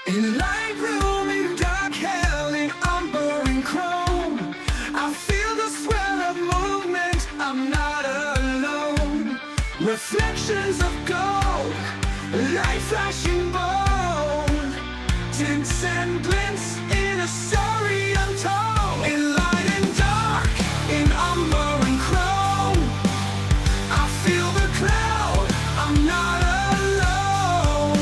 In light room, in dark hell, in umber and chrome, I feel the swell of movement, I'm not alone. Reflections of gold, light flashing bold, tints and glints in a story untold. In light and dark, in umber and chrome, I feel the cloud, I'm not alone.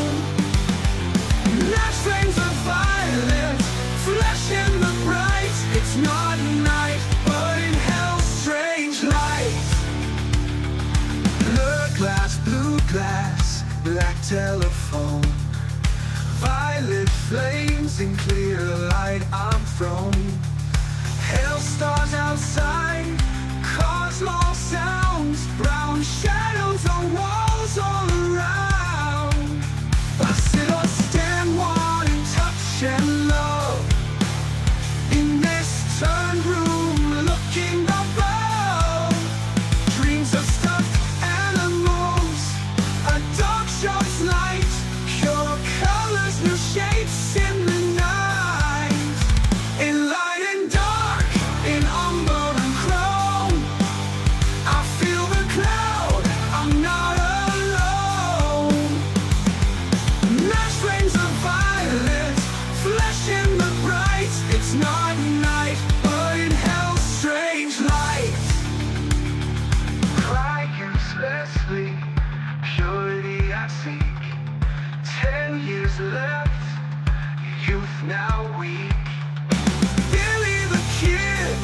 Lash flames of violet, flesh in the bright. It's not night, but in hell's strange light. Blue glass, black telephone, violet flames in clear light I'm thrown. Hell stars outside, cause small sounds, brown shadows on walls all around. I sit or stand, want and touch and love in this turned room, looking above. Dreams of stuffed animals, a dark shop's light, pure colors, new shapes in the night. In light and dark, in umber and chrome, I feel the cloud, I'm not alone. Match flames of violet, flesh in the bright. It's not night, but in hell's strange light. Cry uselessly, purity I seek. 10 years left, youth now weak. Billy the Kid,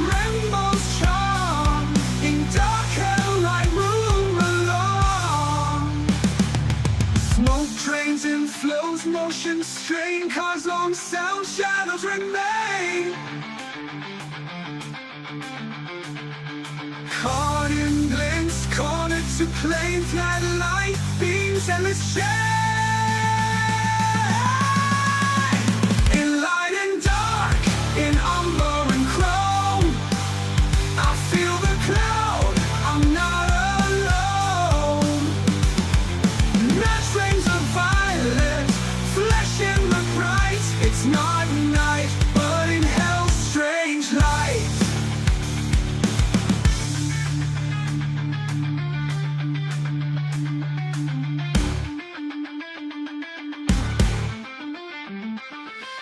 Rambo's charm, in dark hell like room along. Smoke drains and flows, motion strain, cause long sound shadows remain. Caught in glints, cornered to plain, flat light beams, endless shade. In light and dark, in umber and chrome, I feel the cloud, I'm not alone. Match flames of violet, flesh in the bright. It's not night, but in hell's strange light.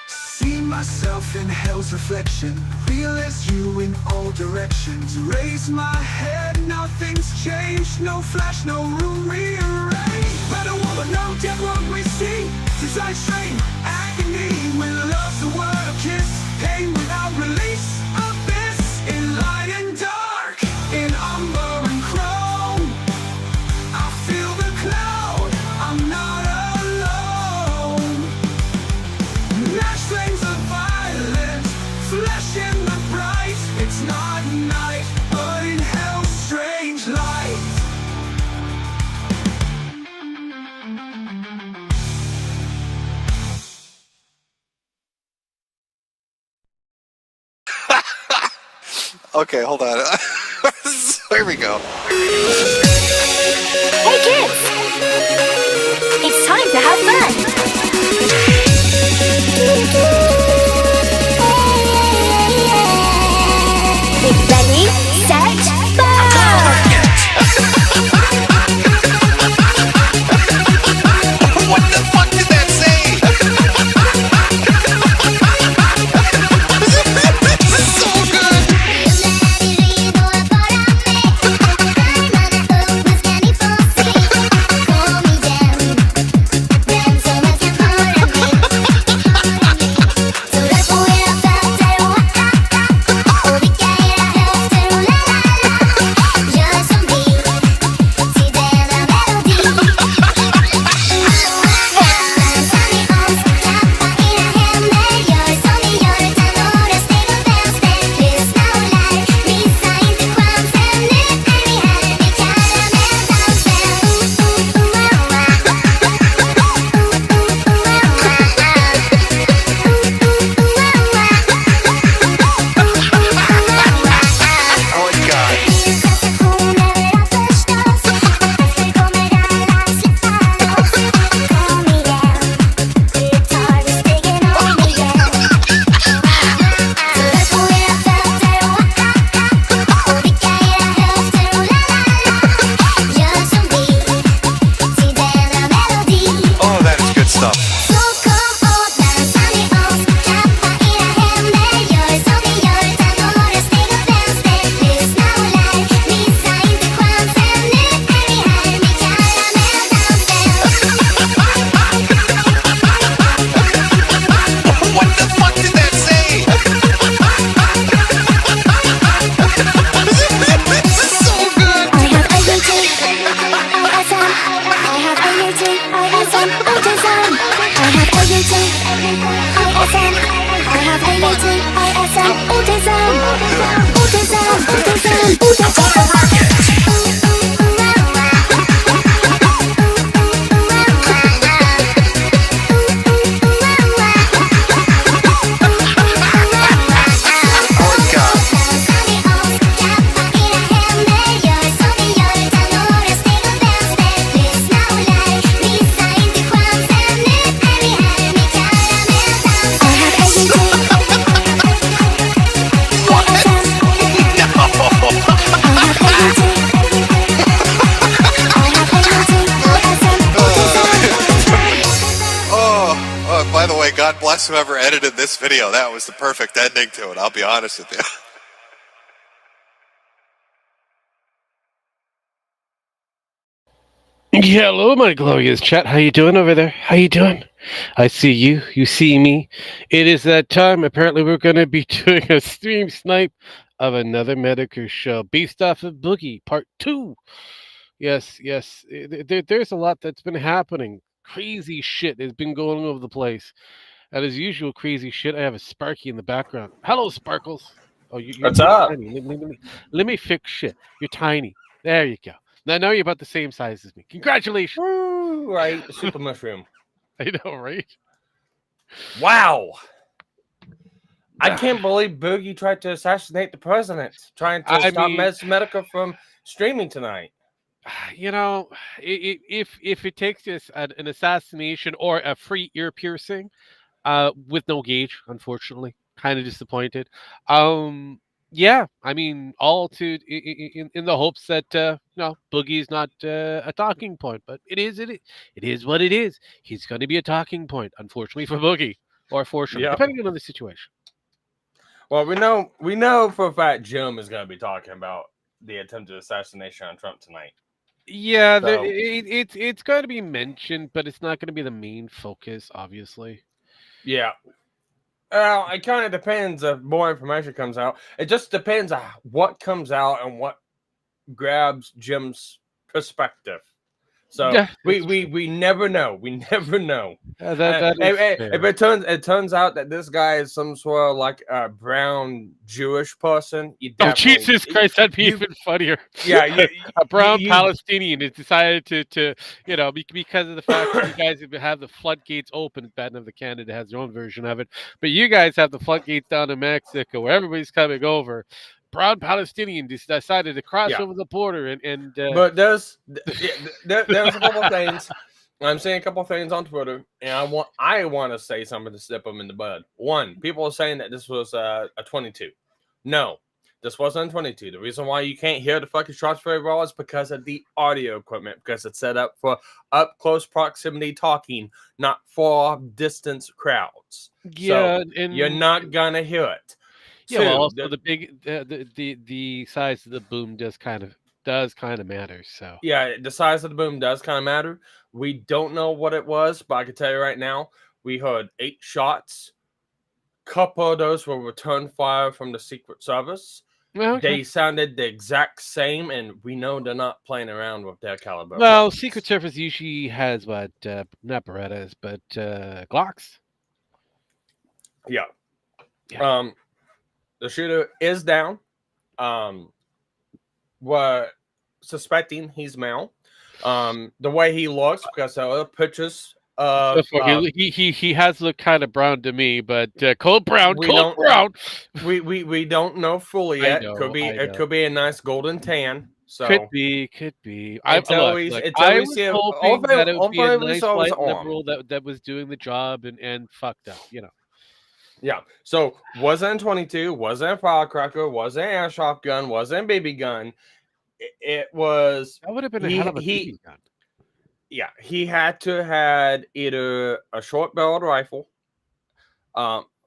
See myself in hell's reflection, real as you in all directions. Raise my head, nothing's changed, no flash, no room rearranged. Better woman, no dead road we see. Desire strain, agony, when love's the word of kiss. Pain without release, abyss. In light and dark, in umber and chrome, I feel the cloud, I'm not alone. Match flames of violet, flesh in the bright. It's not night, but in hell's strange light. Okay, hold on. Here we go. Hey kids! It's time to have fun! Ready, set, go! What the fuck did that say? This is so good. What the fuck did that say? This is so good. I have AUT, ISM. I have AUT, ISM, autism. I have AUT, ISM. I have AUT, ISM, autism. Autism, Oh God. Oh, by the way, God bless whoever edited this video. That was the perfect ending to it. I'll be honest with you. Hello, my glorious chat. How you doing over there? How you doing? I see you. You see me. It is that time. Apparently, we're going to be doing a stream snipe of another Metokur show based off of Boogie Part 2. Yes. There's a lot that's been happening. Crazy shit has been going over the place. And as usual, crazy shit. I have a Sparky in the background. Hello, Sparkles. Oh, What's up? Tiny. Let me fix shit. You're tiny. There you go. Now you're about the same size as me. Congratulations. Woo, right, super mushroom. I know, right? Wow. I can't believe Boogie tried to assassinate the president, trying to I stop mean- Medica from streaming tonight. You know, if it takes this an assassination or a free ear piercing, with no gauge, unfortunately, kind of disappointed. Yeah, I mean, all to in the hopes that Boogie's not a talking point, but it is what it is. He's going to be a talking point, unfortunately for Boogie, or fortunately, Yeah. depending on the situation. Well, we know for a fact Jim is going to be talking about the attempted assassination on Trump tonight. Yeah, So- it's going to be mentioned, but it's not going to be the main focus, obviously. Yeah. Well, it kind of depends if more information comes out. It just depends on what comes out and what grabs Jim's perspective. So Yeah, we never know. We never know. That is fair. If it turns out that this guy is some sort of like a brown Jewish person, you Oh, definitely, Jesus Christ, that'd be you- even funnier. yeah, A brown you- Palestinian has decided to because of the fact that you guys have the floodgates open. Bad enough that Canada has their own version of it, but you guys have the floodgates down in Mexico where everybody's coming over. Brown Palestinian decided to cross Yeah. over the border and But there's a couple of things. I'm seeing a couple of things on Twitter, and I want to say something to snip them in the bud. One, people are saying that this was a 22. No, this wasn't a 22. The reason why you can't hear the fucking shots very well is because of the audio equipment, because it's set up for up close proximity talking, not far distance crowds. yeah, So and you're not gonna hear it. yeah. Well, Two, also the big the size of the boom does kind of matter. So yeah, the size of the boom does kind of matter. We don't know what it was, but I can tell you right now, we heard 8 shots. Couple of those were return fire from the Secret Service. well, okay. They sounded the exact same, and we know they're not playing around with their caliber. Well, weapons. Secret Service usually has what not Berettas, but Glocks. Yeah. Yeah. The shooter is down. We're suspecting he's male. The way he looks, because there are pictures of So far, he has looked kind of brown to me, but cold brown, We cold don't- brown. we don't know fully I yet. know, Could be I it know. could be a nice golden tan. So Could be. Until Look, we- look, until I we was see it- hoping that it would be a hopefully we nice saw his white arm. liberal that was doing the job and fucked up. yeah. So wasn't 22, wasn't firecracker, wasn't airsoft gun, wasn't BB gun. It was That would have been a He- hell of a he- BB gun. yeah. He had to had either a short barreled rifle.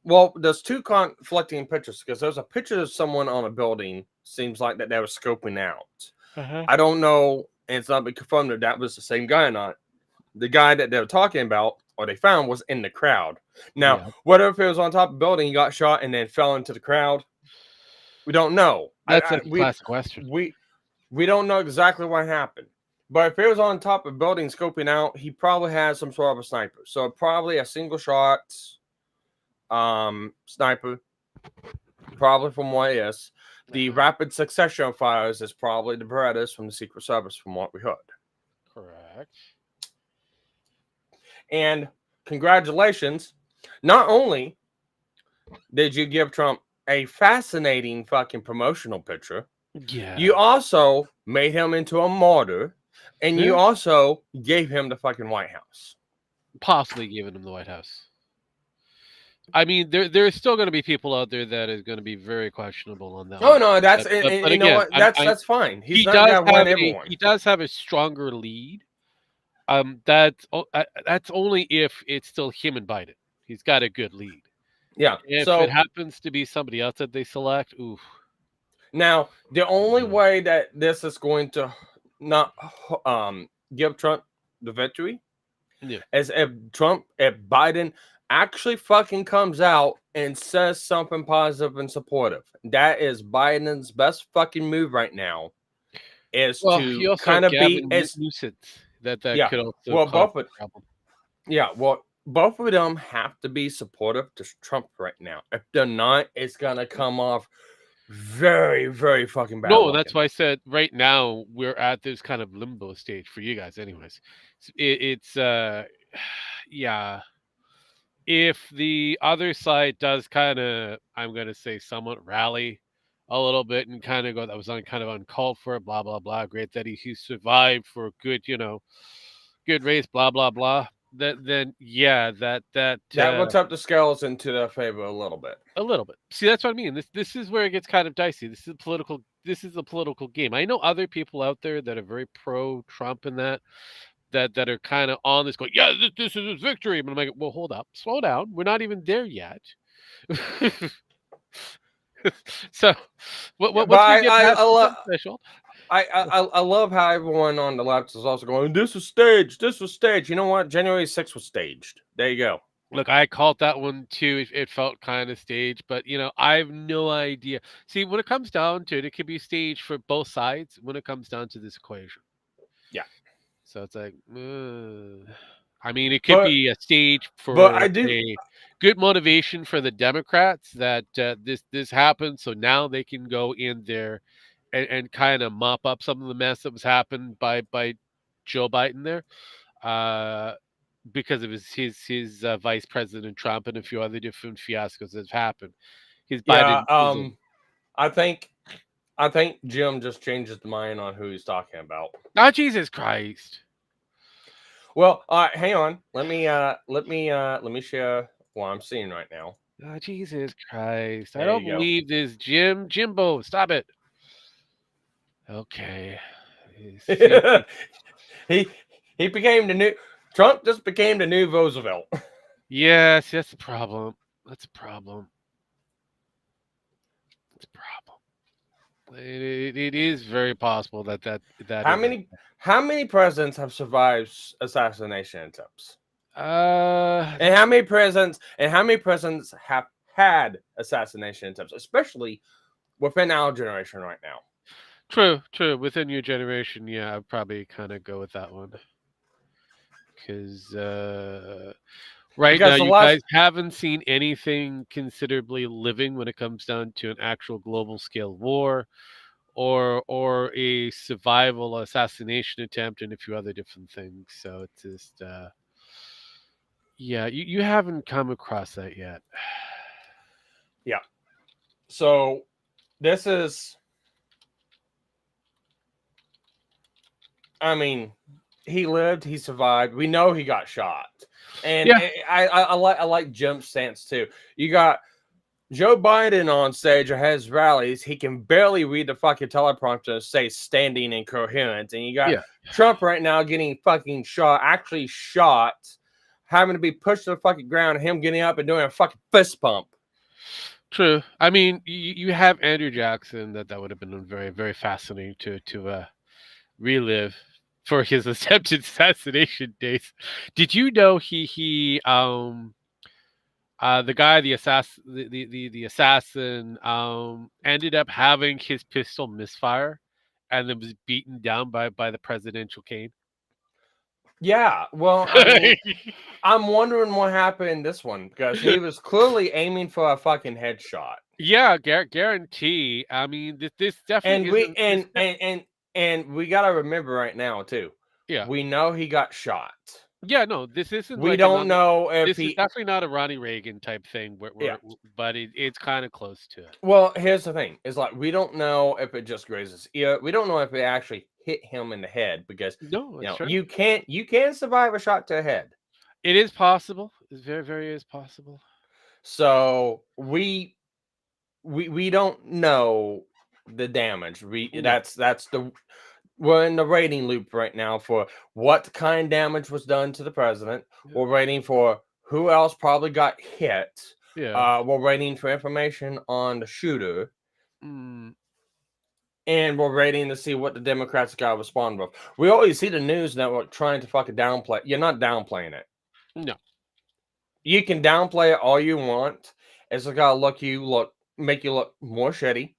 Well, there's 2 conflicting pictures because there's a picture of someone on a building. Seems like that they were scoping out. Uh-huh. I don't know, and it's not been confirmed that that was the same guy or not. The guy that they were talking about or they found was in the crowd. Now, Yeah. what if it was on top of a building, he got shot, and then fell into the crowd? We don't know. That's a classic question. We don't know exactly what happened. But if it was on top of a building scoping out, he probably has some sort of a sniper. So probably a single shot sniper, probably from what is. The rapid succession of fires is probably the Berettas from the Secret Service, from what we heard. Correct. And congratulations, not only did you give Trump a fascinating fucking promotional picture, Yeah. you also made him into a martyr, and you also gave him the fucking White House. Possibly giving him the White House. I mean, there's still going to be people out there that is going to be very questionable on that. Oh one. no, that's But you again, know what? That's fine. He's not does gonna win have everyone. he does have a stronger lead. That's only if it's still him and Biden. He's got a good lead. Yeah. If So it happens to be somebody else that they select, oof. now the only way that this is going to not give Trump the victory is if Biden actually fucking comes out and says something positive and supportive. That is Biden's best fucking move right now. Is He to also kind of be Gavin as Newsom that yeah. could also Well, cause both a problem. yeah. Well, both of them have to be supportive to Trump right now. If they're not, it's gonna come off very, very fucking bad. No, that's why I said right now we're at this kind of limbo stage for you guys, anyways. It's yeah. If the other side does kind of, I'm gonna say, somewhat rally a little bit and kind of go, that was kind of uncalled for, blah blah blah. Great that he survived for a good, good race, blah blah blah. Then yeah, that will tip the scales into their favor a little bit. a little bit. See, that's what I mean. This is where it gets kind of dicey. This is a political game. I know other people out there that are very pro Trump and that are kind of on this going, yeah, this is his victory. But I'm like, well, hold up, slow down. We're not even there yet. So, once we get past the threshold, I love how everyone on the left is also going, this was staged. This was staged. You know what? January 6th was staged. There you go. look, I called that one too. It felt kind of staged, but I have no idea. See, when it comes down to it, it could be staged for both sides when it comes down to this equation. Yeah. So it's like, I mean, it could be a stage for a good motivation for the Democrats that this happened, so now they can go in there and kind of mop up some of the mess that was happened by Joe Biden there, because of his Vice President Trump and a few other different fiascos that have happened. Biden. I think Jim just changed his mind on who he's talking about. Oh, Jesus Christ. Well, hang on. Let me share what I'm seeing right now. Oh, Jesus Christ. I don't believe this, Jimbo, stop it. Okay. he became the new Trump just became the new Roosevelt. Yes, that's a problem. That's a problem. It is very possible that how many presidents have survived assassination attempts? And how many presidents have had assassination attempts, especially within our generation right now? True. Within your generation, yeah, I'd probably kind of go with that one. Because now you guys haven't seen anything considerably living when it comes down to an actual global scale war or a survival assassination attempt and a few other different things. So it's just you haven't come across that yet. Yeah. So this is, I mean, he lived, he survived. We know he got shot. And I like Jim's stance too. You got Joe Biden on stage at his rallies. He can barely read the fucking teleprompter and say standing incoherent. And you got Trump right now getting fucking shot, actually shot, having to be pushed to the fucking ground, and him getting up and doing a fucking fist pump. True. I mean, you have Andrew Jackson. That would have been very, very fascinating to relive for his attempted assassination days. Did you know the guy, the assassin, ended up having his pistol misfire, and then was beaten down by the presidential cane? Yeah, well, I mean, I'm wondering what happened in this one because he was clearly aiming for a fucking headshot. Yeah, guarantee. I mean, this definitely And we isn't. This and we gotta remember right now too. Yeah, We know he got shot. yeah. No, this isn't We like don't another. know if This is he definitely not a Ronnie Reagan type thing, yeah. but it's kind of close to it. Well, here's the thing: is like we don't know if it just grazed his ear. We don't know if it actually hit him in the head because No, that's true. you can survive a shot to the head. It is possible. It's very is possible. So we don't know the damage. No. That's the we're in the rating loop right now for what kind of damage was done to the president. Yeah. We're waiting for who else probably got hit. Yeah. We're waiting for information on the shooter, Mm, and we're waiting to see what the Democrats got to respond with. We always see the news network trying to fucking downplay. You're not downplaying it. no. You can downplay it all you want. It's gotta make you look more shitty.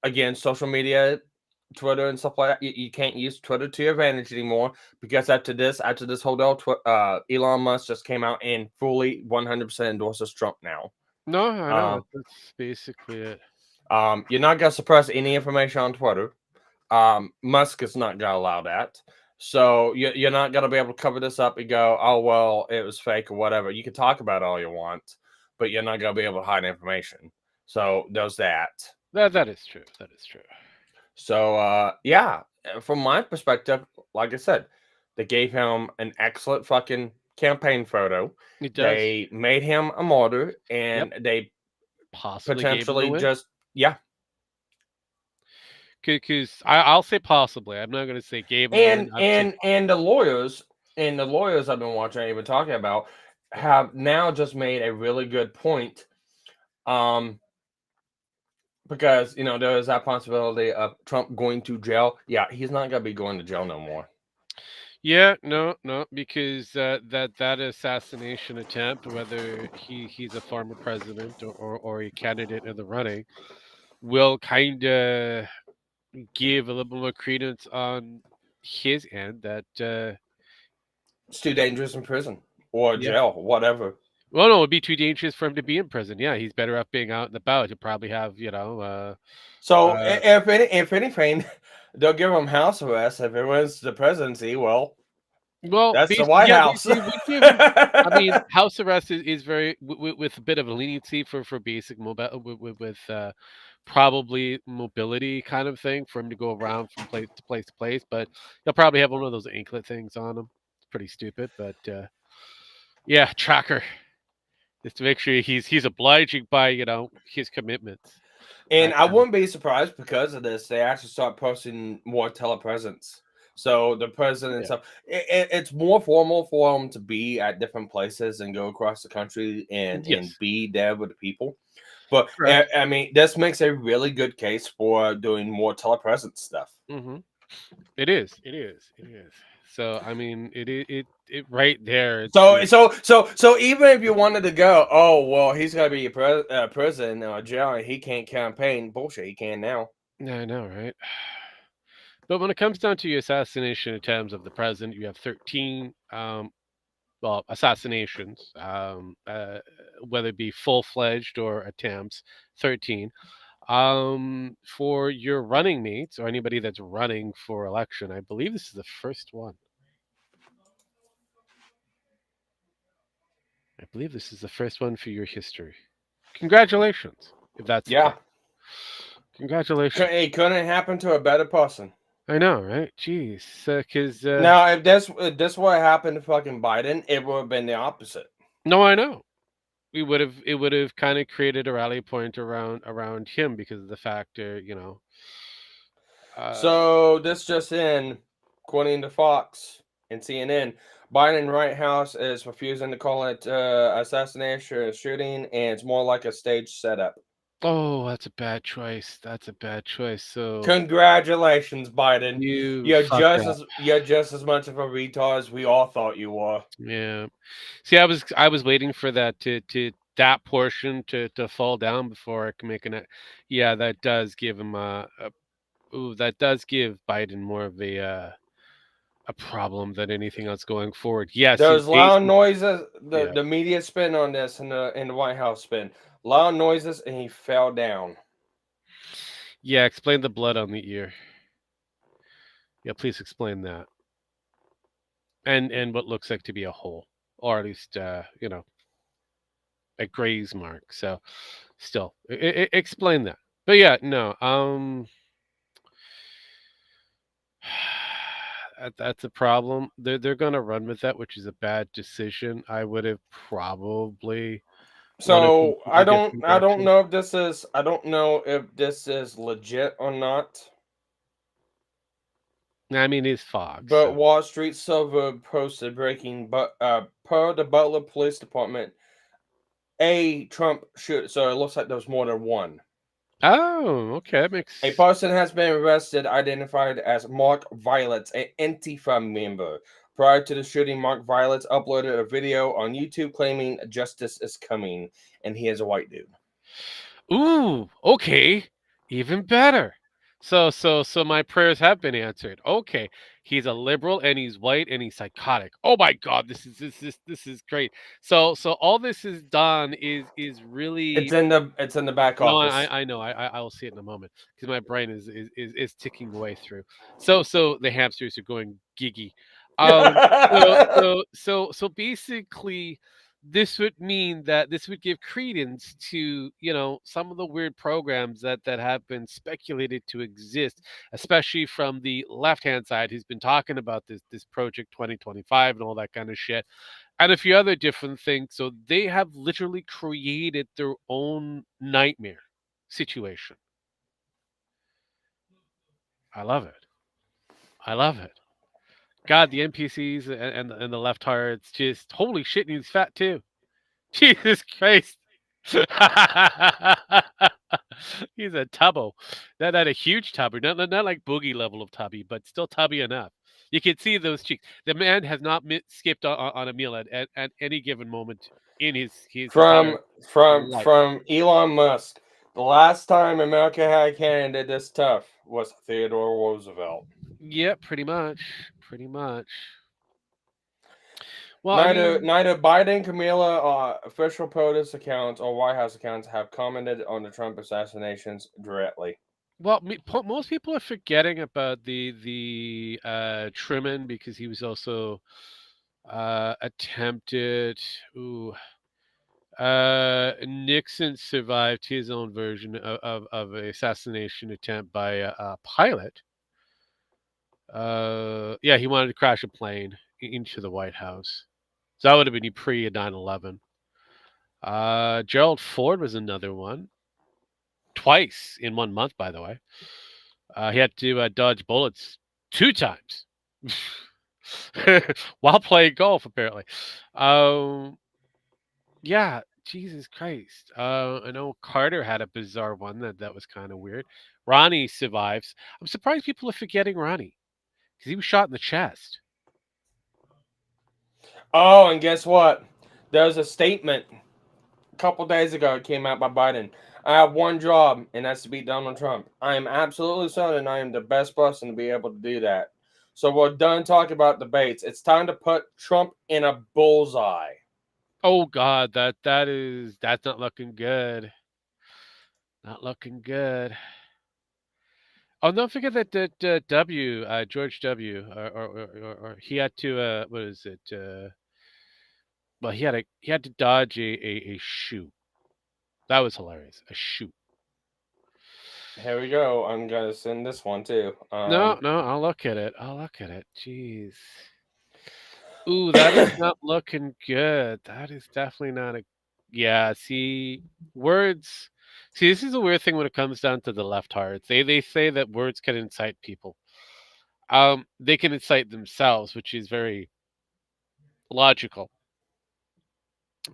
Again, social media, Twitter and stuff like that. You can't use Twitter to your advantage anymore because after this whole deal, Elon Musk just came out and fully 100% endorses Trump now. No, I know. Um, That's basically it. you're not gonna suppress any information on Twitter. Musk is not gonna allow that. So you're not gonna be able to cover this up and go, oh well, it was fake or whatever. You can talk about it all you want, but you're not gonna be able to hide information. So there's that. That is true. That is true. So yeah, from my perspective, like I said, they gave him an excellent fucking campaign photo. It does. They made him a martyr, and they Possibly gave him the potentially win. just Because I'll say possibly. I'm not going to say gave him the win. and the lawyers I've been watching, even talking about, have now just made a really good point. Because there is that possibility of Trump going to jail. Yeah, he's not gonna be going to jail no more. Yeah, no, because that assassination attempt, whether he's a former president or a candidate in the running, will kind of give a little more credence on his end that It's too dangerous in prison or yeah. jail, whatever. Well, no, it would be too dangerous for him to be in prison. Yeah, he's better off being out and about. He'll probably have, So if anything, they'll give him house arrest if it wins the presidency. Well, that's the White House. They would give him, I mean, house arrest is very with a bit of a leniency for basic mobile with probably mobility kind of thing for him to go around from place to place to place. But he'll probably have one of those anklet things on him. It's pretty stupid, but yeah, tracker. Just to make sure he's obliging by his commitments. And I wouldn't be surprised because of this. They actually start posting more telepresence. So the president and stuff, it's more formal for them to be at different places and go across the country and be there with the people. But I mean, this makes a really good case for doing more telepresence stuff. Mm-hmm. It is. So I mean, it right there. So even if you wanted to go, oh well, he's got to be a prison or jail, and he can't campaign. Bullshit, he can now. Yeah, I know, right? But when it comes down to your assassination attempts of the president, you have 13, assassinations, whether it be full-fledged or attempts, 13. For your running mates or anybody that's running for election, I believe this is the first one. I believe this is the first one for your history. Congratulations, if that's the case. Congratulations. It couldn't happen to a better person. I know, right? Jeez, because now if this would have happened to fucking Biden, it would have been the opposite. No, I know. It would have kind of created a rally point around him because of the factor, so this just in, according to Fox and CNN, Biden White House is refusing to call it assassination or shooting, and it's more like a stage setup. Oh, that's a bad choice. That's a bad choice. So Congratulations, Biden. you fucked up. You're just as much of a retard as we all thought you were. Yeah. See, I was waiting for that to that portion to fall down before I can make an. Yeah, that does give him a ooh, that does give Biden more of a problem than anything else going forward. Yes, he's Those loud basically noises, yeah. the media spin on this and the White House spin. Loud noises, and he fell down. Yeah, explain the blood on the ear. Yeah, please explain that. And what looks like to be a hole, or at least a graze mark. So, still, explain that. But yeah, no, that's a problem. They're gonna run with that, which is a bad decision. I would have probably went a So completely different I don't direction. know if this is I don't know if this is legit or not. I mean, he's Fox, But so Wall Street Silver posted breaking, but per the Butler Police Department, a Trump shoot. So it looks like there's more than one. oh, okay, that A makes person has been arrested, identified as Mark Violets, an Antifa member. Prior to the shooting, Mark Violets uploaded a video on YouTube claiming justice is coming, and he is a white dude. ooh, okay, even better. So my prayers have been answered. Okay, he's a liberal and he's white and he's psychotic. Oh my God, this is great. So all this is done is really It's in the back no, office. I know. I will see it in a moment because my brain is ticking away through. So the hamsters are going giggy. So basically, this would mean that this would give credence to some of the weird programs that have been speculated to exist, especially from the left hand side, who's been talking about this project 2025 and all that kind of shit and a few other different things. So they have literally created their own nightmare situation. I love it. I love it. God, the NPCs and the left hearts just holy shit, and he's fat too. Jesus Christ. He's a tubbo. Not a huge tubby, not like boogie level of tubby, but still tubby enough. You can see those cheeks. The man has not skipped on a meal at any given moment in his entire from life. from Elon Musk. The last time America had a candidate this tough was Theodore Roosevelt. Yeah, pretty much. Pretty much. Well, I mean, Neither Biden, Camilla, official POTUS accounts or White House accounts have commented on the Trump assassinations directly. well, most people are forgetting about the Truman because he was also attempted. Ooh, Nixon survived his own version of an assassination attempt by a pilot. Yeah, he wanted to crash a plane into the White House. So that would have been pre 9/11. Gerald Ford was another one, twice in 1 month, by the way. He had to dodge bullets 2 times while playing golf, apparently. Um, yeah, Jesus Christ. I know Carter had a bizarre one that was kind of weird. Ronnie survives. I'm surprised people are forgetting Ronnie because he was shot in the chest. Oh, and guess what? There was a statement a couple days ago. It came out by Biden. I have one job, and that's to beat Donald Trump. I am absolutely certain I am the best person to be able to do that. So we're done talking about debates. It's time to put Trump in a bullseye. Oh God, that's not looking good. Not looking good. Oh, don't forget that W, George W, or he had to what is it? Well, he had to dodge a shoe. That was hilarious. A shoe. Here we go. I'm gonna send this one too. No, I'll look at it. I'll look at it. Jeez. Ooh, that is not looking good. That is definitely not a. Yeah, see, words. See, this is a weird thing when it comes down to the left hearts. They say that words can incite people. They can incite themselves, which is very logical.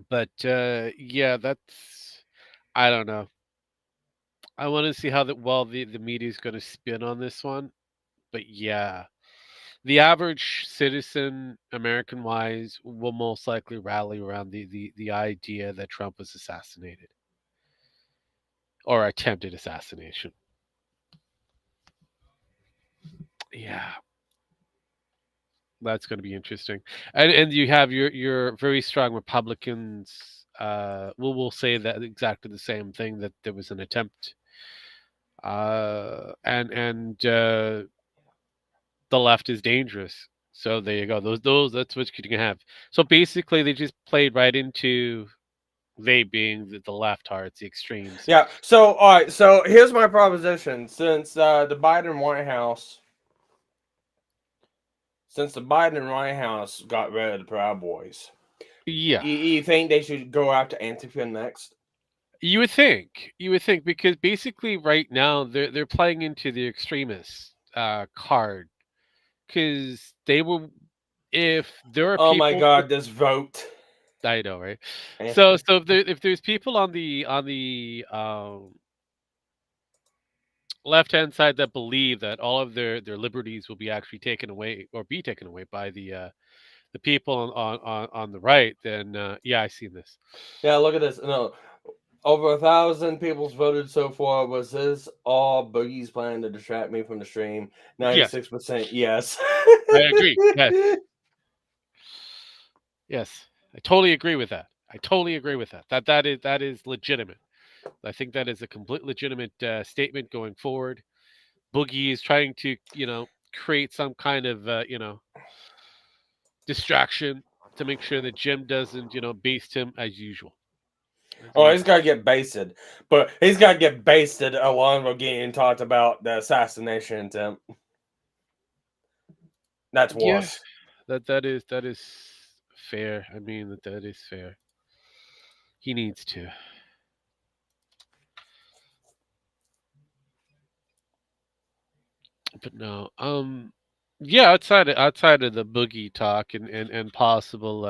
But yeah, that's I don't know. I want to see how the media is going to spin on this one. But yeah, the average citizen, American wise, will most likely rally around the idea that Trump was assassinated or attempted assassination. Yeah, that's going to be interesting. And you have your very strong Republicans. Will say that exactly the same thing, that there was an attempt. And the left is dangerous. So there you go. Those that's what you can have. So basically, they just played right into they being the left hearts, the extremes. Yeah. So all right. So here's my proposition. Since the Biden White House got rid of the Proud Boys, Yeah, you think they should go after Antifa next? you would think because basically right now they're playing into the extremists card because they were if there are Oh my people God, this vote. I know, right? Eh. So if there's people on the left hand side that believe that all of their liberties will be actually taken away or be taken away by the people on the right, then yeah, I see this. Yeah, look at this. No, over 1,000 people's voted so far. Was this all Boogie's plan to distract me from the stream? Yes, 96% yes. I agree. Yes, yes, I totally agree with that. I totally agree with that. That is legitimate. I think that is a complete legitimate statement going forward. Boogie is trying to create some kind of distraction to make sure that Jim doesn't baste him as usual. Oh, he's got to get basted. But he's got to get basted along with getting talked about the assassination attempt. That's Yeah, worse. that is fair. I mean that is fair. He needs to. But no, yeah, outside of the boogie talk and possible,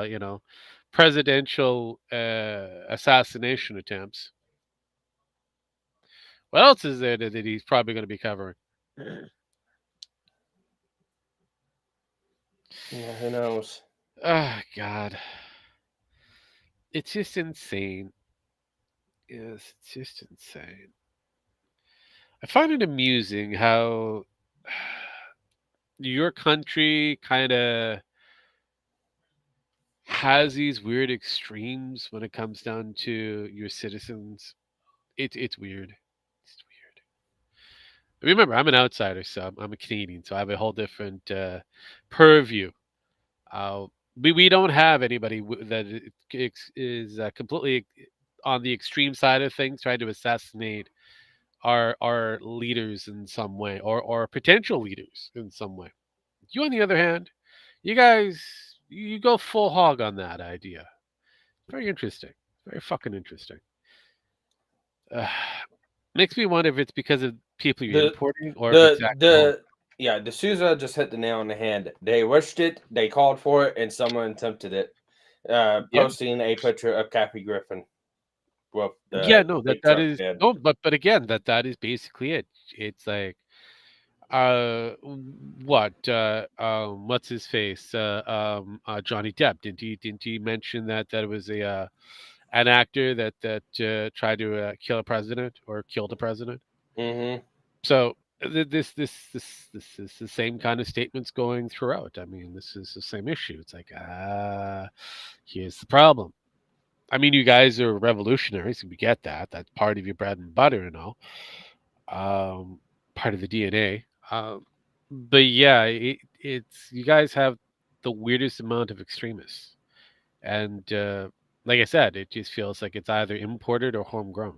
presidential assassination attempts. What else is there that he's probably going to be covering? Yeah, who knows? Oh God, it's just insane. Yes, it's just insane. I find it amusing how your country kind of has these weird extremes when it comes down to your citizens. It's weird. It's weird. Remember, I'm an outsider, so I'm a Canadian, so I have a whole different purview. Uh, we don't have anybody that is completely on the extreme side of things, trying to assassinate our leaders in some way, or potential leaders in some way. You, on the other hand, you guys, you go full hog on that idea. Very interesting. Very fucking interesting. Uh, makes me wonder if it's because of people you're The importing or if it's the actually home. the yeah, D'Souza just hit the nail on the head. They wished it, they called for it, and someone attempted it. Yeah. Posting a picture of Kathy Griffin with Yeah, the no, big that truck is head. no, but again, that is basically it. It's like what's his face? Johnny Depp. Didn't he mention that it was a an actor that tried to kill a president or killed a president? Mm-hmm. So this is the same kind of statements going throughout. I mean, this is the same issue. It's like, here's the problem. I mean, you guys are revolutionaries. We get that. That's part of your bread and butter and all. Part of the DNA. But yeah, it's you guys have the weirdest amount of extremists, and like I said, it just feels like it's either imported or homegrown.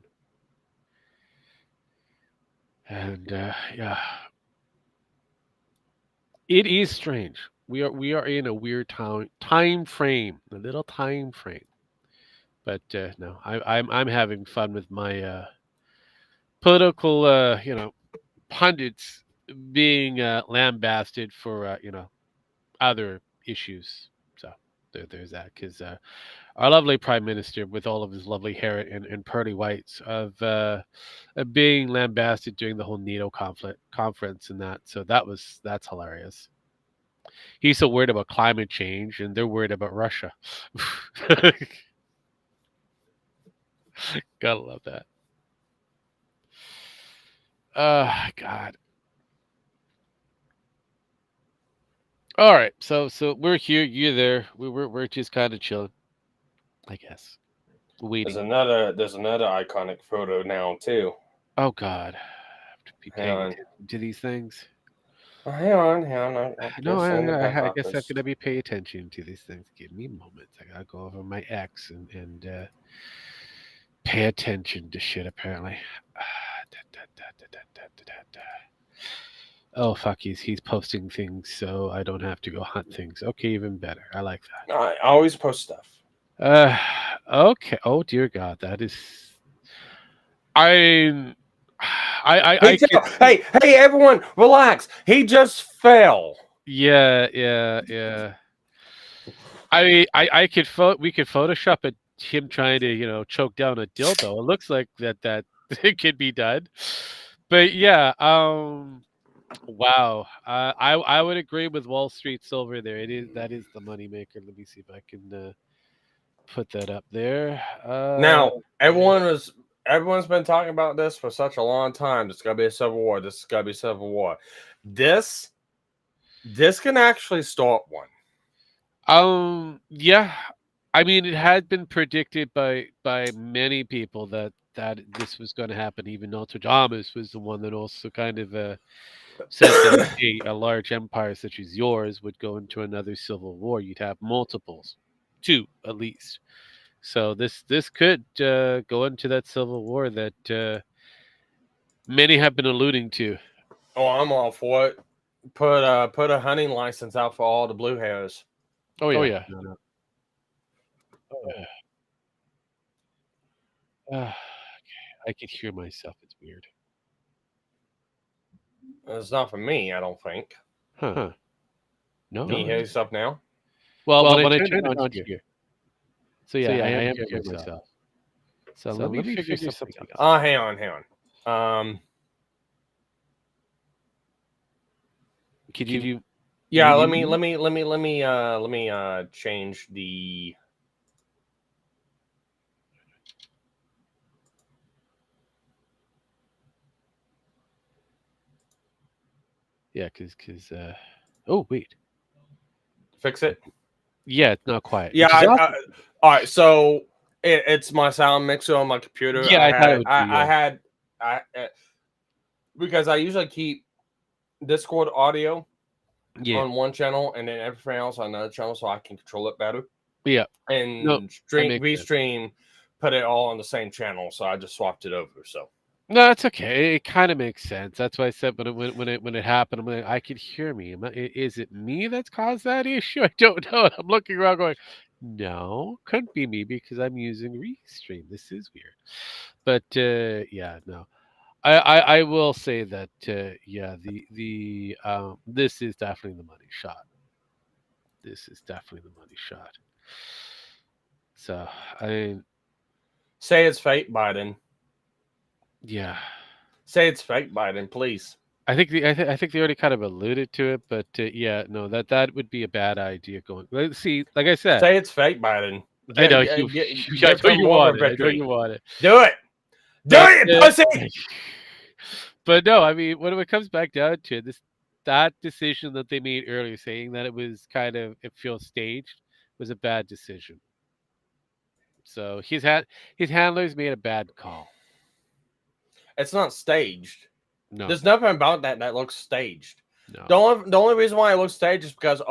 And yeah, it is strange. We are in a weird time frame, a little time frame. But no, I'm having fun with my political pundits being lambasted for other issues. So there's that because our lovely prime minister, with all of his lovely hair and pearly whites, of being lambasted during the whole NATO conflict conference and that. So that's hilarious. He's so worried about climate change, and they're worried about Russia. Gotta love that. God. All right, so we're here, you're there. We're just kind of chilling, I guess, waiting. There's another iconic photo now too. Oh God, I have to be Hang paying on. attention to these things. Hang on. I'm No, just in the back I guess I'm office. gonna be paying attention to these things. Give me a moment. I gotta go over my X and pay attention to shit. Apparently. Oh fuck, he's posting things, so I don't have to go hunt things. Okay, even better. I like that. I always post stuff. Okay. Oh dear God, that is. I Hey, everyone, relax. He just fell. yeah. I could we could Photoshop him trying to choke down a dildo. It looks like that it could be done, but yeah. Wow. I would agree with Wall Street Silver there. That is the moneymaker. Let me see if I can put that up there. Now, everyone's been talking about this for such a long time. There's gotta be a civil war. This is gotta be a civil war. This can actually start one. Yeah. I mean, it had been predicted by many people that this was going to happen. Even Nostradamus was the one that also kind of said that a large empire such as yours would go into another civil war. You'd have multiples, 2 at least. So this could go into that civil war that many have been alluding to. Oh, I'm all for it. Put a hunting license out for all the blue hairs. Oh yeah. Okay. I could hear myself. It's weird. It's not for me, I don't think. Huh. No. Can you hear yourself now? Well, when I turned it on here. So yeah, I am hearing myself. So let me figure something out. Oh, hang on. Could you? Yeah, let me change the. Yeah, because oh wait, Fix it. yeah, it's not quiet. Yeah, all right. So it's my sound mixer on my computer. Yeah, Because I usually keep Discord audio yeah, on one channel and then everything else on another channel, so I can control it better. yeah. And No, Restream put it all on the same channel, so I just swapped it over. So No, it's okay. It kind of makes sense. That's why I said when it happened, I'm like, I could hear me. Is it me that's caused that issue? I don't know. I'm looking around going, no, couldn't be me because I'm using Restream. This is weird. But yeah, no. I will say that yeah, the this is definitely the money shot. This is definitely the money shot. So I mean, say it's fake, Biden. yeah. Say it's fake, Biden, please. I think I think they already kind of alluded to it, but yeah, no, that would be a bad idea. Going, let's see, like I said, Say it's fake, Biden. I know Get you want it. I know you want it. Do it. Do it, pussy. But no, I mean, when it comes back down to it, that decision that they made earlier, saying that it was kind of it feels staged, was a bad decision. So his handlers made a bad call. It's not staged. No, There's nothing about that looks staged. no. The only reason why it looks staged is because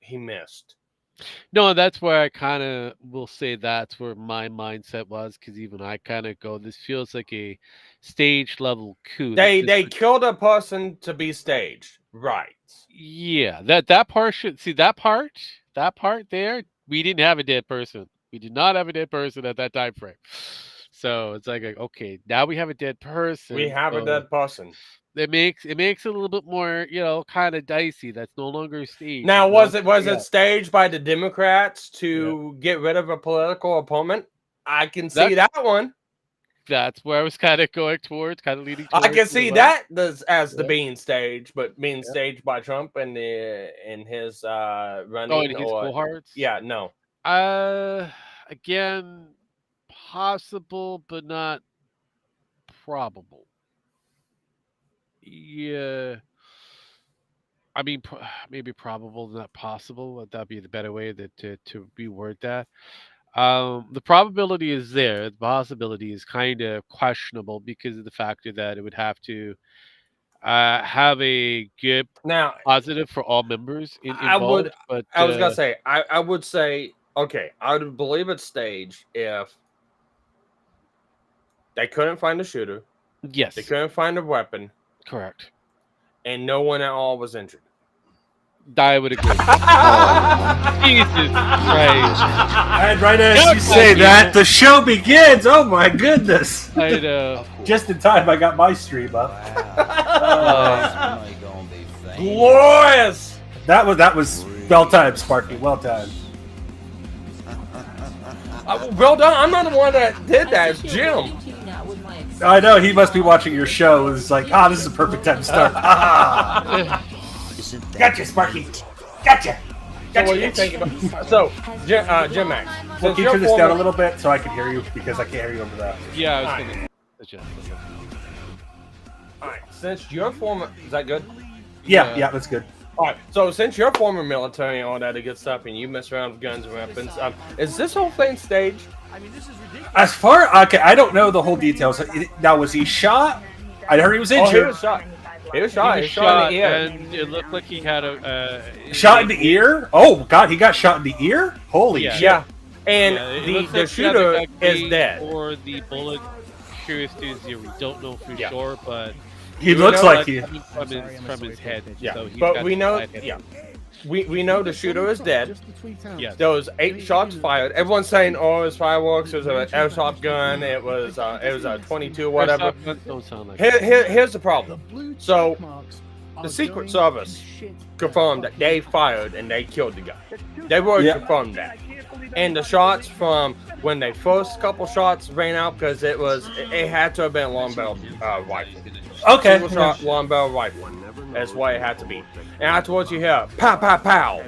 he missed. No, that's where I kind of will say that's where my mindset was because even I kind of go, this feels like a stage level coup. They killed a person to be staged, right? Yeah, that part should see that part there. We didn't have a dead person. We did not have a dead person at that time frame. So it's like, okay, now we have a dead person. We have a so dead person. It makes it a little bit more, kind of dicey. That's no longer a stage. Now, It's was not- it staged by the Democrats to get rid of a political opponent? I can see that one. That's where I was kind of going towards, kind of leading towards. I can as see well. that as the being staged, but being staged by Trump and his running Oh, and his or cohorts. yeah, no. Again, possible, but not probable. Yeah. I mean, maybe probable, not possible. That'd be the better way to reword that. The probability is there. The possibility is kind of questionable because of the factor that it would have to have a good Now, positive for all members I involved. But I was gonna say, I would say, okay, I would believe it's staged if they couldn't find a shooter, yes, they couldn't find a weapon, correct. and no one at all was injured. I would agree. Jesus Christ! And right as you say that, the show begins. Oh my goodness! I know. Just in time, I got my stream up. Glorious! That was well timed, Sparky. Well timed. Well done. I'm not the one that did that. It's Jim. I know he must be watching your show. It's like, this is a perfect time to start. Gotcha, Sparky. Gotcha. So what do you think about? So, Jim Max. Well, since can you you're turn this down a former- little bit so I can hear you because I can't hear you over that. Yeah, I was gonna adjust it. All right. Since you're former, is that good? Yeah, that's good. All right. So since you're former military and all that good stuff, and you mess around with guns and weapons, is this whole thing staged? As far I don't know the whole details. Now, was he shot? I heard he was Oh, he injured. was shot. He was He shot. was He shot in the ear. and it looked like he had a Shot in the ear? Oh God, he got shot in the ear? Holy Yeah. shit! Yeah. And Yeah, it the looks like he had shooter a is grenade dead. Or the bullet curious to zero. We don't know for Yeah. sure, but He We looks know like that- he. from his head. Yeah. So he's But got we know. side hit. Yeah. We know the shooter is dead. Yes. There was 8 shots fired. Everyone's saying, "Oh, it was fireworks. It was an airsoft gun. It was a 22, whatever." Airsoft guns don't sound like Here's the problem. So the Secret Service confirmed that they fired and they killed the guy. They were confirmed that. And the shots from when they first couple shots ran out because it had to have been a long barrel rifle. Okay. Single shot long barrel rifle. That's why it had to be. And afterwards you hear pow pow pow,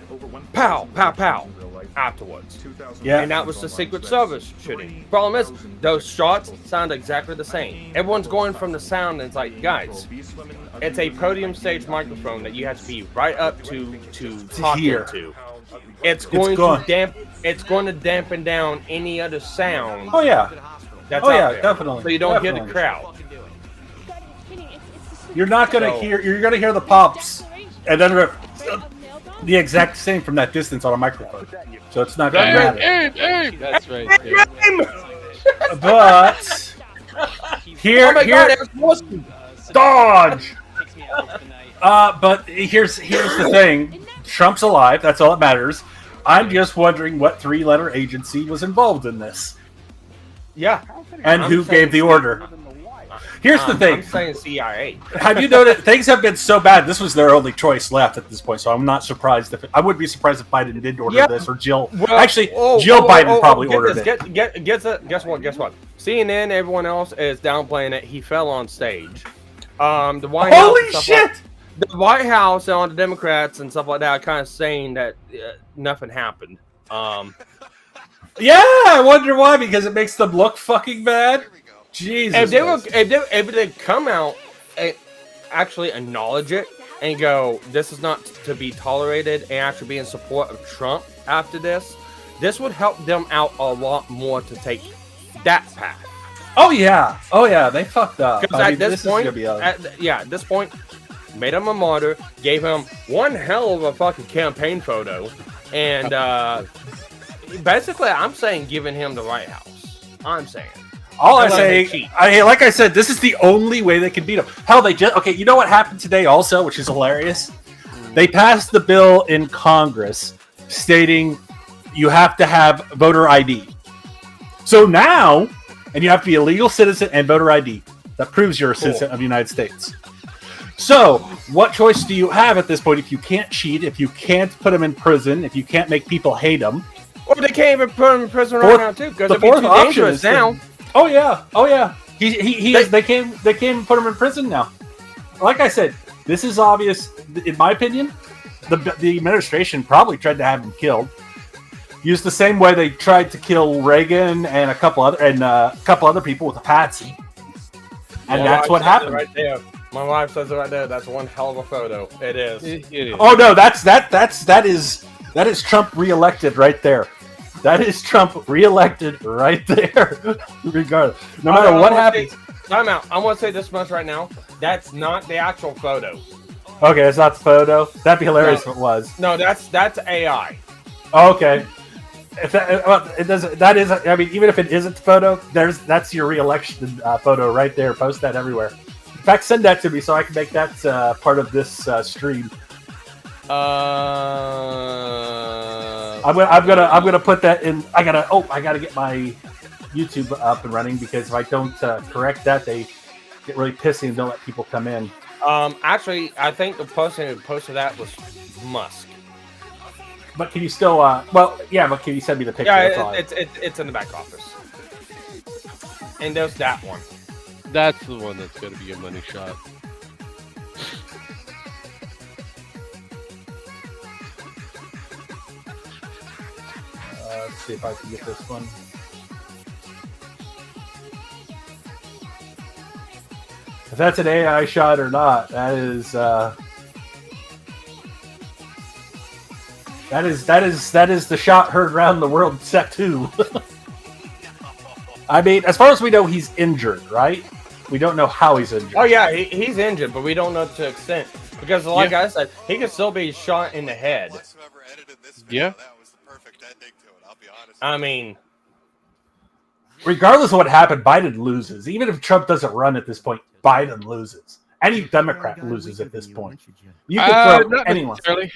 pow pow pow. Afterwards. Yeah. And that was the Secret Service shooting. Problem is, those shots sound exactly the same. Everyone's going from the sound, and it's like, guys, it's a podium stage microphone that you have to be right up to talk hear. into. It's going to dampen down any other sound Oh yeah. that's Oh out yeah, there. definitely. So you don't hear the Definitely. crowd. You're not gonna So- hear. You're gonna hear the pops, and then the exact same from that distance on a microphone. So it's not gonna matter. Aim! That's right. Yeah. But here, Oh my here, God, it's awesome. dodge. But here's the thing. Trump's alive. That's all that matters. I'm just wondering what 3-letter agency was involved in this Yeah. and I'm who saying- gave the order. Here's the I'm thing. saying CIA. Have you noticed things have been so bad? This was their only choice left at this point, so I'm not surprised if I would be surprised if Biden did order Yeah. this or Jill. Well, Actually, Jill Biden probably get ordered this, it. Guess what? CNN, everyone else is downplaying it. He fell on stage. The White House Holy and stuff shit! the White House and all the Democrats and stuff like that are kind of saying that nothing happened. Yeah, I wonder why. Because it makes them look fucking bad. Jesus. If they come out and actually acknowledge it and go, this is not to be tolerated, and actually be in support of Trump after this would help them out a lot more to take that path. Oh yeah, they fucked up. Because I mean, at this point, is gonna be at this point, made him a martyr, gave him one hell of a fucking campaign photo, and basically, I'm saying giving him the White House. I'm saying. all I Unless they say, cheat. like I said, this is the only way they can beat him. Hell, they just okay. You know what happened today also, which is hilarious. They passed the bill in Congress stating you have to have voter ID. So now and you have to be a legal citizen and voter ID that proves you're a citizen of the United States. So, what choice do you have at this point if you can't cheat, if you can't put them in prison, if you can't make people hate them? Well, they can't even put him in prison right now too, because the it'd be fourth too option dangerous is now. Oh yeah. They came and put him in prison now. Like I said, this is obvious. In my opinion, the administration probably tried to have him killed. Used the same way they tried to kill Reagan and a couple other people with a patsy, and that's what happened. Right there. My wife says it right there. That's one hell of a photo. It is. It is. Oh no, that is Trump reelected right there. That is Trump reelected right there. Regardless, no matter what happens. Time out. I want to say this much right now. That's not the actual photo. Okay, it's not the photo. That'd be hilarious if it was. No, that's AI. Okay. If it doesn't, that is. I mean, even if it isn't the photo, that's your re-election photo right there. Post that everywhere. In fact, send that to me so I can make that part of this stream. I'm gonna put that in. I gotta get my YouTube up and running, because if I don't correct that, they get really pissy and don't let people come in. Actually, I think the person who posted that was Musk. But can you still? But can you send me the picture? Yeah, it's in the back office. And there's that one. That's the one that's going to be your money shot. Let's see if I can get this one. If that's an AI shot or not, that is the shot heard around the world set 2. I mean, as far as we know, he's injured, right? We don't know how he's injured. Oh yeah, he's injured, but we don't know to the extent, because like I said, he could still be shot in the head. Yeah. That was the perfect ending to it, I'll be honest. I mean, regardless of what happened, Biden loses. Even if Trump doesn't run at this point, Biden loses. Any Democrat loses at this point. You can throw anyone. Who's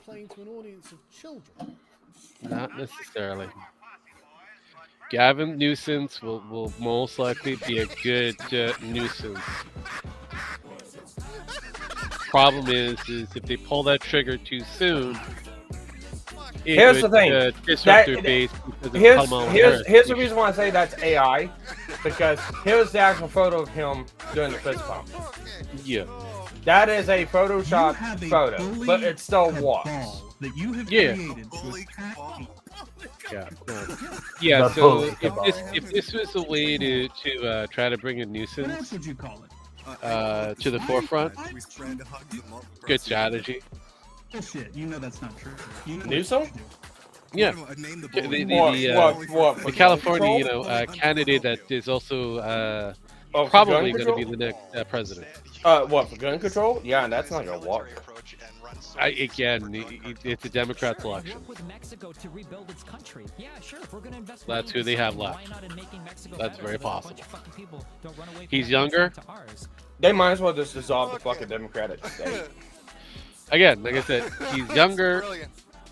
playing to an audience of children. Not necessarily. Gavin Newsom will most likely be a good nuisance. Problem is if they pull that trigger too soon, here's the thing. Disrupt their base. Here's the reason why I say that's AI, because here's the actual photo of him doing the fist pump. Yeah. That is a Photoshop photo, but it still works. Yeah. Yeah. So if this was a way to try to bring a nuisance to the forefront, good strategy. You know that's not true. Newsom? Yeah. The California, candidate that is also probably going to be the next president. What, for gun control? Yeah, and that's not gonna work. It's a Democrat election. That's who they have left. That's very possible. He's younger. They might as well just dissolve the fucking Democratic state. Again, like I said, he's younger.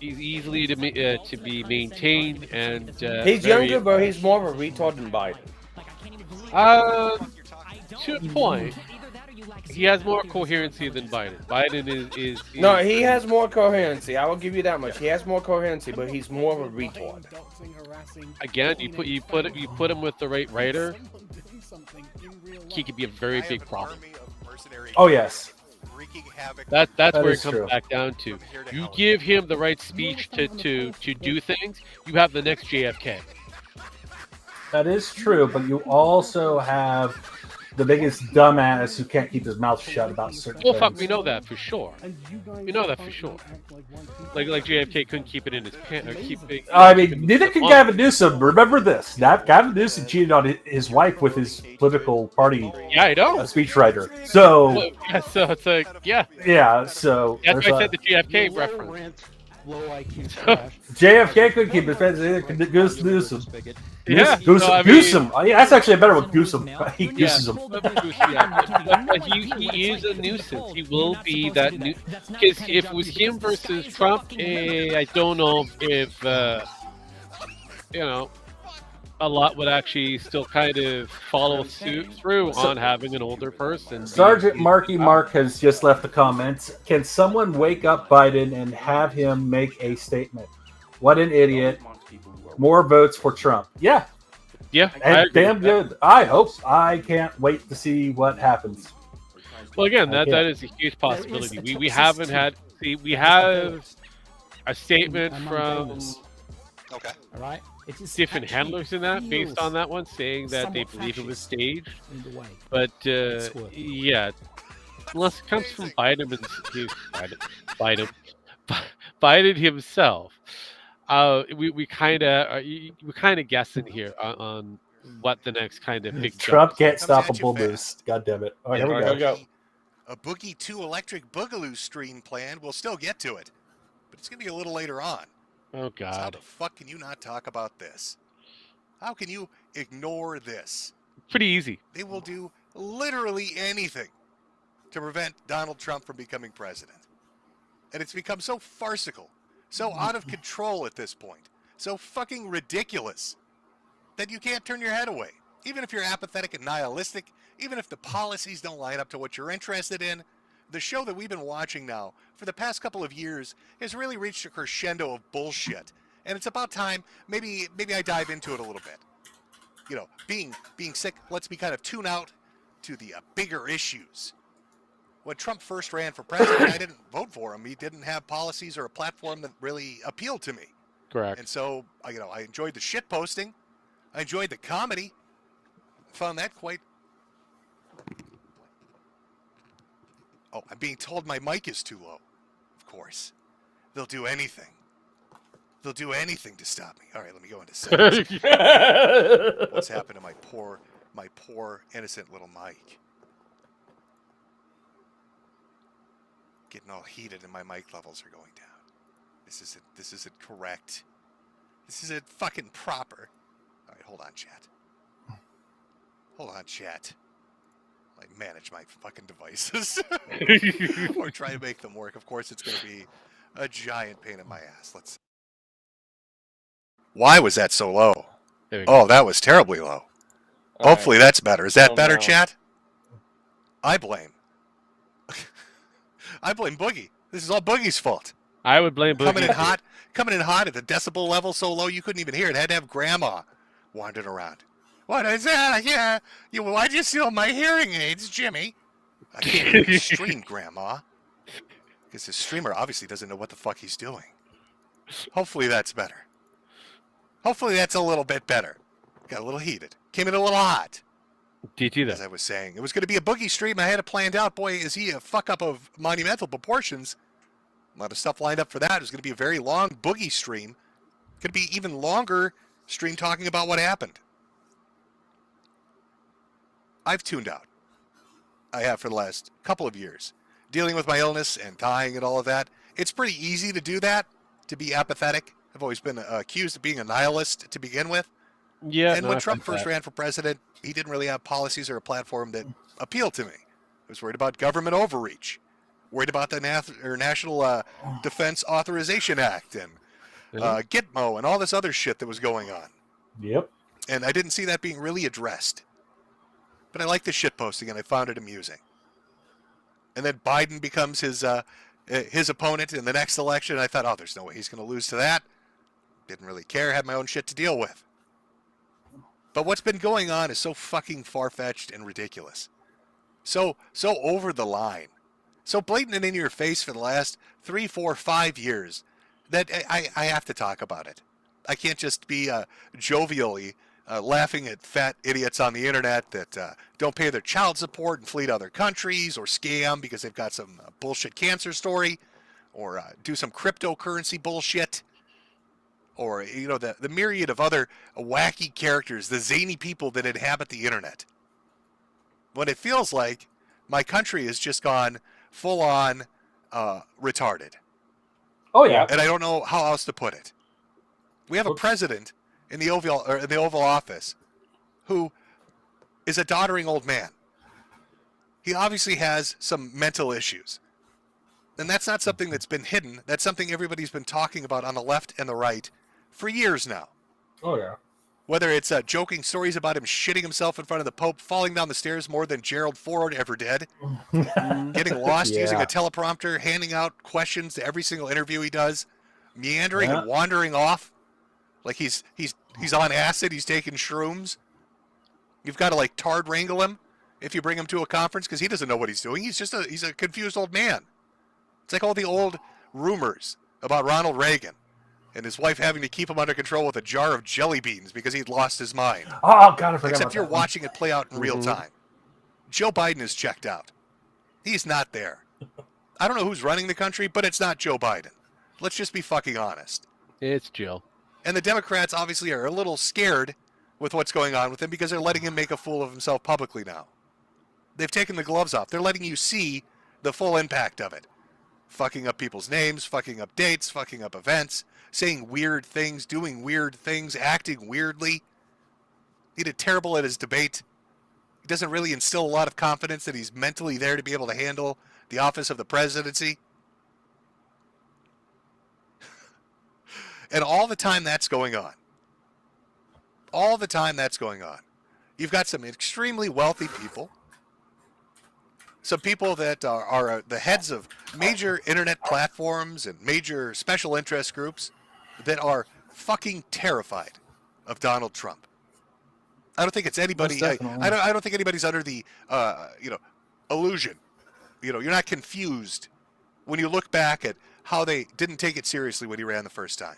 He's easily to be maintained, and he's younger, but he's more of a retard than Biden. To a point. He has more coherency than Biden. Biden is no, he has more coherency. I will give you that much. He has more coherency, but he's more of a retard. Again, you put him with the right writer, he could be a very big problem. Oh yes. That's where it comes back down to. You give him the right speech to do things, you have the next JFK. That is true, but you also have the biggest dumbass who can't keep his mouth shut about certain things. Fuck, we know that for sure. We know that for sure. Like JFK couldn't keep it in his pants. I mean, neither can Gavin Newsom. Remember this. Gavin Newsom cheated on his wife with his political party speechwriter. So it's like, yeah. Yeah, so... That's why I said the JFK reference. JFK couldn't keep his pants. Neither could Newsom. Yeah, Newsom. Yeah, that's actually a better one. Newsom. He gooses him. But he is a nuisance. He will be that because if it was him versus Trump, I don't know if a lot would actually still kind of follow suit through So- on having an older person. be- Sergeant be- Marky Mark has just left the comments. Can someone wake up Biden and have him make a statement? What an idiot. More votes for Trump. Yeah, Yeah, I and agree damn with that. good. I hope. I can't wait to see what happens. Well, again, I that can't. is a huge possibility. a We haven't had. See, we have a statement among from voters. Okay. All right, it is different actually handlers in that, based feels on that one, saying that they somewhat believe it was fascist. staged. in the way. But It's working. yeah, unless it comes from Biden, Biden himself, we kind of we're kind of guessing here on what the next kind of big Trump jump. can't Comes stop a at you bull fast. boost. God damn it. All right, Yeah, here we all right, go. go. A Boogie 2 Electric Boogaloo stream planned. We'll still get to it, but it's going to be a little later on. Oh So how God, the fuck can you not talk about this? How can you ignore this? pretty easy. They will do literally anything to prevent Donald Trump from becoming president. And it's become so farcical, so out of control at this point, so fucking ridiculous that you can't turn your head away. Even if you're apathetic and nihilistic, even if the policies don't line up to what you're interested in, the show that we've been watching now for the past couple of years has really reached a crescendo of bullshit. And it's about time maybe I dive into it a little bit. You know, being sick lets me kind of tune out to the bigger issues. When Trump first ran for president, I didn't vote for him. He didn't have policies or a platform that really appealed to me. Correct. And so, I enjoyed the shit posting. I enjoyed the comedy. Found that quite... Oh, I'm being told my mic is too low. Of course. They'll do anything. They'll do anything to stop me. All right, let me go into settings. What's happened to my poor innocent little mic? Getting all heated and my mic levels are going down. This isn't correct. This isn't fucking proper. All right, hold on, chat. Hold on, chat. I manage my fucking devices. Or try to make them work. Of course, it's going to be a giant pain in my ass. Let's. Why was that so low? There we go. Oh, that was terribly low. All Hopefully that's better. Is that Oh, better, no. chat? I blame. I blame Boogie. This is all Boogie's fault. I would blame Coming in Boogie. coming in hot at the decibel level so low you couldn't even hear it. Had to have grandma wandering around. What is that? Yeah. Why'd you steal my hearing aids, Jimmy? I can't even stream, grandma. Because the streamer obviously doesn't know what the fuck he's doing. Hopefully that's better. Hopefully that's a little bit better. Got a little heated. Came in a little hot. DT As that. I was saying, it was going to be a Boogie stream. I had it planned out. Boy, is he a fuck up of monumental proportions. A lot of stuff lined up for that. It was going to be a very long Boogie stream. Going to be even longer stream talking about what happened. I've tuned out. I have for the last couple of years. Dealing with my illness and dying and all of that. It's pretty easy to do that, to be apathetic. I've always been accused of being a nihilist to begin with. Yeah. And no, when I Trump get first that. ran for president, he didn't really have policies or a platform that appealed to me. I was worried about government overreach, worried about the National Defense Authorization Act and Gitmo and all this other shit that was going on. Yep. And I didn't see that being really addressed. But I like the shit posting, and I found it amusing. And then Biden becomes his opponent in the next election. I thought, oh, there's no way he's going to lose to that. Didn't really care. Had my own shit to deal with. But what's been going on is so fucking far-fetched and ridiculous. So over the line. So blatant and in your face for the last 3, 4, 5 years that I have to talk about it. I can't just be jovially laughing at fat idiots on the internet that don't pay their child support and flee to other countries or scam because they've got some bullshit cancer story or do some cryptocurrency bullshit. Or, the myriad of other wacky characters, the zany people that inhabit the internet. When it feels like my country has just gone full-on retarded. Oh yeah. And I don't know how else to put it. We have a president in the Oval Office who is a doddering old man. He obviously has some mental issues. And that's not something that's been hidden. That's something everybody's been talking about on the left and the right for years now. Oh yeah. Whether it's joking stories about him shitting himself in front of the Pope, falling down the stairs more than Gerald Ford ever did, getting lost using a teleprompter, handing out questions to every single interview he does, meandering and wandering off like he's on acid, he's taking shrooms. You've got to like tard wrangle him if you bring him to a conference because he doesn't know what he's doing. He's a confused old man. It's like all the old rumors about Ronald Reagan and his wife having to keep him under control with a jar of jelly beans because he'd lost his mind. Oh, God, I forgot Except about you're that one. watching it play out in real time. Joe Biden is checked out. He's not there. I don't know who's running the country, but it's not Joe Biden. Let's just be fucking honest. It's Joe. And the Democrats obviously are a little scared with what's going on with him because they're letting him make a fool of himself publicly now. They've taken the gloves off. They're letting you see the full impact of it. Fucking up people's names, fucking up dates, fucking up events, saying weird things, doing weird things, acting weirdly. He did terrible at his debate. He doesn't really instill a lot of confidence that he's mentally there to be able to handle the office of the presidency. And all the time that's going on, you've got some extremely wealthy people, some people that are the heads of major internet platforms and major special interest groups that are fucking terrified of Donald Trump. I don't think it's anybody. I don't think anybody's under the illusion. You're not confused when you look back at how they didn't take it seriously when he ran the first time.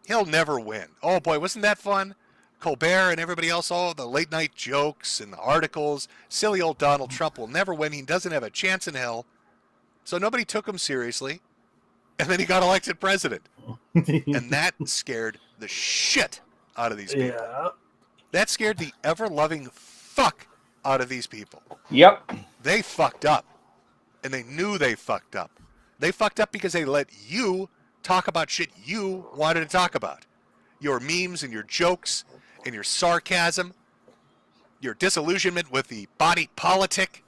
He'll never win. Oh boy, wasn't that fun? Colbert and everybody else, all the late night jokes and the articles. Silly old Donald Trump will never win. He doesn't have a chance in hell. So nobody took him seriously. And then he got elected president. And that scared the shit out of these people. Yeah. That scared the ever-loving fuck out of these people. Yep. They fucked up. And they knew they fucked up. They fucked up because they let you talk about shit you wanted to talk about. Your memes and your jokes and your sarcasm, your disillusionment with the body politic.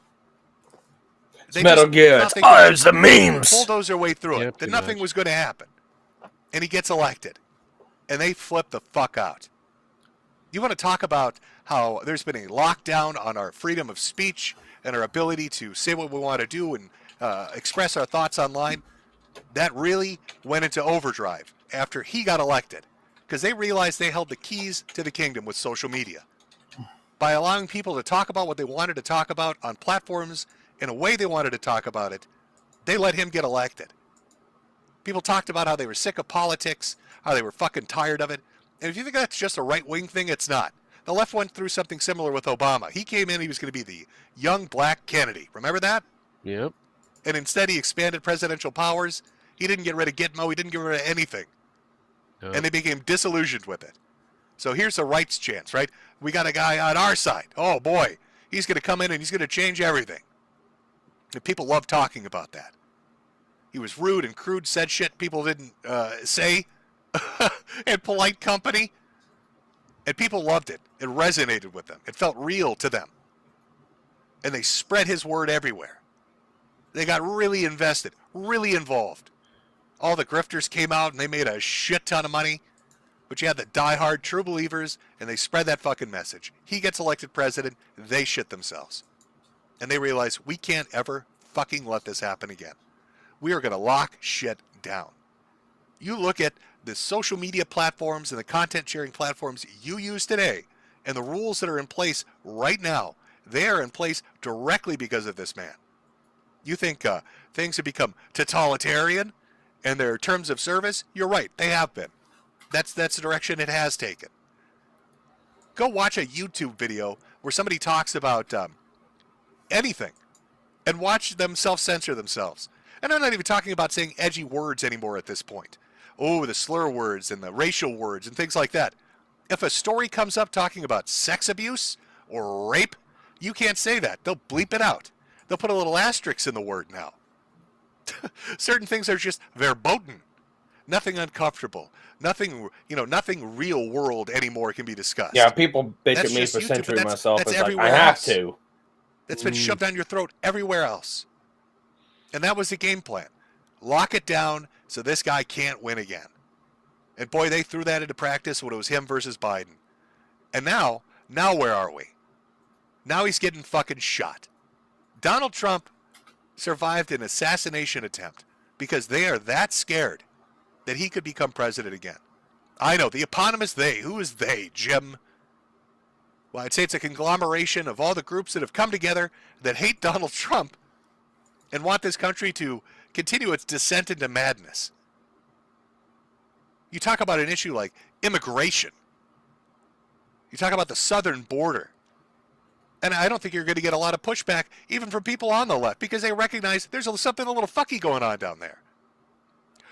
They Metal Gear. Oh, it's the memes. Bulldoze their way through Yeah, it. That pretty nothing much. was going to happen. And he gets elected. And they flip the fuck out. You want to talk about how there's been a lockdown on our freedom of speech and our ability to say what we want to do and express our thoughts online? That really went into overdrive after he got elected because they realized they held the keys to the kingdom with social media. By allowing people to talk about what they wanted to talk about on platforms in a way they wanted to talk about it, they let him get elected. People talked about how they were sick of politics, how they were fucking tired of it. And if you think that's just a right-wing thing, it's not. The left went through something similar with Obama. He came in, he was going to be the young black Kennedy. Remember that? Yep. And instead he expanded presidential powers. He didn't get rid of Gitmo. He didn't get rid of anything. No. And they became disillusioned with it. So here's a rights chance, right? We got a guy on our side. Oh, boy. He's going to come in and he's going to change everything. And people love talking about that. He was rude and crude, said shit people didn't say in polite company. And people loved it. It resonated with them. It felt real to them. And they spread his word everywhere. They got really invested, really involved. All the grifters came out and they made a shit ton of money. But you had the diehard true believers and they spread that fucking message. He gets elected president, they shit themselves. And they realize we can't ever fucking let this happen again. We are going to lock shit down. You look at the social media platforms and the content sharing platforms you use today and the rules that are in place right now, they are in place directly because of this man. You think things have become totalitarian and their terms of service? You're right, they have been. That's the direction it has taken. Go watch a YouTube video where somebody talks about anything and watch them self-censor themselves. And I'm not even talking about saying edgy words anymore at this point. Oh, the slur words and the racial words and things like that. If a story comes up talking about sex abuse or rape, you can't say that. They'll bleep it out. They'll put a little asterisk in the word now. Certain things are just verboten. Nothing uncomfortable. Nothing real world anymore can be discussed. Yeah, people bitch That's at me just for YouTube, censoring but myself. that's It's like, I everywhere have else. to. That's been shoved down your throat everywhere else. And that was the game plan. Lock it down so this guy can't win again. And boy, they threw that into practice when it was him versus Biden. And now where are we? Now he's getting fucking shot. Donald Trump survived an assassination attempt because they are that scared that he could become president again. I know, the eponymous they. Who is they, Jim? Well, I'd say it's a conglomeration of all the groups that have come together that hate Donald Trump and want this country to continue its descent into madness. You talk about an issue like immigration. You talk about the southern border. And I don't think you're going to get a lot of pushback even from people on the left because they recognize there's something a little fucky going on down there.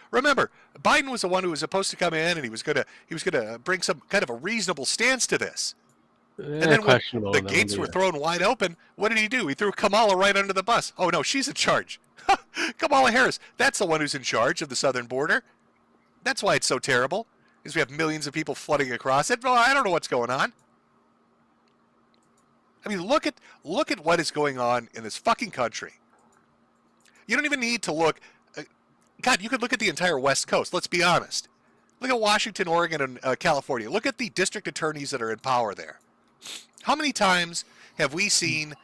Remember, Biden was the one who was supposed to come in and he was going to bring some kind of a reasonable stance to this. And then when the gates were thrown wide open, what did he do? He threw Kamala right under the bus. Oh, no, she's in charge. Kamala Harris, that's the one who's in charge of the southern border. That's why it's so terrible, is we have millions of people flooding across it. Well, I don't know what's going on. I mean, look at what is going on in this fucking country. You don't even need to look. God, you could look at the entire West Coast. Let's be honest. Look at Washington, Oregon, and California. Look at the district attorneys that are in power there. How many times have we seen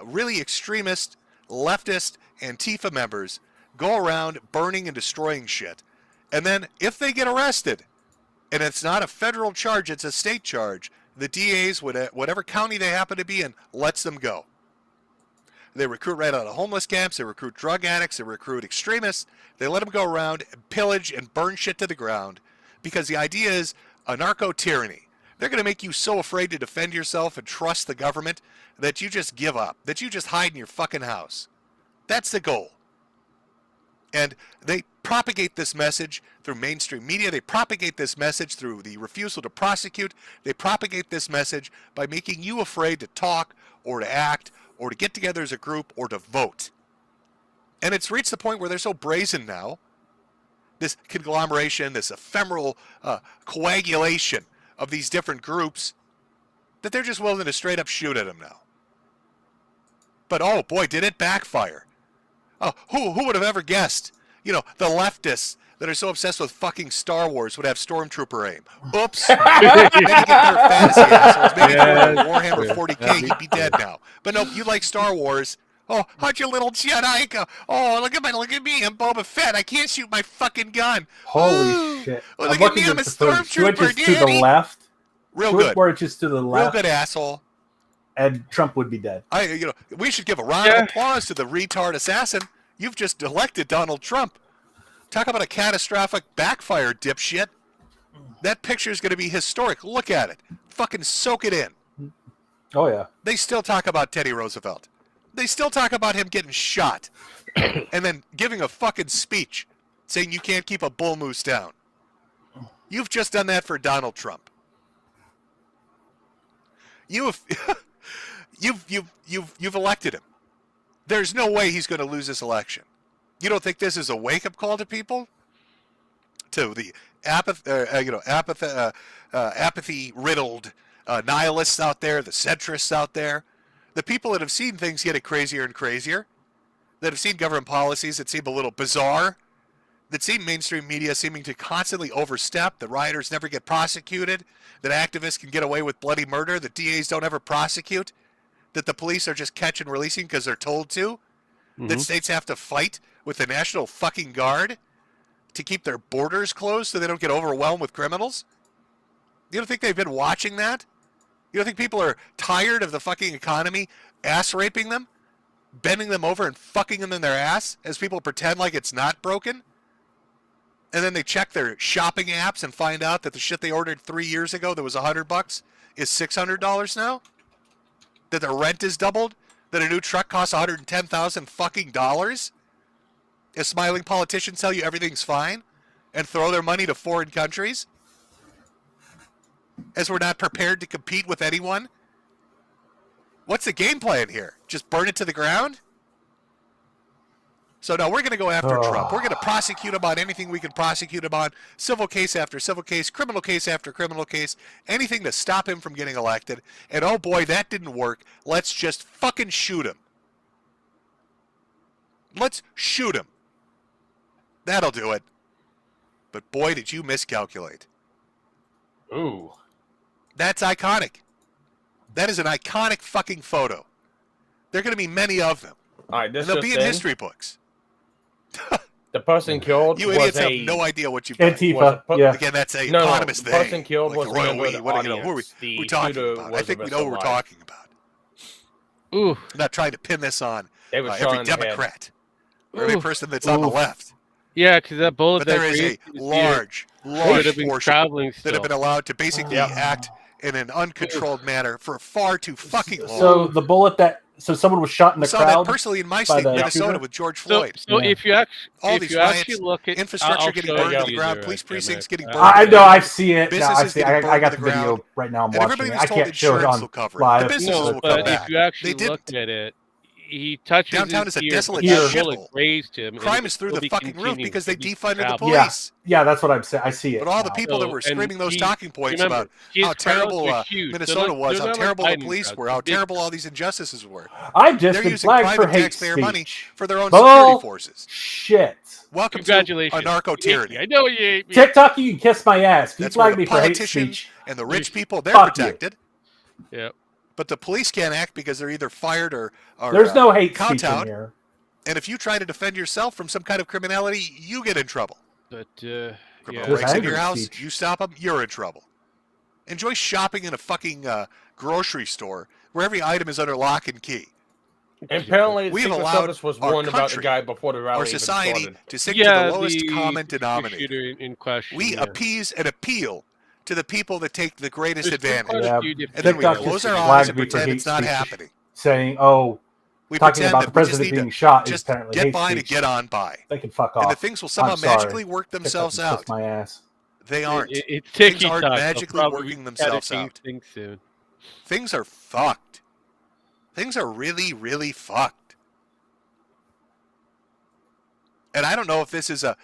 really extremist, leftist, Antifa members go around burning and destroying shit? And then if they get arrested, and it's not a federal charge, it's a state charge, the DAs, whatever county they happen to be in, lets them go. They recruit right out of homeless camps, they recruit drug addicts, they recruit extremists, they let them go around and pillage and burn shit to the ground because the idea is a narco-tyranny. They're going to make you so afraid to defend yourself and trust the government that you just give up, that you just hide in your fucking house. That's the goal. And they propagate this message through mainstream media. They propagate this message through the refusal to prosecute. They propagate this message by making you afraid to talk or to act or to get together as a group or to vote. And it's reached the point where they're so brazen now, this conglomeration, this ephemeral coagulation of these different groups, that they're just willing to straight up shoot at them now. But oh boy, did it backfire. Oh, who would have ever guessed? You know, the leftists that are so obsessed with fucking Star Wars would have Stormtrooper aim. Oops. Maybe get their fantasy assholes. Maybe Warhammer 40K, he'd be dead now. But no, you like Star Wars. Oh, how'd your little Jedi go? Oh, look at me, I'm Boba Fett. I can't shoot my fucking gun. Holy shit. Oh, look at me, I'm a Stormtrooper, to the left. Real good. Inches to the left. Real good, asshole. And Trump would be dead. We should give a round of applause to the retard assassin. You've just elected Donald Trump. Talk about a catastrophic backfire, dipshit. That picture is going to be historic. Look at it. Fucking soak it in. Oh, yeah. They still talk about Teddy Roosevelt. They still talk about him getting shot and then giving a fucking speech saying you can't keep a bull moose down. You've just done that for Donald Trump. You've elected him. There's no way he's going to lose this election. You don't think this is a wake-up call to people? To the apathy-riddled nihilists out there, the centrists out there, the people that have seen things get crazier and crazier, that have seen government policies that seem a little bizarre, that see mainstream media seeming to constantly overstep, that rioters never get prosecuted, that activists can get away with bloody murder, that DAs don't ever prosecute, that the police are just catch and releasing because they're told to, that states have to fight with the National fucking Guard to keep their borders closed so they don't get overwhelmed with criminals? You don't think they've been watching that? You don't think people are tired of the fucking economy ass-raping them? Bending them over and fucking them in their ass as people pretend like it's not broken? And then they check their shopping apps and find out that the shit they ordered 3 years ago that was $100 is $600 now? That their rent is doubled? That a new truck costs $110,000 fucking dollars? As smiling politicians tell you everything's fine and throw their money to foreign countries? As we're not prepared to compete with anyone? What's the game plan here? Just burn it to the ground? So no, we're going to go after Trump. We're going to prosecute him on anything we can prosecute him on. Civil case after civil case, criminal case after criminal case, anything to stop him from getting elected. And oh boy, that didn't work. Let's just fucking shoot him. Let's shoot him. That'll do it. But boy, did you miscalculate. Ooh. That's iconic. That is an iconic fucking photo. There are going to be many of them. All right, this And they'll just be in in. history books. The person killed You was idiots have a no idea what you've done. Antifa. was a- Yeah. Again, that's a No, eponymous the thing. person killed Like was the a royal member of we. the What, you know, who are we, audience. The we're talking shooter about? I was think we know who we're arrested alive. talking about. Ooh. I'm not trying to pin this on They were shot every in the head. Democrat or every Ooh. person that's on the Oof. left. Yeah, because that bullet But that there is a grazed his ear large should have been portion traveling that still. have been allowed to basically Yep. act in an uncontrolled manner for far too fucking long. So the bullet that someone was shot in We the saw crowd. that personally in my by state, the Minnesota, shooter? with George So, Floyd. so Yeah. if you actually, All if these you riots, actually look at infrastructure I'll getting show burned you to the ground, later, police precincts getting burned. I to the know. I ground. see it. No, I Businesses see. getting I burned got to the the video ground. right now. I'm And watching everybody it. was I told can't show it insurance on will cover it. live. The businesses No, will but come back. if you actually They look didn't. at it, he touches Downtown his is a ear, desolate but that shithole. bullet grazed him. and Crime he is through will the be fucking roof continuing because to they be defunded the traveling. police. Yeah, that's what I'm saying. I see it. But all the now. people that So, were and screaming those he- talking points remember, about his how crowds terrible are huge. Minnesota They're was, how not like terrible the Biden police crowds. were, They're how big. terrible all these injustices were. I've just They're been using flagged for private hate taxpayer money speech. for their own security Bull forces. shit. Welcome to Congratulations. anarcho You hate tyranny. me. I know you hate me. TikTok, you can kiss my ass. If you That's where flag the me for hate politicians speech, and the rich people, they're Fuck you. protected. Yeah. But the police can't act because they're either fired or there's no hate speech in kowtowed. here. And if you try to defend yourself from some kind of criminality, you get in trouble. But Criminal yeah. There's breaks into your angry house, speech. you stop them, you're in trouble. Enjoy shopping in a fucking grocery store where every item is under lock and key. And apparently, the We have Secret allowed Service was our warned about the country, guy before the rally Our even society started. to stick Yeah, to the lowest the common denominator. shooter in question. We yeah. appease and appeal to the people that take the greatest There's quite advantage. a Yeah, few different And then we TikTok ways. close just our eyes flagged and me for pretend hate it's not speech, happening. saying, "Oh, We talking pretend about that the we just president need being to shot is just apparently get hate by to speech." get on by. They can fuck off. And the things will somehow I'm sorry. magically work TikTok themselves can kiss out. my ass. They aren't. It's Things ticky aren't tock. magically working themselves out. Things soon. Things are fucked. Things are really, really fucked. And I don't know if this is a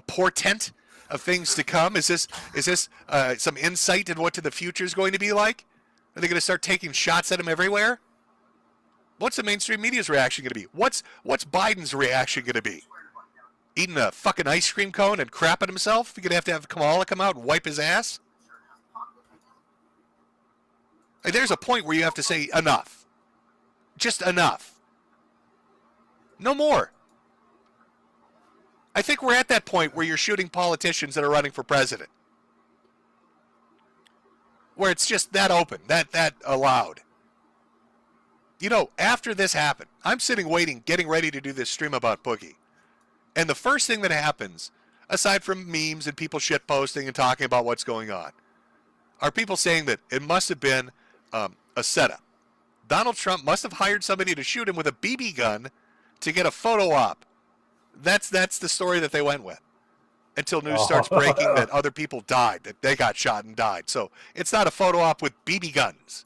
portent of things to come. Is this some insight in what the future is going to be like? Are they going to start taking shots at him everywhere? What's the mainstream media's reaction going to be? What's Biden's reaction going to be? Eating a fucking ice cream cone and crapping himself? You're going to have Kamala come out and wipe his ass? Like, there's a point where you have to say enough. Just enough. No more. I think we're at that point where you're shooting politicians that are running for president. Where it's just that open, that allowed. After this happened, I'm sitting waiting, getting ready to do this stream about Boogie. And the first thing that happens, aside from memes and people shitposting and talking about what's going on, are people saying that it must have been a setup. Donald Trump must have hired somebody to shoot him with a BB gun to get a photo op. That's the story that they went with. Until news starts breaking that other people died, that they got shot and died. So it's not a photo op with BB guns.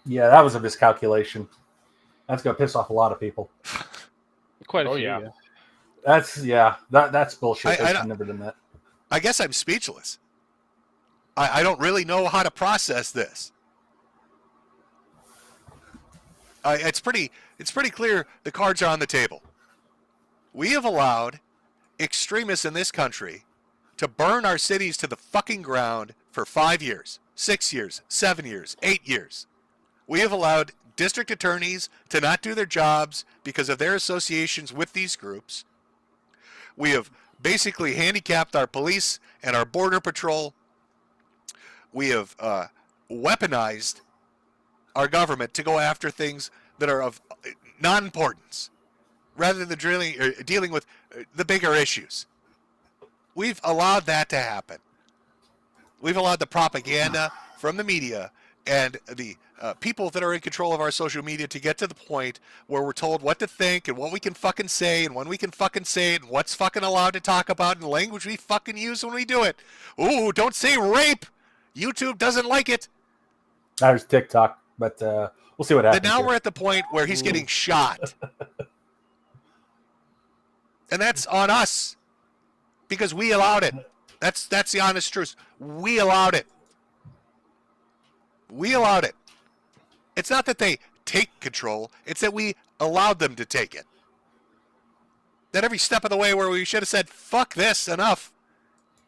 Yeah, that was a miscalculation. That's gonna piss off a lot of people. Quite a Oh, few. yeah. That's bullshit. I They should never done that. I guess I'm speechless. I don't really know how to process this. It's pretty clear the cards are on the table. We have allowed extremists in this country to burn our cities to the fucking ground for 5 years, 6 years, 7 years, 8 years. We have allowed district attorneys to not do their jobs because of their associations with these groups. We have basically handicapped our police and our border patrol. We have weaponized our government to go after things that are of non-importance, rather than dealing with the bigger issues. We've allowed that to happen. We've allowed the propaganda from the media and the people that are in control of our social media to get to the point where we're told what to think and what we can fucking say and when we can fucking say it and what's fucking allowed to talk about and the language we fucking use when we do it. Ooh, don't say rape. YouTube doesn't like it. There's TikTok, but we'll see what happens. But now here. we're at the point where he's getting shot. And that's on us. Because we allowed it. That's the honest truth. We allowed it. We allowed it. It's not that they take control. It's that we allowed them to take it. That every step of the way where we should have said, fuck this, enough.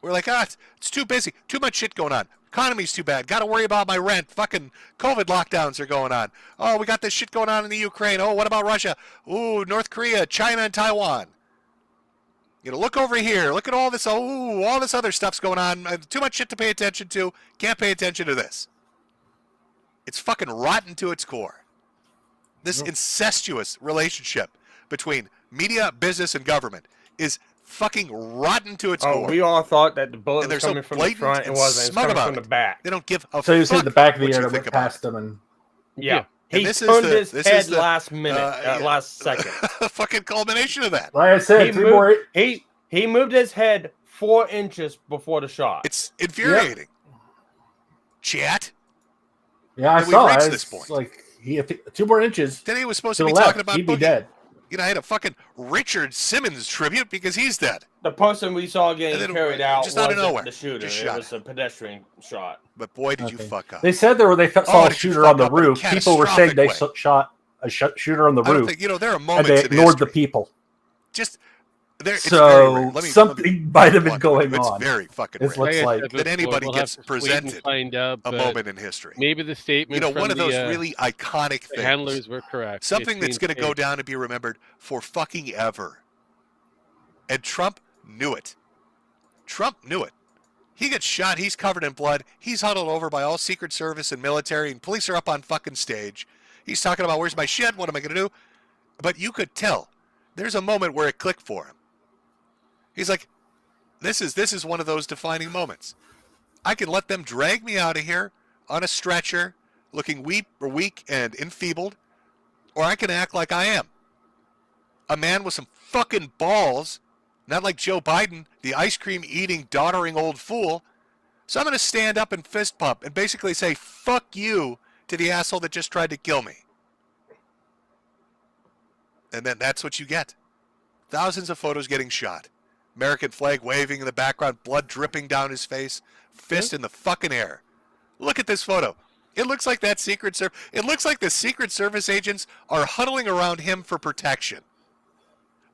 We're like, it's too busy. Too much shit going on. Economy's too bad. Got to worry about my rent. Fucking COVID lockdowns are going on. Oh, we got this shit going on in the Ukraine. Oh, what about Russia? Ooh, North Korea, China, and Taiwan. You know, look over here. Look at all this. Oh, all this other stuff's going on. Too much shit to pay attention to. Can't pay attention to this. It's fucking rotten to its core. This incestuous relationship between media, business, and government is fucking rotten to its core. We all thought that the bullet And was they're coming so from the blatant front. It and wasn't. It's smug coming about from the it. back. They don't give a So you said fuck the back of the what air you that think went about past them, and Yeah. And He this is turned the- his this head is the, last minute, yeah. last second. the fucking culmination of that. like I said, He 3 moved, more. he moved his head 4 inches before the shot. It's infuriating. Chat. Yeah, I And we've saw. reached It. this It's point. like he 2 more inches Today was supposed to to the be talking left, about he'd be Boogie. dead. You know, I had a fucking Richard Simmons tribute because he's dead. The person we saw And getting then carried out just out of wasn't nowhere, the shooter. just It shot was a pedestrian shot. But boy, did you Okay. fuck up. They said they saw Oh, a did you shooter fuck on the up in a roof. People were saying they catastrophic shot a shooter on the I don't roof, think, you know, there are and moments they in ignored the history. people. Just there. It's So, very rare. Let me something might have been blunt going with you. on. It's very fucking It's rare looks like that anybody We'll gets have to wait and presented find out, a but moment in history. Maybe the statement You know, from one of the, those really iconic the things. handlers were correct. Something It's that's being going to go safe. down and be remembered for fucking ever. And Trump knew it. Trump knew it. He gets shot. He's covered in blood. He's huddled over by all Secret Service and military, and police are up on fucking stage. He's talking about, where's my shit? What am I going to do? But you could tell there's a moment where it clicked for him. He's like, this is one of those defining moments. I can let them drag me out of here on a stretcher, looking weak and enfeebled, or I can act like I am. A man with some fucking balls, not like Joe Biden, the ice cream eating, doddering old fool. So I'm going to stand up and fist pump and basically say, fuck you to the asshole that just tried to kill me. And then that's what you get. Thousands of photos getting shot. American flag waving in the background, blood dripping down his face, fist in the fucking air. Look at this photo. It looks like that it looks like the Secret Service agents are huddling around him for protection.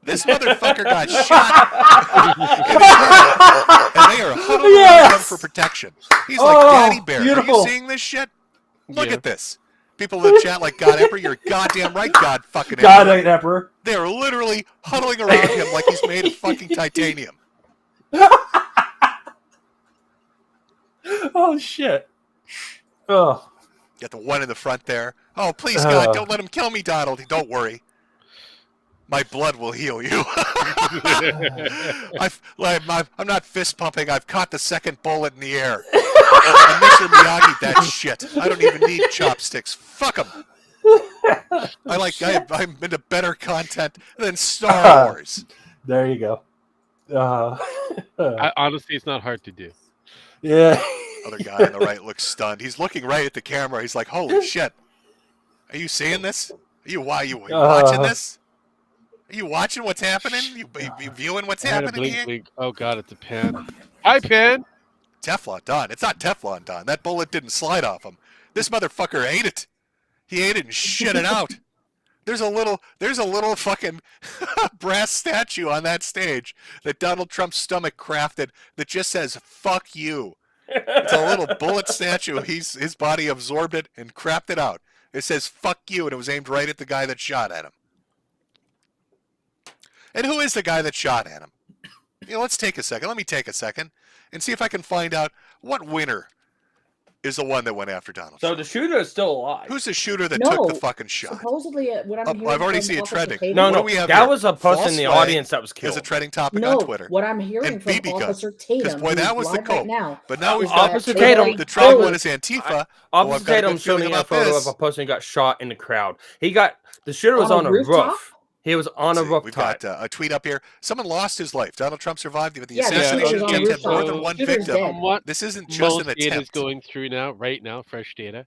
This motherfucker got shot. And they are huddling around him for protection. He's like Daddy Bear. Are beautiful. you seeing this shit? Look Yeah. at this. People in the chat like, God Emperor, you're goddamn right, God fucking God Emperor. Emperor. They're literally huddling around him like he's made of fucking titanium. Oh shit. Oh. Got the one in the front there. Oh, please, God, don't let him kill me, Donald. Don't worry. My blood will heal you. I'm not fist pumping. I've caught the second bullet in the air. And Mr. Miyagi, that shit. I don't even need chopsticks. Fuck him. I'm into better content than Star Wars. There you go. Honestly, it's not hard to do. Yeah. Other guy on the right looks stunned. He's looking right at the camera. He's like, holy shit. Are you seeing this? Are you watching this? Are you watching what's happening? You viewing what's I had a happening blink, here? blink. Oh god, it's a pan. Hi, pan. Teflon Don. It's not Teflon Don. That bullet didn't slide off him. This motherfucker ate it. He ate it and shit it out. There's a little fucking brass statue on that stage that Donald Trump's stomach crafted that just says "fuck you." It's a little bullet statue. His body absorbed it and crapped it out. It says "fuck you" and it was aimed right at the guy that shot at him. And who is the guy that shot at him? You know, let's take a second. Let me take a second and see if I can find out what winner is the one that went after Donald So Trump. the shooter is still alive. Who's the shooter that No. took the fucking shot? Supposedly, what I'm hearing I've already from seen it Officer trending. Tatum, No, What no, do we have that here? was a person False in the flag audience that was is killed. a trending topic no, on Twitter. what I'm hearing And from BB gun. Officer 'Cause, Tatum, boy, that who's was the live right cope. now, But now we've is got Officer that Tatum- the tried Oh, one is Antifa. Officer I've got a Tatum good showed feeling me a about photo this. of a person who got shot in the crowd. The shooter was on a rooftop? roof. He was on a See, we've rooftop. got a tweet up here. Someone lost his life. Donald Trump survived, but the Yeah, the assassination shooter was on attempt had rooftop. more than one Shooter's victim. dead. From what This isn't just most an data is attempt. going through right now, fresh data.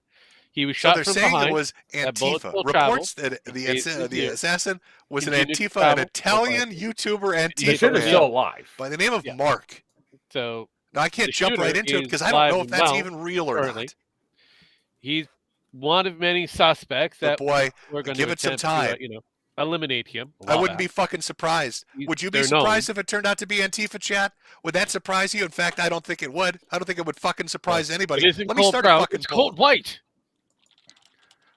He was So shot they're from saying behind. it was That bullet Antifa. will Reports travel. that It's the here. assassin was an Continued to Antifa, an travel. Italian YouTuber The Antifa shooter's man still alive. by the name of Yeah. Mark. So Now I can't The jump right shooter into it is because I don't know alive if that's and even real or currently. not. he's one of many suspects But that boy, we're going give to it some attempt to, time. eliminate him. I wouldn't be fucking surprised. Would you be They're surprised known. if it turned out to be Antifa chat? Would that surprise you? In fact, I don't think it would. I don't think it would fucking surprise anybody. It isn't Let me cold start brown. a fucking It's poll. cold white.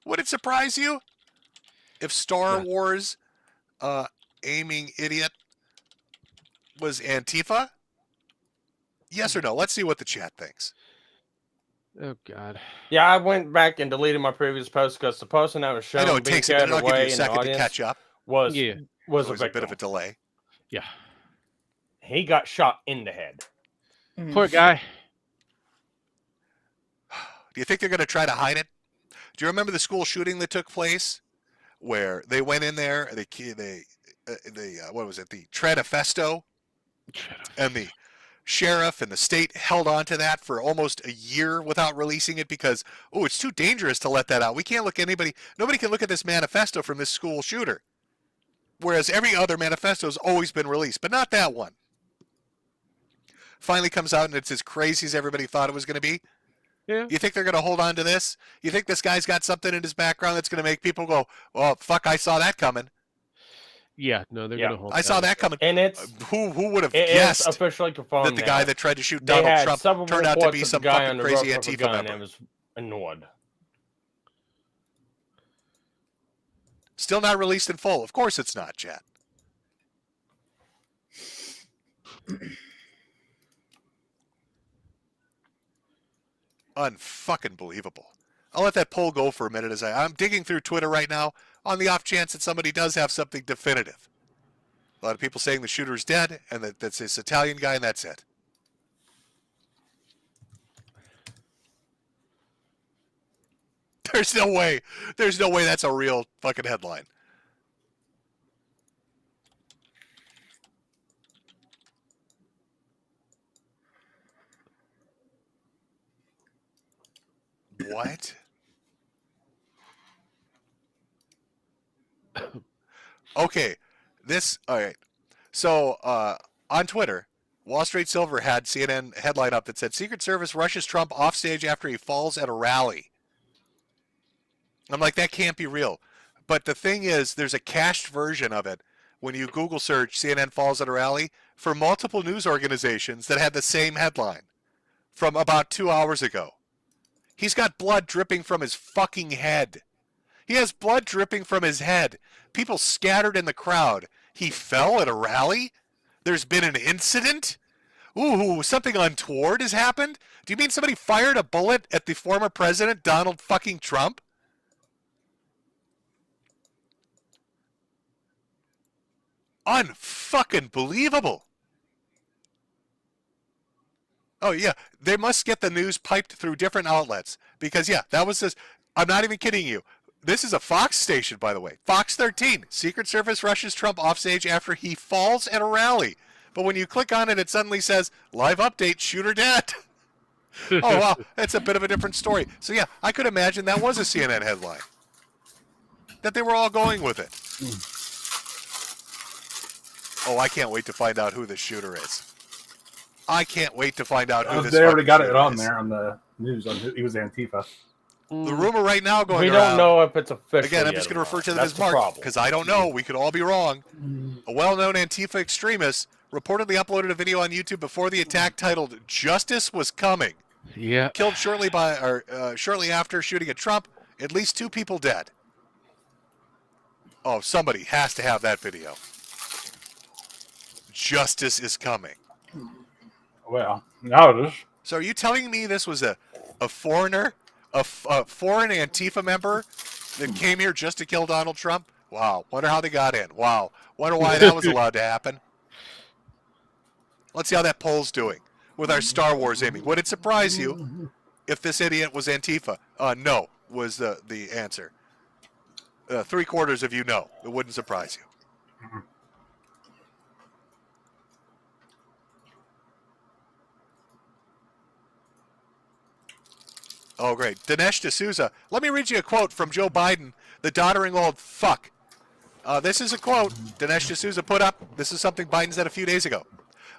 Would it surprise you if Star Yeah. Wars aiming idiot was Antifa? Yes or no? Let's see what the chat thinks. Oh God. Yeah, I went back and deleted my previous post because the person that was I know shown it being takes a minute. carried I'll give you away a in the second to audience catch up. was Yeah. was a There's a bit victim. of a delay. Yeah. He got shot in the head. Poor guy. Do you think they're going to try to hide it? Do you remember the school shooting that took place where they went in there, what was it, the Tradefesto, and the sheriff and the state held on to that for almost a year without releasing it because, oh, it's too dangerous to let that out. We can't look at nobody can look at this manifesto from this school shooter. Whereas every other manifesto has always been released, but not that one. Finally comes out and it's as crazy as everybody thought it was going to be. Yeah. You think they're going to hold on to this? You think this guy's got something in his background that's going to make people go, well, fuck, I saw that coming. Yeah. No, they're gonna hold. I saw that coming. And it's Who would have it is guessed officially confirmed that the guy that tried to shoot they Donald had Trump several turned out to reports be of some the guy fucking on the crazy roof with a Antifa gun member? and was ignored. Still not released in full. Of course it's not, Chad. Unfucking believable. I'll let that poll go for a minute as I'm digging through Twitter right now on the off chance that somebody does have something definitive. A lot of people saying the shooter's dead and that that's this Italian guy and that's it. There's no way that's a real fucking headline. What? Okay, all right. So on Twitter, Wall Street Silver had CNN headline up that said Secret Service rushes Trump offstage after he falls at a rally. I'm like, that can't be real. But the thing is, there's a cached version of it when you Google search CNN falls at a rally for multiple news organizations that had the same headline from about 2 hours ago. He's got blood dripping from his fucking head. He has blood dripping from his head. People scattered in the crowd. He fell at a rally? There's been an incident? Ooh, something untoward has happened? Do you mean somebody fired a bullet at the former president, Donald fucking Trump? Unfucking believable. Oh, yeah. They must get the news piped through different outlets. Because, yeah, that was this. I'm not even kidding you. This is a Fox station, by the way. Fox 13. Secret Service rushes Trump offstage after he falls at a rally. But when you click on it, it suddenly says, live update, shooter dead. Oh, wow. That's a bit of a different story. So, yeah, I could imagine that was a CNN headline. That they were all going with it. Oh, I can't wait to find out who the shooter is. I can't wait to find out who this They already got fucking it on shooter is. there on the news on who he was Antifa. The rumor right now going We around. don't know if it's official. Again, I'm yet just or going to refer not. to them That's as the Mark problem. because I don't know. We could all be wrong. A well-known Antifa extremist reportedly uploaded a video on YouTube before the attack titled "Justice Was Coming." Yeah. Killed shortly after shooting at Trump. At least 2 people dead. Oh, somebody has to have that video. Justice is coming. Well, now it is. So are you telling me this was a foreigner, a foreign Antifa member that came here just to kill Donald Trump? Wow. Wonder how they got in. Wow. Wonder why that was allowed to happen. Let's see how that poll's doing with our Star Wars aiming. Would it surprise you if this idiot was Antifa? No, was the answer. 3/4 of you know. It wouldn't surprise you. Oh, great. Dinesh D'Souza. Let me read you a quote from Joe Biden, the doddering old fuck. This is a quote Dinesh D'Souza put up. This is something Biden said a few days ago.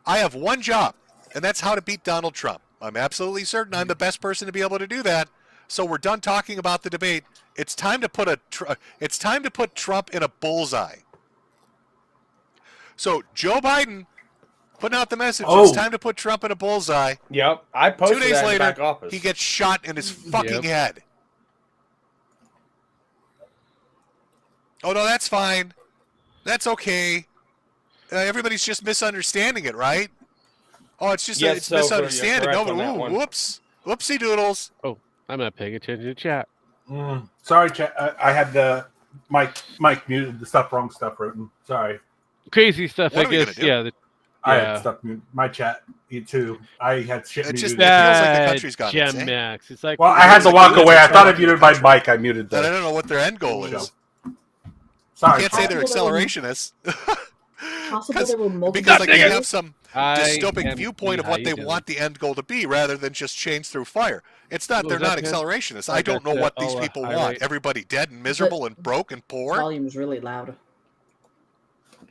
I have one job, and that's how to beat Donald Trump. I'm absolutely certain I'm the best person to be able to do that, So we're done talking about the debate. It's time to put it's time to put Trump in a bullseye. So Joe Biden putting out the message. Oh. It's time to put Trump in a bullseye. Yep, I 2 posted days that in the later, back office. he gets shot in his fucking head. Oh no, that's fine. That's okay. Everybody's just misunderstanding it, right? Oh, it's just Yes, it's so you're misunderstanding. correct No, on that ooh, one. whoops, whoopsie doodles. Oh, I'm not paying attention to chat. Sorry, chat. I had the mic muted. The wrong stuff written. Sorry. Crazy stuff, What I are we gonna guess. do? Yeah. I had stuff muted. My chat, you too. I had shit It's just muted. that- feels like the country's gone Gem insane. Max. It's like Well, I had to walk away. I thought I muted my mic. I muted And I the don't know what their end goal show. is. Sorry. You can't say they're Possible that accelerationists. Possible there were multiple. Because like they God, have some I dystopic am viewpoint of how what you they doing? want the end goal to be, rather than just change through fire. It's not. What They're was not that, Ken? accelerationists. I I don't know got what the- these oh, people highlight. want. Everybody dead and miserable and broke and poor. Volume's really loud.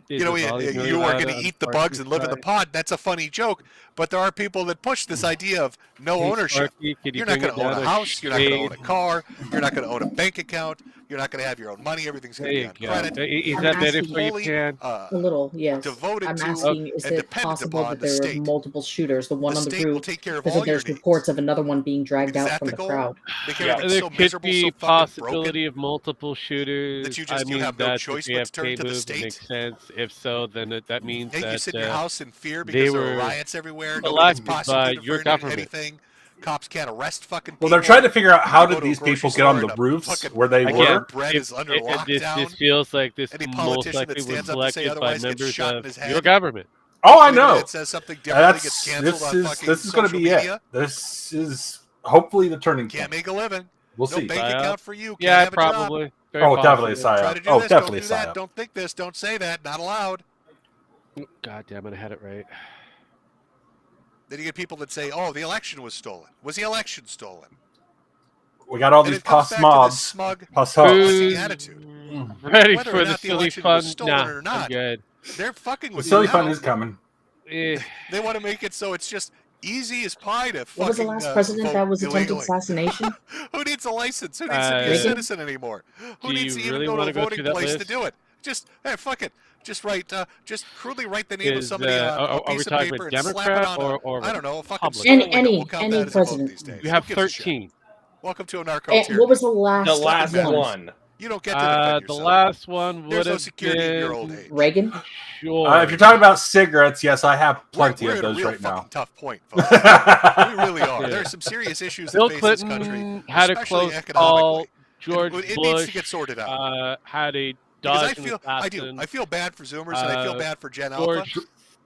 You know, you are going to eat the bugs and live in the pod. That's a funny joke, but there are people that push this idea of no Hey, ownership. Sparky, could you You're not bring going to it own down a a house. You're not going to own a shade? car. You're not going to own a bank account. You're not going to have your own money. Everything's going There to be you on go. credit. Is I'm that better asking for you, Fully, Ken? A little, yes. devoted I'm to asking, is and it dependent possible upon that the there were state. multiple shooters? The one The on the state will roof, take care of because all your there's needs. reports of another one being dragged Is out that from the the goal? crowd. Make Yeah. everything There so could miserable, be so fucking possibility broken. of multiple shooters. that you just- I you mean, have no that choice if we but have to turn K to the move, it state. makes sense. If so, then that means Hey, you that sit in your house in fear they because there are were riots everywhere. Nobody elected gets by prosecuted your for government. anything. Cops can't arrest fucking people. Well, they're trying to figure out how You go did to a these grocery people get store on the and a roofs fucking where they loaf again, were. of bread is under this lockdown. feels like this Any most politician likely that was stands up to say selected by otherwise gets members shot in of his your head. government. Oh, I Anybody know. that says something differently gets canceled on fucking This is going to social be media. it. This is hopefully the turning Can't point. make a living. We'll No see. bank Psyop. account for you. Can't Yeah, have a job. probably. Very Oh, definitely a possible. Try psyop. to do Oh, this. definitely Don't a do that. psyop. Don't think this. Don't say that. Not allowed. God damn it, I had it right. Then you get people that say, "Oh, the election was stolen." Was the election stolen? We got all And these it comes pus back to this mobs. smug, Pus hubs. pussy attitude. Ready Whether for or the not the silly election fun? was stolen Nah, or I'm not. good. They're fucking The with silly you fun now. is coming. Eh, They want to make it so it's just easy as pie to What was the fucking last president vote that was attempted illegally. assassination? Who needs a license? Who needs to be a Reagan? citizen anymore? Who Do needs you to even really go to a wanna go voting through that place to list? do it? Just fuck it. Just write, just crudely write the name of Is, somebody on are a we piece of talking paper about and slap Democrat it on or I don't know, a fucking Republican? skull, and Any we'll count any that as a vote president. these days. You have Who gives a shit? 13. Welcome to a narco And tyranny. what was the last, The last matters. one. You don't get to defend The yourself. last one would There's no have security in your old been age. Reagan? sure. If you're talking about cigarettes, yes, I have plenty we're of at a those real right fucking now. tough point, folks. We really are. Yeah. There are some serious issues Bill that face this Clinton country, had a especially close economically. call. George it Bush needs to get sorted out. had a Because Dodge I feel bad for Zoomers and I feel bad for Gen Alpha George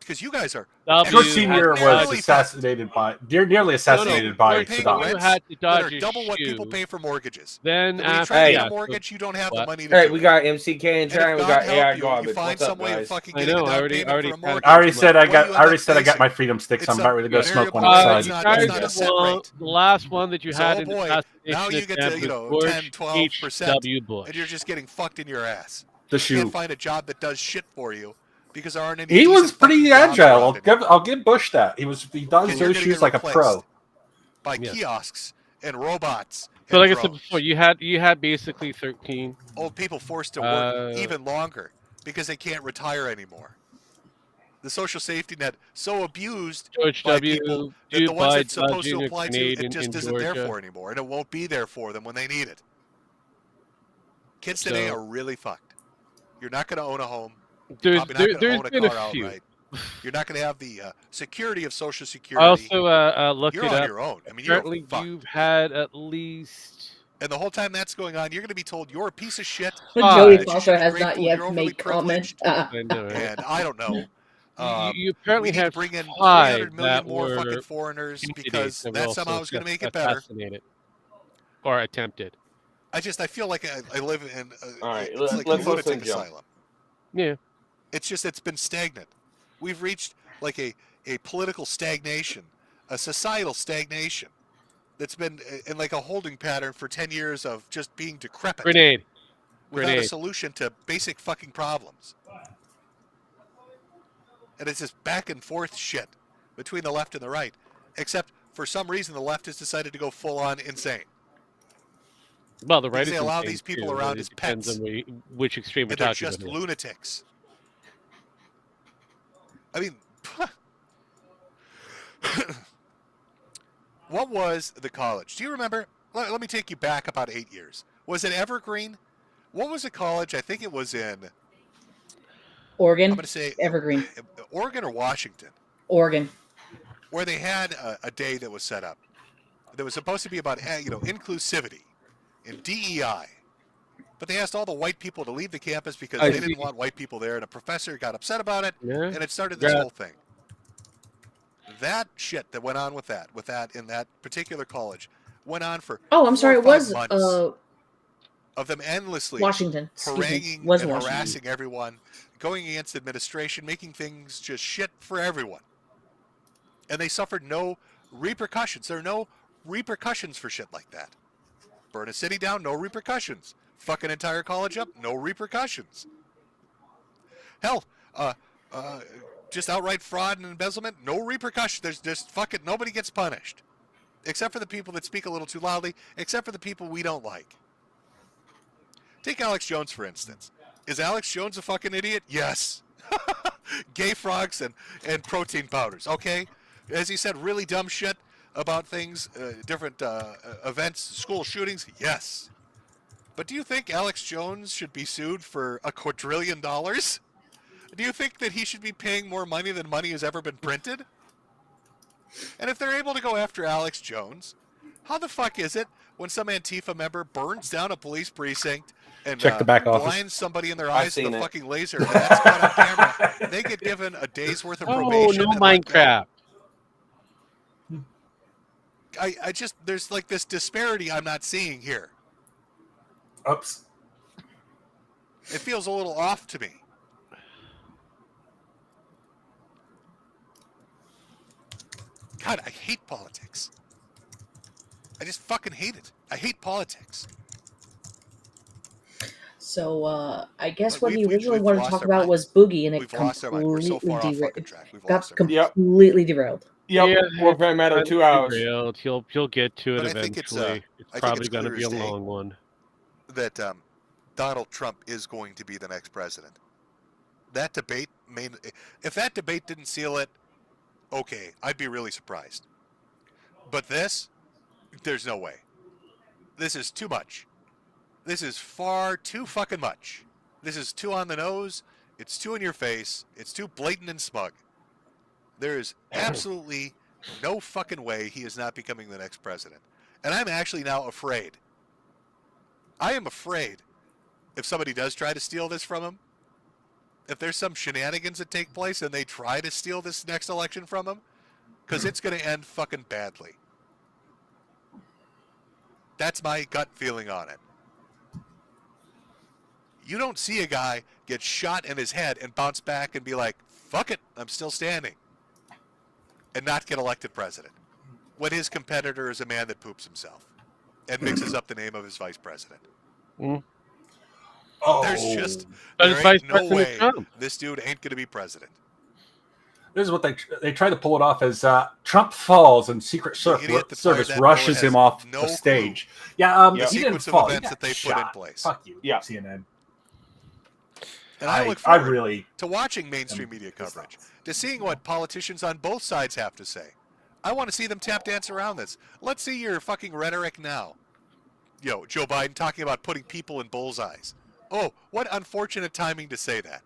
because you guys are W George had Senior was nearly assassinated by, nearly assassinated by You're paying Saddam. rents had to that dodge are his double what shoe. people pay for mortgages. Then And when you after, try to Hey. get yeah, a mortgage, you don't have the What? money to Hey, do we it. got MCK and And if China. We God got help AI you, garbage. you find What's up, some way of guys? fucking I getting know. a I down already payment for a mortgage. I already said I What do got. you I already end up said I got facing? my freedom sticks. It's I'm a about ready to go smoke one variable outside. It's not a set rate. the last one that you So, had oh in boy, the now you get to, attempt you was know, George 10, 12%, H.W. Bush. and you're just getting fucked in your ass. The You shoe. can't find a job that does shit for you because there aren't any He was decent pretty fucking jobs agile. around anymore. I'll give Bush that. He does And you're those gonna shoes get like a replaced pro. by Yes. kiosks and robots. So and like I said drones. before, you had basically 13. Old people forced to work Uh, even longer because they can't retire anymore. The social safety net so abused George by W. people that due the ones by it's supposed to dodging a apply to, grenade it just in isn't there Georgia. for anymore, and it won't be there for them when they need it. Kids today So- are really fucked. You're not going to own a home. There's Probably not going to there's own a been car a few. outright. You're not going to have the security of Social Security. I also looked You're it on up. your own. I mean, you're Apparently, fucked. you've had at least And the whole time that's going on, you're going to be told you're a piece of shit. Joey that you should Foster be has grateful not you're yet overly made comment. I know, right? And I don't know. You apparently we need to have bring in 5 300 million that more were fucking foreigners candidates because that were that also somehow is going to make it better. assassinated or attempted. I feel like I live in All right, it's let's like a listen, lunatic Joe. asylum. Yeah. It's been stagnant. We've reached like a political stagnation, a societal stagnation that's been in like a holding pattern for 10 years of just being decrepit Grenade. without a Grenade. solution to basic fucking problems. And it's this back and forth shit between the left and the right, except for some reason the left has decided to go full on insane. Well, the Because right they is allow insane, these people too. around It as depends pets. on which extreme we're And they're talking just about. lunatics. I mean, what was the college? Do you remember? Let me take you back about 8 years. Was it Evergreen? What was the college? I think it was in, I'm Oregon, going to say Evergreen, Oregon or Washington, Oregon. where they had a day that was set up that was supposed to be about inclusivity and DEI. But they asked all the white people to leave the campus because I they see. didn't want white people there, and a professor got upset about it, Yeah. and it started this Yeah. whole thing. That shit that went on with that in that particular college went on for Oh, I'm 4 sorry. or It 5 was months of them endlessly Washington. Excuse me. haranguing Was and Washington. harassing everyone, going against administration, making things just shit for everyone. And they suffered no repercussions. There are no repercussions for shit like that. Burn a city down, no repercussions. Fuck an entire college up, no repercussions. Hell, just outright fraud and embezzlement, no repercussions. There's just fuck it, nobody gets punished. Except for the people that speak a little too loudly, except for the people we don't like. Take Alex Jones, for instance. Is Alex Jones a fucking idiot? Yes. Gay frogs and protein powders, okay? As he said, really dumb shit about things, different events, school shootings, yes. But do you think Alex Jones should be sued for $1 quadrillion? Do you think that he should be paying more money than money has ever been printed? And if they're able to go after Alex Jones, how the fuck is it when some Antifa member burns down a police precinct and Check the back office. blinds somebody in their I've eyes with seen a it. fucking laser and that's caught on camera? They get given a day's worth of Oh, probation. no and let go. Minecraft. I just, there's like this disparity I'm not seeing here. Oops. It feels a little off to me. God, I hate politics. I just fucking hate it. I hate politics. So I guess But what he we've originally wanted to lost talk our about mind. was Boogie, and it We've lost our mind. We're so completely far off fucking track. We've got lost our mind. Yep. completely derailed. Yep. Yeah, We're for a matter of 2 hours. Derailed. He'll get to it But I think it's, eventually. It's I think probably it's going to clear be a as day. long one. That Donald Trump is going to be the next president. That debate, if that debate didn't seal it, okay, I'd be really surprised. But this, there's no way. This is too much. This is far too fucking much. This is too on the nose. It's too in your face. It's too blatant and smug. There is absolutely no fucking way he is not becoming the next president. And I'm actually now afraid. I am afraid if somebody does try to steal this from him, if there's some shenanigans that take place and they try to steal this next election from him, because it's going to end fucking badly. That's my gut feeling on it. You don't see a guy get shot in his head and bounce back and be like, fuck it, I'm still standing, and not get elected president, when his competitor is a man that poops himself and mixes up the name of his vice president. Oh, There's just, But there his vice ain't no president is way Trump. this dude ain't going to be president. this is what they try to pull it off as Trump falls and Secret idiot that fired Service that rushes bullet him has off no the clue. stage. Yeah, The he didn't sequence of fall. He events got that they put in shot. place. Fuck you, Yeah. CNN. And I look I forward really to watching mainstream media coverage, to seeing what politicians on both sides have to say. I want to see them tap dance around this. Let's see your fucking rhetoric now. Joe Biden talking about putting people in bullseyes. Oh, what unfortunate timing to say that.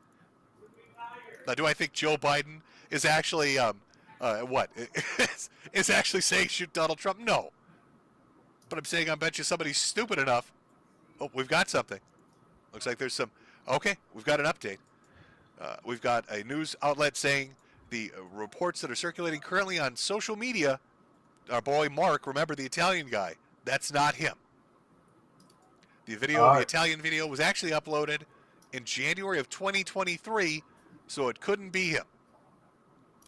Now, do I think Joe Biden is actually, is actually saying shoot Donald Trump? No. But I'm saying I bet you somebody's stupid enough. Oh, we've got something. Looks like there's some. Okay, we've got an update. We've got a news outlet saying the reports that are circulating currently on social media, our boy Mark, remember the Italian guy, that's not him. The video, the Italian video, was actually uploaded in January of 2023, so it couldn't be him.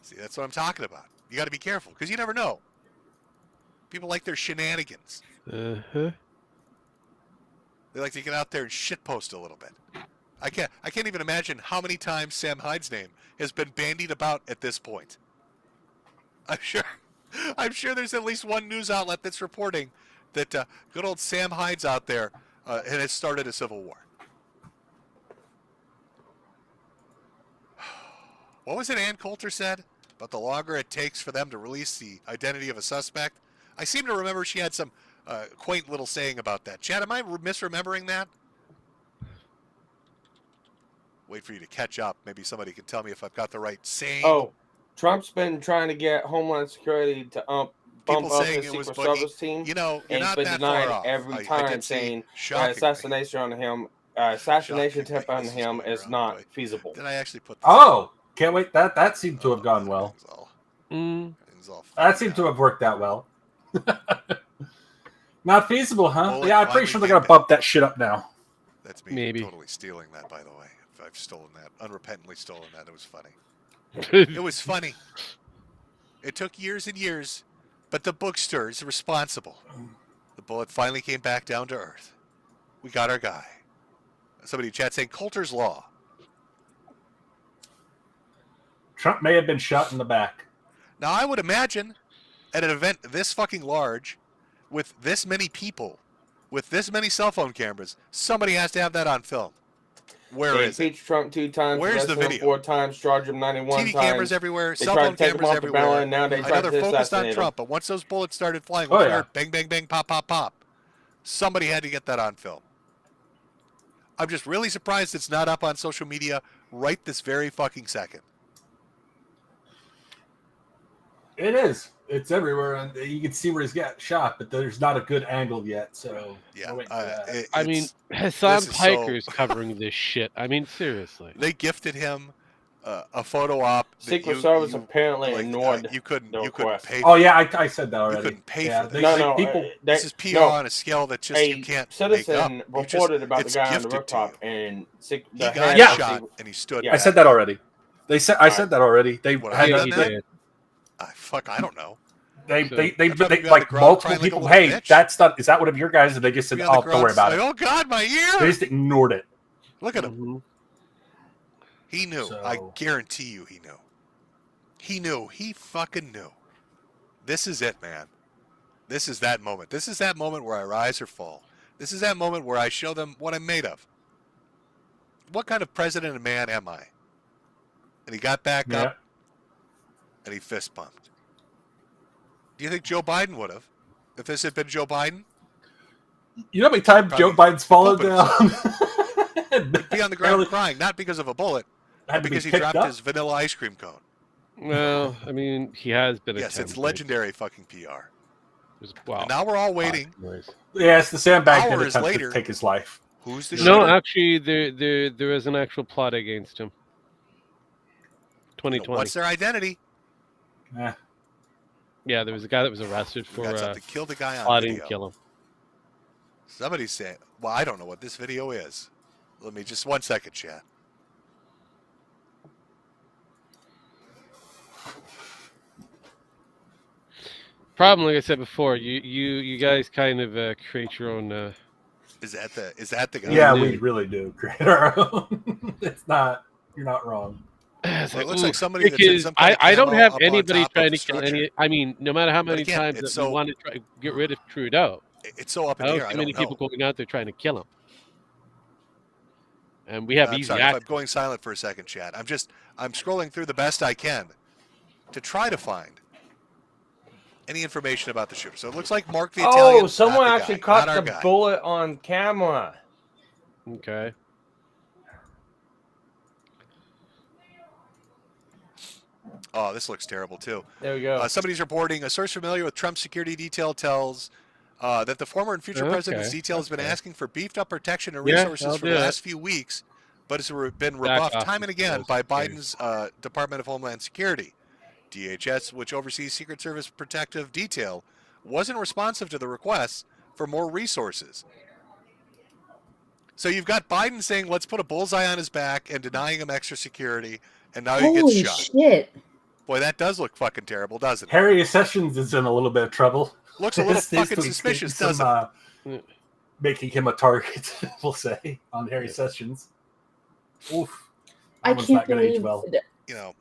See, that's what I'm talking about. You got to be careful, because you never know. People like their shenanigans. Uh-huh. They like to get out there and shitpost a little bit. I can't even imagine how many times Sam Hyde's name has been bandied about at this point. I'm sure there's at least one news outlet that's reporting that good old Sam Hyde's out there and has started a civil war. What was it Ann Coulter said about the longer it takes for them to release the identity of a suspect? I seem to remember she had some quaint little saying about that. Chad, am I misremembering that? Wait for you to catch up. Maybe somebody can tell me if I've got the right saying. Oh, Trump's been trying to get Homeland Security to bump People up saying his it was Secret Boogie. Service team. You know, you're And he's not been that denied far off. every I time, did see saying shockingly- assassination on him, assassination shockingly, attempt on this is him going is around, not boy. feasible. Did I actually put this Oh, can't wait. That seemed to have gone well. everything's all That figured seemed out. to have worked out well. Not feasible, huh? Bullet Yeah, I'm pretty finally sure they're came gonna back. bump that shit up now. That's me Maybe. totally stealing that, by the way. If I've stolen that, unrepentantly stolen that. It was funny. It was funny. It took years and years, but the bookstore is responsible. The bullet finally came back down to earth. We got our guy. Somebody in chat saying Coulter's Law. Trump may have been shot in the back. Now, I would imagine at an event this fucking large, with this many people, with this many cell phone cameras, somebody has to have that on film. Where They is it? impeached Trump 2 times, Where's the arrested him video? 4 times, charged him 91 TV times. cameras everywhere, They cell tried phone to take him cameras off the everywhere. ballot, and now they I know tried they're to focused on assassinate Trump, him. but once those bullets started flying, Oh, we yeah. heard bang, bang, bang, pop, pop, pop. Somebody had to get that on film. I'm just really surprised it's not up on social media right this very fucking second. It is. It's everywhere, and you can see where he's got shot, but there's not a good angle yet. So Yeah, we're waiting for that. I mean, it's- Hassan this is so- Piker's covering this shit. I mean, seriously. they gifted him a photo op. that Secret Service apparently like, ignored you couldn't the request. pay. Oh yeah, I said that already. couldn't pay yeah, for this. No, people. This is PR no, on a scale that just you can't make citizen up. reported about the it's guy on the gifted to rooftop, you. and He the got head Yeah. shot and he stood. Yeah. I said that already. I said that already. They What, had I that, done they, that? Fuck, I don't know. they, So- they, they, I'm probably on the like ground multiple crying like a people. little Hey, bitch. that's not. Is that one of your guys? And they just said, Be on the "Oh, don't worry about ground, it." like, oh God, my They ear! just ignored it. Look at him. Mhm. He knew. So- I guarantee you, he knew. He knew. He fucking knew. This is it, man. This is that moment. This is that moment where I rise or fall. This is that moment where I show them what I'm made of. What kind of president and man am I? And he got back Yeah. up and he fist bumped. Do you think Joe Biden would have? If this had been Joe Biden, You know how many times Joe Probably Biden's fallen pooping down? he'd be on the ground crying, not because of a bullet, Had but to be because he picked dropped up. his vanilla ice cream cone. Well, I mean, he has been Yes, it's attempted. legendary fucking PR. It was- wow. And now we're all waiting. Anyways. Yes, the sandbag did Hours attempt later- to take his life. Who's the No, shooter? actually, there is an actual plot against him. You know, 2020. what's their identity? Eh. Yeah, there was a guy that was arrested We for got something. Killed a guy on plotting to video. kill him. Somebody said, well, I don't know what this video is. Let me just 1 second, chat. Problem, like I said before, you guys kind of create your own. Is that the guy? Yeah, do. we really do create our own. It's not. You're not wrong. It's Well, it like, looks ooh, like somebody that's in because some kind of I don't camo have up on anybody top of trying the to kill structure. any. I mean, no matter how many again, times it's that we so- want to try to get rid of Trudeau, It's so up in I the don't air. see I many don't know. people going out there trying to kill him. And we have I'm easy sorry if access. I'm going silent for a second, chat. I'm scrolling through the best I can to try to find any information about the shooter. So it looks like Mark the Italian. Oh, someone not the actually guy, caught not our the guy. bullet on camera. Okay. Oh, this looks terrible too. There we go. Somebody's reporting a source familiar with Trump's security detail tells that the former and future Okay, president's detail has been okay. asking for beefed up protection and Yeah, resources I'll for do the it. last few weeks, but has been Back rebuffed off time and the again by conspiracy. Biden's Department of Homeland Security. DHS, which oversees Secret Service protective detail, wasn't responsive to the requests for more resources. So you've got Biden saying, let's put a bullseye on his back and denying him extra security, and now he Holy gets shot. shit. Boy, that does look fucking terrible, doesn't it? Harry Sessions is in a little bit of trouble. Looks a little This needs fucking to be suspicious, some, doesn't it? making him a target, we'll say, on Harry Sessions. Oof. I That one's can't not gonna age believe well. that- You know,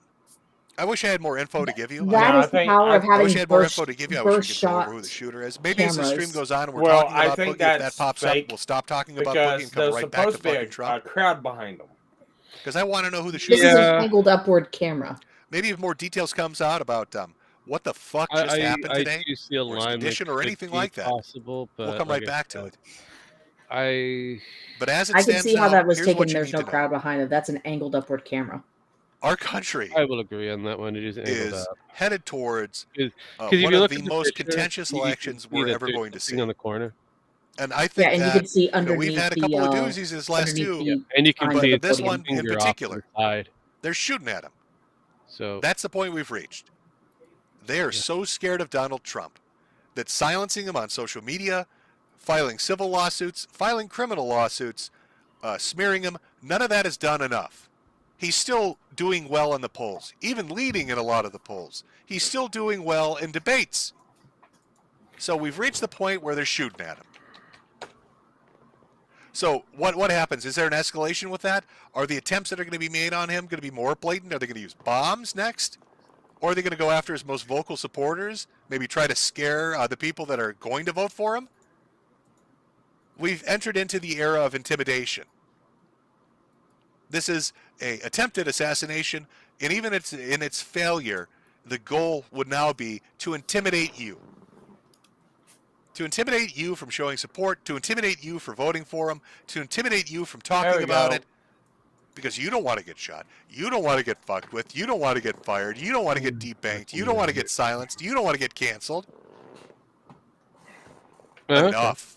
I wish I had more info to give you. That I is the think- power of I having wish I had more burst, info to give you. I wish we burst could go over shot who the shooter is. Maybe as the stream cameras. goes on and we're Well, talking I about think Boogie, if that that's pops fake up, we'll stop talking about Boogie because and come there's right back to supposed to be fucking a Trump. crowd behind them. Because I want to know who the This shooter is is. an Yeah. angled upward camera. Maybe if more details comes out about what the fuck just happened I today, do see a or his line condition, or anything like that. Possible, but We'll come like right I back to said, it. I But as it I can stands see how now, that was here's taken. what you There's need no to know. crowd behind it. That's an angled upward camera. Our country I will agree on that one. It is angled is up. headed towards Because one if you of look the at the most picture, contentious you can elections see we're that ever there's going to something see. on the corner. And I Yeah, think and you that can see underneath we've had a the, couple of doozies this last underneath two, the And you can sign but of see the it's this podium. one in finger off to particular, the side. they're shooting at him. So That's the point we've reached. They are so scared of Donald Trump that silencing him on social media, filing civil lawsuits, filing criminal lawsuits, smearing him, none of that is done enough. He's still doing well in the polls, even leading in a lot of the polls. He's still doing well in debates. So we've reached the point where they're shooting at him. So what happens? Is there an escalation with that? Are the attempts that are going to be made on him going to be more blatant? Are they going to use bombs next? Or are they going to go after his most vocal supporters? Maybe try to scare the people that are going to vote for him? We've entered into the era of intimidation. This is an attempted assassination, and even in its failure, the goal would now be to intimidate you. To intimidate you from showing support, to intimidate you for voting for him, to intimidate you from talking about it, because you don't want to get shot. You don't want to get fucked with. You don't want to get fired. You don't want to get debanked. You don't want to get silenced. You don't want to get canceled. okay. Enough.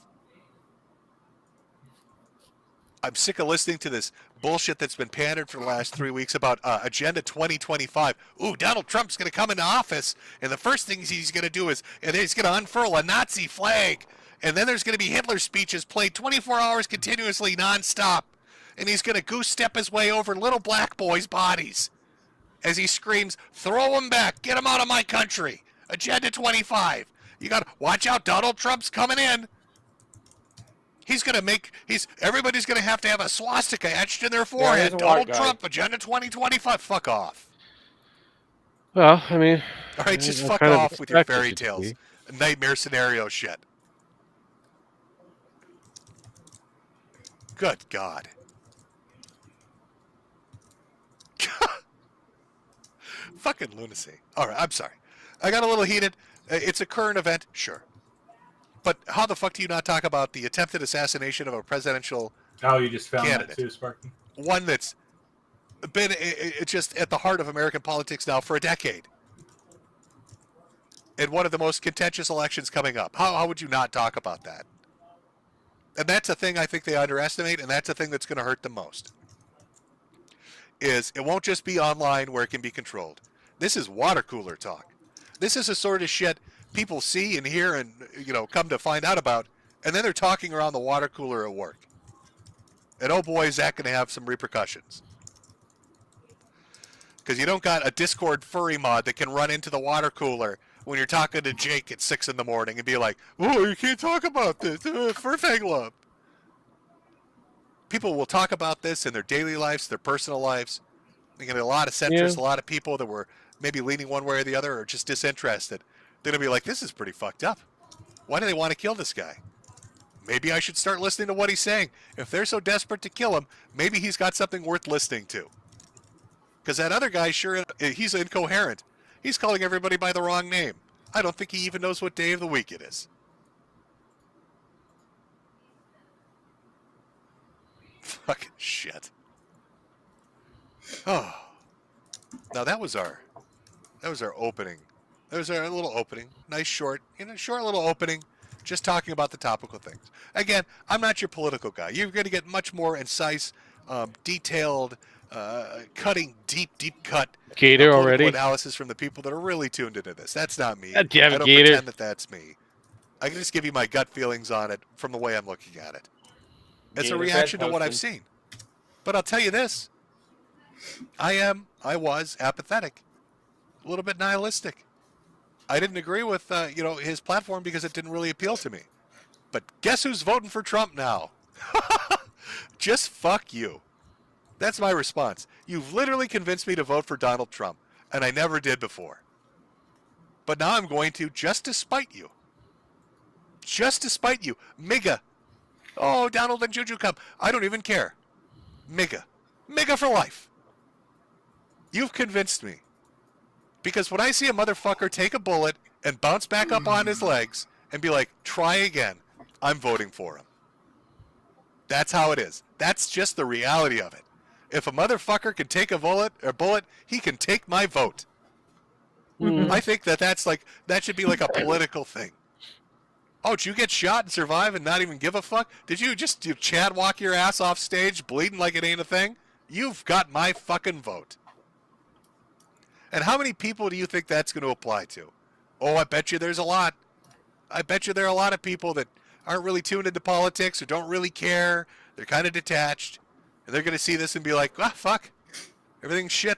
I'm sick of listening to this bullshit that's been pandered for the last 3 weeks about Agenda 2025. Ooh, Donald Trump's going to come into office, and the first thing he's going to do is he's going to unfurl a Nazi flag, and then there's going to be Hitler speeches played 24 hours continuously nonstop, and he's going to goose step his way over little black boys' bodies as he screams, "Throw them back! Get them out of my country! Agenda 25! You got to watch out! Donald Trump's coming in!" Everybody's going to have a swastika etched in their forehead. Donald Trump, Agenda 2025. Fuck off. Well, I mean, All right, just I fuck kind of off with your expected fairy it to tales. be. Nightmare scenario shit. Good God. Fucking lunacy. All right, I'm sorry. I got a little heated. It's a current event, sure. But how the fuck do you not talk about the attempted assassination of a presidential Oh, you just found candidate? that too, Sparky. One that's been just at the heart of American politics now for a decade. And one of the most contentious elections coming up. How would you not talk about that? And that's a thing I think they underestimate, and that's a thing that's going to hurt them most. Is it won't just be online where it can be controlled. This is water cooler talk. This is the sort of shit people see and hear and come to find out about, and then they're talking around the water cooler at work. And oh boy, is that going to have some repercussions. Because you don't got a Discord furry mod that can run into the water cooler when you're talking to Jake at 6 in the morning and be like, "Oh, you can't talk about this. Furfang love." People will talk about this in their daily lives, their personal lives. There's going to be a lot of centrists, a lot of people that were maybe leaning one way or the other or just disinterested. They're going to be like, "This is pretty fucked up. Why do they want to kill this guy? Maybe I should start listening to what he's saying. If they're so desperate to kill him, maybe he's got something worth listening to." Because that other guy, sure, he's incoherent. He's calling everybody by the wrong name. I don't think he even knows what day of the week it is. Fucking shit. Oh. Now that was our opening. That was our little opening. Nice short little opening. Just talking about the topical things. Again, I'm not your political guy. You're going to get much more concise, detailed, cutting, deep cut Gator political already. analysis from the people that are really tuned into this. That's not me. God damn it, I don't Gator. pretend that that's me. I can just give you my gut feelings on it from the way I'm looking at it. It's a reaction to what I've seen. But I'll tell you this. I was apathetic. A little bit nihilistic. I didn't agree with his platform because it didn't really appeal to me. But guess who's voting for Trump now? Just fuck you. That's my response. You've literally convinced me to vote for Donald Trump. and I never did before. But now I'm going to, just to spite you. Just to spite you. Miga. Oh, Donald and Juju come. I don't even care. Miga. Miga for life. You've convinced me. Because when I see a motherfucker take a bullet and bounce back up on his legs and be like, try again, I'm voting for him. That's how it is. That's just the reality of it. If a motherfucker can take a bullet, he can take my vote. I think that should be like a political thing. Oh, did you get shot and survive and not even give a fuck? Did you just Chad walk your ass off stage bleeding like it ain't a thing? You've got my fucking vote. And how many people do you think that's going to apply to? Oh, I bet you there's a lot. I bet you there are a lot of people that aren't really tuned into politics or don't really care. They're kind of detached. And they're going to see this and be like, ah, fuck. Everything's shit.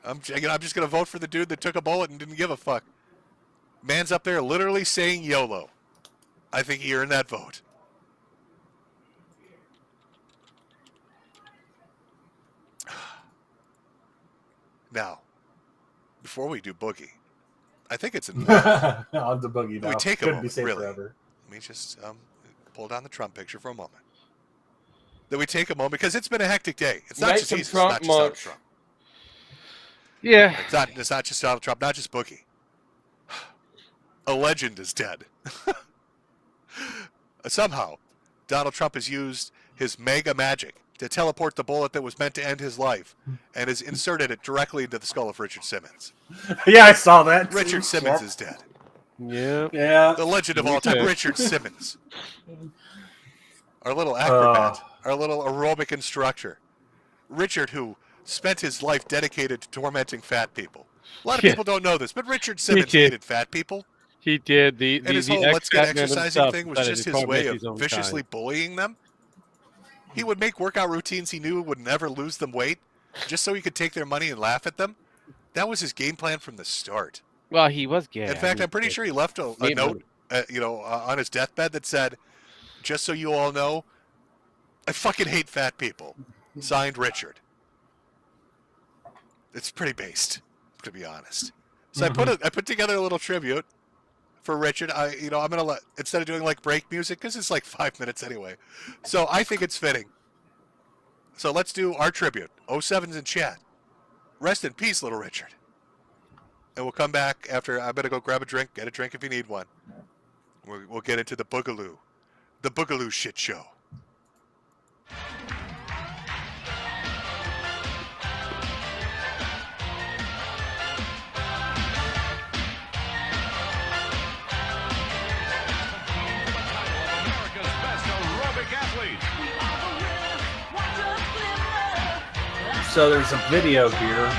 I'm just going to vote for the dude that took a bullet and didn't give a fuck. Man's up there literally saying YOLO. I think he earned that vote. Now, before we do Boogie, I think it's important. On the Boogie now. We take a Couldn't moment, be safe really. forever. Let me just pull down the Trump picture for a moment. That we take a moment, because it's been a hectic day. It's not Make just some Jesus, Trump not just Donald much. Trump. Yeah. It's not just Donald Trump, not just Boogie. A legend is dead. Somehow, Donald Trump has used his mega magic to teleport the bullet that was meant to end his life and has inserted it directly into the skull of Richard Simmons. Yeah, I saw that. Richard Simmons is dead. Yeah. Yeah. The legend of all time, Okay. Richard Simmons. Our little acrobat, our little aerobic instructor. Richard, who spent his life dedicated to tormenting fat people. A lot of Yeah. people don't know this, but Richard Simmons did. hated fat people. He did. And his whole let's get exercising thing was just his way of his own viciously bullying them. He would make workout routines he knew would never lose them weight, just so he could take their money and laugh at them. That was his game plan from the start. Well, he was gay. In fact, I'm pretty sure he left a Maybe. note, on his deathbed that said, "Just so you all know, I fucking hate fat people." Signed, Richard. It's pretty based, to be honest. So I put together a little tribute for Richard. I'm gonna instead of doing like break music, because it's like 5 minutes anyway. So I think it's fitting. So let's do our tribute. 07's in chat. Rest in peace, little Richard. And we'll come back after. I'm gonna go grab a drink. Get a drink if you need one. We'll get into the Boogaloo shit show. So there's a video here.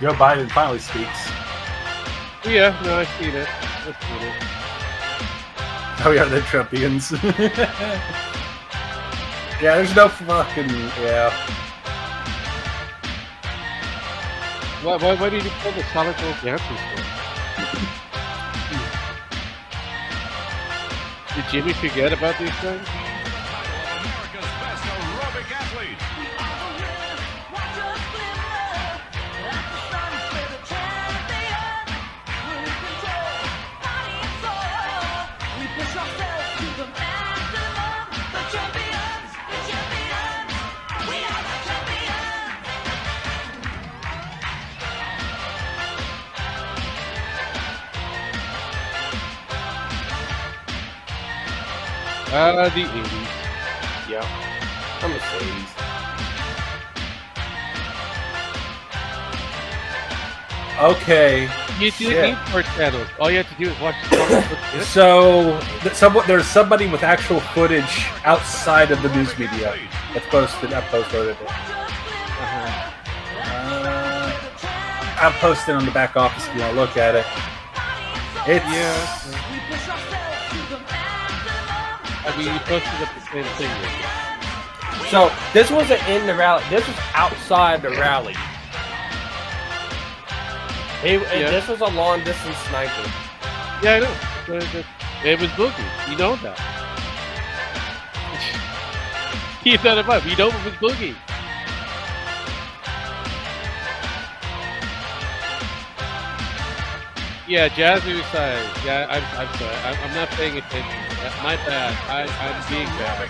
Joe Biden finally speaks. Yeah, no, I've seen it. I've seen it. Oh yeah, the Trumpians. Yeah, there's no fucking Why did you pull the solid gold dancers for? Did Jimmy forget about these things? The 80s. Yeah. I'm a 80s. Okay. You didn't need more channels. All you have to do is watch the comic book. So there's somebody with actual footage outside of the news media that's posted. I posted it. I'll post it on the back office if you want to look at it. It's I mean, you posted up the same thing. So this wasn't in the rally. This was outside the rally. This was a long distance sniper. Yeah, I know. It was Boogie. You know that. Keep that in mind. We know it was Boogie. Yeah, Jazzy was sorry. Yeah, I'm sorry. I'm not paying attention. That's my bad. I'm being bad.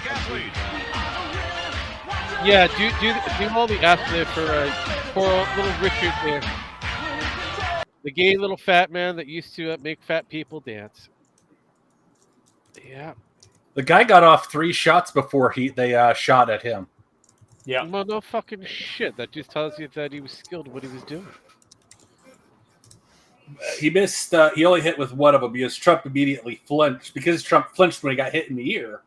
Yeah, do all the F there for poor little Richard there. The gay little fat man that used to make fat people dance. Yeah. The guy got off 3 shots before they shot at him. Yeah. Well, no fucking shit. That just tells you that he was skilled at what he was doing. He missed. He only hit with one of them because Trump immediately flinched. Because Trump flinched when he got hit in the ear.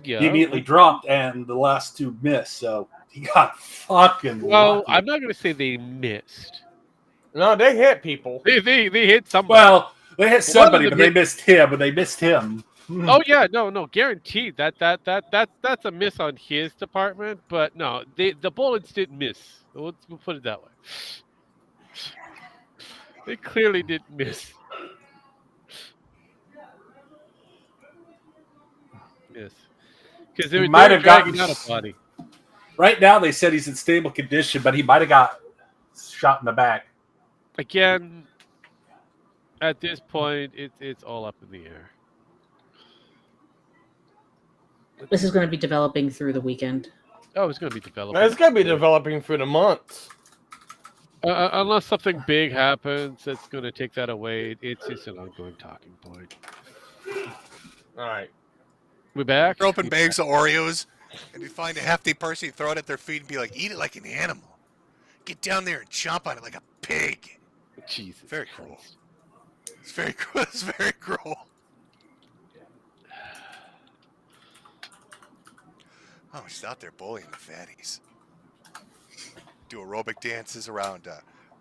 Yeah. He immediately dropped, and the last 2 missed. So he got fucking. Well, lucky. I'm not going to say they missed. No, they hit people. They hit somebody. Well, they hit somebody, but they hit- missed him, and they missed him. Oh yeah, no, guaranteed that's a miss on his department. But no, the bullets didn't miss. We'll put it that way. They clearly didn't miss. Yes, because they might were have dragging gotten- out a body. Right now, they said he's in stable condition, but he might have got shot in the back. Again, at this point, it's all up in the air. This is going to be developing through the weekend. Oh, it's going to be developing. It's gonna be developing for the months. Unless something big happens that's going to take that away, it's just an ongoing talking point. All right. We're back. You're open bags of Oreos, and you find a hefty person, you throw it at their feet and be like, eat it like an animal. Get down there and chomp on it like a pig. Jesus. Very cruel. It's very cruel. It's very cruel. Oh, just out there bullying the fatties. Do aerobic dances around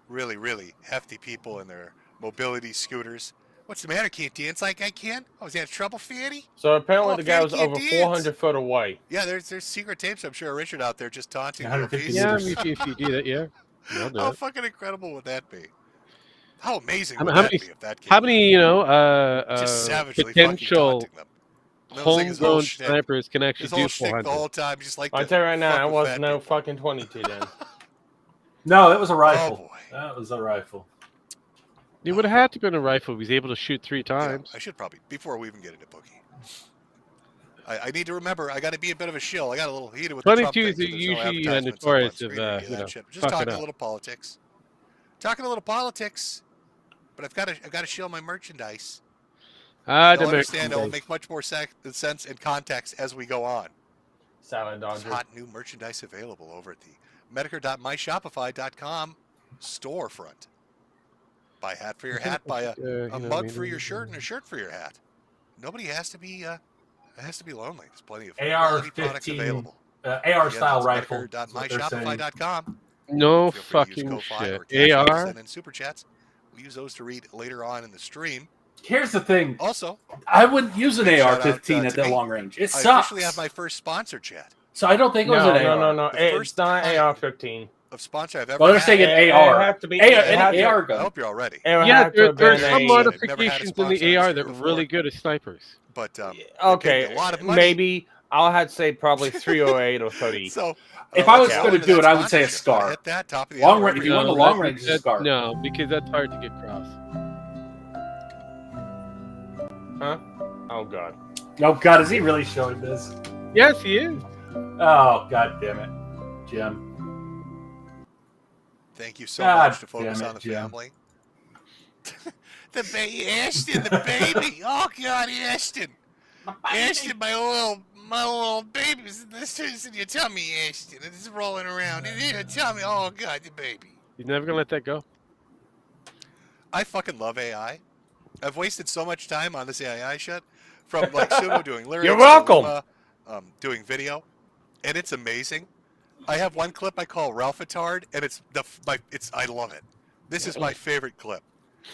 really, really hefty people in their mobility scooters. What's the matter? Can't dance like I can? Oh, is that trouble, fatty? So apparently Oh, the guy was Fatty over can't dance. 400 foot away. Yeah, there's secret tapes. I'm sure Richard out there just taunting. 150 little Yeah, pieces. if you do that, yeah. I'll do How it. fucking incredible would that be? How amazing How would many- that be if that came How out? many, Just savagely potential fucking taunting them. And those things, his whole homegrown shtick- snipers can actually His do whole shtick the 400? whole time, just like I to tell you right now, fuck I with was fat no people. fucking 22 then. No, it was a rifle. Oh, boy. That was a rifle. It would have had to been a rifle. He was able to shoot 3 Yeah, times. I should probably, before we even get into Boogie. I need to remember, I got to be a bit of a shill. I got a little heated with the Trump 22s thing, are so there's no usually advertisements up on notorious screen of, or any you that know, shit. Just fucking talking a up. little politics. Talking a little politics, but I've got to shill my merchandise. Ah, You'll the understand it will merchandise. make much more sense and context as we go on. Silent There's Dodger. hot new merchandise available over at the Metokur.myshopify.com storefront. Buy a hat for your hat, buy a you know, mug for your shirt, and a shirt for your hat. Nobody has to be lonely. There's plenty of quality products AR-15 available. AR style rifle. Metokur.myshopify.com. No Feel free to use fucking Ko-Fi or shit. Cash App to AR? send in super chats. We use those to read later on in the stream. Here's the thing. Also, I wouldn't use an Big shout out, AR-15 at to that me. long range. It I sucks. officially have my first sponsor chat So I don't think it was an AR. No. The It's first not time- AR-15. of sponsor I've ever Well, they're had. saying an It AR. have to be- AR, it have any to- AR I gun. hope you're all ready. It would Yeah, have to there, have there's been some a- Never had a modifications in sponsor the on AR this that show are really good as snipers. But they Okay, paid a lot of money. maybe I'll have to say probably 308 or 30. So If I was let's gonna go into do that it, I would say a sponsorship. scar. Hit that top of the Long hour. range- if you want the No, long that- range, it's a that- scar. No, because that's hard to get across. Huh? Oh god. Oh God, is he really showing this? Yes, he is. Oh God damn it, Jim. Thank you so God much to focus damn it, on the Jim. family. The baby, Ashton, the baby. Oh God, Ashton, Ashton, my little baby. This is in your tummy, Ashton. It's rolling around in your tummy. Oh God, the baby. He's never gonna let that go. I fucking love AI. I've wasted so much time on this AI shit, from like Sumo doing lyrics, You're to welcome. Luma, doing video, and it's amazing. I have one clip I call Ralphatard, and I love it. This is my favorite clip.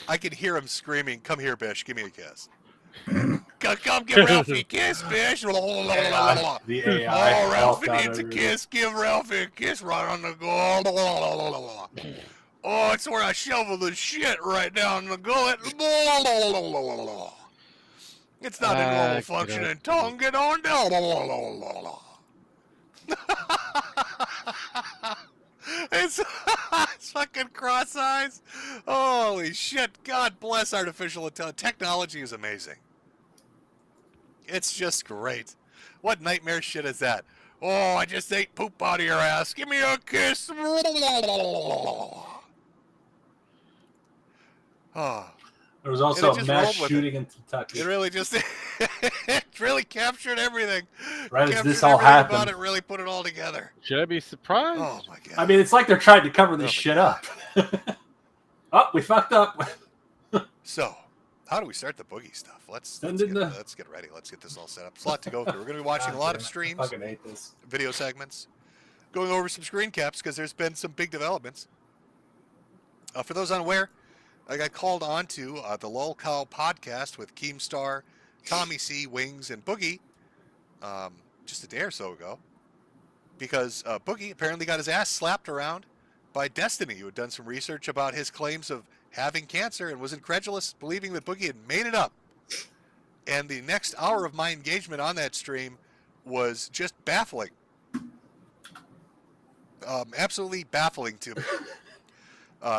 I can hear him screaming, "Come here, Bish, give me a kiss." Come give Ralphie a kiss, Bish. The AI. Oh, Ralphie Ralph needs a got kiss. Give Ralphie a kiss right on the goal. Oh, it's where I shovel the shit right down the gullet. It's not a normal Get functioning out. tongue. Get on down. It's, it's fucking cross eyes. Holy shit. God bless artificial intelligence. Technology is amazing. It's just great. What nightmare shit is that? Oh, I just ate poop out of your ass. Give me a kiss. Oh, There was also it a just mass rolled with shooting in Kentucky. it really just it really captured everything. Right as Captured this all everything about happened. it, really put it all together. Should I be surprised? Oh my god. I mean, it's like they're trying to cover this Oh, shit up. Oh, we fucked up. So, how do we start the boogie stuff? Let's Send get, in the- let's get ready. Let's get this all set up. There's a lot to go through. We're going to be watching a God lot damn of it. I streams, fucking hate this. video segments, going over some screen caps because there's been some big developments. For those unaware, I got called on to the Lol Cow podcast with Keemstar, Tommy C, Wings, and Boogie just a day or so ago because Boogie apparently got his ass slapped around by Destiny, who had done some research about his claims of having cancer and was incredulous, believing that Boogie had made it up. And the next hour of my engagement on that stream was just baffling. Absolutely baffling to me.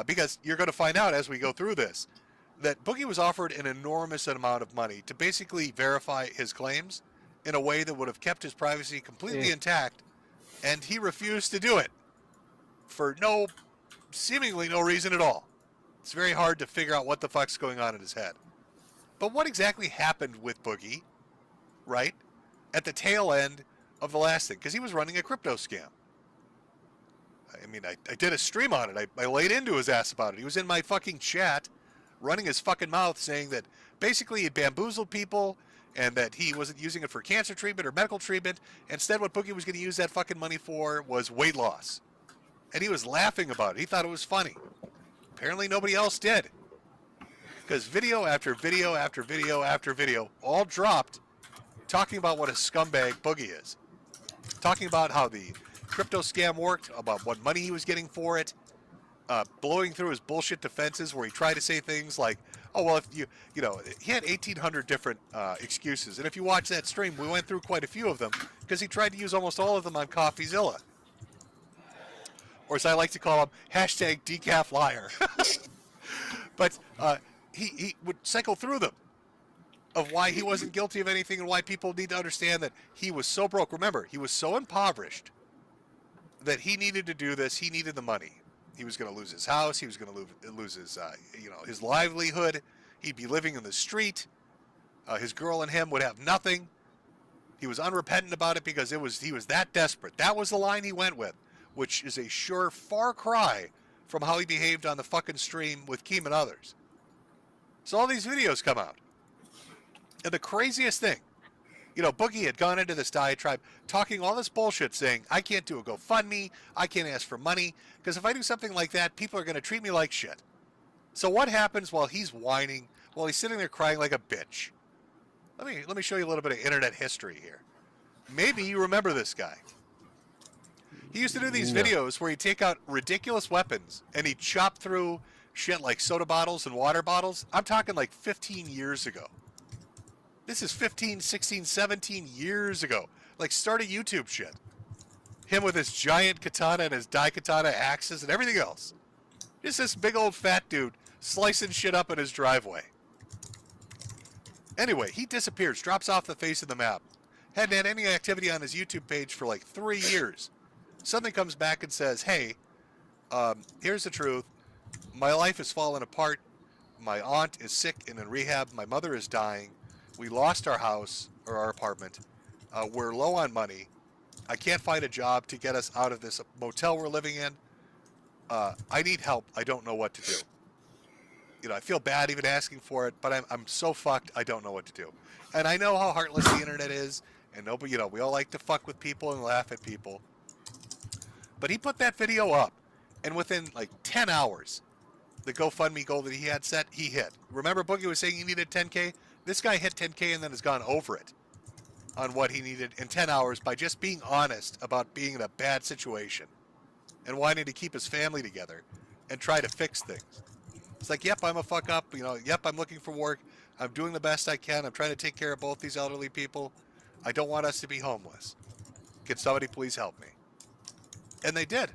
Because you're going to find out as we go through this that Boogie was offered an enormous amount of money to basically verify his claims in a way that would have kept his privacy completely intact, and he refused to do it for seemingly no reason at all. It's very hard to figure out what the fuck's going on in his head. But what exactly happened with Boogie, right, at the tail end of the last thing? Because he was running a crypto scam. I mean, I did a stream on it. I laid into his ass about it. He was in my fucking chat, running his fucking mouth, saying that basically he bamboozled people and that he wasn't using it for cancer treatment or medical treatment. Instead, what Boogie was going to use that fucking money for was weight loss. And he was laughing about it. He thought it was funny. Apparently nobody else did. Because video after video after video after video all dropped talking about what a scumbag Boogie is. Talking about how the crypto scam worked, about what money he was getting for it, blowing through his bullshit defenses where he tried to say things like, oh, well, if you know, he had 1,800 different excuses. And if you watch that stream, we went through quite a few of them because he tried to use almost all of them on CoffeeZilla. Or as I like to call him, hashtag decaf liar. But he would cycle through them of why he wasn't guilty of anything and why people need to understand that he was so broke. Remember, he was so impoverished that he needed to do this. He needed the money. He was going to lose his house. He was going to lose his, his livelihood. He'd be living in the street. His girl and him would have nothing. He was unrepentant about it because he was that desperate. That was the line he went with, which is a sure far cry from how he behaved on the fucking stream with Keem and others. So all these videos come out. And the craziest thing, Boogie had gone into this diatribe talking all this bullshit saying, I can't do a GoFundMe, I can't ask for money, because if I do something like that, people are going to treat me like shit. So what happens while he's whining, while he's sitting there crying like a bitch? Let me show you a little bit of internet history here. Maybe you remember this guy. He used to do these videos where he'd take out ridiculous weapons and he'd chop through shit like soda bottles and water bottles. I'm talking like 15 years ago. This is 15, 16, 17 years ago. Like start a YouTube shit. Him with his giant katana and his daikatana axes and everything else. Just this big old fat dude slicing shit up in his driveway. Anyway, he disappears, drops off the face of the map. Hadn't had any activity on his YouTube page for like 3 years. Suddenly comes back and says, hey, here's the truth. My life has fallen apart. My aunt is sick and in rehab. My mother is dying. We lost our house or our apartment. We're low on money. I can't find a job to get us out of this motel we're living in. I need help. I don't know what to do. I feel bad even asking for it, but I'm so fucked. I don't know what to do. And I know how heartless the internet is, and nobody, we all like to fuck with people and laugh at people. But he put that video up, and within like 10 hours, the GoFundMe goal that he had set, he hit. Remember Boogie was saying he needed 10K? This guy hit 10K and then has gone over it on what he needed in 10 hours by just being honest about being in a bad situation and wanting to keep his family together and try to fix things. It's like, yep, I'm a fuck up. Yep, I'm looking for work. I'm doing the best I can. I'm trying to take care of both these elderly people. I don't want us to be homeless. Can somebody please help me? And they did.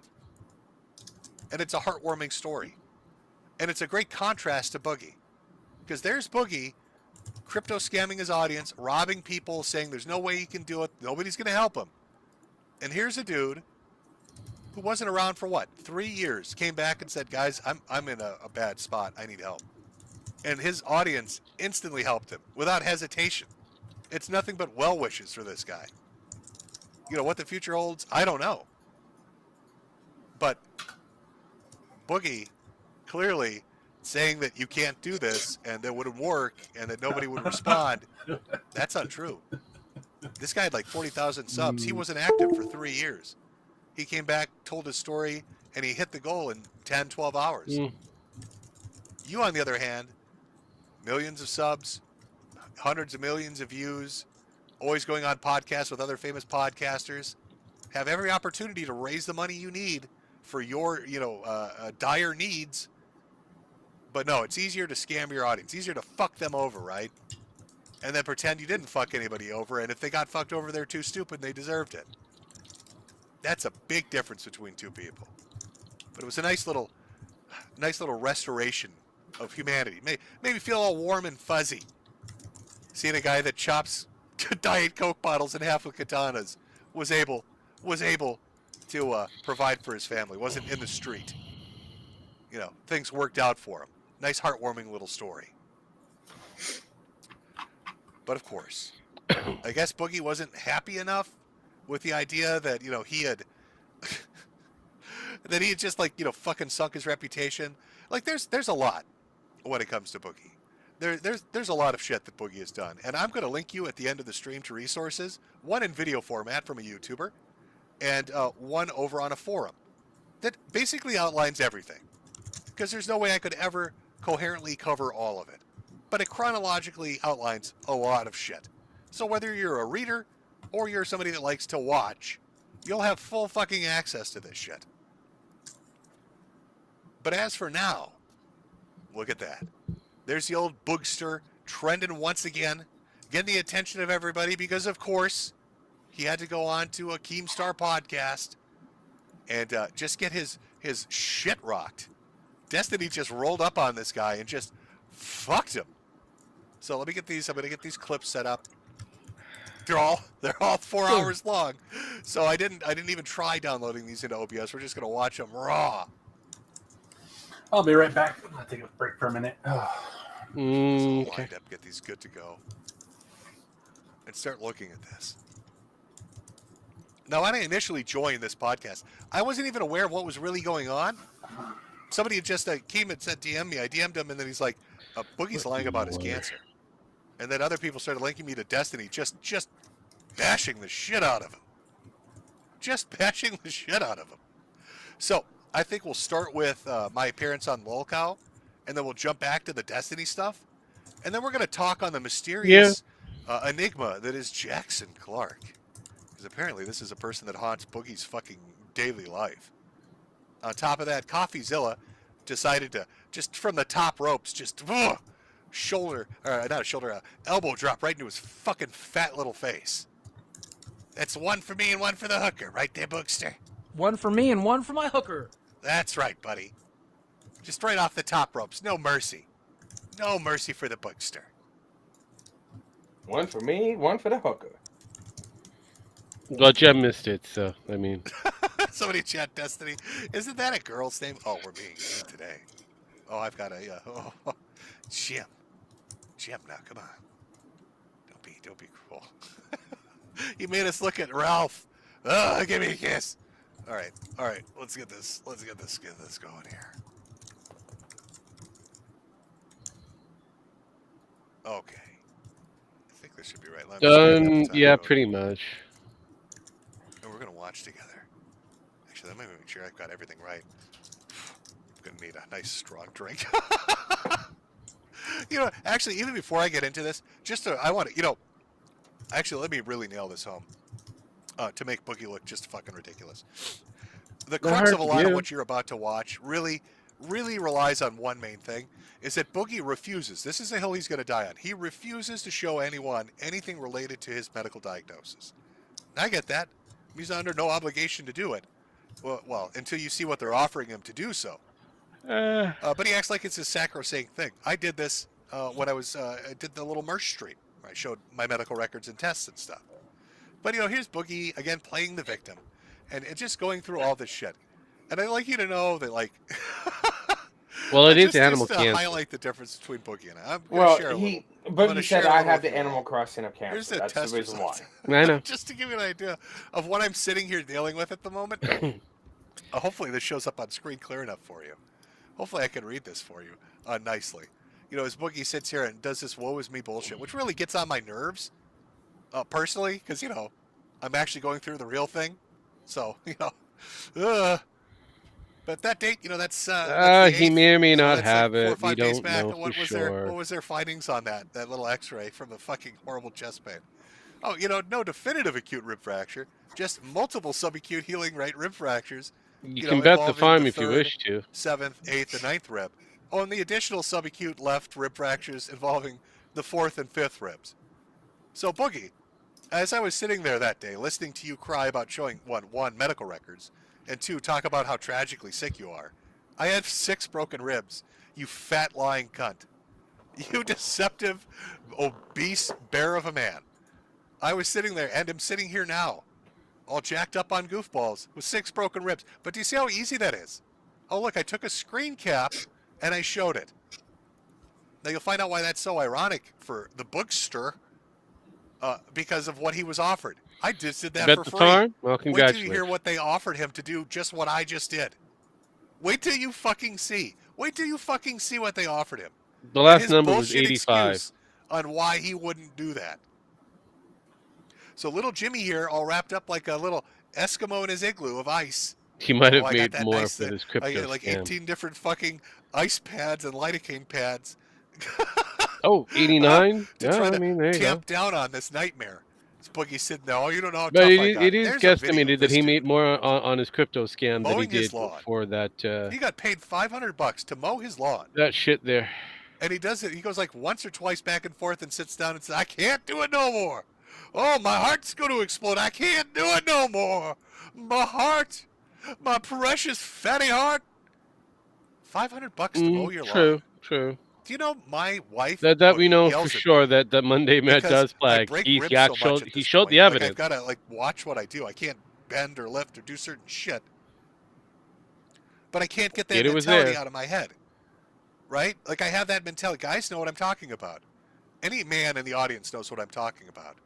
And it's a heartwarming story. And it's a great contrast to Boogie. Because there's Boogie, crypto scamming his audience, robbing people, saying there's no way he can do it. Nobody's going to help him. And here's a dude who wasn't around for 3 years, came back and said, guys, I'm in a bad spot. I need help. And his audience instantly helped him without hesitation. It's nothing but well wishes for this guy. What the future holds, I don't know. But Boogie clearly saying that you can't do this and that it wouldn't work and that nobody would respond, that's untrue. This guy had like 40,000 subs. He wasn't active for 3 years. He came back, told his story, and he hit the goal in 10, 12 hours. You, on the other hand, millions of subs, hundreds of millions of views, always going on podcasts with other famous podcasters, have every opportunity to raise the money you need for your, dire needs. But no, it's easier to scam your audience, easier to fuck them over, right? And then pretend you didn't fuck anybody over, and if they got fucked over, they're too stupid and they deserved it. That's a big difference between two people. But it was a nice little restoration of humanity. Made me feel all warm and fuzzy. Seeing a guy that chops Diet Coke bottles in half with katanas was able to provide for his family. Wasn't in the street. Things worked out for him. Nice, heartwarming little story. But of course, I guess Boogie wasn't happy enough with the idea that he had just fucking sunk his reputation. Like there's a lot when it comes to Boogie. There's a lot of shit that Boogie has done, and I'm going to link you at the end of the stream to resources. One in video format from a YouTuber, and one over on a forum that basically outlines everything. Because there's no way I could ever coherently cover all of it, but it chronologically outlines a lot of shit. So whether you're a reader or you're somebody that likes to watch, you'll have full fucking access to this shit. But as for now, look at that. There's the old boogster trending once again, getting the attention of everybody because, of course, he had to go on to a Keemstar podcast and just get his shit rocked. Destiny just rolled up on this guy and just fucked him. So let me get these. I'm gonna get these clips set up. They're all 4 hours long. So I didn't even try downloading these into OBS. We're just gonna watch them raw. I'll be right back. I'm gonna take a break for a minute. Wind up, get these good to go, and start looking at this. Now, when I initially joined this podcast, I wasn't even aware of what was really going on. Somebody had just came and said DM me. I DM'd him, and then he's like, Boogie's lying about his cancer. And then other people started linking me to Destiny, just bashing the shit out of him. Just bashing the shit out of him. So I think we'll start with my appearance on Lolcow, and then we'll jump back to the Destiny stuff. And then we're going to talk on the mysterious enigma that is Jackson Clark. Because apparently this is a person that haunts Boogie's fucking daily life. On top of that, CoffeeZilla decided to, just from the top ropes, just elbow drop right into his fucking fat little face. That's one for me and one for the hooker, right there, Boogster? One for me and one for my hooker. That's right, buddy. Just right off the top ropes. No mercy. No mercy for the Boogster. One for me, one for the hooker. Well, Jem missed it, so, I mean. Somebody chat Destiny. Isn't that a girl's name? Oh, we're being mean today. Oh, I've got a, Jim. Jim, now, come on. Don't be cruel. You made us look at Ralph. Oh, give me a kiss. All right. Let's get this going here. Okay. I think this should be right. Done. Yeah, pretty much. And we're gonna watch together. Actually, let me make sure I've got everything right. I'm gonna need a nice strong drink. Actually, even before I get into this, actually, let me really nail this home to make Boogie look just fucking ridiculous. The crux of a lot of what you're about to watch really, really relies on one main thing, is that Boogie refuses. This is the hill he's going to die on. He refuses to show anyone anything related to his medical diagnosis. I get that. He's under no obligation to do it. Well, until you see what they're offering him to do so. But he acts like it's a sacrosanct thing. I did this when I did the little merch stream. Where I showed my medical records and tests and stuff. But, here's Boogie, again, playing the victim. And it's just going through all this shit. And I'd like you to know that, like... Well, it is just animal to cancer. highlight the difference between Boogie and I. I'm going to share a little. But you said I have the Animal Crossing of cancer. Here's the That's test the reason why. result. I know. Just to give you an idea of what I'm sitting here dealing with at the moment. Hopefully this shows up on screen clear enough for you. Hopefully I can read this for you nicely. As Boogie sits here and does this woe is me bullshit, which really gets on my nerves, personally, because, I'm actually going through the real thing. So, but that date, that's the he 8th. may or may So not that's have like 4 or it. 5 We days don't back. know And what for was sure. what was their findings on that little X-ray from the fucking horrible chest pain? Oh, no definitive acute rib fracture, just multiple subacute healing right rib fractures. You can bet the involving farm the if you 3rd, wish to. 7th, 8th, and 9th rib. Oh, and the additional subacute left rib fractures involving the 4th and 5th ribs. So, Boogie, as I was sitting there that day, listening to you cry about showing, one, medical records, and 2, talk about how tragically sick you are, I had 6 broken ribs, you fat lying cunt. You deceptive, obese bear of a man. I was sitting there, and am sitting here now, all jacked up on goofballs, with 6 broken ribs. But do you see how easy that is? Oh, look, I took a screen cap, and I showed it. Now, you'll find out why that's so ironic for the bookster, because of what he was offered. I just did that Bet for the free. farm? Well, Wait till you congratulations. hear what they offered him to do, just what I just did. Wait till you fucking see. Wait till you fucking see what they offered him. The last His number was bullshit 85. excuse on why he wouldn't do that. So little Jimmy here, all wrapped up like a little Eskimo in his igloo of ice. He might have I got made that more nice, for his crypto like scam. 18 different fucking ice pads and lidocaine pads. Oh, 89? To Yeah, try I to mean, there you go. tamp down on this nightmare. This Boogie said, "No, you don't know how But tough it I is, got." it is There's a video guesstimated of that this he dude. made more on his crypto scam than he Mowing his did lawn. for that He got paid $500 to mow his lawn. that shit there. And he does it. He goes like once or twice back and forth and sits down and says, "I can't do it no more. Oh, my heart's going to explode. I can't do it no more. My heart, my precious fatty heart." $500 to mow your lawn. True. Do you know my wife? That we know yells for at sure me that Monday Matt because does I flag. break He ribs got so much showed at he this showed point. the Like, evidence. I've got to watch what I do. I can't bend or lift or do certain shit. But I can't get that Yet it was mentality there. out of my head. Right? Like I have that mentality. Guys know what I'm talking about. Any man in the audience knows what I'm talking about.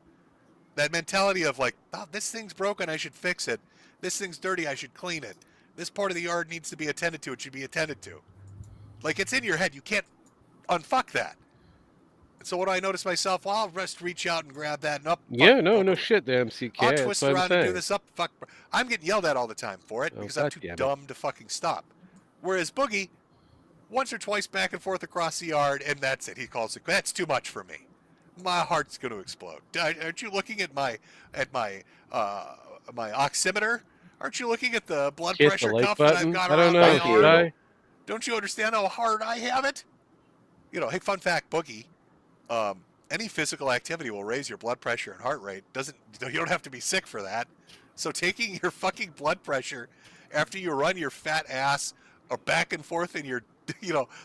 That mentality of like, oh, this thing's broken, I should fix it. This thing's dirty, I should clean it. This part of the yard needs to be attended to, it should be attended to. Like it's in your head. You can't unfuck that. And so what do I notice myself? Well, I'll just reach out and grab that and up. Yeah, no shit there, MCK. I'll That's twist what I'm around and do saying. this up. Fuck. I'm getting yelled at all the time for it Oh, because I'm God too damn it. dumb to fucking stop. Whereas Boogie, once or twice back and forth across the yard, and that's it. He calls it. That's too much for me. My heart's going to explode. Aren't you looking at my oximeter? Aren't you looking at the blood Hit the pressure like cuff that I've button. got I don't around know. my Thank arm? you. I? Don't you understand how hard I have it? Hey, fun fact, Boogie. Any physical activity will raise your blood pressure and heart rate. You don't have to be sick for that. So taking your fucking blood pressure after you run your fat ass or back and forth in your,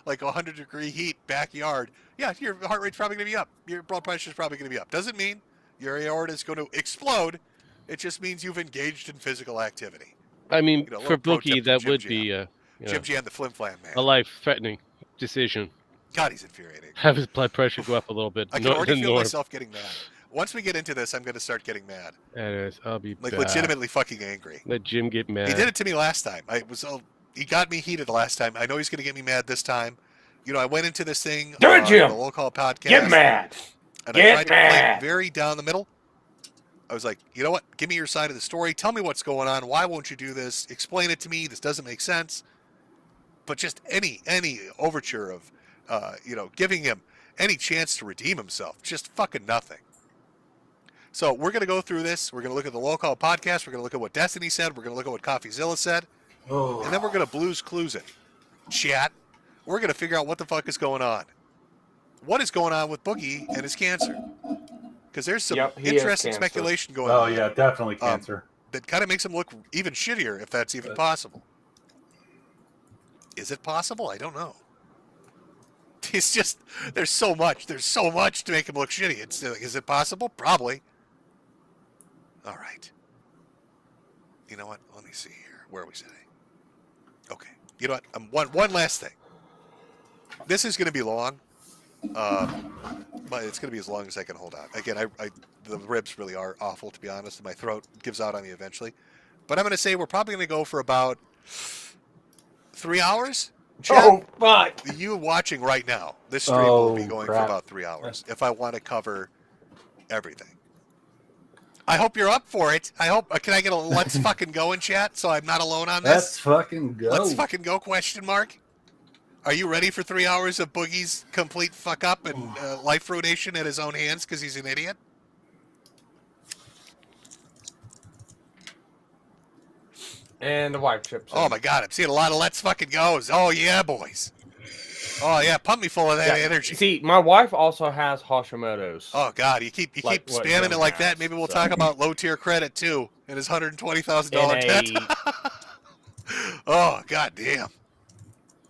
like 100-degree heat backyard, yeah, your heart rate's probably going to be up. Your blood pressure's probably going to be up. Doesn't mean your aorta is going to explode. It just means you've engaged in physical activity. I mean, little for pro tip Bookie, from that Jim would Jam. be Jim Jam, the Flim Flam man. a life-threatening decision. God, he's infuriating. Have his blood pressure go up a little bit. I can already feel norm. myself getting mad. Once we get into this, I'm going to start getting mad. Anyways, I'll be Like back. legitimately fucking angry. Let Jim get mad. He did it to me last time. He got me heated last time. I know he's going to get me mad this time. I went into this thing Do it, on Jim. the Low Call podcast. Get mad. And Get I tried to play mad. very down the middle. I was like, you know what? Give me your side of the story. Tell me what's going on. Why won't you do this? Explain it to me. This doesn't make sense. But just any overture of, giving him any chance to redeem himself. Just fucking nothing. So we're going to go through this. We're going to look at the Low Call podcast. We're going to look at what Destiny said. We're going to look at what CoffeeZilla said. Oh. And then we're going to Blues Clues it. chat, we're going to figure out what the fuck is going on. What is going on with Boogie and his cancer? Because there's some Yep, he has interesting cancer. speculation going Oh on. yeah, definitely cancer. That kind of makes him look even shittier, if that's even possible. Is it possible? I don't know. It's just, there's so much to make him look shitty. It's like, is it possible? Probably. All right. You know what? Let me see here. Where are we sitting? Okay. You know what? One last thing. This is going to be long, but it's going to be as long as I can hold out. Again, the ribs really are awful, to be honest, and my throat gives out on me eventually. But I'm going to say we're probably going to go for about 3 hours. Chat, Oh, fuck. you watching right now, this stream will be going crap. for about 3 hours if I want to cover everything. I hope you're up for it. I hope. Can I get a let's fucking go in chat so I'm not alone on this? Let's fucking go. Let's fucking go, question mark. Are you ready for 3 hours of Boogie's complete fuck up and life ruination at his own hands because he's an idiot? And the wife chips. Oh my god, I'm seeing a lot of let's fucking goes. Oh yeah, boys. Oh yeah, pump me full of that energy. See, my wife also has Hashimoto's. Oh god, you keep Like what spamming Jim it like that. has, Maybe we'll so. talk about low tier credit too and his $120,000 debt. Oh god damn.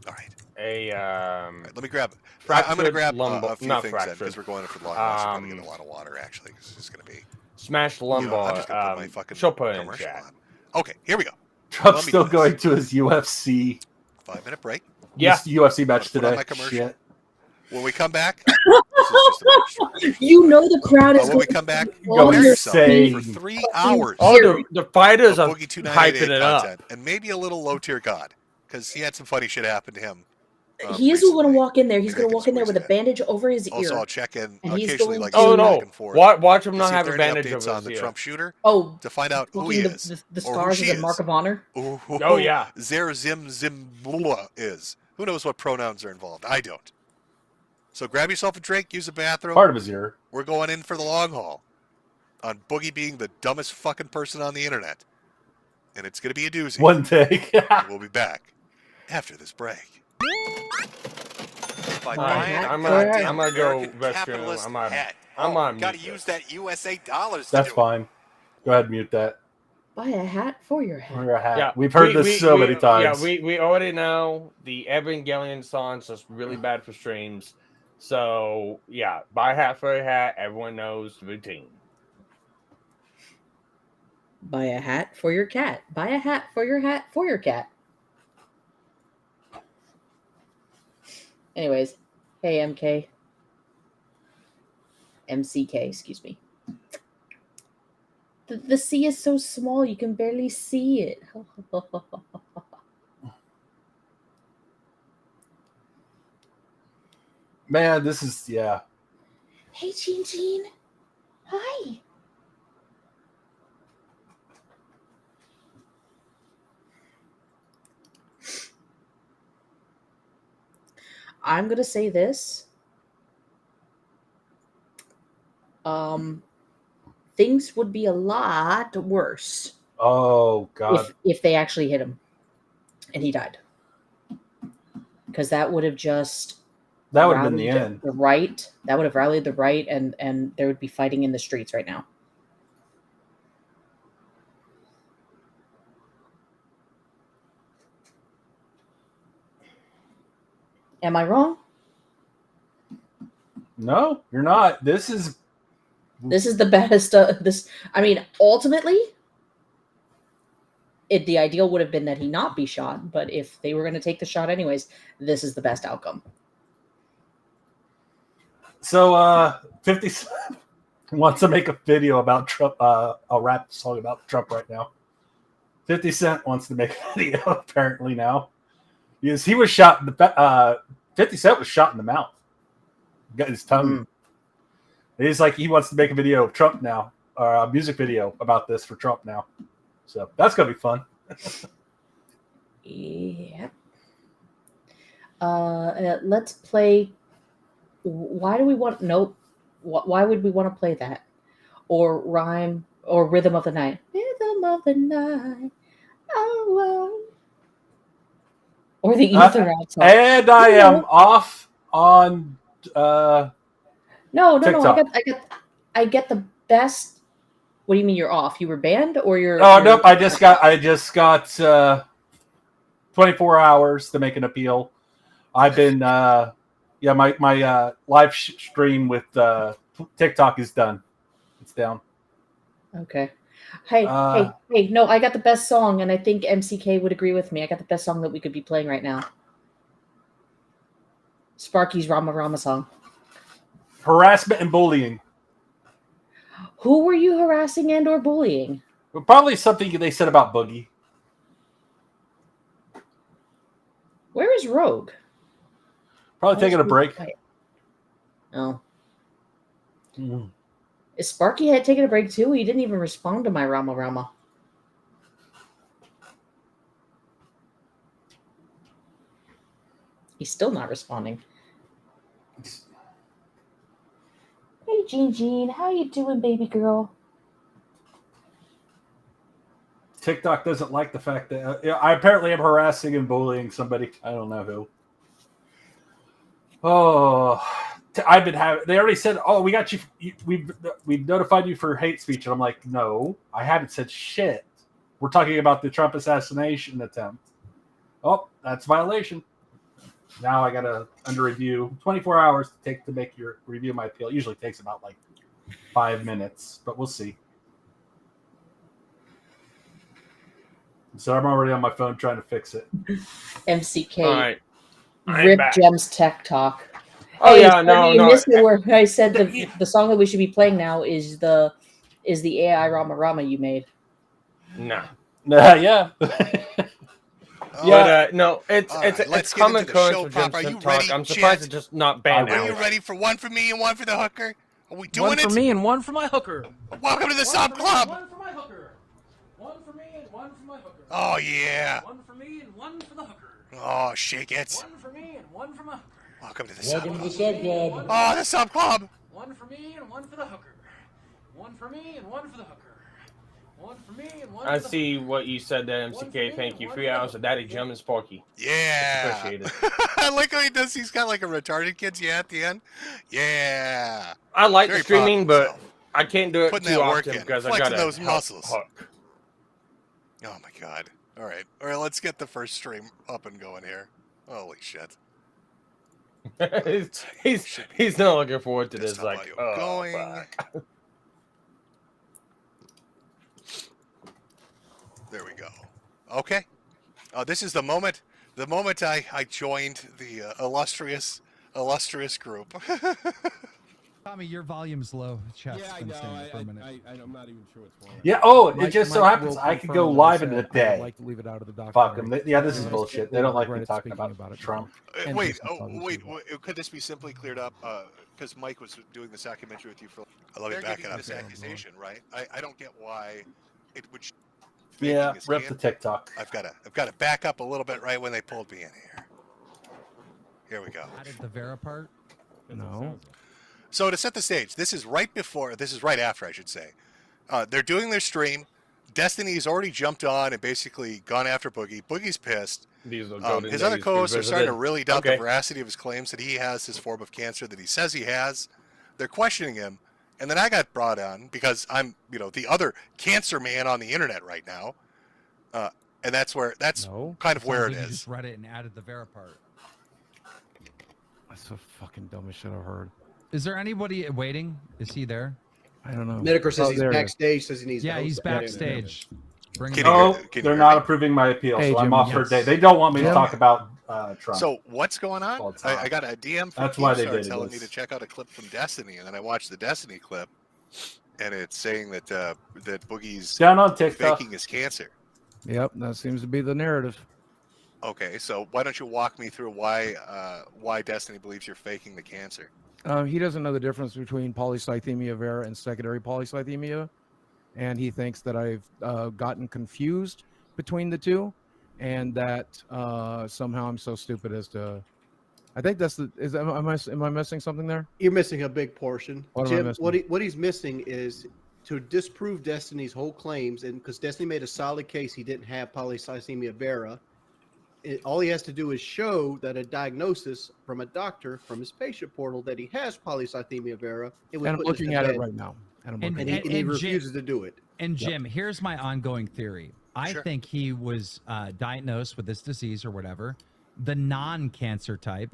All right. All right, Let me grab it. I'm fractured going to grab lumbar, a few not things then fractured. because we're going for the long haul. So I'm going to get a lot of water actually because it's going to be. Smashed You know, I'm lumbar. just going to put my fucking she'll put it in commercial chat. on. Okay, here we go. Trump's Let me still do this. going to his UFC 5-minute break. Yeah. his UFC match Put on today. my commercial. Shit. When we come back, this is just a minute. You know the crowd is When we going come back, to Go prepare yourself insane. for 3 hours Oh, the fighters of are Boogie hyping 298 it up. content and maybe a little low tier god because he had some funny shit happen to him. He is going to recently. walk in there. He's Maybe I going to can walk in there squeeze with a it in. bandage over his ear. Also, I'll check in And he's occasionally, going like to- Oh back no! and forth. Watch him to not see have if a there are any bandage updates over on the his ear. Trump shooter Oh, to find out who looking he at is the or who scars she as a mark is. of honor. Or who Oh, yeah. Zer Zim Zimbula is. Who knows what pronouns are involved? I don't. So grab yourself a drink, use the bathroom. Part of his ear. We're going in for the long haul on Boogie being the dumbest fucking person on the internet. And it's going to be a doozy. One take. And we'll be back after this break. By Alright, buying I'm a gonna- goddamn I'm gonna go American restroom. capitalist I'm on- hat. I'm on Got to mute use this. that USA dollars to That's do it. fine. Go ahead and mute that. Buy a hat for your hat. Or a hat. Yeah, We've heard this so many times. Yeah, we already know the Evangelion song's just really bad for streams. So yeah, buy a hat for a hat. Everyone knows the routine. Buy a hat for your cat. Buy a hat for your cat. Anyways, hey MK. MCK, excuse me. The C is so small you can barely see it. Man, this is, yeah. Hey, Chin. Hi. I'm gonna say this. Things would be a lot worse Oh, God. if they actually hit him and he died. Because that would have just That would have been the rallied end. the right. That would have rallied the right, and there would be fighting in the streets right now. Am I wrong? No, you're not. This is This is the best. I mean, ultimately, the ideal would have been that he not be shot. But if they were going to take the shot anyways, this is the best outcome. so. 50 Cent wants to make a video about Trump. A rap song about Trump right now. 50 Cent wants to make a video apparently now. Because he was shot. 50 Cent was shot in the mouth. Got his tongue. He's like he wants to make a video of Trump now, or a music video about this for Trump now. So that's gonna be fun. Yeah. Let's play. Why do we want? Nope. Why would we want to play that? Or rhyme or rhythm of the night. Rhythm of the night. Oh, or the ether outside. And I am off on No. TikTok. I get the best. What do you mean you're off? You were banned, or you're? Oh nope! I just got 24 hours to make an appeal. I've been my live stream with TikTok is done. It's down. Okay. Hey. No, I got the best song, and I think MCK would agree with me. I got the best song that we could be playing right now. Sparky's Rama Rama song. Harassment and bullying. Who were you harassing and or bullying? Well, probably something they said about Boogie. Where is Rogue? Probably taking a break. Oh. Is Sparky had taken a break too? He didn't even respond to my Rama Rama. He's still not responding. Hey, Jean, how you doing, baby girl? TikTok doesn't like the fact that I apparently am harassing and bullying somebody. I don't know who. Oh, I've been having. They already said, "Oh, we got you. We've notified you for hate speech," and I'm like, "No, I haven't said shit. We're talking about the Trump assassination attempt." Oh, that's violation. Now I got to under review. 24 hours to make your review my appeal. It usually takes about like 5 minutes, but we'll see. So I'm already on my phone trying to fix it. MCK. All right. Rip Gems Tech Talk. Oh hey, yeah, no. You missed it where I said the song that we should be playing now is the AI Rama Rama you made. Nah. Yeah. Yeah, no, it's let's common get into the occurrence show, with Pop. Are Gems you Talk. ready, I'm surprised Chet? it's just not banned Are out. you ready for one for me and one for the hooker? Are we doing One it? for me and one for my hooker. Welcome to the sub club. One for my hooker. One for me and one for my hooker. Oh yeah. One for me and one for the hooker. Oh, shake it. One for me and one for my hooker. Welcome to the sub club. Club. Oh, the sub club. One for me and one for the hooker. One for me and one for the hooker. One for me and one I for the see what you said there, MCK. Thank you. 3 hours of Daddy Gem and Sparky. Yeah. Appreciate it. I like how he does. He's got like a retarded kids. Yeah, at the end. Yeah. I like Very the streaming, proud of but himself. I can't do it Putting too that work often in, because I flexing got those muscles. Hook. Oh my god. All right. Let's get the first stream up and going here. Holy shit. he's not looking forward to this. Desktop Like, audio oh, going. fuck. There we go. Okay. This is the moment. The moment I joined the illustrious group. Tommy, your volume's low. Chat's Yeah, I been know. staying for a minute. I'm not even sure what's wrong. Yeah. Oh, it Mike- just so Mike happens will I could confirm go what I live in said. a I would day. like to leave it out of the Fuck documentary. them. Yeah, this is I bullshit. They don't like me regret talking speaking about it. Trump. And Wait. Jason Oh, Todd wait. as well. Could this be simply cleared up? Because Mike was doing this documentary with you for. I love you backing up this accusation, right? I don't get why it would. Yeah, rip the TikTok. I've got to back up a little bit right when they pulled me in here. Here we go. Added the Vera part? No. So to set the stage, this is right after, I should say. They're doing their stream. Destiny's already jumped on and basically gone after Boogie. Boogie's pissed. These are golden His other days co-hosts are starting to revisited. really doubt Okay. the veracity of his claims that he has this form of cancer that he says he has. They're questioning him. And then I got brought on because I'm, the other cancer man on the internet right now. And that's kind of where it You is. just read it and added the Vera part. That's the fucking dumbest shit I've heard. Is there anybody waiting? Is he there? I don't know. Metokur says he's there he is. backstage. Says he needs. Yeah, to he's host. backstage. Bring him Can you in. hear- can you They're hear not me? approving my appeal, Hey, so I'm Jim, off for a yes. day. They don't want me to Jim? talk about Trump. So what's going on? All the time. I got a DM from That's why they Keemstar did it, telling me was- to check out a clip from Destiny, and then I watched the Destiny clip, and it's saying that that Boogie's Down on TikTok. faking his cancer. Yep, that seems to be the narrative. Okay, so why don't you walk me through why Destiny believes you're faking the cancer? He doesn't know the difference between polycythemia vera and secondary polycythemia, and he thinks that I've gotten confused between the two, and that somehow I'm so stupid as to. I think that's the. Am I missing something there? You're missing a big portion. What am I Jim, missing? what he's missing is to disprove Destiny's whole claims, and because Destiny made a solid case he didn't have polycythemia vera, all he has to do is show that a diagnosis from a doctor from his patient portal that he has polycythemia vera. It would And I'm put this looking to at it bed. right now. And I'm And- looking at And he refuses to do it. And Jim, here's my ongoing theory. I Sure. think he was diagnosed with this disease or whatever, the non-cancer type,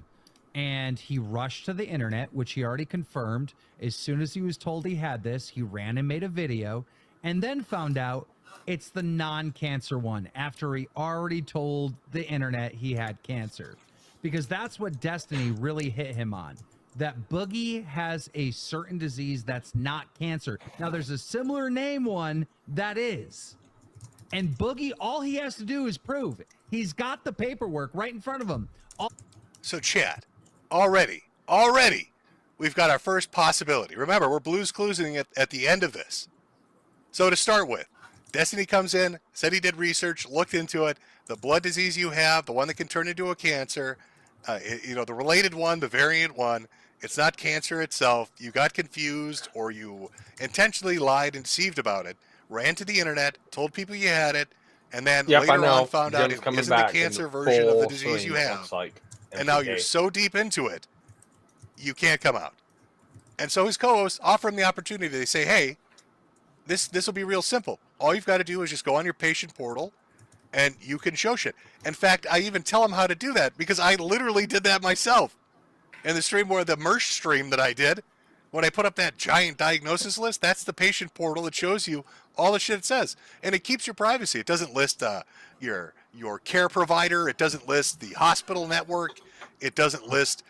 and he rushed to the internet, which he already confirmed. As soon as he was told he had this, he ran and made a video, and then found out it's the non-cancer one after he already told the internet he had cancer. Because that's what Destiny really hit him on. That Boogie has a certain disease that's not cancer. Now, there's a similar name one that is. And Boogie, all he has to do is prove it. He's got the paperwork right in front of him. So, Chad, already, we've got our first possibility. Remember, we're Blues Cluesing at the end of this. So to start with, Destiny comes in, said he did research, looked into it. The blood disease you have, the one that can turn into a cancer, the related one, the variant one, it's not cancer itself. You got confused or you intentionally lied and deceived about it, ran to the internet, told people you had it, and then later on found out it isn't the cancer version of the disease you have. And now you're so deep into it, you can't come out. And so his co-hosts offer him the opportunity. They say, hey, this will be real simple. All you've got to do is just go on your patient portal and you can show shit. In fact, I even tell him how to do that because I literally did that myself. In the stream where the Mersh stream that I did, when I put up that giant diagnosis list, that's the patient portal that shows you all the shit it says. And it keeps your privacy. It doesn't list your care provider. It doesn't list the hospital network. It doesn't list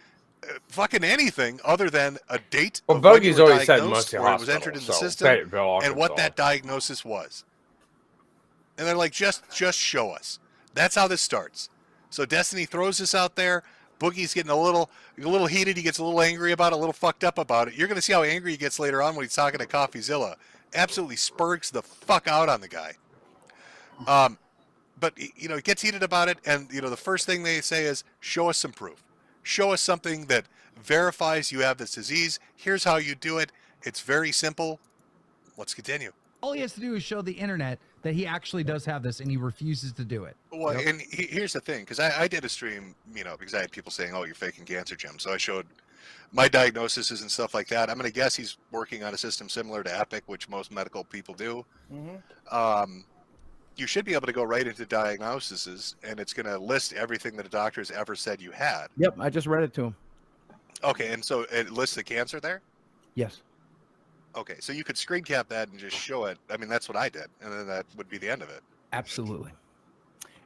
fucking anything other than a date Well, of when you Bogey's were already said diagnosed, Mercy where it was Hospital, entered in the so system, Fayetteville, and what Arkansas. that diagnosis was. And they're like, just show us. That's how this starts. So Destiny throws this out there. Boogie's getting a little heated. He gets a little angry about it, a little fucked up about it. You're going to see how angry he gets later on when he's talking to CoffeeZilla. Absolutely spurgs the fuck out on the guy. But, he gets heated about it, and, the first thing they say is, show us some proof. Show us something that verifies you have this disease. Here's how you do it. It's very simple. Let's continue. All he has to do is show the internet that he actually does have this, and he refuses to do it. Well, and here's the thing, because I did a stream, because I had people saying, oh, you're faking cancer, Jim. So I showed my diagnoses and stuff like that. I'm going to guess he's working on a system similar to Epic, which most medical people do. You should be able to go right into diagnoses, and it's going to list everything that a doctor has ever said you had. Yep, I just read it to him. Okay, and so it lists the cancer there? Yes. Okay, so you could screen cap that and just show it. I mean, that's what I did, and then that would be the end of it. Absolutely.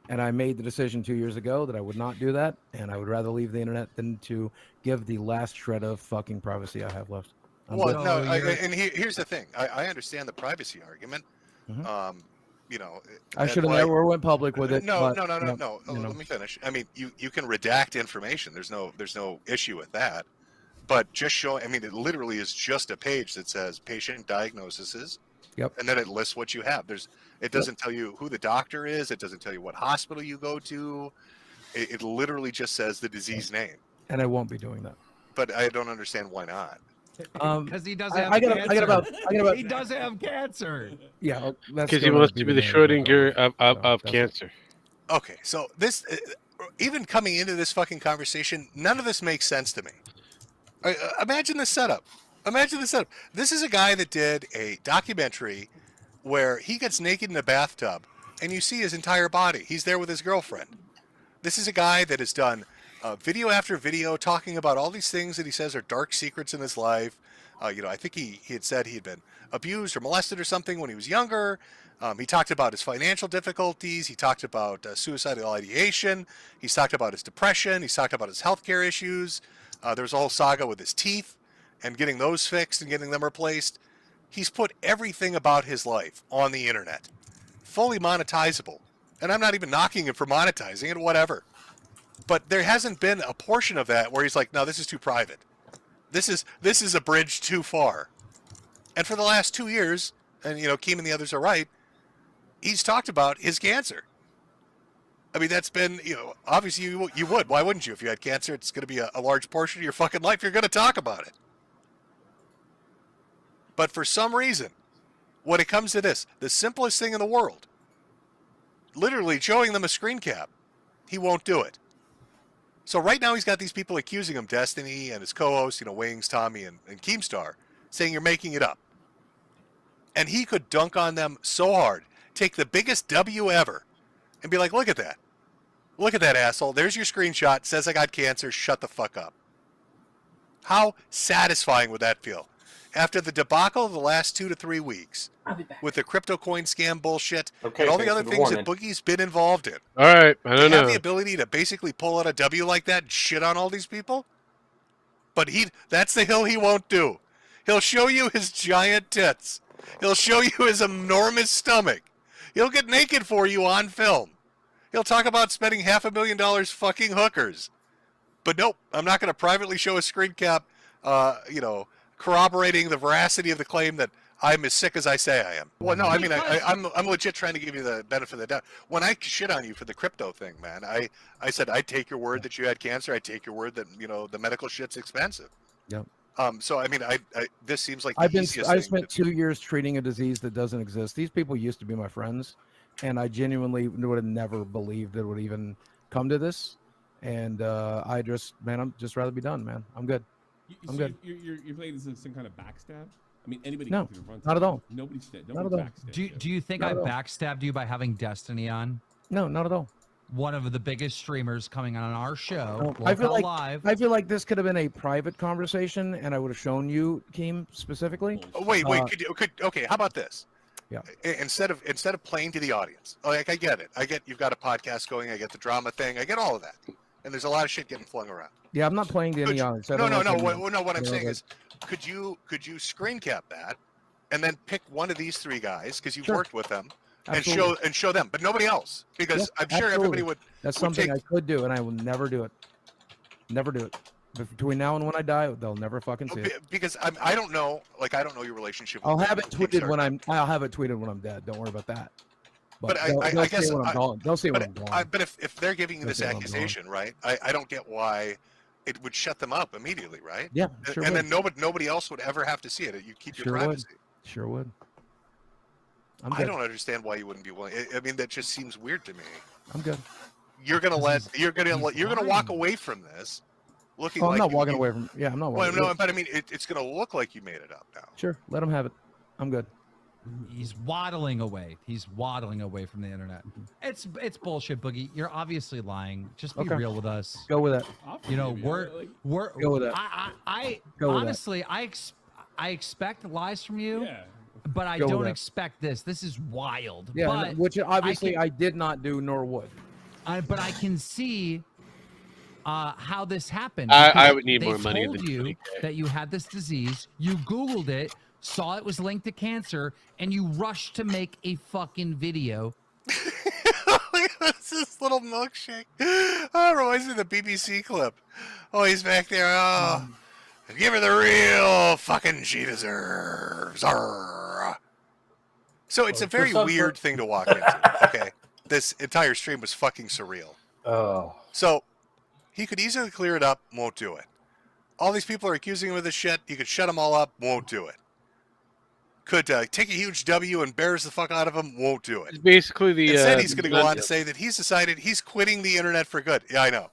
And I made the decision 2 years ago that I would not do that, and I would rather leave the internet than to give the last shred of fucking privacy I have left. Well, no, here's the thing. I understand the privacy argument. I should have never went public with it. No. but, Let me finish. I mean, you can redact information. There's no issue with that. But just show. I mean, it literally is just a page that says patient diagnoses. Yep. And then it lists what you have. It doesn't tell you who the doctor is. It doesn't tell you what hospital you go to. It literally just says the disease name. And I won't be doing that. But I don't understand why not. Because he does have cancer. cancer. I got about. He does have cancer. Yeah, because he wants to be the Schrodinger of cancer. Okay, so this, even coming into this fucking conversation, none of this makes sense to me. Imagine the setup. This is a guy that did a documentary where he gets naked in a bathtub and you see his entire body. He's there with his girlfriend. This is a guy that has done video after video talking about all these things that he says are dark secrets in his life. I think he had said he had been abused or molested or something when he was younger. He talked about his financial difficulties. He talked about suicidal ideation. He's talked about his depression. He's talked about his healthcare issues. There was a whole saga with his teeth and getting those fixed and getting them replaced. He's put everything about his life on the internet, fully monetizable. And I'm not even knocking him for monetizing it, whatever. But there hasn't been a portion of that where he's like, no, this is too private. This is a bridge too far. And for the last 2 years, and Keem and the others are right, he's talked about his cancer. I mean, that's been, obviously you would. Why wouldn't you? If you had cancer, it's going to be a large portion of your fucking life. You're going to talk about it. But for some reason, when it comes to this, the simplest thing in the world, literally showing them a screen cap, he won't do it. So right now he's got these people accusing him, Destiny and his co-host, Wings, Tommy, and Keemstar, saying you're making it up. And he could dunk on them so hard, take the biggest W ever, and be like, look at that. Look at that asshole. There's your screenshot. Says I got cancer. Shut the fuck up. How satisfying would that feel? After the debacle of the last 2 to 3 weeks, with the crypto coin scam bullshit and all the other things that Boogie's been involved in. All right, I don't know. Have the ability to basically pull out a W like that and shit on all these people? But that's the hill he won't do. He'll show you his giant tits. He'll show you his enormous stomach. He'll get naked for you on film. He'll talk about spending $500,000 fucking hookers. But nope, I'm not going to privately show a screen cap, corroborating the veracity of the claim that I'm as sick as I say I am. Well, no, I mean, I'm legit trying to give you the benefit of the doubt. When I shit on you for the crypto thing, man, I said I'd take your word that you had cancer. I'd take your word that, the medical shit's expensive. Yep. So, I mean, this seems like I thing spent 2 years treating a disease that doesn't exist. These people used to be my friends, and I genuinely would have never believed it would even come to this. And I'm just rather be done, man. I'm good. I'm good. You're playing this as some kind of backstab? I mean, anybody No, can run not at all. Nobody Not at all. backstab. Do you think I backstabbed you by having Destiny on? No, not at all. One of the biggest streamers coming on our show. I feel live. I feel like this could have been a private conversation, and I would have shown you, Keem, specifically. Oh, wait, okay, how about this? Yeah. Instead of playing to the audience, like I get it. I get you've got a podcast going. I get the drama thing. I get all of that. And there's a lot of shit getting flung around. Yeah, I'm not playing to any audience. No. What I'm saying is, could you screen cap that, and then pick one of these 3 guys because you've worked with them, and show them, but nobody else, because I'm sure everybody would. That's something I could do, and I will never do it. Never do it. Between now and when I die, they'll never fucking see it. Because I don't know, I don't know your relationship. I'll have it tweeted when I'm dead. Don't worry about that. But I guess they'll see when I'm gone. But if they're giving you this accusation, right? I don't get why it would shut them up immediately, right? Yeah, sure. And would. then nobody else would ever have to see it. You keep your privacy. Sure would. I don't understand why you wouldn't be willing. I mean, that just seems weird to me. I'm good. You're gonna walk away from this, looking like I'm not walking away from. Yeah, I'm not. Well, no, but I mean, it's gonna look like you made it up now. Sure, let them have it. I'm good. He's waddling away. He's waddling away from the internet. It's bullshit, Boogie. You're obviously lying. Just be real with us. Go with it. We're go with it. I honestly, I expect lies from you, but I don't expect this. This is wild. Yeah, but which obviously I did not do nor would. But I can see how this happened. I would need more money than you. They told you that you had this disease. You Googled it. Saw it was linked to cancer, and you rushed to make a fucking video. It's this little milkshake. Oh, it reminds me of the BBC clip. Oh, he's back there. Oh, give her the real fucking she deserves. Arr. So it's a very weird thing to walk into. Okay, this entire stream was fucking surreal. Oh. So he could easily clear it up, won't do it. All these people are accusing him of this shit. He could shut them all up, won't do it. Could take a huge W and bears the fuck out of him, won't do it. It's basically the. Instead, he's going to go on to say that he's decided he's quitting the internet for good. Yeah, I know.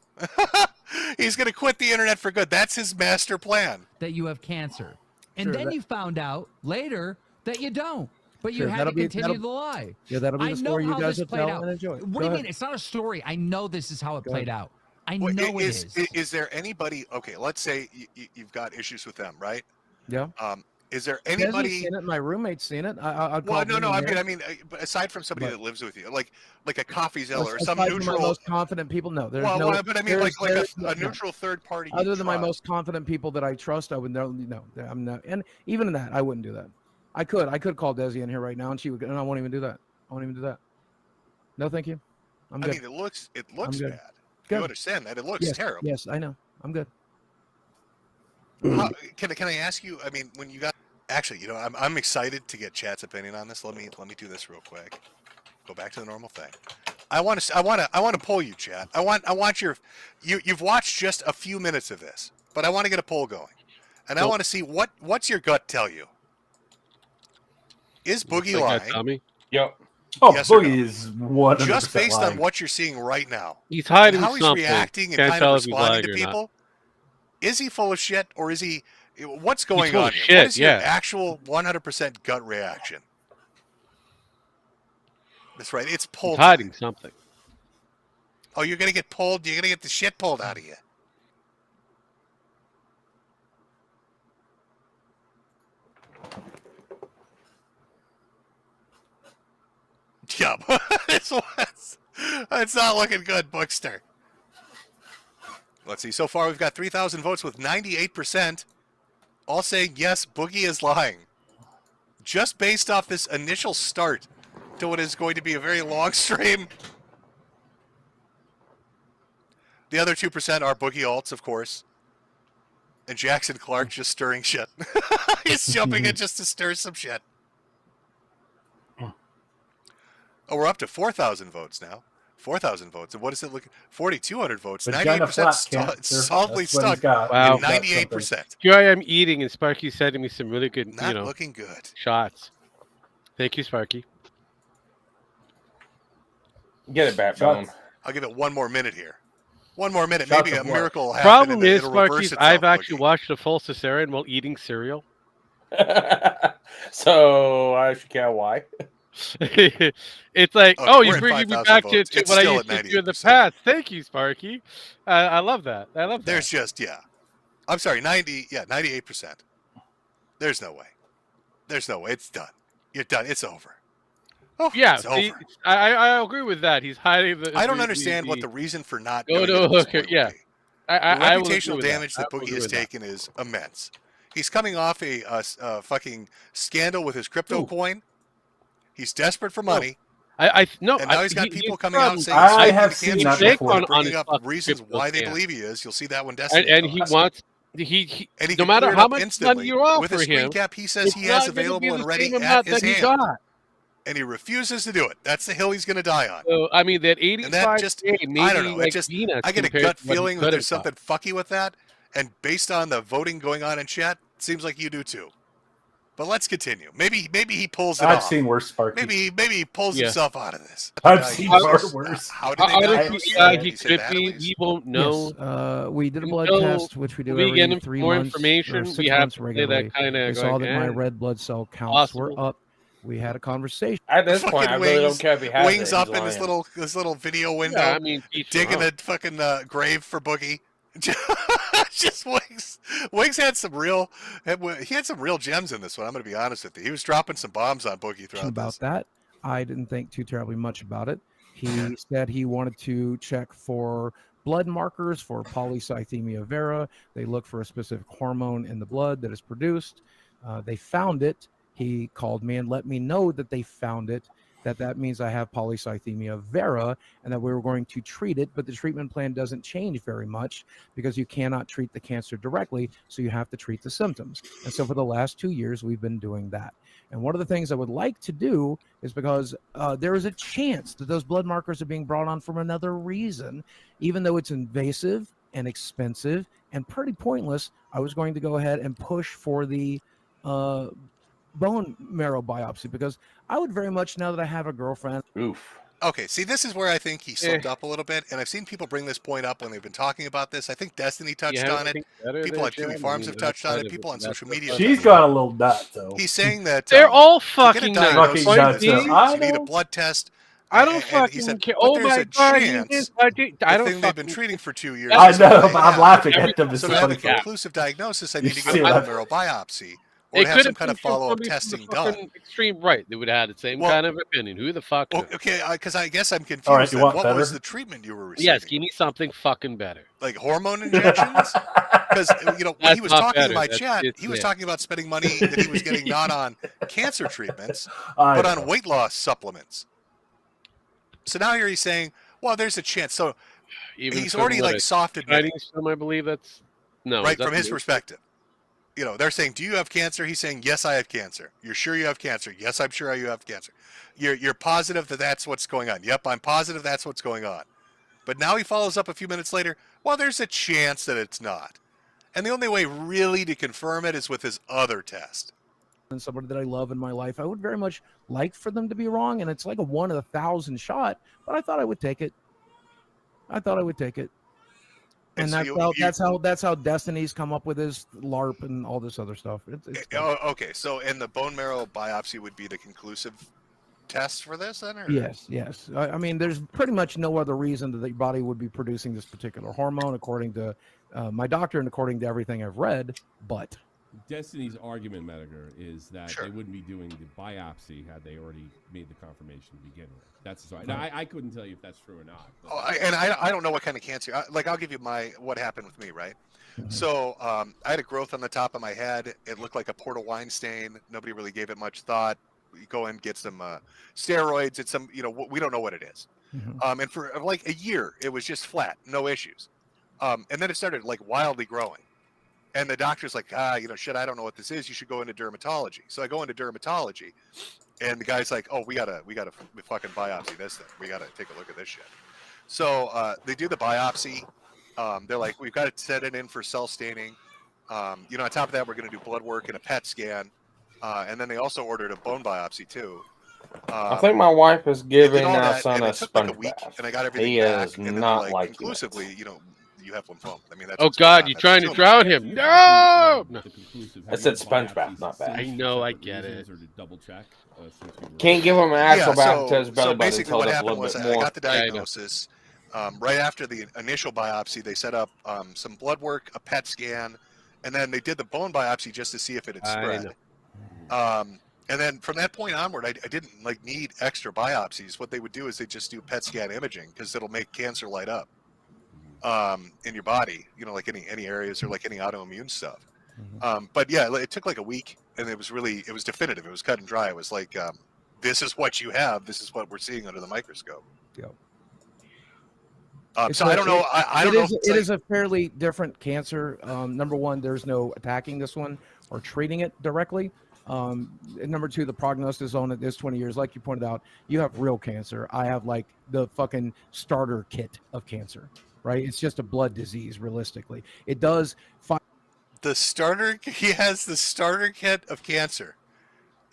He's going to quit the internet for good. That's his master plan. That you have cancer. And then you found out later that you don't. But you had to continue the lie. Yeah, that'll be the story you guys will tell and enjoy. What do you mean? It's not a story. I know this is how it played out. I know it is. Is there anybody, okay, let's say you've got issues with them, right? Yeah. Is there anybody? Seen it? My roommate's seen it. Well, no. I mean, aside from somebody that lives with you, like a Coffee Zeller or some neutral. My most confident people, no. There's but I mean, like a neutral third party. Other than my most confident people that I trust, I would no. I'm not, and even in that, I wouldn't do that. I could call Desi in here right now, and she would, and I won't even do that. I won't even do that. No, thank you. I'm good. I mean, it looks bad. Good. You understand that? It looks terrible. Yes, I know. I'm good. Can I ask you? I mean, when you got actually, I'm excited to get Chat's opinion on this. Let me do this real quick. Go back to the normal thing. I want to poll you, Chat. I want you've watched just a few minutes of this, but I want to get a poll going, and I want to see what's your gut tell you. Is Boogie lying? Yep. Oh, Yes or Boogie no? is 100% Just based lying. on what you're seeing right now. He's hiding and how he's something. reacting and Can't kind tell of if he's responding lying to or not. people. Is he full of shit or is he? What's going full on of here? shit, What is your yeah. actual 100% gut reaction? That's right. It's pull He's time. hiding something. Oh, you're gonna get pulled. You're gonna get the shit pulled out of you. Yep. It's not looking good, Bookster. Let's see. So far, we've got 3,000 votes with 98%, all saying yes, Boogie is lying. Just based off this initial start to what is going to be a very long stream. The other 2% are Boogie alts, of course. And Jackson Clark just stirring shit. He's jumping in just to stir some shit. Oh, we're up to 4,000 votes now. 4,000 votes. And what is it looking? 4,200 votes. Vagina 98% flap cancer. solidly That's what he's stuck. got. Wow. He's got something. 98%. Here I am eating, and Sparky's sending me some really good, Not looking good. shots. Thank you, Sparky. Get it back, Bone. I'll give it one more minute here. One more minute. Shots Maybe a of what? miracle will happen. Problem and is, it'll reverse Sparky, itself, I've actually Boogie. watched a full cesarean while eating cereal. So I should care why. It's like, Okay, oh, we're you're at bringing me 5,000 back votes. to It's what I still used at to do in the 98%. past. Thank you, Sparky. I love that. I love that. There's just, yeah. I'm sorry, 98%. There's no way. There's no way. It's done. You're done. It's over. Oh, yeah, it's see, over. I agree with that. He's hiding the. I don't understand what the reason for not No, doing no, it at this okay, point yeah. would be. I The will agree reputational with damage that I will Boogie agree has with that. taken is immense. He's coming off a fucking scandal with his crypto coin. He's desperate for money. No, And now he's got people coming out saying I he's have fighting seen cancer that treatment before. and bringing On up his fucking reasons crypto why they scam. believe he is. You'll see that when Destiny And he talks. wants he And he no can matter clear it how up much instantly. money you offer With a screen him, cap he says it's he not has gonna be available the and ready same at amount his that he hand. got. And he refuses to do it. That's the hill he's going to die on. So I mean that And that 85K, just, maybe I don't know. like It just, peanuts I get a compared gut to what he feeling that could there's have got. something fucky with that. And based on the voting going on in chat, it seems like you do too. But let's continue. Maybe he pulls it I've off. seen worse, Sparky. Maybe he pulls Yeah. himself out of this. I've seen far How worse. did they diagnose Honestly, that? he Did he say could that be. at least? We won't know. Yes, we did a blood Until test, which we do we get every 3 more months information, or we 6 have months to play regularly. that kind They of saw that my going, red blood cell counts possible. were up. We had a conversation. At this point, I Fucking really don't wings, care if he has wings it. up He's in his lying. little video window, Yeah, I mean, digging a fucking grave for Boogie. Just Wings. Wings had some real. He had some real gems in this one. I'm going to be honest with you. He was dropping some bombs on Boogie throughout about this. that. I didn't think too terribly much about it. He said he wanted to check for blood markers for polycythemia vera. They look for a specific hormone in the blood that is produced. They found it. He called me and let me know that they found it, that means I have polycythemia vera and that we were going to treat it, but the treatment plan doesn't change very much because you cannot treat the cancer directly, so you have to treat the symptoms. And so for the last 2 years, we've been doing that. And one of the things I would like to do is because there is a chance that those blood markers are being brought on from another reason, even though it's invasive and expensive and pretty pointless, I was going to go ahead and push for the bone marrow biopsy because I would very much, now that I have a girlfriend. Oof. Okay, see, this is where I think he slipped up a little bit, and I've seen people bring this point up when they've been talking about this. I think Destiny touched on it. People at Kiwi Farms have touched on it. People on social media. She's got a little nut, though. He's saying that they're all to get a fucking diagnosis, nuts. you I need a know. blood test. I don't and he fucking said, care. but Oh there's my a god, chance I the don't thing they've been fucking. treating for 2 years. I is know, going but I'm down. laughing at them. It's So so to have funny. a conclusive diagnosis, I need to You get see a that? bone marrow biopsy or It to have could some have kind been of from follow-up somebody from testing the done. fucking extreme right. They would have had the same Well, kind of opinion. Who the fuck? knows? Okay, because I guess I'm confused. All right, you then. want What better? was the treatment you were receiving? Yes, give me something fucking better. Like hormone injections? Because when That's he was not talking in better. my That's- chat, it's- he was yeah. talking about spending money that he was getting not on cancer treatments, I but know. on weight loss supplements. So now here he's saying, well, there's a chance. So Even he's from already what, like a soft admitting, Chinese film, I believe that's no. right, is that from his the- perspective. You know, they're saying, do you have cancer? He's saying, yes, I have cancer. You're sure you have cancer? Yes, I'm sure you have cancer. You're positive that that's what's going on? Yep, I'm positive that's what's going on. But now he follows up a few minutes later, well, there's a chance that it's not. And the only way really to confirm it is with his other test. and somebody that I love in my life, I would very much like for them to be wrong. And it's like a 1 in 1,000 shot, but I thought I would take it. And And so that's how Destiny's come up with his LARP and all this other stuff. It's okay. So, and the bone marrow biopsy would be the conclusive test for this, then? Or? Yes. I mean, there's pretty much no other reason that your body would be producing this particular hormone, according to my doctor and according to everything I've read. But Destiny's argument, Metokur, is that they wouldn't be doing the biopsy had they already made the confirmation to begin with. That's the story. Now, I couldn't tell you if that's true or not. But... I don't know what kind of cancer. I'll give you what happened with me, right? Mm-hmm. So I had a growth on the top of my head. It looked like a port of wine stain. Nobody really gave it much thought. You go in, get some steroids. It's some, we don't know what it is. Mm-hmm. And for like a year, it was just flat, no issues. And then it started like wildly growing. And the doctor's like, shit, I don't know what this is. You should go into dermatology. So I go into dermatology, and the guy's like, oh, we gotta fucking biopsy this thing. We gotta take a look at this shit. So they do the biopsy. They're like, we've got to set it in for cell staining. On top of that, we're gonna do blood work and a PET scan. And then they also ordered a bone biopsy too. I think my wife is giving our son a sponge like a week, and I got everything back. And not then, like conclusively, you have lymphoma. I mean, that's oh God, you're trying to drown him. No! I said sponge bath, not bad. I know, I get it. Double check. Can't give him an actual bath to his belly so button basically what happened was I got the diagnosis. Right after the initial biopsy, they set up some blood work, a PET scan, and then they did the bone biopsy just to see if it had spread. And then from that point onward, I didn't need extra biopsies. What they would do is they just do PET scan imaging because it'll make cancer light up in your body, like any areas or like any autoimmune stuff. Mm-hmm. But yeah, it took like a week, and it was definitive. It was cut and dry. It was like, this is what you have. This is what we're seeing under the microscope. Yep. So I don't know. I don't know. It is a fairly different cancer. Number one, there's no attacking this one or treating it directly. And number two, the prognosis on it is 20 years. Like you pointed out, you have real cancer. I have like the fucking starter kit of cancer, right? It's just a blood disease, realistically. It does. He has the starter kit of cancer.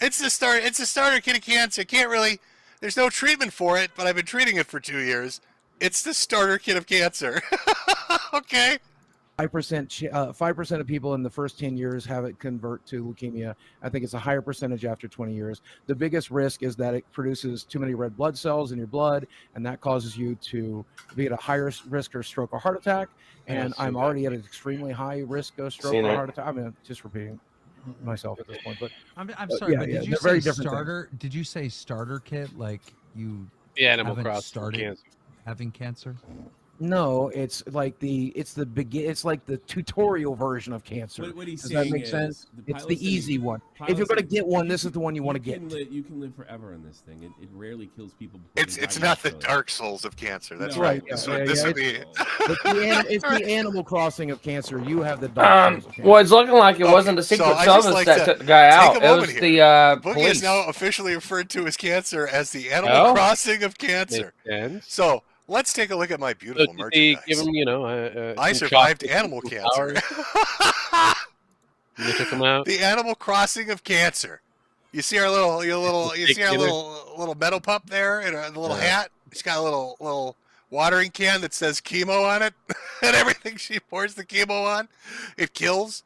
It's a starter kit of cancer. Can't really, there's no treatment for it, but I've been treating it for 2 years. It's the starter kit of cancer. Okay. 5% of people in the first 10 years have it convert to leukemia. I think it's a higher percentage after 20 years. The biggest risk is that it produces too many red blood cells in your blood, and that causes you to be at a higher risk of stroke or heart attack. And I'm already at an extremely high risk of stroke or heart attack. I mean, just repeating myself at this point, but I'm sorry, but did you say starter? Things. Did you say starter kit? Like you? The Animal Crossing started having cancer? No, it's like it's like the tutorial version of cancer. What he's Does that make sense? It's the easy one. If you're going to get one, this is the one you want to get. You can live forever on this thing. It rarely kills people. It's not the Dark Souls of cancer. That's right. It's the Animal Crossing of cancer. You have the Dark Souls of cancer. Well, it's looking like it wasn't the Secret Service that took the guy out. It was the Boogie police. is now officially referred to as cancer as the Animal Crossing of cancer. So let's take a look at my beautiful merchandise. Give him, I survived animal cancer. You took him out. The Animal Crossing of cancer. You see our little metal pup there in a little hat. She's got a little watering can that says chemo on it, and everything she pours the chemo on, it kills.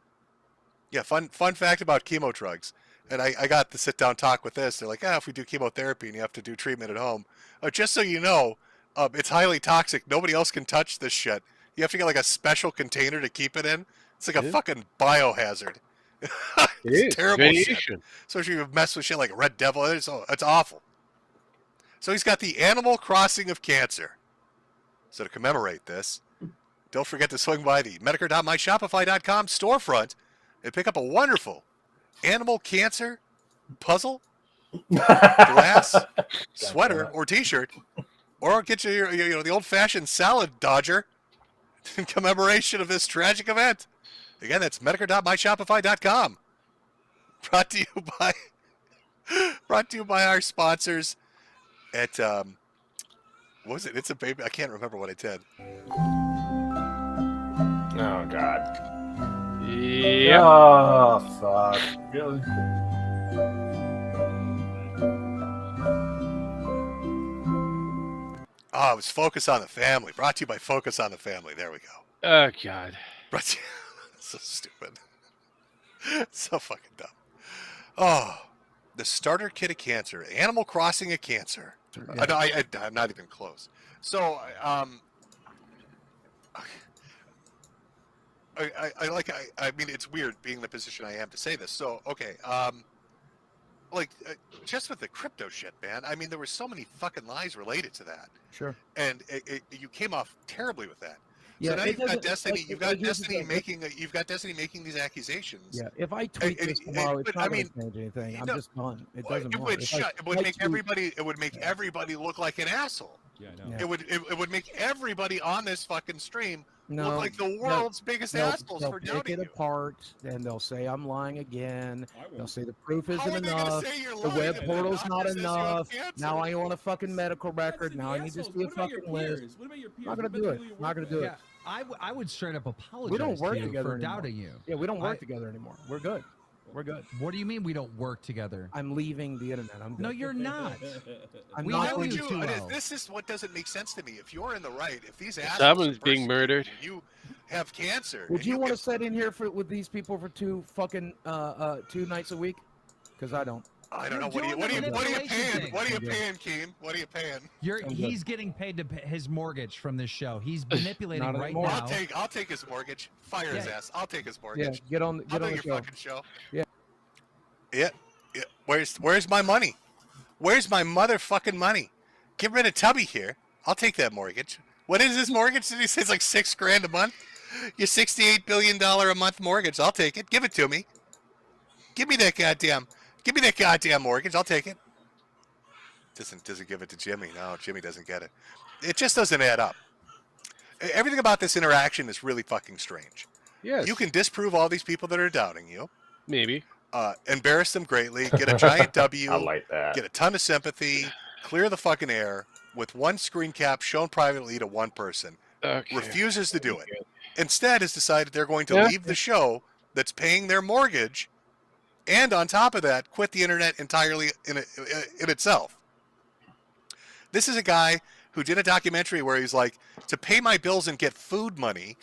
Yeah, fun fact about chemo drugs. And I got the sit down talk with this. They're like, if we do chemotherapy and you have to do treatment at home, just so you know. It's highly toxic. Nobody else can touch this shit. You have to get like a special container to keep it in. It's like a fucking biohazard. It's terrible shit. Especially if you mess with shit like Red Devil. It's awful. So he's got the Animal Crossing of cancer. So to commemorate this, don't forget to swing by the Metokur.myshopify.com storefront and pick up a wonderful animal cancer puzzle, glass, sweater, or t-shirt. Or get you the old-fashioned salad dodger in commemoration of this tragic event. Again, that's Metokur.myshopify.com. Brought to you by our sponsors at what was it? It's a baby. I can't remember what I did. Oh God. Yeah. Oh fuck. Really? Oh, it was Focus on the Family. Brought to you by Focus on the Family. There we go. Oh God. Brought to you. So stupid. So fucking dumb. Oh, the starter kit of cancer. Animal Crossing of cancer. Yeah. I'm not even close. So, I mean, it's weird being in the position I am to say this. So, okay, just with the crypto shit, man. I mean, there were so many fucking lies related to that. Sure. And you came off terribly with that. Yeah, so now it you've got doesn't- Destiny. like, You've got like, here's the Destiny thing. making. You've got Destiny making these accusations. Yeah, if I tweet this tomorrow, it's not going to change anything. I'm just done. It doesn't It matter. would If I- shut. It would I make tweet- everybody. It would make everybody look like an asshole. Yeah, I know. Yeah. It would make everybody on this fucking stream No, look like the world's biggest assholes they'll for pick doubting it you. apart, and they'll say I'm lying again. They'll won't. say the proof How isn't are they gonna enough. say you're The lying web if the portal's doctor not says you have enough. cancer? Now I want a fucking medical record. Now I need to assholes. see a What about your fucking list. peers? What about your peers? Not gonna What about do the it. people you Not work gonna with? do it. Yeah, I would straight up apologize We don't work to you together for anymore. doubting you. Yeah, we don't work together anymore. We're good. We're good. What do you mean we don't work together? I'm leaving the internet. I'm good. No, you're not. I'm we not know going you to- too well. This is what doesn't make sense to me. If you're in the right, if these assholes Someone's are being murdered. you have cancer. Would and you want to get- sit in here with these people for 2 nights a week? Because I don't. I don't know. You're What are you doing the paying? manipulation What are you thing. paying, Keem? What are you paying? He's getting paid to pay his mortgage from this show. He's manipulating Not right anymore. now. I'll take his mortgage. Fire his Yeah. ass. I'll take his Yeah, mortgage. get on I'll the do your show. fucking show. Yeah. Yeah. Where's my money? Where's my motherfucking money? Get rid of Tubby here. I'll take that mortgage. What is this mortgage? Did he say it's like $6,000 a month? Your $68 billion a month mortgage. I'll take it. Give it to me. Give me that goddamn mortgage. I'll take it. Doesn't give it to Jimmy. No, Jimmy doesn't get it. It just doesn't add up. Everything about this interaction is really fucking strange. Yes. You can disprove all these people that are doubting you. Maybe. Embarrass them greatly, get a giant W, I like that. get a ton of sympathy, clear the fucking air with one screen cap shown privately to one person. Okay. Refuses to do it. Instead, has decided they're going to Yeah. leave the show that's paying their mortgage, and on top of that, quit the internet entirely in itself. This is a guy who did a documentary where he's like, to pay my bills and get food money,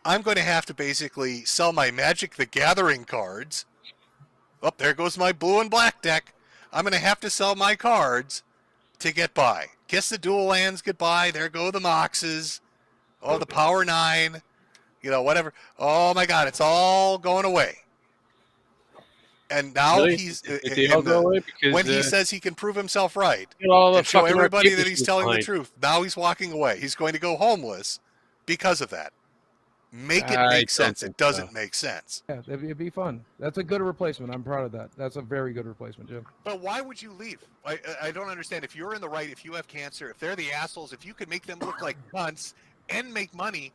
I'm going to have to basically sell my Magic the Gathering cards. Oh, there goes my blue and black deck. I'm going to have to sell my cards to get by. Kiss the dual lands goodbye. There go the Moxes. Oh, the Power 9. Whatever. Oh, my God. It's all going away. And now Really? he's Did they all go away? Because, when he says he can prove himself right all the and show fucking everybody arcade that he's machines telling the behind. truth, now he's walking away. He's going to go homeless because of that. Make it I make don't sense. think It doesn't so. make sense. Yeah, it'd be fun. That's a good replacement. I'm proud of that. That's a very good replacement, Jim. But why would you leave? I don't understand. If you're in the right, if you have cancer, if they're the assholes, if you can make them look like cunts and make money,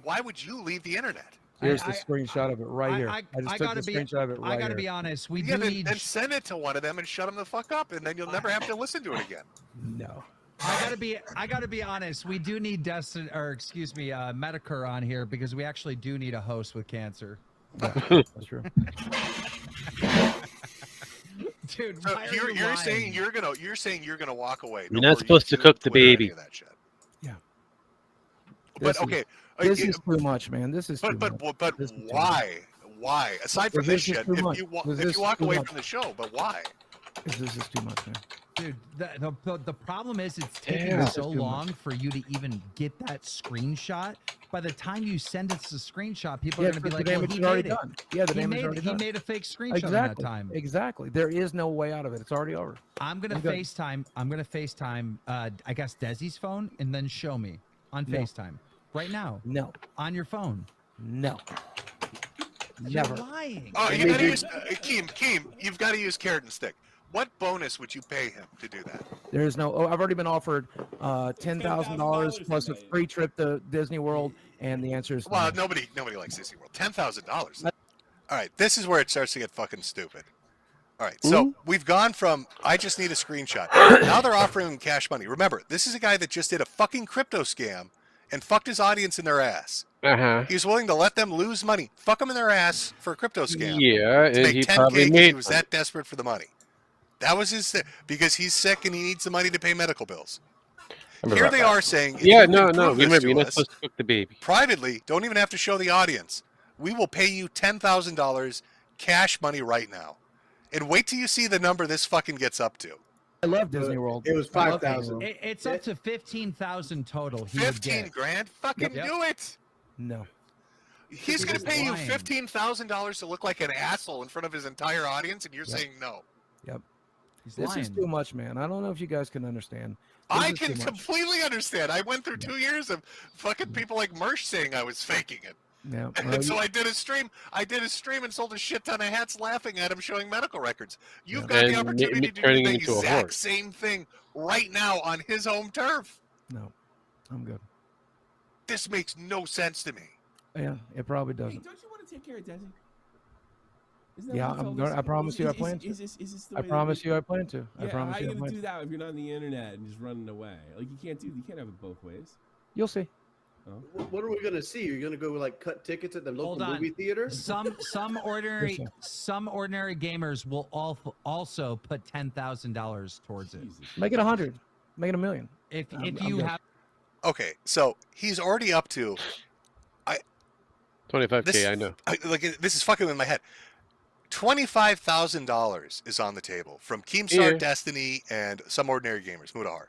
why would you leave the internet? Here's the screenshot of it right here. I just took the screenshot of it right I gotta here. be honest. We Yeah, do need. then send it to one of them and shut them the fuck up, and then you'll never have to listen to it again. No. I gotta be honest. We do need Metokur on here because we actually do need a host with cancer. That's true. Dude, So why are you're you lying? saying you're gonna walk away. You're No not more supposed to YouTube, cook the Twitter, any baby. of that shit. Yeah. But This is- okay, This is too much, man. This is too but much. This is too why? Why? Aside from This this is shit, too if much. you This if is you walk too away much. from the show, but why? This is too much, man. Dude, the problem is it's taking Yeah. so This is too long much. for you to even get that screenshot. By the time you send us the screenshot, people Yeah, are going to be the like, damage well, is he already made it. done. Yeah, the he damage is made, already he done. made a fake screenshot Exactly. in that time. Exactly. There is no way out of it. It's already over. I'm gonna I'm good. FaceTime. I'm gonna FaceTime. I guess Desi's phone, and then show me on No. FaceTime right now. No. On your phone. No. You're Never. lying. Oh, you gotta use Keem. You've got to use carrot and stick. What bonus would you pay him to do that? There is no. Oh, I've already been offered $10,000 plus a free trip to Disney World, and the answer is Well, no. nobody likes Disney World. $10,000. All right, this is where it starts to get fucking stupid. All right, so we've gone from I just need a screenshot. Now they're offering him cash money. Remember, this is a guy that just did a fucking crypto scam and fucked his audience in their ass. He's willing to let them lose money, fuck them in their ass for a crypto scam. Yeah, to and make he 10K probably because made he was that desperate for the money. That was his because he's sick and he needs the money to pay medical bills. Here they are saying, if yeah, you no, can no. prove this Remember, to you're not us, supposed to cook the baby. privately, don't even have to show the audience. We will pay you $10,000 cash money right now. And wait till you see the number this fucking gets up to. I love Disney World. It was I love 5,000. Disney World. It's up to 15,000 total. He would 15 get. grand? Fucking do it. No. He's going to He's pay you lying. $15,000 to look like an asshole in front of his entire audience, and you're saying no. Yep. He's This lying. is too much, man. I don't know if you guys can understand. This I is can too much. completely understand. I went through 2 years of fucking people like Mersh saying I was faking it. Yeah. And so I did a stream. And sold a shit ton of hats laughing at him showing medical records. You've got the And opportunity to do turning the into a exact horse. same thing right now on his home turf. No, I'm good. This makes no sense to me. Yeah, it probably Hey, doesn't. don't you want to take care of Desi? Isn't that Yeah, what you I'm told going. us? I promise you, I Is- plan is to. this the I way promise that you, I plan to. I Yeah, promise how are you, you I gonna plan do to. that if you're not on the internet and just running away? Like you can't have it both ways. You'll see. Oh. What are we gonna see? You're gonna go like cut tickets at the local Hold on. movie theater? Some ordinary gamers will also put $10,000 towards it. Make it 100. Make it 1 million. If I'm you good. have Okay, so he's already up to 25K, this. I know. This is fucking with my head. $25,000 is on the table from Keemstar, Yeah. Destiny, and some ordinary gamers, Mudahar.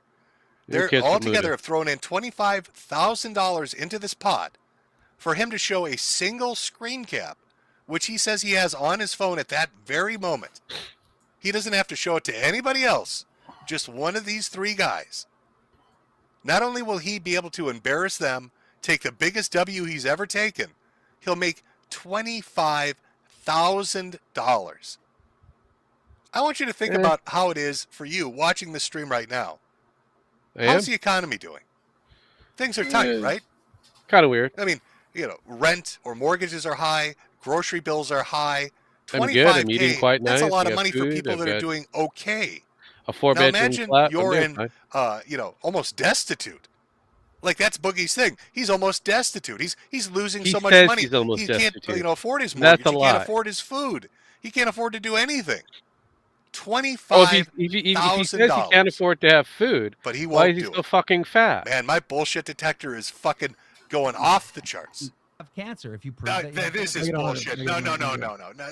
Who They're cares all about together Muda? have thrown in $25,000 into this pot for him to show a single screen cap, which he says he has on his phone at that very moment. He doesn't have to show it to anybody else, just one of these three guys. Not only will he be able to embarrass them, take the biggest W he's ever taken, he'll make $25,000. I want you to think about how it is for you watching this stream right now. How's the economy doing? Things are tight, right? Kind of weird. I mean, rent or mortgages are high, grocery bills are high. I'm good. I'm eating $25K, quite that's nice. a lot I of got money for food, people I've that are got doing okay. a Now 4-bedroom imagine flat. I'm you're doing in, fine. almost destitute. Like that's Boogie's thing. He's almost destitute. He's losing He so much says money. he's almost He can't, destitute. afford his That's mortgage. a He can't lie. afford his food. He can't afford to do anything. Oh, if he says he $25,000. can't afford to have food, But he why won't is he do so it. fucking fat? Man, my bullshit detector is fucking going off the charts. have cancer, if you prove that you have This cancer. is bullshit. No.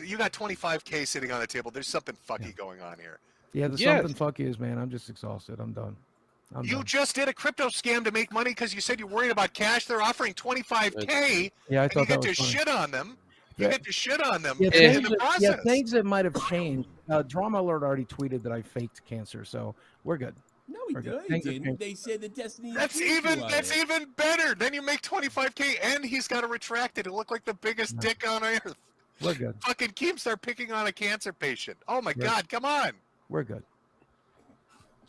You got 25K sitting on the table. There's something fucky going on here. Yeah, the Yes. something fuck is, man. I'm just exhausted. I'm done. You just did a crypto scam to make money because you said you're worried about cash. They're offering 25K. Yeah, I and thought you that get was to funny. shit on them. You Yeah. get to shit on them Yeah, in the process. things that might have changed. Drama Alert already tweeted that I faked cancer, so we're good. No, We're good. they Things have didn't. changed. They said that Destiny. That's even better. Then you make 25K and he's got to retract it. It look like the biggest dick on earth. We're good. Fucking Keemstar picking on a cancer patient. Oh my We're- God, come on. We're good.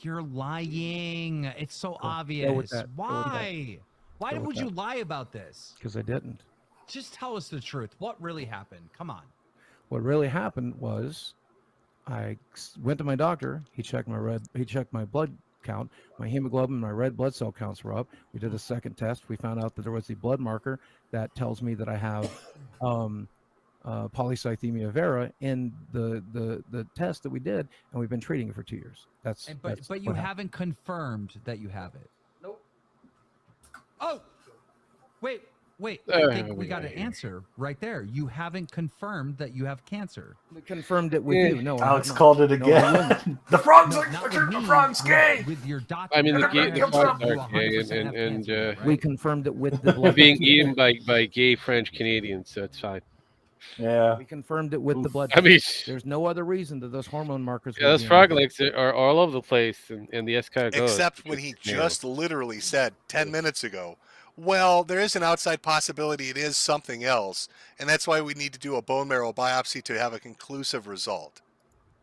You're lying. It's so Go obvious. with that. Go with that. Why? Why Go with would you that. lie about this? Because I didn't. Just tell us the truth. What really happened? Come on. What really happened was, I went to my doctor. He checked my blood count, my hemoglobin, my red blood cell counts were up. We did a second test. We found out that there was the blood marker that tells me that I have polycythemia vera in the test that we did, and we've been treating it for 2 years. That's But you what happened. haven't confirmed that you have it. Nope. Oh, wait. I think we got an answer right there. You haven't confirmed that you have cancer. We confirmed it with you. No, I Alex have not. called it No, I again. wouldn't. The frog's No, like, not the with me, frog's gay. with your doctor. I mean, the Doctor frogs you are gay 100% have and cancer, right? We confirmed it with the blood. being eaten by gay French Canadians, so it's fine. Yeah. We confirmed it with the blood. I mean, there's no other reason that those hormone markers. Yeah, would those be frog on. legs are all over the place, and the escargot. Except when he just literally said 10 minutes ago, well, there is an outside possibility it is something else, and that's why we need to do a bone marrow biopsy to have a conclusive result.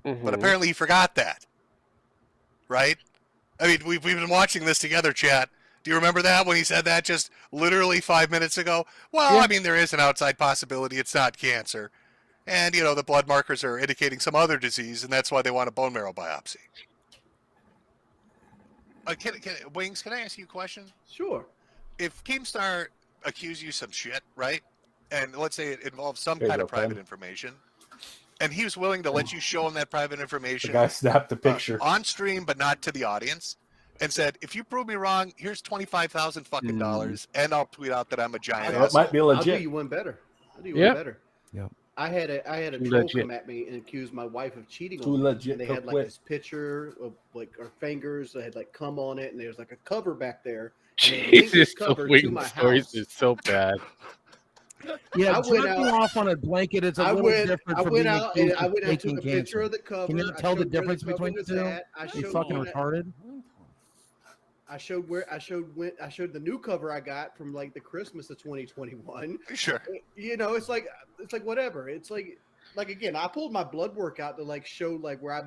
But apparently he forgot that. Right? I mean, we've been watching this together, chat. Do you remember that when he said that just literally 5 minutes ago? Well, I mean, there is an outside possibility it's not cancer. And, the blood markers are indicating some other disease, and that's why they want a bone marrow biopsy. Wings, can I ask you a question? Sure. If Keemstar accuse you some shit, right? And let's say it involves some There you kind go, of private Ken. information, and he was willing to let you show him that private The information guy snapped the picture. on stream, but not to the audience, and said, "If you prove me wrong, here's $25,000 fucking dollars, and I'll tweet out that I'm a giant That asshole." might be I'll do legit. you one better. I'll do you Yeah. one better. Yeah. I had a Too troll legit. come at me and accuse my wife of cheating Too on me. legit And they to had like quit. this picture of like our fingers that had like cum on it, and there's like a cover back there. And they linked this Jesus, the cover to wing my stories house. is so bad. Yeah, I went jerking out- off on a blanket is a I little went, different I from went being out and accused I of went out, took faking a picture cancer. of the cover. Can you I tell the showed where difference cover between the was two? at. I You showed fucking when I- retarded. I showed the new cover I got from like the Christmas of 2021. Sure. You know, it's like whatever. It's like again, I pulled my blood work out to like show like where I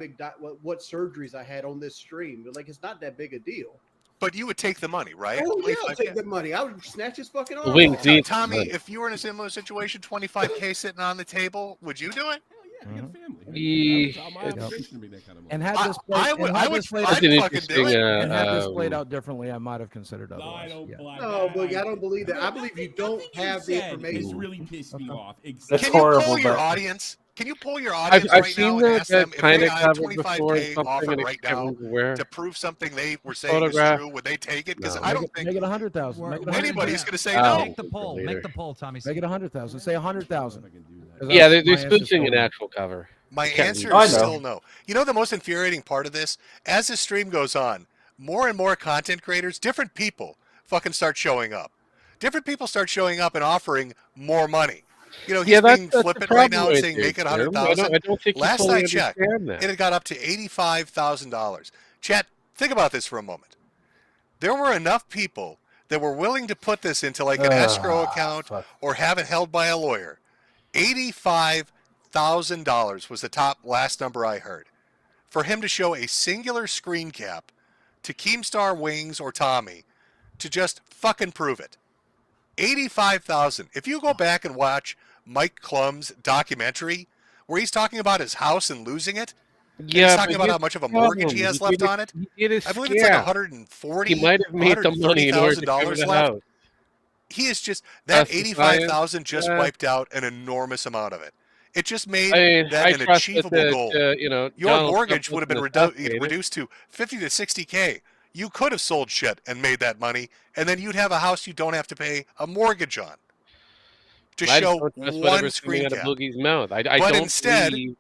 what surgeries I had on this stream. But like it's not that big a deal. But you would take the money, right? Oh yeah, I'll 25K. take the money. I would snatch his fucking arm. Wings off. need Tommy, money. if you were in a similar situation, 25K sitting on the table, would you do it? Yeah, I got a family. Yeah. My obligation to make that kind of money. And had I- this played, I would- and I had would- this played, I'd That's an fucking do interesting. it. and had this played out differently, I might have considered I otherwise. don't Yeah. like No, that. but I don't believe that. I believe you don't Nothing have the said has information. really pissed me off. That's Can you horrible, pull your but- audience? Can you pull your audience I've right seen now and that, ask them if kind they of had cover before. 25K Something offered and right I can't now remember where. to prove something they were saying Photograph. is true? Would they take it? Because No. I don't Make think it 100,000. Make it 100,000. anybody's going to say Oh. no. Make the poll. Make the poll, Tommy. Make it 100,000. Say 100,000. Yeah, they're spoofing an actual cover. My Can't answer read is it. still no. You know the most infuriating part of this? As the stream goes on, more and more content creators, different people, fucking start showing up. Different people start showing up and offering more money. You know, he's Yeah, that's being the flippant problem right now and right saying there, make it Jim. 100,000. I don't think you Last fully I checked, understand that. it had got up to $85,000. Chat, think about this for a moment. There were enough people that were willing to put this into like an escrow account or have it held by a lawyer. $85,000 was the top last number I heard. For him to show a singular screen cap to Keemstar, Wings, or Tommy to just fucking prove it. 85,000. If you go back and watch Mike Klum's documentary where he's talking about his house and losing it, and Yeah, he's talking but about how here's much of a the mortgage he problem. has He left did on it. He did a I believe it's like scam. 140, He might have made the money in order to cover $130,000 the left. house. He is just that That's the 85,000 science. just Yeah. wiped out an enormous amount of it. It just made I that an trust achievable that, goal. you know, Your Donald mortgage Trump would have been wasn't assassinated. reduced to 50 to 60K. You could have sold shit and made that money, and then you'd have a house you don't have to pay a mortgage on. To I just show don't trust one whatever's coming screen out of cap. Boogie's mouth. I But don't instead- believe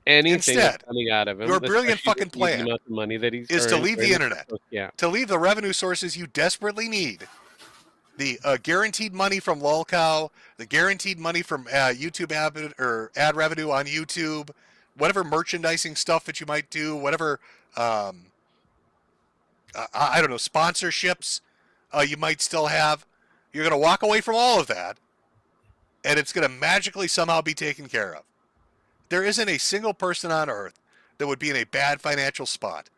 anything that's coming out of him. your brilliant especially fucking with the plan amount of money that he's is to earned leave the during internet, this- Yeah. to leave the revenue sources you desperately need. The guaranteed money from LolCow, the guaranteed money from YouTube ad revenue on YouTube, whatever merchandising stuff that you might do, whatever I don't know, sponsorships you might still have. You're going to walk away from all of that, and it's going to magically somehow be taken care of. There isn't a single person on earth that would be in a bad financial spot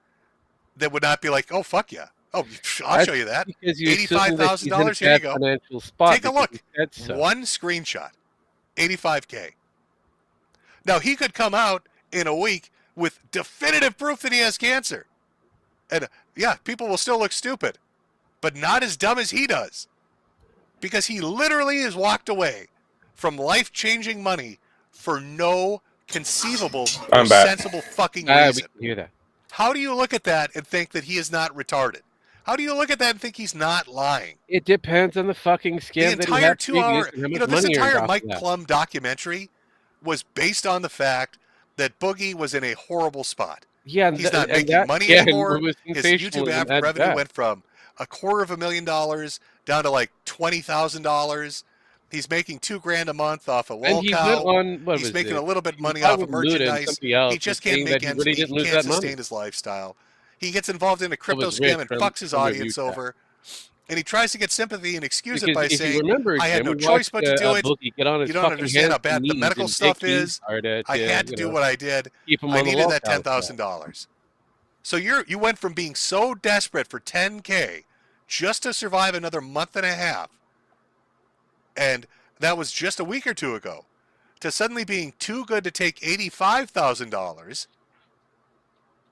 that would not be like, oh, fuck yeah. Oh, I'll show you that. Because you assume that he's in a $85,000, here you bad go. financial spot Take a because look. he said so. One screenshot, 85K. Now, he could come out in a week with definitive proof that he has cancer. And yeah, people will still look stupid, but not as dumb as he does. Because he literally has walked away from life-changing money for no conceivable or I'm back. sensible fucking We reason. can hear that. How do you look at that and think that he is not retarded? How do you look at that and think he's not lying? It depends on the fucking scam The that he entire had 2-hour, previous and how you much know, this money he earned entire off Mike of that. Plum documentary was based on the fact that Boogie was in a horrible spot. Yeah, and he's th- not and making that, money yeah, anymore. was His YouTube sensationalism at revenue best. went from $250,000 down to like $20,000. He's making $2,000 a month off of And he went LolCow. on, what He's was making it? a little bit of money He off of probably looted merchandise. somebody else He just for saying can't make that he ends really meet. didn't He lose can't that money. sustain his lifestyle. He gets involved in a crypto was rich scam and from- fucks his from audience Utah. over. And he tries to get sympathy and excuse it Because by if you saying, remember, I had Jim, no we choice watched, but to do it. Boogie get on his You don't fucking understand how hands bad and the knees medical and stuff dig is. or to, I had to you do know, what I did. keep him I on the needed that lookout. $10,000. So you went from being so desperate for $10K just to survive another month and a half, and that was just a week or two ago, to suddenly being too good to take $85,000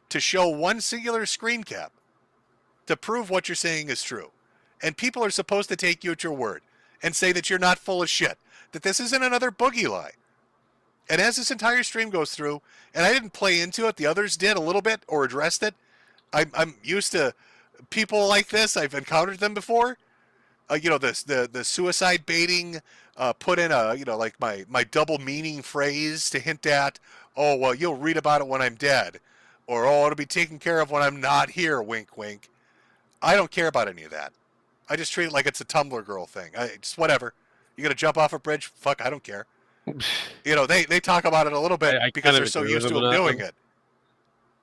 to show one singular screen cap to prove what you're saying is true. And people are supposed to take you at your word and say that you're not full of shit, that this isn't another boogie lie. And as this entire stream goes through, and I didn't play into it, the others did a little bit or addressed it. I'm used to people like this. I've encountered them before. The suicide baiting, put in like my double meaning phrase to hint at, oh, well, you'll read about it when I'm dead. Or, oh, it'll be taken care of when I'm not here, wink, wink. I don't care about any of that. I just treat it like it's a Tumblr girl thing. Just whatever. You got to jump off a bridge? Fuck, I don't care. They talk about it a little bit because they're so used to him doing it.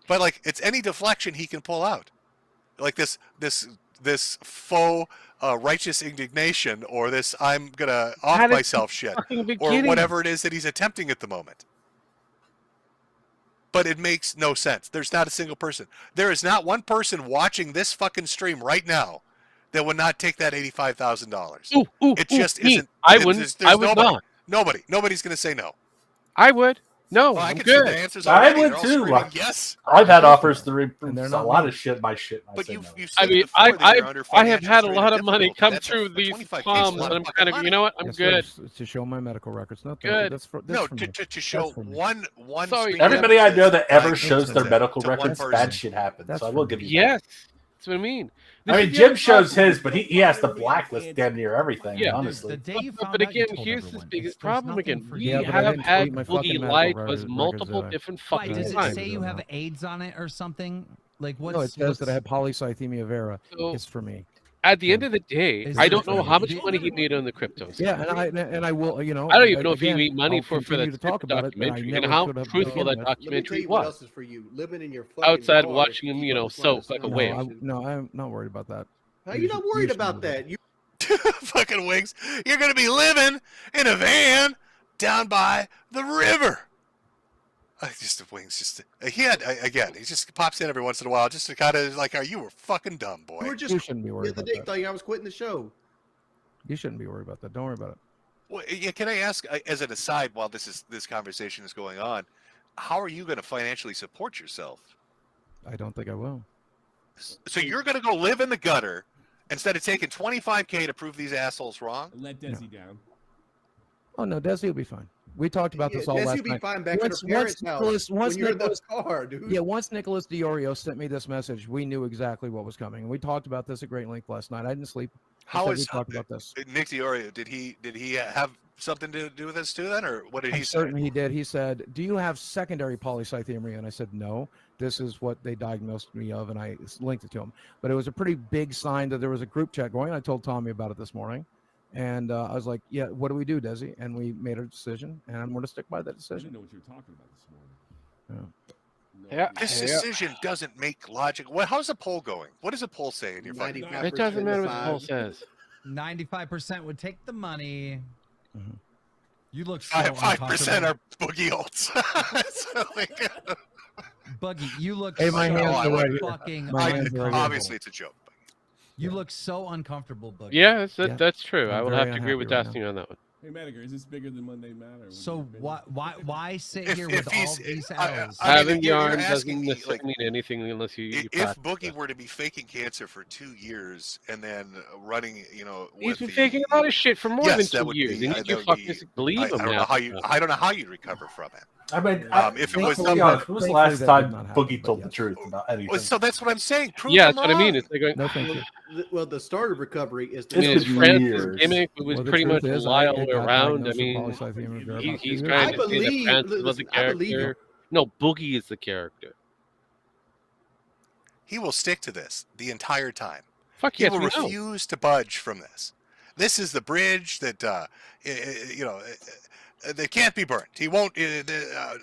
But, like, it's any deflection he can pull out. Like this faux righteous indignation or this I'm going to off myself shit or whatever it is that he's attempting at the moment. But it makes no sense. There's not a single person. There is not one person watching this fucking stream right now that would not take that $85,000. It just isn't. I wouldn't. I would not. Nobody's going to say no. I would. No, well, I'm can good. See the answers I already. would too. Like, yes. I've had offers to reprove they're a not lot of shit. My shit. But you've I mean, I have had a lot of money come through these palms, and I'm kind of, you know what? I'm good. To show my medical records. No, good. That's for to show one. Sorry, everybody I know that ever shows their medical records, bad shit happens. So I will give you. Yes, that's what I mean. I mean, Jim shows his, but he has to blacklist damn near everything. Yeah, honestly. But again, here's this biggest problem. Again, we have had Boogie Light was multiple different fucking times. times. Does it say you have AIDS on it or something? Like what? No, it says that I have polycythemia vera. It's for me. At the end of the day, I don't know how much money he made on the cryptos. Yeah, and I will, you know. I don't even know if he made money for that to talk about documentary and how truthful that documentary What was. else is for you? Living in your Outside watching him, soak like a whale. No, I'm not worried about that. How you not worried about that? You fucking Wings. You're gonna be living in a van down by the river. Just the Wings. He just pops in every once in a while, just to kind of like, "Are you a fucking dumb boy?" were just You shouldn't be worried about that. Thought I was quitting the show. You shouldn't be worried about that. Don't worry about it. Well, yeah, can I ask, as an aside, while this conversation is going on, how are you going to financially support yourself? I don't think I will. So you're going to go live in the gutter instead of taking $25K to prove these assholes wrong? Let Desi down. Oh no, Desi will be fine. We talked about this all last night. Desi will be fine back at her parents' house when you're in the car, dude. Yeah, once Nicholas DiOrio sent me this message, we knew exactly what was coming. And we talked about this at great length last night. I didn't sleep. We talked about this. Nick DiOrio, did he have something to do with this too then, or what did he say? Certainly he did. He said, "Do you have secondary polycythemia?" And I said, "No. This is what they diagnosed me of," and I linked it to him. But it was a pretty big sign that there was a group chat going. I told Tommy about it this morning. And I was like, "Yeah, what do we do, Desi?" And we made a decision, and I'm going to stick by that I decision. didn't know what you were talking about this morning. This decision doesn't make logic. Well, how's the poll going? What does the poll say in your fucking? It doesn't matter what the poll says. 95% would take the money. Mm-hmm. You look so 5% are boogie olds. Buggy, you look Hey, my so hands are right here. fucking My hands are right here. Obviously, it's a joke. You look so uncomfortable, Buggy. Yeah, that's true. I'm I will very have to agree with unhappy right Dusty on that one. Hey, Metokur, is this bigger than Monday Matter? So why sit If- here if with he's- all these I- L's? I mean, Having you're yarn asking doesn't me, necessarily like, mean anything unless you If practice Boogie it. were to be faking cancer for 2 years and then running, He's with been the- faking a lot of shit for more Yes, than that 2 would years, be- and that you would fucking be- believe I him don't know now. I don't know how you'd recover from it. I mean, if it was when was the last time Boogie told the truth about anything? Well, so that's what I'm saying. Prove Yeah, them that's what I mean. wrong. It's like going, No, thank you. Well, the start of recovery is I mean, It's his been friends, his years. gimmick was Well, the pretty truth much is, lie I all the way got around. I diagnosed with mean, polycythemia vera about 2 he's years trying I to say the believe- Francis was the listen, I believe character. him. No, Boogie is the character. He will stick to this the entire time. Fuck He yes, will we know. refuse to budge from this. This is the bridge that that can't be burnt. He won't.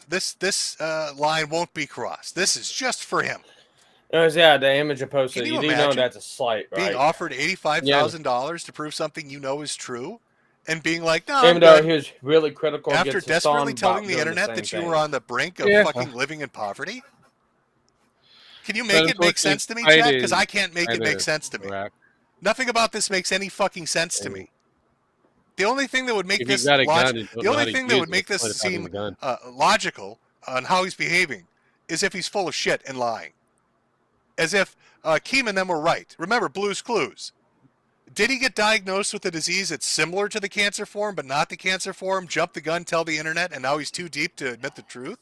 This line won't be crossed. This is just for him. Yeah, the image I posted. Can You you do know imagine that's a slight, right? Being offered $85,000 to prove something you know is true, and being like, no, Even I'm though good. he was really critical. After gets his son desperately telling about the doing internet same that you thing. were on the brink of Yeah. fucking living in poverty. Can you But make it make unfortunately, sense to me, pride Chad? Because is I can't make it kinda make sense to me. correct. Nothing about this makes any fucking sense to me. The only thing that would make If this you got a gun logic, and don't the know how only to thing that use would it, make this what's the point of seem having a gun? logical on how he's behaving is if he's full of shit and lying. As if Keem and them were right. Remember Blue's Clues. Did he get diagnosed with a disease that's similar to the cancer form, but not the cancer form? Jump the gun, tell the internet, and now he's too deep to admit the truth?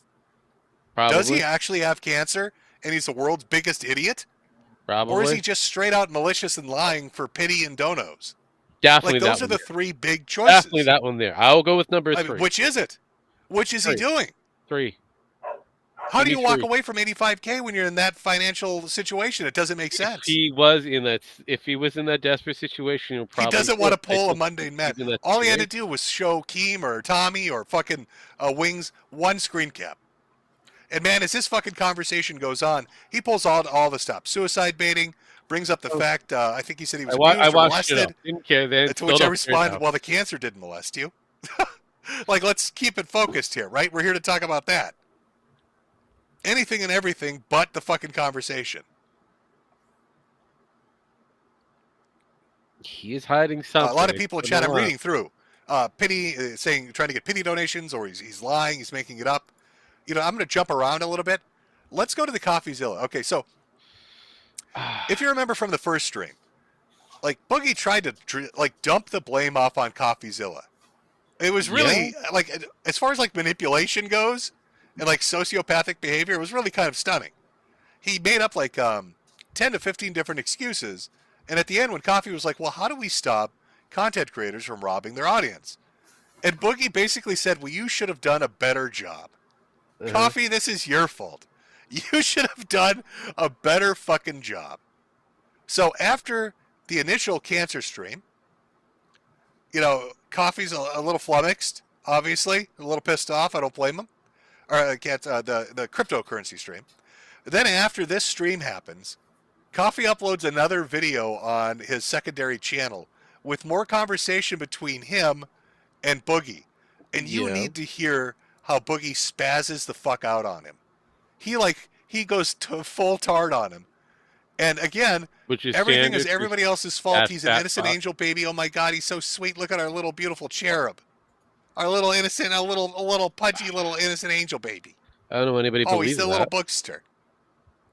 Probably. Does he actually have cancer, and he's the world's biggest idiot? Probably. Or is he just straight out malicious and lying for pity and donos? Definitely Like, those that are one the there. three big choices. Definitely that one there. I will go with number 3. I mean, which is it? Which is he 3. doing? 3. How do Give you me walk 3. away from 85K when you're in that financial situation? It doesn't make sense. If he was in that desperate situation, he'll He probably doesn't want to pull a mundane man. he's in that All he had to situation. do was show Keem or Tommy or fucking Wings one screen cap. And man, as this fucking conversation goes on, he pulls all the stuff. Suicide baiting, brings up the fact, I think he said he was abused I or watched molested. it. Didn't care then. To Still which I don't care responded, now. well, the cancer didn't molest you. Like, let's keep it focused here, right? We're here to talk about that. Anything and everything but the fucking conversation. He is hiding something. A lot of people in It's chat I'm been a reading through. Pity, saying, trying to get pity donations, or he's lying, he's making it up. You know, I'm going to jump around a little bit. Let's go to the CoffeeZilla. Okay, so if you remember from the first stream, like Boogie tried to dump the blame off on CoffeeZilla. It was really like, as far as like manipulation goes and like sociopathic behavior, it was really kind of stunning. He made up like 10 to 15 different excuses, and at the end, when Coffee was like, "Well, how do we stop content creators from robbing their audience?" and Boogie basically said, "Well, you should have done a better job. Coffee, this is your fault. You should have done a better fucking job." So after the initial cancer stream, you know, Coffee's a little flummoxed, obviously, a little pissed off. I don't blame him. Or the cryptocurrency stream. Then after this stream happens, Coffee uploads another video on his secondary channel with more conversation between him and Boogie. And you need to hear how Boogie spazzes the fuck out on him. He goes to full tard on him. And again, Which is everything is standard everybody for else's fault. He's an fat innocent fuck. angel baby. Oh my God, he's so sweet. Look at our little beautiful cherub. Our little innocent, a little pudgy little innocent angel baby. I don't know anybody Oh, believes he's the that. little bookster.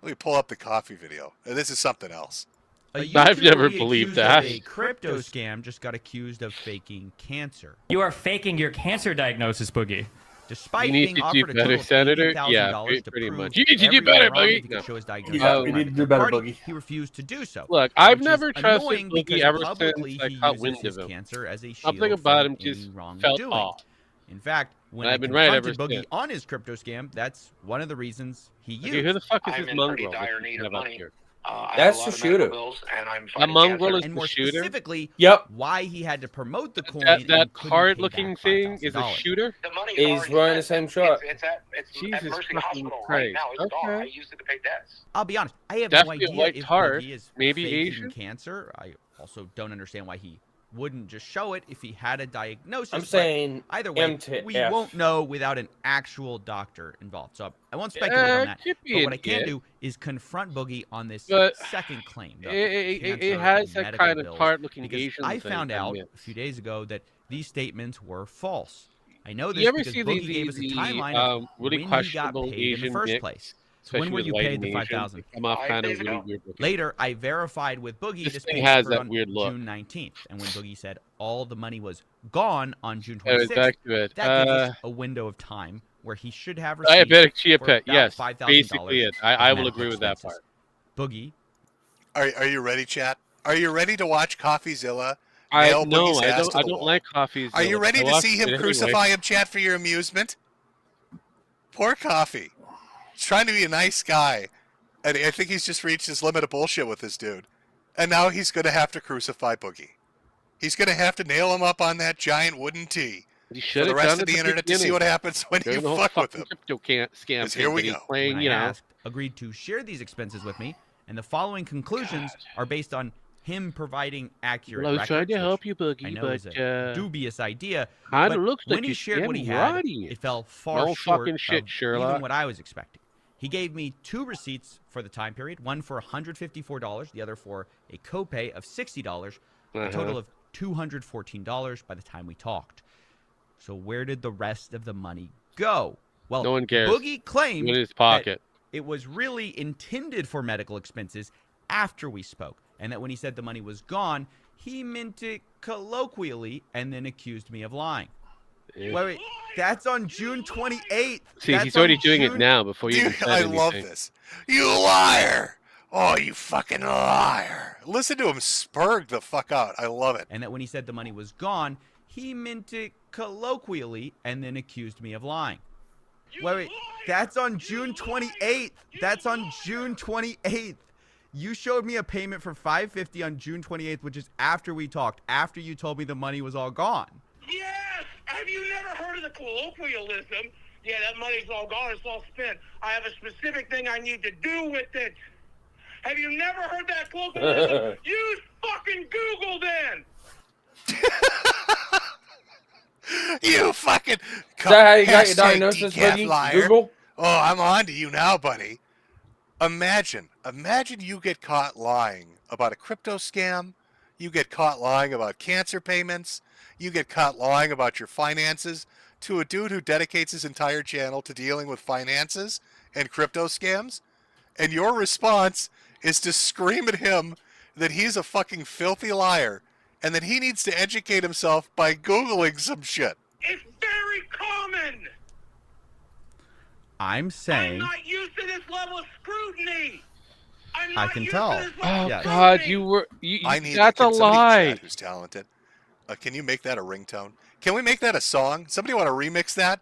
Let me pull up the Coffee video. This is something else. I've never believed that. A crypto scam just got accused of faking cancer. You are faking your cancer diagnosis, Boogie. Despite You need being to do offered a better, total of Senator. $80,000 Yeah, to pretty prove much. You need to do every better, wrong Boogie. if he could show his diagnosis Yeah, by we the need to do better, party, Boogie. He refused to do so. Look, I've which is never trusted annoying Boogie because ever publicly since I he caught uses wind his of him. cancer as a shield Something about from him just any wrongdoing. felt off. In fact, when And I I've been right confronted ever Boogie since. on his crypto scam, that's one of the reasons he used. Okay, who the fuck is I'm this in mongrel? pretty dire that you need have of up money. here? I That's have a lot the of medical shooter. bills, and I'm A fighting mongrel cancer. is and the more shooter? specifically, Yep. why he had to promote the coin. That and couldn't hard-looking pay thing back is a $5,000. shooter? The money's He's already running the spent. same truck. It's at Jesus Mercy fucking Hospital Christ. right now. It's gone. Okay. I used it to pay debts. I'll be honest. I have Definitely no a idea white if tart, Boogie is maybe faking Asian. cancer. I also don't understand why he wouldn't just show it if he had a diagnosis. I'm but saying either way, MTF. we won't know without an actual doctor involved. So I won't speculate on that. could be But what an I can it. do is confront Boogie on this But second claim. the It cancer has and that medical kind of bills, hard-looking because Asian I thing, found I out admit. a few days ago that these statements were false. I know this You ever because see Boogie gave us a timeline of really when he got questionable paid in the Asian first mix, place. So especially when were with you white paid and the Asian? $5,000? They come off 5 kind of days really ago. weird looking. Later, I verified with Boogie This this thing payment has occurred that on weird look. June 19th. And when Boogie said all the money was gone on June Anyways, 26th, back to it. that gives us a window of time where he should have received Diabetic chia for pet, about yes, $5,000 basically it. of I will medical agree with that expenses. part. Boogie, Are you ready, chat? Are you ready to watch CoffeeZilla nail Boogie's ass to I the don't wall? like coffees. Are you ready to see him crucify him, chat, for your amusement? Poor Coffee. He's trying to be a nice guy, and I think he's just reached his limit of bullshit with this dude. And now he's going to have to crucify Boogie. He's going to have to nail him up on that giant wooden T for the rest of the internet to see what happens when you fuck with him. Scam 'Cause here we thing go. he's playing, when you I know. asked, agreed to share these expenses with me, and the following conclusions are based on him providing accurate Well, I was trying to records, help which you, Boogie, I know but is a dubious idea. kinda but looks when like he you shared what he scammed had, Roddy. it fell far No short fucking shit, of Sherlock. even what I was expecting. He gave me 2 receipts for the time period, one for $154, the other for a copay of $60, a total of $214 by the time we talked. So where did the rest of the money go? Well, No one cares. Boogie claimed In his that pocket. it was really intended for medical expenses after we spoke, and that when he said the money was gone, He meant it colloquially and then accused me of lying. Wait, that's on June 28th. See, That's he's already on doing it June- now before you even Dude, said I anything. love this. You liar! Oh, you fucking liar! Listen to him spurg the fuck out. I love it. And that when he said the money was gone, he meant it colloquially and then accused me of lying. Wait, that's on June 28th. That's on June 28th. You showed me a payment for $550 on June 28th, which is after we talked, after you told me the money was all gone. Yes! Have you never heard of the colloquialism? Yeah, that money's all gone. It's all spent. I have a specific thing I need to do with it. Have you never heard that colloquialism? Use fucking Google then! You fucking Is that how you got your hashtag diagnosis, decaf Boogie? liar. Google? Oh, I'm on to you now, buddy. Imagine you get caught lying about a crypto scam. You get caught lying about cancer payments. You get caught lying about your finances to a dude who dedicates his entire channel to dealing with finances and crypto scams. And your response is to scream at him that he's a fucking filthy liar and that he needs to educate himself by Googling some shit. It's very common! I'm saying. I'm not used to this level of scrutiny! I can tell. Oh Yes. God, you I need that's a can somebody lie. chat who's talented. Can you make that a ringtone? Can we make that a song? Somebody want to remix that?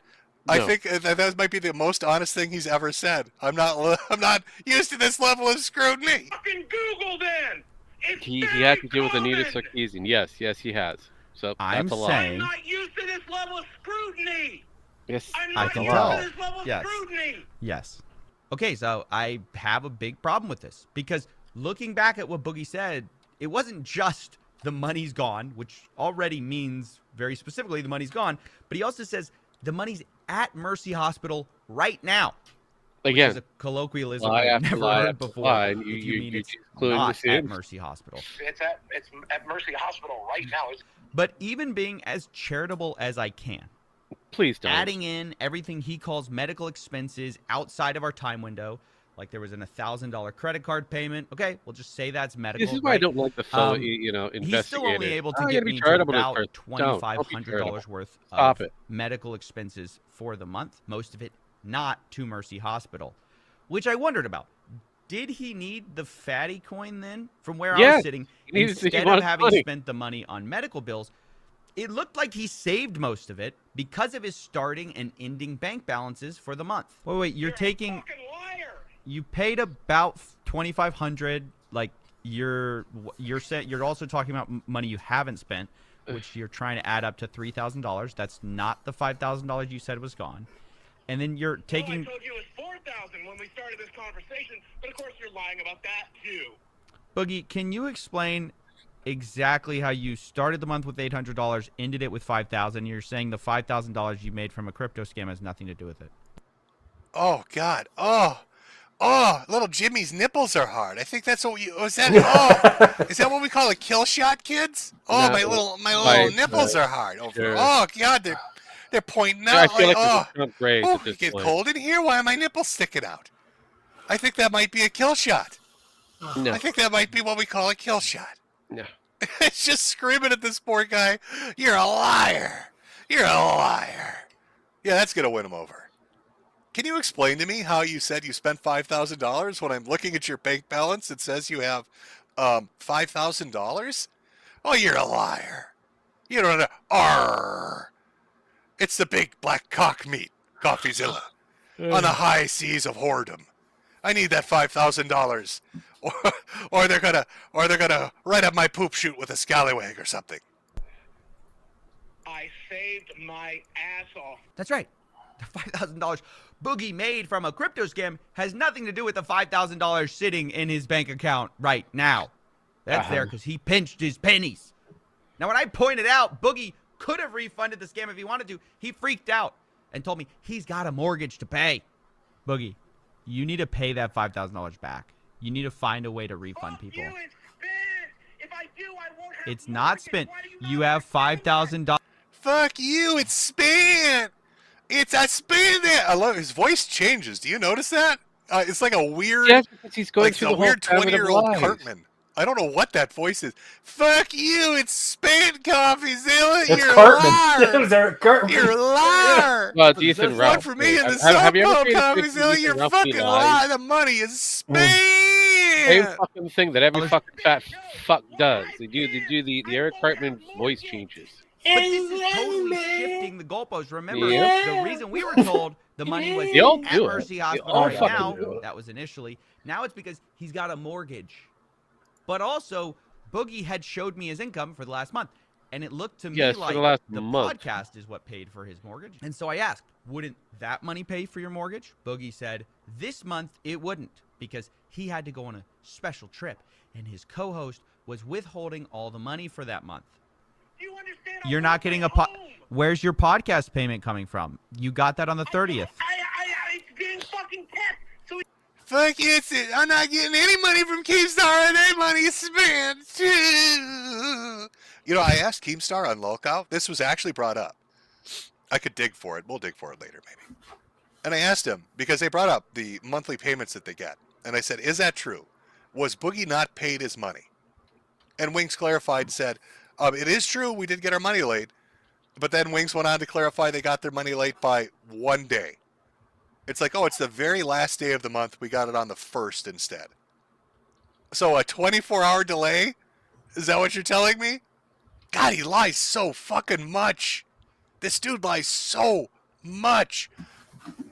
I No. think that might be the most honest thing he's ever said. I'm not used to this level of scrutiny. Fucking Google then! He had to deal with Anita Sarkeesian. Yes, he has. So I'm that's a lie. saying. I'm not used to this level of scrutiny! Yes, I'm I not can used tell. to this level of Yes. scrutiny! Yes. Okay, so I have a big problem with this because looking back at what Boogie said, it wasn't just the money's gone, which already means very specifically the money's gone, but he also says the money's at Mercy Hospital right now. Again, which is a colloquialism lie I've after never lie heard after before. lie, If and you you mean it's include the not at sins. Mercy Hospital. It's at Mercy Hospital right now. But even being as charitable as I can, please don't. adding in everything he calls medical expenses outside of our time window, like there was an $1,000 credit card payment. Okay, we'll just say that's medical. This is why I right? don't like the fellow, He's investigator. still only able to I get gotta be me to charitable to about this person. Don't be $2,500 charitable. worth Stop of it. medical expenses for the month. Most of it not to Mercy Hospital, which I wondered about. Did he need the fatty coin then from where I Yes, was sitting? he needed to- he Instead of wanted having money. spent the money on medical bills, it looked like he saved most of it because of his starting and ending bank balances for the month. Wait, you're taking. You paid about $2,500. Like you're also talking about money you haven't spent, which you're trying to add up to $3,000. That's not the $5,000 you said was gone. And then you're taking. I told you it was 4,000 when we started this conversation, but of course you're lying about that too. Boogie, can you explain exactly how you started the month with $800, ended it with $5,000? You're saying the $5,000 you made from a crypto scam has nothing to do with it. Oh God. Oh, little Jimmy's nipples are hard. I think that's what you. Is that? Oh, is that what we call a kill shot, kids? Oh, No, my little right, nipples right. are hard. Over. Sure. Oh God, they're pointing Yeah, I out. feel like oh, this is Trump grades oh, at this get point. cold in here. Why are my nipples sticking out? I think that might be a kill shot. No. I think that might be what we call a kill shot. No. It's just screaming at this poor guy. You're a liar. You're a liar. Yeah, that's gonna win him over. Can you explain to me how you said you spent $5,000 when I'm looking at your bank balance? It says you have $5,000. Oh, you're a liar. You don't know. Arr. It's the big black cock meat, Coffeezilla, on the high seas of whoredom. I need that $5,000, or they're gonna right up my poop chute with a scallywag or something. I saved my ass off. That's right. The $5,000 Boogie made from a crypto scam has nothing to do with the $5,000 sitting in his bank account right now. That's there because he pinched his pennies. Now, when I pointed out Boogie could have refunded the scam if he wanted to, he freaked out and told me he's got a mortgage to pay. Boogie, you need to pay that $5,000 back. You need to find a way to refund people. It's not spent. You have $5,000. Fuck you! It's spent. It's a spent. I love his voice changes. Do you notice that? It's like a weird. Yes, because he's going like through a the whole weird gamut of 20-year-old lies. Cartman. I don't know what that voice is. Fuck you! It's Spain Coffeezilla. It's You're a Cartman. liar. It was Eric Cartman. You're a liar. Well, decent One Ralph. for me in the Have you ever Soap seen a Coffeezilla. decent You're Ralph fucking lies? lie. The money is Spain. Same fucking thing that every fucking fat fuck does. They do the Eric Cartman voice changes. But this is totally shifting the goalposts. Remember, Yeah. the reason we were told the money was They all at do it. Mercy They Hospital all right fucking now. do it. That was initially. Now it's because he's got a mortgage. But also, Boogie had showed me his income for the last month. And it looked to me Yes, for like the last the month. podcast is what paid for his mortgage. And so I asked, wouldn't that money pay for your mortgage? Boogie said, this month it wouldn't, because he had to go on a special trip. And his co-host was withholding all the money for that month. You're not getting a Where's your podcast payment coming from? You got that on the 30th. It's being fucking kept. So Fuck it's it. I'm not getting any money from Keemstar, and their money is spent too. You know, I asked Keemstar on Lolcow. This was actually brought up. I could dig for it. We'll dig for it later, maybe. And I asked him, because they brought up the monthly payments that they get. And I said, is that true? Was Boogie not paid his money? And Wings clarified and said, it is true, we did get our money late. But then Wings went on to clarify they got their money late by 1 day. It's like, oh, it's the very last day of the month. We got it on the 1st instead. So a 24-hour delay? Is that what you're telling me? God, he lies so fucking much. This dude lies so much.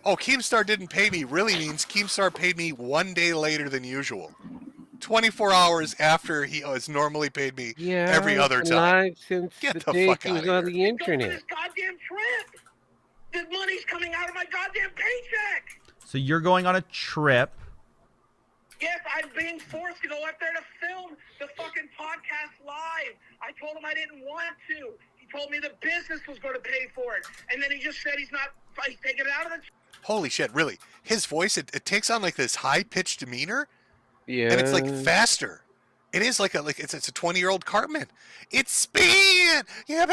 Oh, Keemstar didn't pay me really means Keemstar paid me 1 day later than usual. 24 hours after he has normally paid me every other time. Lied since Get the the day fuck he out was of on the internet. goddamn trip. The money's coming out of my goddamn paycheck. So you're going on a trip. Yes, I'm being forced to go up there to film the fucking podcast live. I told him I didn't want to. He told me the business was going to pay for it. And then he just said he's taking it out of the... Holy shit, really. His voice, it takes on like this high-pitched demeanor. Yeah. And it's like faster. It is like it's a 20-year-old Cartman. It's spin. Yeah.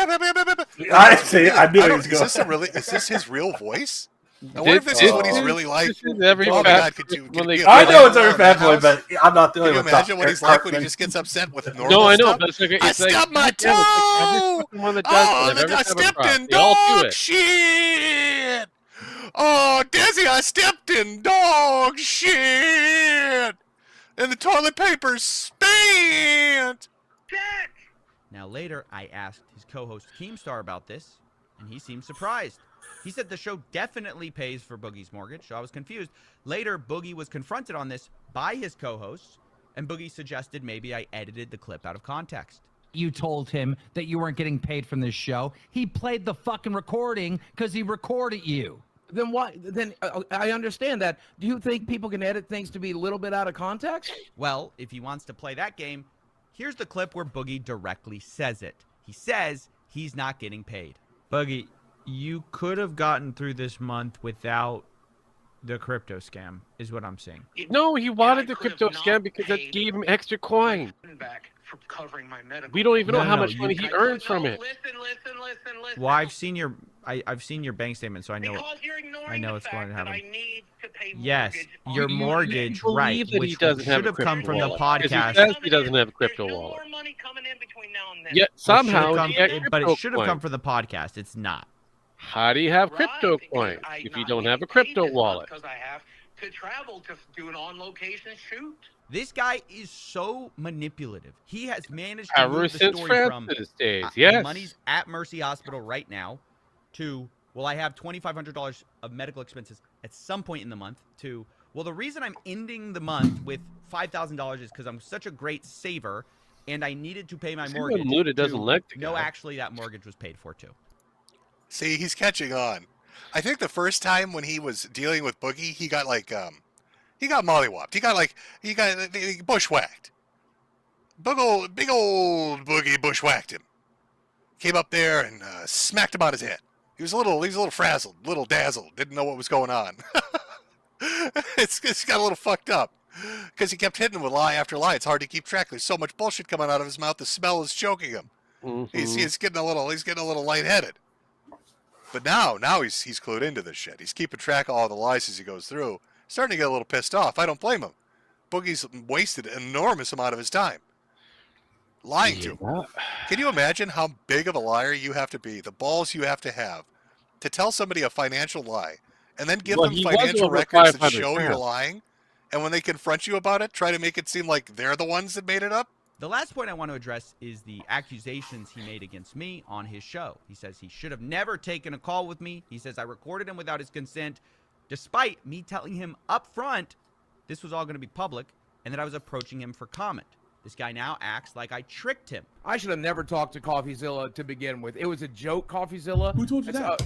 I see. I knew he was going. Is this his real voice? I wonder if this is what he's really like. This is every Oh my fat God, could you I know it's every fat boy, but I'm not Can doing you it. imagine what he's like when he just gets upset with normal No, I know, stuff? but it's like I it's like stubbed my toe. every fucking one that does it, I I've ever come stepped across, in they all do dog it. shit. Oh, Desi, I stepped in dog shit. And the toilet paper's spent. Now later, I asked his co-host Keemstar about this, and he seemed surprised. He said the show definitely pays for Boogie's mortgage, so I was confused. Later, Boogie was confronted on this by his co-hosts, and Boogie suggested maybe I edited the clip out of context. You told him that you weren't getting paid from this show. He played the fucking recording because he recorded you. Then why? Then I understand that. Do you think people can edit things to be a little bit out of context? Well, if he wants to play that game, here's the clip where Boogie directly says it. He says he's not getting paid. Boogie, you could have gotten through this month without the crypto scam, is what I'm saying. No, he wanted the crypto scam because that gave him extra coin. Back for covering my medical. We don't even know No, how no, much you- money he earns from it. Listen. Well, I've seen your bank statement, so I know Because you're ignoring I know the what's going to fact that happen. I need to pay Yes, mortgage your on my mortgage, believe right? that he Which doesn't have should a have come crypto from the wallet. Because podcast. he says he doesn't have a crypto wallet. more money coming in between now and then. Yet somehow It he should have had come, but crypto it should have come coin. from the podcast. It's not. How do you have crypto coin if you don't have a crypto wallet? Because I have to travel to do an on-location shoot. This guy is so manipulative. He has managed to Ever move the since story from Francis days, yes. money's at Mercy Hospital right now to, well, I have $2,500 of medical expenses at some point in the month to, well, the reason I'm ending the month with $5,000 is because I'm such a great saver and I needed to pay my See, mortgage. Luda doesn't to, like the no, guy. actually, that mortgage was paid for too. See, he's catching on. I think the first time when he was dealing with Boogie, he got like he got mollywopped. He got bushwhacked. Big old Boogie bushwhacked him. Came up there and smacked him on his head. He was a little frazzled, a little dazzled, didn't know what was going on. it's got a little fucked up because he kept hitting him with lie after lie. It's hard to keep track. There's so much bullshit coming out of his mouth. The smell is choking him. Mm-hmm. He's getting a little lightheaded. But now he's clued into this shit. He's keeping track of all the lies as he goes through. Starting to get a little pissed off. I don't blame him. Boogie's wasted an enormous amount of his time. lying to him. Can you imagine how big of a liar you have to be, the balls you have to tell somebody a financial lie, and then give them financial records that show you're lying, and when they confront you about it, try to make it seem like they're the ones that made it up? The last point I want to address is the accusations he made against me on his show. He says he should have never taken a call with me. He says I recorded him without his consent, despite me telling him up front this was all going to be public and that I was approaching him for comment. This guy now acts like I tricked him. I should have never talked to CoffeeZilla to begin with. It was a joke, CoffeeZilla. Who told you that?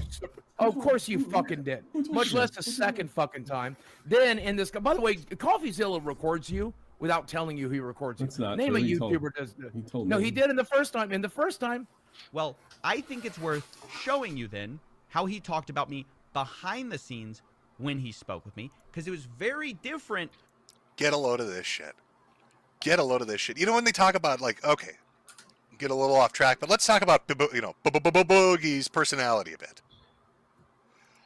Of course you fucking did. Much less the second fucking time. Then in this, by the way, CoffeeZilla records you without telling you he records you. That's not Name true. a He YouTuber does that. He told No, me. he did in the first time. In the first time. Well, I think it's worth showing you then how he talked about me behind the scenes when he spoke with me, because it was very different. Get a load of this shit. Get a load of this shit. You know, when they talk about, like, okay, get a little off track, but let's talk about, you know, Boogie's personality a bit.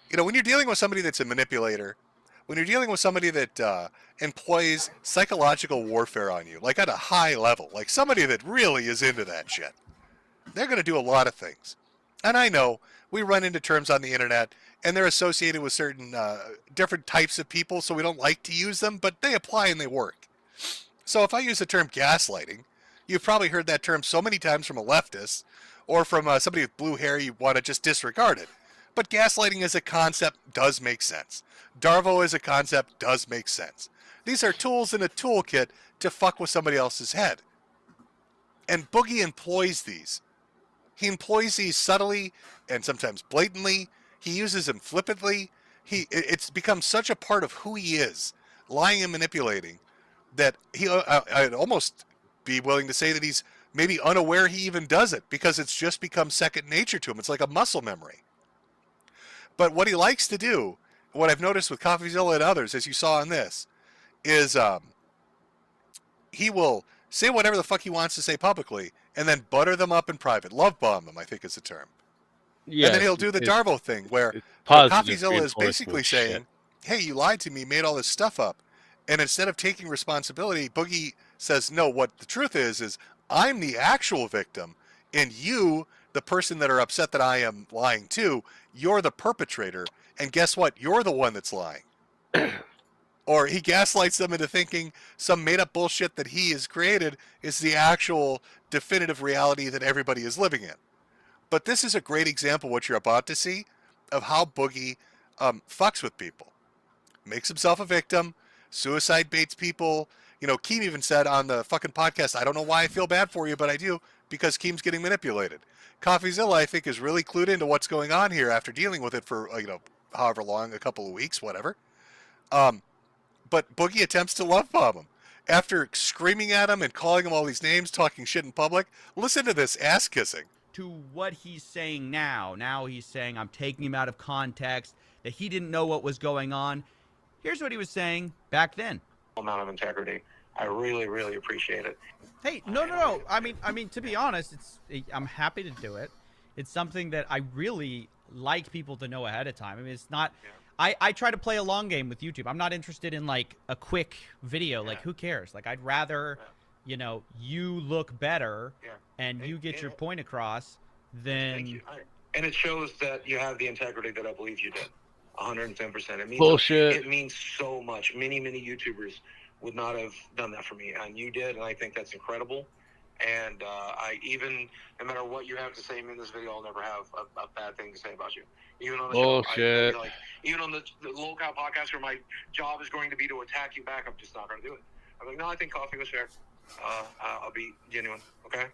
You know, when you're dealing with somebody that's a manipulator, when you're dealing with somebody that employs psychological warfare on you, like at a high level, like somebody that really is into that shit, they're going to do a lot of things. And I know we run into terms on the internet, and they're associated with certain different types of people, so we don't like to use them, but they apply and they work. So if I use the term gaslighting, you've probably heard that term so many times from a leftist, or from somebody with blue hair, you want to just disregard it. But gaslighting as a concept does make sense. Darvo as a concept does make sense. These are tools in a toolkit to fuck with somebody else's head. And Boogie employs these. He employs these subtly and sometimes blatantly. He uses them flippantly. It's become such a part of who he is, lying and manipulating, that I'd almost be willing to say that he's maybe unaware he even does it, because it's just become second nature to him. It's like a muscle memory. But what he likes to do, what I've noticed with CoffeeZilla and others, as you saw in this, is he will say whatever the fuck he wants to say publicly and then butter them up in private. Love bomb them, I think is the term. Yeah, and then he'll do the Darvo thing where positive CoffeeZilla is basically reinforcement saying, hey, you lied to me, made all this stuff up. And instead of taking responsibility, Boogie says, no, what the truth is I'm the actual victim, and you, the person that are upset that I am lying to, you're the perpetrator, and guess what? You're the one that's lying. Or he gaslights them into thinking some made-up bullshit that he has created is the actual definitive reality that everybody is living in. But this is a great example, what you're about to see, of how Boogie fucks with people. Makes himself a victim, suicide baits people. You know, Keem even said on the fucking podcast, I don't know why I feel bad for you, but I do, because Keem's getting manipulated. CoffeeZilla, I think, is really clued into what's going on here after dealing with it for, you know, however long, a couple of weeks, whatever. But Boogie attempts to love bomb him. After screaming at him and calling him all these names, talking shit in public, listen to this ass kissing. To what he's saying now. Now he's saying I'm taking him out of context, that he didn't know what was going on. Here's what he was saying back then. Amount of integrity. I really, really appreciate it. Hey, no. I mean, to be honest, I'm happy to do it. It's something that I really like people to know ahead of time. I mean, it's not. Yeah. I try to play a long game with YouTube. I'm not interested in like a quick video. Yeah. Like, who cares? Like, I'd rather, you know, you look better and you get your point across than. Thank you. And it shows that you have the integrity that I believe you did. 110%. It means bullshit. It means so much. Many YouTubers would not have done that for me, and you did, and I think that's incredible. And I even, no matter what you have to say in this video, I'll never have a bad thing to say about you. Even on the bullshit. show, even on the low-cow podcast where my job is going to be to attack you back, I'm just not going to do it. I'm like, no, I think Coffee was fair. I'll be genuine. Okay.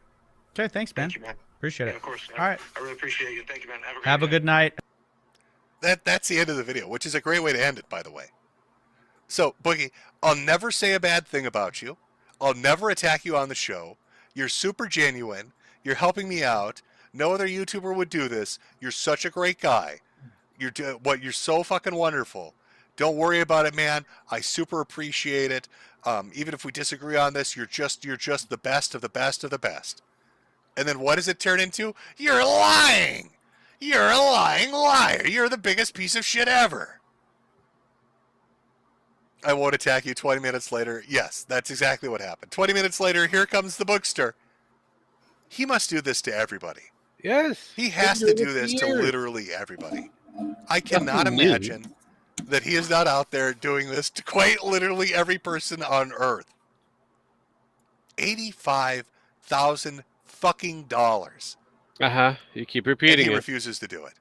Okay. Thanks, man. Thank you, man. Appreciate it. Of course. All right. I really appreciate you. Thank you, man. Have a good night. That's the end of the video, which is a great way to end it, by the way. So, Boogie, I'll never say a bad thing about you. I'll never attack you on the show. You're super genuine. You're helping me out. No other YouTuber would do this. You're such a great guy. You're so fucking wonderful. Don't worry about it, man. I super appreciate it. Even if we disagree on this, you're just the best of the best of the best. And then what does it turn into? You're lying. You're a lying liar. You're the biggest piece of shit ever. I won't attack you 20 minutes later. Yes, that's exactly what happened. 20 minutes later, here comes the bookster. He must do this to everybody. Yes. He has to do this to literally everybody. I cannot imagine that he is not out there doing this to quite literally every person on Earth. $85,000 fucking dollars. You keep repeating and he it. refuses to do it.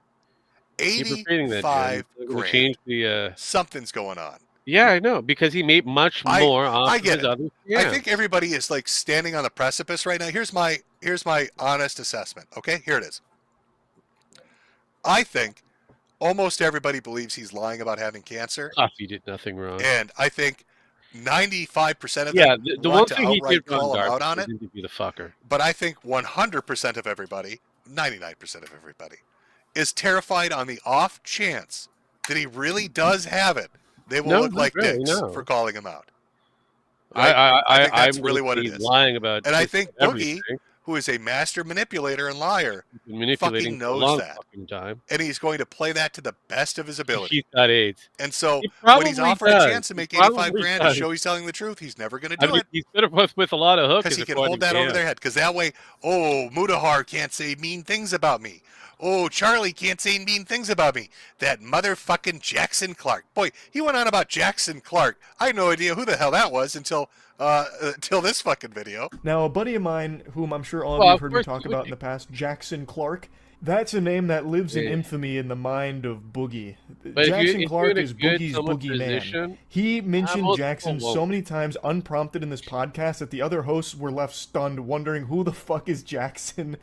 Keep repeating that, Jim. 85 It's gonna grand. change the. Something's going on. Yeah, I know, because he made much more off I of get his it. other I scams. think everybody is like standing on the precipice right now. Here's my honest assessment. Okay, here it is. I think almost everybody believes he's lying about having cancer. He did nothing wrong. And I think 95% of Yeah, them the one want to thing he outright did wrong, call him Darth, out on was it. interview the fucker. But I think 100% of everybody, 99% of everybody, is terrified on the off chance that he really does have it. They will No, look not like really, dicks no. for calling him out. I think that's I'm really with what it he's is. lying about And I just think everything. Boogie, who is a master manipulator and liar, Manipulating fucking for a knows long that. fucking time. And he's going to play that to the best of his ability. He's got AIDS. And so He when he's probably offered does. a chance to He make 85 probably grand to does. show he's telling the truth, he's never going to I do mean, it. he's better with a lot of hookers. Because he can according hold that to over him. their head. Because that way, oh, Mudahar can't say mean things about me. Oh, Charlie can't say mean things about me. That motherfucking Jackson Clark. Boy, he went on about Jackson Clark. I had no idea who the hell that was until this fucking video. Now, a buddy of mine, whom I'm sure all of Well, you have of heard me course talk you about in the past, Jackson Clark, that's a name that lives in Yeah. infamy in the mind of Boogie. But Jackson if Clark you're in a is good Boogie's somewhat boogeyman. position, He mentioned multiple Jackson so votes. many times unprompted in this podcast that the other hosts were left stunned, wondering who the fuck is Jackson.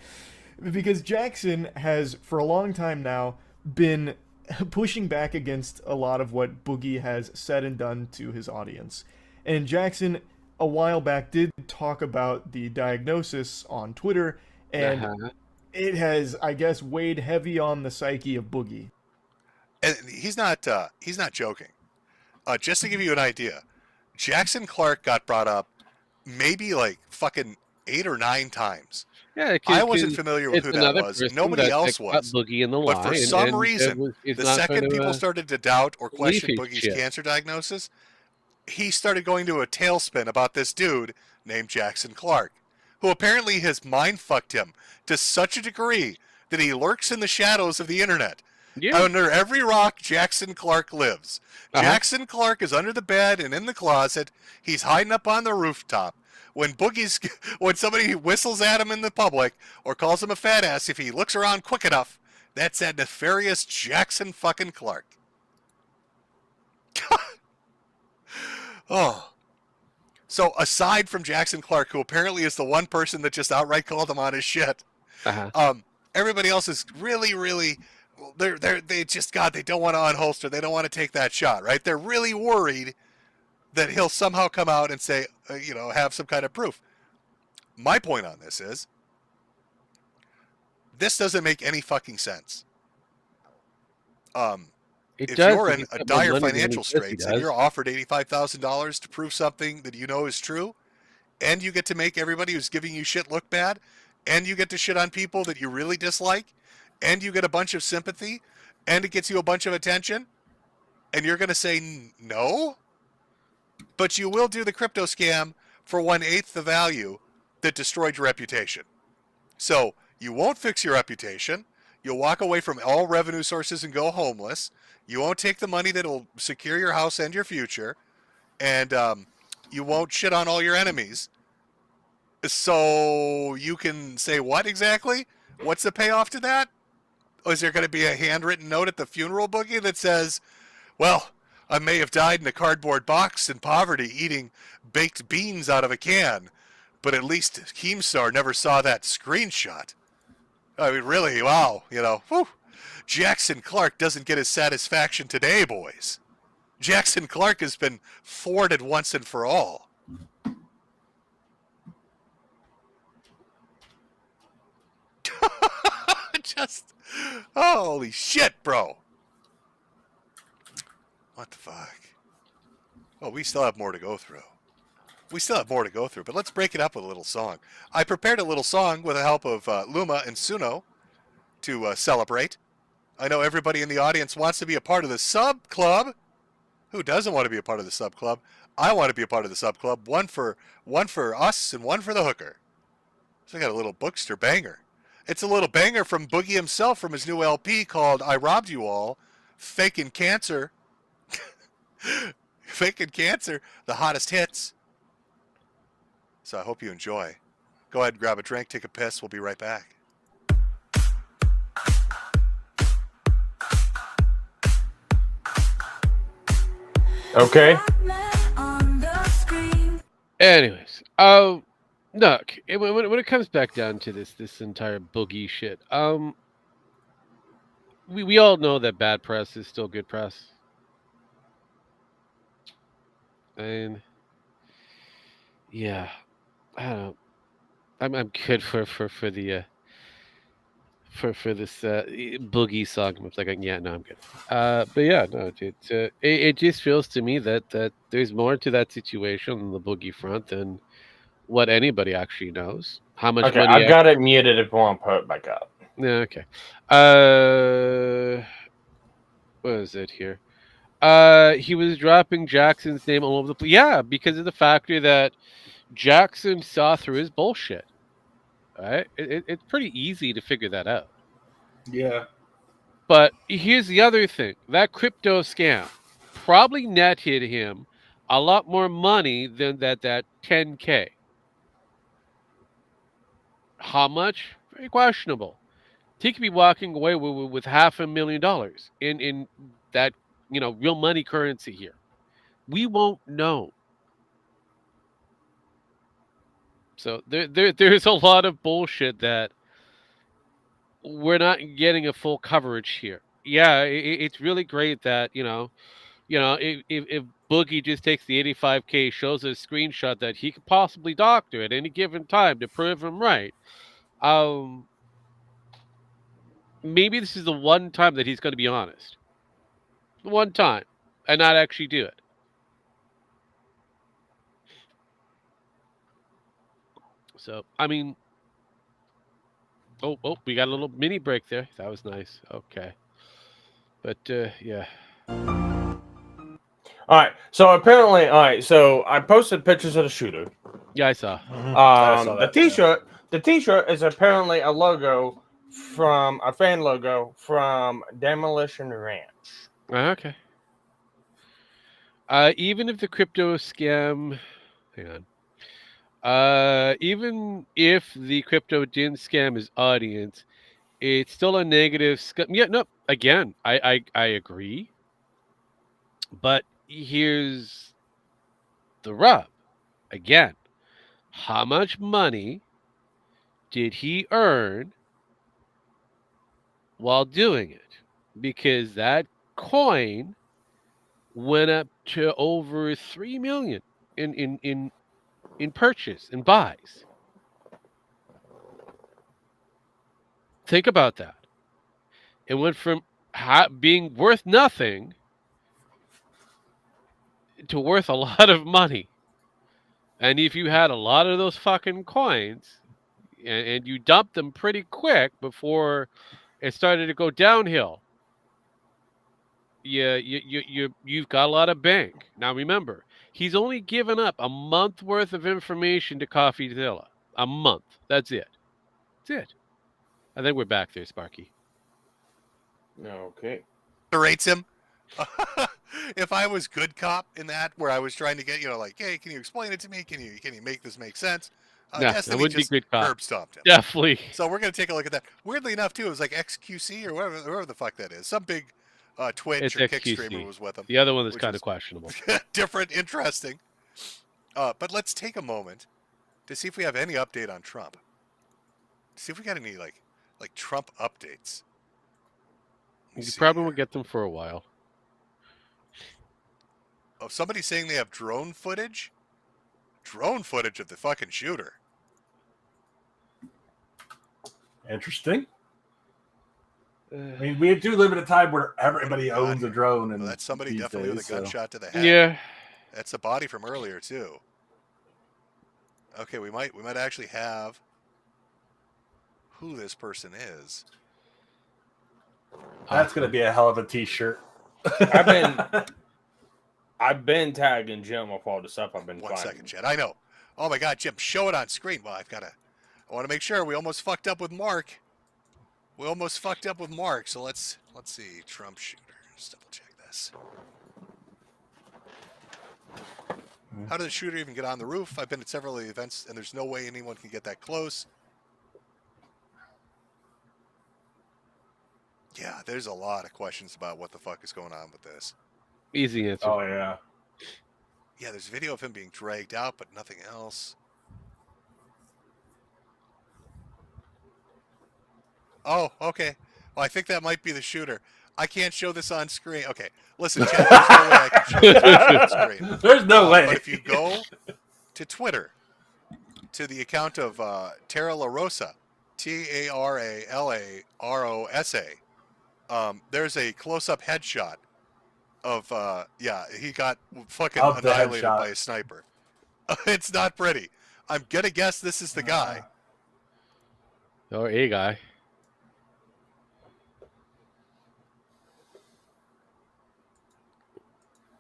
Because Jackson has, for a long time now, been pushing back against a lot of what Boogie has said and done to his audience. And Jackson, a while back, did talk about the diagnosis on Twitter, and it has, I guess, weighed heavy on the psyche of Boogie. And he's not joking. Just to give you an idea, Jackson Clark got brought up maybe like fucking 8 or 9 times. Yeah, I wasn't familiar with it's who that another was. person Nobody that else got was. Boogie in the But for lie, some and reason, is the not second gonna, people started to doubt or believe question his Boogie's shit. cancer diagnosis, he started going to a tailspin about this dude named Jackson Clark, who apparently has mind fucked him to such a degree that he lurks in the shadows of the internet. Yeah. Under every rock, Jackson Clark lives. Jackson Clark is under the bed and in the closet. He's hiding up on the rooftop. When somebody whistles at him in the public or calls him a fat ass, if he looks around quick enough, that's that nefarious Jackson fucking Clark. Oh. So aside from Jackson Clark, who apparently is the one person that just outright called him on his shit, everybody else is really, really, they don't want to unholster. They don't want to take that shot, right? They're really worried that he'll somehow come out and say, have some kind of proof. My point on this is, this doesn't make any fucking sense. It if does, you're but in he's a got more dire money than financial he says he straits and does. you're offered $85,000 to prove something that you know is true, and you get to make everybody who's giving you shit look bad, and you get to shit on people that you really dislike, and you get a bunch of sympathy, and it gets you a bunch of attention, and you're going to say no? But you will do the crypto scam for 1/8 the value that destroyed your reputation. So you won't fix your reputation. You'll walk away from all revenue sources and go homeless. You won't take the money that will secure your house and your future. And you won't shit on all your enemies. So you can say what exactly? What's the payoff to that? Or is there going to be a handwritten note at the funeral, Boogie, that says, well, I may have died in a cardboard box in poverty eating baked beans out of a can, but at least Keemstar never saw that screenshot. I mean, really, wow, whew. Jackson Clark doesn't get his satisfaction today, boys. Jackson Clark has been thwarted once and for all. Just, holy shit, bro. What the fuck? Oh, we still have more to go through. But let's break it up with a little song. I prepared a little song with the help of Luma and Suno to celebrate. I know everybody in the audience wants to be a part of the sub club. Who doesn't want to be a part of the sub club? I want to be a part of the sub club. One for us and one for the hooker. So I got a little Bookster banger. It's a little banger from Boogie himself from his new LP called I Robbed You All, Faking Cancer. Faking Cancer, the hottest hits. So I hope you enjoy. Go ahead and grab a drink, take a piss. We'll be right back. Okay. Anyways, look, when it comes back down to this entire Boogie shit, we all know that bad press is still good press, and yeah, I don't know. I'm good for the for this Boogie song. I'm like, yeah, no, I'm good. But yeah, no, it just feels to me that there's more to that situation on the Boogie front than what anybody actually knows. How much Okay, money? I've got it muted if you want to put it back up. Yeah, okay. What is it here? He was dropping Jackson's name all over the place. Yeah, because of the factor that Jackson saw through his bullshit. Right? It's pretty easy to figure that out. Yeah. But here's the other thing. That crypto scam probably netted him a lot more money than that 10K. How much? Very questionable. He could be walking away with $500,000 in that, real money currency here. We won't know. So there's a lot of bullshit that we're not getting a full coverage here. Yeah, it's really great that, if Boogie just takes the 85K, shows a screenshot that he could possibly doctor at any given time to prove him right. Maybe this is the one time that he's going to be honest. One time. And not actually do it. So, I mean... Oh, we got a little mini break there. That was nice. Okay. But, yeah. All right. So apparently, so I posted pictures of the shooter. Yeah, I saw. I saw that, the T-shirt is apparently a logo from a fan logo from Demolition Ranch. Okay. Even if the crypto scam, hang on. Even if the crypto didn't scam his audience, it's still a negative scam. Yeah, no. Again, I agree. But here's the rub. Again, how much money did he earn while doing it? Because that coin went up to over 3 million in purchase and buys. Think about that. It went from being worth nothing to worth a lot of money. And if you had a lot of those fucking coins and you dumped them pretty quick before it started to go downhill, you've got a lot of bank. Now remember, he's only given up a month worth of information to CoffeeZilla. A month. That's it. That's it. I think we're back there, Sparky. Okay. Rates him. If I was good cop in that, where I was trying to get, like, hey, can you explain it to me? Can you make this make sense? That wouldn't be good cop. Curb stomped him. Definitely. So we're gonna take a look at that. Weirdly enough, too, it was like XQC or whatever the fuck that is. Some big Twitch or Kick streamer was with him. The other one is kind of questionable. Different, interesting. But let's take a moment to see if we have any update on Trump. See if we got any like Trump updates. You probably won't get them for a while. Oh, somebody's saying they have drone footage? Drone footage of the fucking shooter. Interesting. I mean, we do live in a time where everybody owns a drone, and that's somebody definitely with a gunshot to the head. Yeah, that's a body from earlier too. Okay, we might actually have who this person is. That's gonna be a hell of a T-shirt. I've been tagging Jim with all the stuff I've been. One second, Chad. I know. Oh my God, Jim, show it on screen. Well, I've got to I want to make sure. We almost fucked up with Mark. So let's see. Trump shooter. Let's double check this. How did the shooter even get on the roof? I've been at several events, and there's no way anyone can get that close. Yeah, there's a lot of questions about what the fuck is going on with this. Easy answer. Oh yeah. Yeah, there's video of him being dragged out, but nothing else. Oh, okay. Well, I think that might be the shooter. I can't show this on screen. Okay, listen, Chad, there's no way I can show this on screen. There's no way. But if you go to Twitter, to the account of Tara La Rosa, TARALAROSA, there's a close-up headshot of, he got fucking Of the annihilated headshot. by a sniper. It's not pretty. I'm going to guess this is the guy. Or a guy.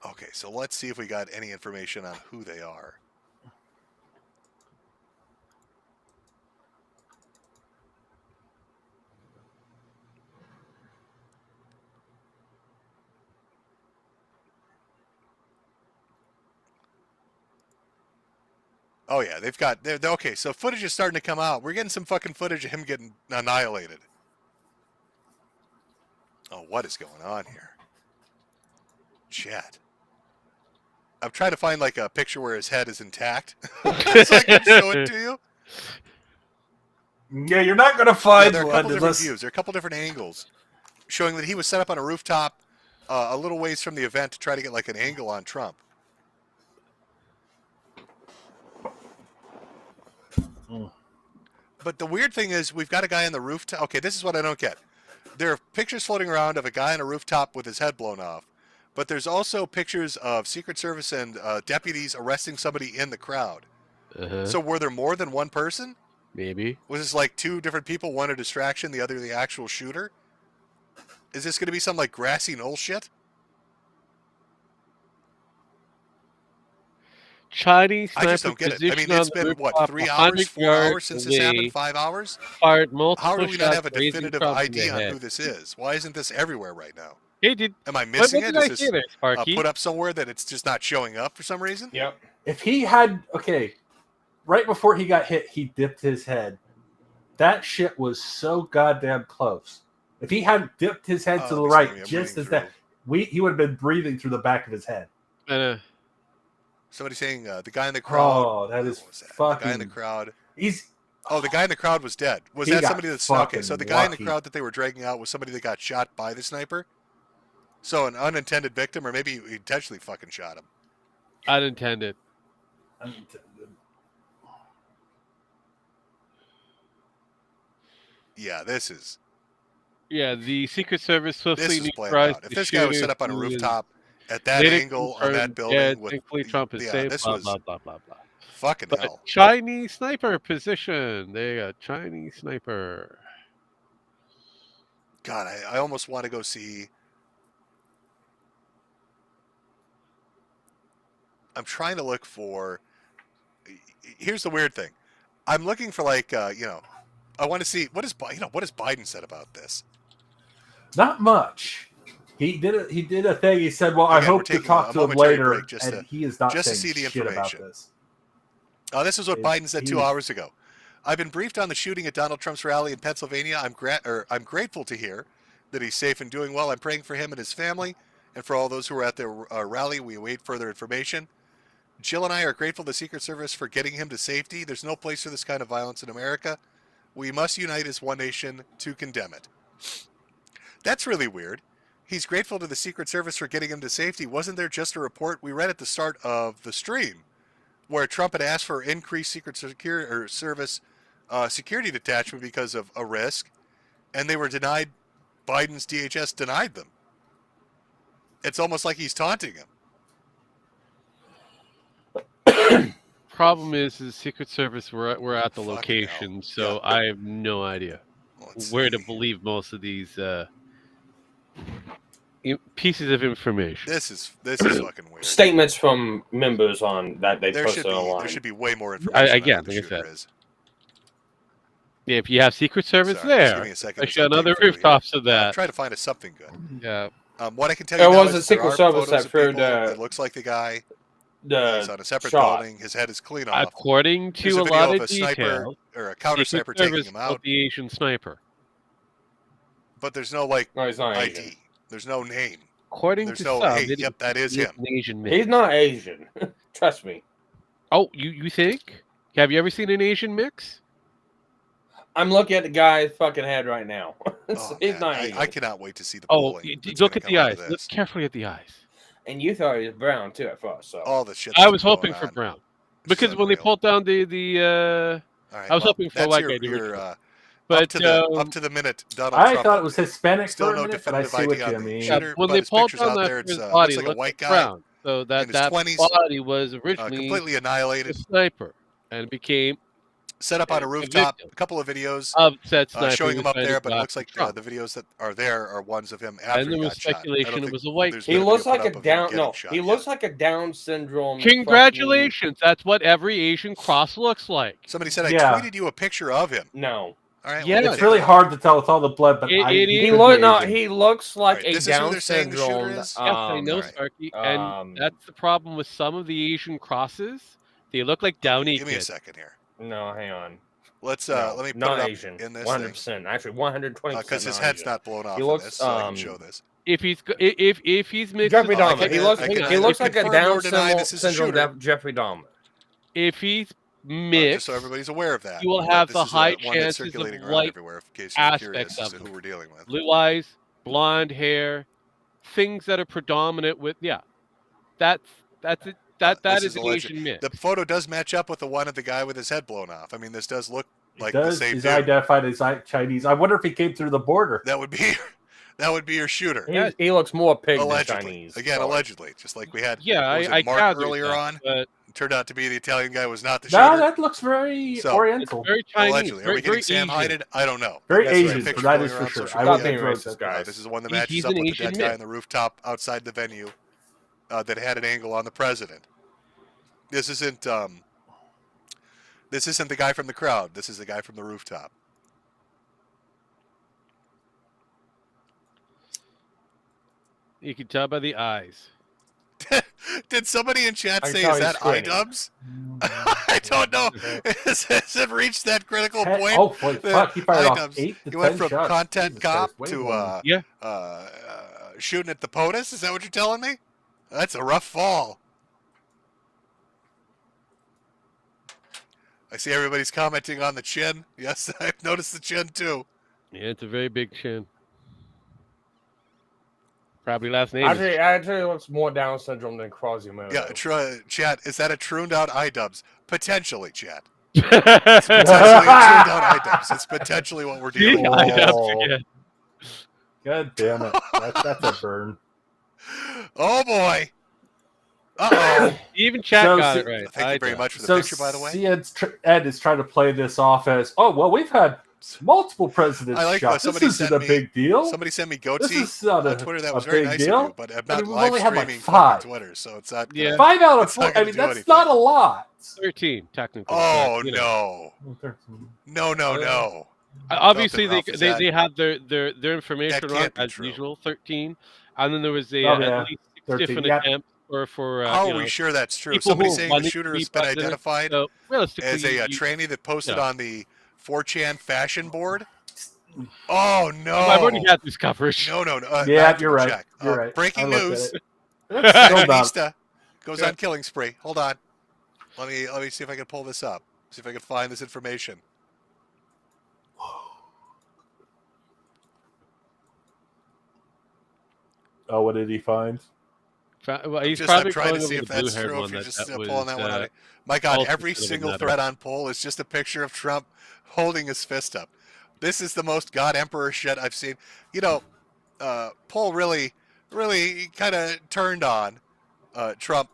Okay, so let's see if we got any information on who they are. Oh yeah, they're okay. So footage is starting to come out. We're getting some fucking footage of him getting annihilated. Oh, what is going on here? Chat. I'm trying to find like a picture where his head is intact, so I can show it to you. Yeah, you're not gonna find there are a one couple different unless views. There are a couple different angles showing that he was set up on a rooftop a little ways from the event to try to get like an angle on Trump. But the weird thing is we've got a guy on the rooftop. Okay, this is what I don't get. There are pictures floating around of a guy on a rooftop with his head blown off. But there's also pictures of Secret Service and deputies arresting somebody in the crowd. So were there more than one person? Maybe. Was this like two different people, one a distraction, the other the actual shooter? Is this going to be some like grassy knoll shit? Chinese I just sniper don't get it. I mean, it's been, what, 3 hours, 4 hours since this happened? 5 hours? Fired multiple How do we not have a shots, raising definitive Trump in the idea on head. who this is? Why isn't this everywhere right now? Hey, Am I missing what it? did I Is hear there, this Sparky? put up somewhere that it's just not showing up for some reason? Yep. if he had right before he got hit, he dipped his head. That shit was so goddamn close. If he hadn't dipped his head to the right, just as that, he would have been breathing through the back of his head. Somebody saying the guy in the crowd. Oh, that is The guy in the crowd. The guy in the crowd was dead. Was He that got somebody that's okay? fucking So the guy in the lucky. crowd that they were dragging out was somebody that got shot by the sniper. So an unintended victim, or maybe he intentionally fucking shot him. Unintended. Yeah, this is. Yeah, the Secret Service This swiftly is playing neutralized out. If the this guy was set shooter up on a who is rooftop at that later angle on that confirmed building dead. with Thankfully, Trump is safe. this Blah, was blah, blah, blah, blah. fucking But hell. Chinese sniper position. There you go. Chinese sniper. God, I almost want to go see. I'm trying to look for. Here's the weird thing. I'm looking for like I want to see what is what has Biden said about this. Not much. He did a thing. He said, "Well, I Again, we're hope to taking talk a to him momentary later," break just and to- he is not just to saying see the shit about information. this. This is what Biden said 2 hours ago. I've been briefed on the shooting at Donald Trump's rally in Pennsylvania. I'm grateful to hear that he's safe and doing well. I'm praying for him and his family, and for all those who were at the rally. We await further information. Jill and I are grateful to the Secret Service for getting him to safety. There's no place for this kind of violence in America. We must unite as one nation to condemn it. That's really weird. He's grateful to the Secret Service for getting him to safety. Wasn't there just a report we read at the start of the stream where Trump had asked for increased Secret Service security detachment because of a risk, and they were denied? Biden's DHS denied them. It's almost like he's taunting him. Problem is, the Secret Service were at the location, so I have no idea where to believe most of these pieces of information. This is fucking weird. Statements from members on that they There posted should be online. there should be way more information. Again, on who the like I shooter said. is. Yeah, if you have Secret Service Sorry, just give there, me a second as especially I on dig other through here. rooftops of I'm that. trying to find us something good. Yeah. What I can tell you It now was the is there Secret are Service photos that of people threw the- that looks like the guy. the He's on a separate shot. building. His head is clean off. According There's to a a video lot of of a sniper details, or a counter Secret sniper taking Service him killed out, the Asian sniper. but there's no like No, he's not ID. Asian. There's no name. According There's to no some, hey, it yep, that is is him. an Asian mix. He's not Asian. Trust me. Oh, you think? Have you ever seen an Asian mix? I'm looking at the guy's fucking head right now. Oh, He's man, not Asian. I cannot wait to see the Oh, polling. that's look gonna at come the out eyes. of Look this. carefully at the eyes. And you thought he was brown too at first. So All the shit. I that's was been hoping going for on. brown It's because when they unreal. pulled down the All right, I was well, hoping for that's like your, a your but up to the minute Donald I Trump. thought it was Hispanic Still for a no minute, but I definitive see ID what on you the mean. shooter, when but they his pulled picture's down out that there. It's first body, looks like a looked white guy brown. So in that his that 20s, body was originally completely a annihilated. sniper and became Set up on a a rooftop. victim A couple of videos of said sniper showing who him up tried to there, but it go looks after like Trump. the videos that are there are ones of him after And he there was got shot. I don't speculation it think was a white there's guy. he been a video looks put like a up of him down. getting No, shot he yet. looks like a Down syndrome. Congratulations! That's what every Asian cross looks like. Somebody said I Yeah. tweeted you a picture of him. No. All right, Yeah, well, It's really hard to tell with all the blood, but It He is- look no. He looks like All right, a this is who Down they're saying the shooter syndrome. is? Yes, I know, all right. Sparky, and that's the problem with some of the Asian crosses. They look like Downey Give me a kids. second here. No, hang on. Let's No, let me put not it up Asian. in this 100%. Actually, 120%. because his head's not blown off He in looks, this, so I can show this. If he's mixed, Jeffrey Oh, I Dahmer. can- He looks. I can He either looks like a confirm Down or deny this is a syndrome. shooter. Jeffrey Dahmer. if he's mixed, Just so everybody's aware of that. you will But have this the is high one that's chances of circulating around white everywhere. In case you're aspects curious as of to who we're dealing with. blue eyes, blonde hair, things that are predominant with that's it. That This is an alleged. Asian mix. The photo does match up with the one of the guy with his head blown off. I mean, this does look like the does. same He's dude. identified as Chinese. I wonder if he came through the border. That would be your shooter. He looks more pig Allegedly. than Chinese. Again, Sorry. allegedly. Just like we had Yeah, what was I it, Mark gathered earlier that, on. but It turned out to be the Italian guy was not the No, shooter. that looks very So- Oriental. very Chinese. Allegedly. Are very, we getting very Sam Asian. Hided? I don't know. Very That's Asian, picture that going is for around sure. social I Stop will media. being give racist, drugs at guys. This is the one that He's matches up an with the Asian dead guy mix. on the rooftop outside the venue that had an angle on the president. This isn't the guy from the crowd. This is the guy from the rooftop. You can tell by the eyes. Did somebody in chat I say, can is tell that he's squinting. iDubbbz? I don't know. Has it reached that critical point? Oh, fuck, he fired off iDubbbz, 8 to you went 10 from shots. content Jesus cop Christ, way to more shooting at the POTUS? Is that what you're telling me? That's a rough fall. I see everybody's commenting on the chin. Yes, I've noticed the chin too. Yeah, it's a very big chin. Probably last name. Actually, looks more Down syndrome than Quasimodo. Yeah, chat. Is that a tuned out iDubbbz? Potentially, chat. It's potentially a tuned out iDubbbz. It's potentially what we're dealing with. iDubbbz again. God damn it. That's a burn. Oh boy. Uh-oh. Even chat So, got see- it right. Thank you very much for the So picture, by the way. Ed is trying to play this off as, oh, well, we've had multiple presidents I like shot. what This somebody isn't sent a me. big deal. Somebody sent me This goatee is not on Twitter. That was a very big nice deal. of you, but I'm not we've live only had like streaming 5. Twitter, so it's not. Yeah. 5 out of it's not 4. I gonna mean, do that's anything. not a lot. 13, technically. Oh but, you know. no, no. Obviously, Something off his head. they had their information That wrong can't be as true. usual. 13, and then there was a Oh, yeah. at least 6 13, different yeah. attempts for How you are we know, sure that's true? people Somebody who saying wanted the to shooter be has been president. identified So realistically, as a you- tranny that posted you know. on the 4chan fashion board. Oh no! I've already had this coverage. No. Yeah, I'll you're right. check. You're right. Breaking I looked at news. it. Hold on. Fashionista goes on killing spree. Hold on. Let me see if I can pull this up. See if I can find this information. Oh, what did he find? Well, he's I'm probably trying to going see over if the that's blue-haired true. one If you're that just was, pulling that one out. My God, also every doesn't single matter. thread on poll is just a picture of Trump holding his fist up. This is the most God Emperor shit I've seen. You know, poll really kind of turned on Trump.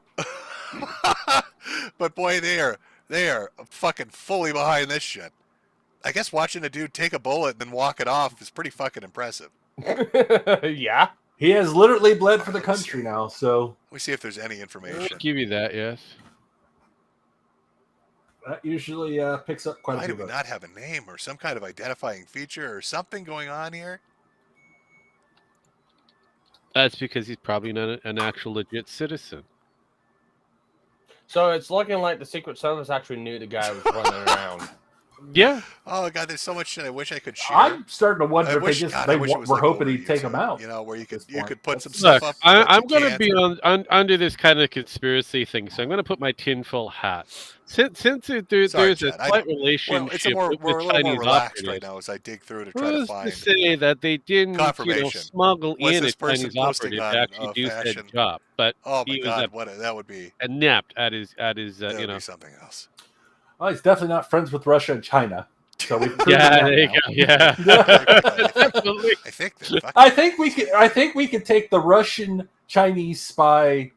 But boy, they are fucking fully behind this shit. I guess watching a dude take a bullet and then walk it off is pretty fucking impressive. Yeah. He has literally bled for the country now, so. Let me see if there's any information. Give you that, yes. That usually picks up quite a Why few do we votes. not have a name or some kind of identifying feature or something going on here? That's because he's probably not an actual legit citizen. So it's looking like the Secret Service actually knew the guy was running around. Yeah. Oh god, there's so much shit I wish I could share. I'm starting to wonder I if wish, they just God, they I wish it was were like hoping over he'd take them YouTube, out. You know, where you could point. put some Look, stuff up. I'm going to be under this kind of conspiracy thing, so I'm going to put my tinfoil hat. Since there's Sorry, a Chad, I slight know. relationship Well, it's we're with a little more Chinese relaxed right operatives, now as I dig through to try to who's find to say that they didn't, confirmation. smuggle Was in a this person Chinese posting operative on to actually do fashion? said job? But Oh my he was god, that would be inept at his that would be something else. Well, he's definitely not friends with Russia and China. So we've proven Yeah, that there you now. go. Yeah. Definitely. I think they're fucking I think we could take the Russian Chinese spy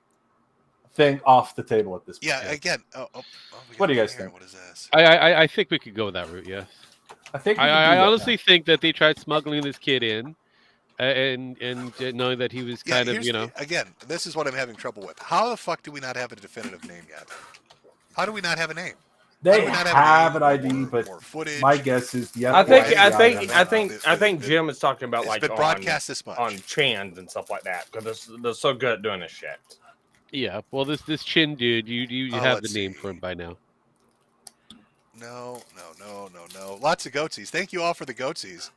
thing off the table at this point. Yeah, again. What do you guys think? What is this? I think we could go that route. Yes. I think we could do I that honestly now. think that they tried smuggling this kid in, and knowing that he was kind of here's again, this is what I'm having trouble with. How the fuck do we not have a definitive name yet? How do we not have a name? They do we not have a an ID, but my guess is the I FBI think Jim is talking about it's like been broadcast this much on Chans and stuff like that because they're so good at doing this shit. Yeah, well, this Chin dude, you have the name for him by now. No. Lots of goatsies. Thank you all for the goatsies.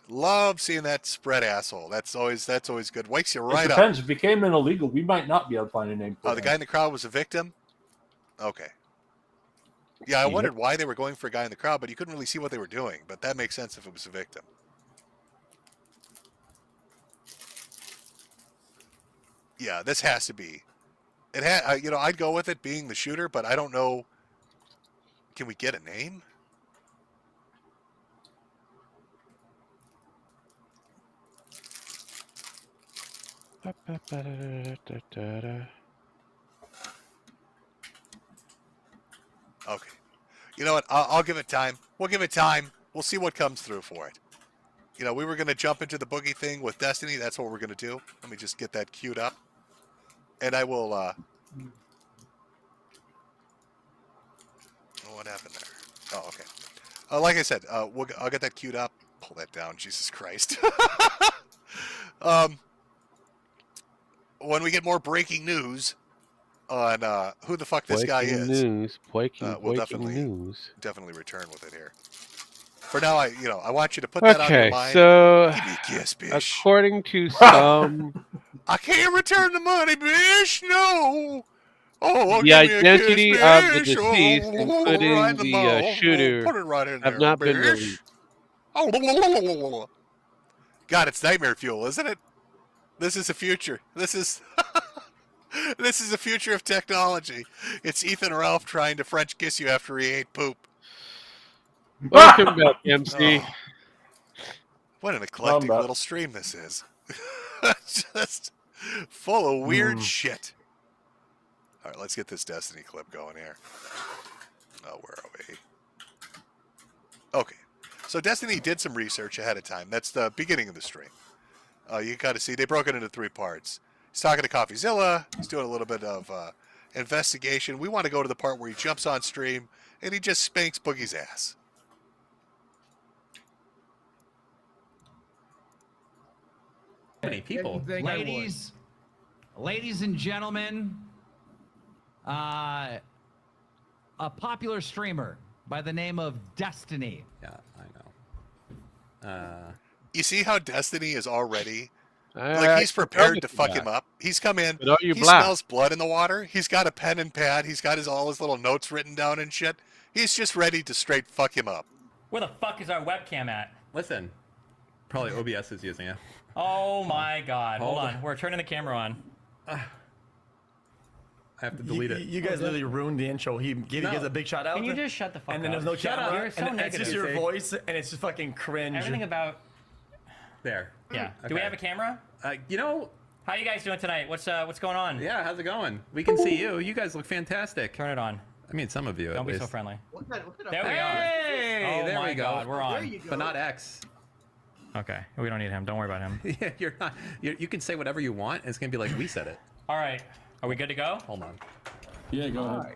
Love seeing that spread asshole. That's always good. Wakes you right it up. depends. If it became an illegal, we might not be able to find a name for Oh, the guy in the crowd was a victim? Okay. Yeah, I wondered why they were going for a guy in the crowd, but you couldn't really see what they were doing. But that makes sense if it was a victim. Yeah, this has to be. It had, I'd go with it being the shooter, but I don't know. Can we get a name? Okay. You know what? I'll give it time. We'll give it time. We'll see what comes through for it. You know, we were going to jump into the boogie thing with Destiny. That's what we're going to do. Let me just get that queued up. And I will... what happened there? Oh, okay. Like I said, I'll get that queued up. Pull that down. Jesus Christ. When we get more breaking news on who the fuck this guy is, we'll definitely return with it here. For now, I want you to put that on your mind. So give me a kiss, bitch. According to some, I can't return the money, bitch. No. Oh, the identity of the deceased, including right in the shooter, put it right in have there, not been bitch. released. God, it's nightmare fuel, isn't it? This is the future. This is this is the future of technology. It's Ethan Ralph trying to French kiss you after he ate poop. Welcome back, MC. Oh, what an eclectic little stream this is. Just full of weird shit. All right, let's get this Destiny clip going here. Oh, where are we? Okay. So Destiny did some research ahead of time. That's the beginning of the stream. You got to see, they broke it into 3 parts. He's talking to CoffeeZilla. He's doing a little bit of investigation. We want to go to the part where he jumps on stream and he just spanks Boogie's ass. Many people. Ladies and gentlemen, a popular streamer by the name of Destiny. Yeah, I know. You see how Destiny is already... Like, he's prepared to fuck him up. He's come in. He smells blood in the water. He's got a pen and pad. He's got all his little notes written down and shit. He's just ready to straight fuck him up. Where the fuck is our webcam at? Listen, probably OBS is using it. Oh my god. Hold Hold on. on. We're turning the camera on. I have to delete it. You guys literally ruined the intro. He gave you guys a big shout out. Can you just shut the fuck And then up? there's no Shut camera. up. You're so and negative. it's just your voice, and it's just fucking cringe. Everything about... There. Yeah. Okay. Do we have a camera? You know... How you guys doing tonight? What's going on? Yeah, how's it going? We can see you. You guys look fantastic. Turn it on. I mean, some of you. Don't be at so least. friendly. There we are. Hey, Oh there my we go. God, we're on. There you go. But not X. Okay, we don't need him. Don't worry about him. Yeah, you're not. You can say whatever you want. And it's gonna be like we said it. All right. Are we good to go? Hold on. Yeah, go ahead.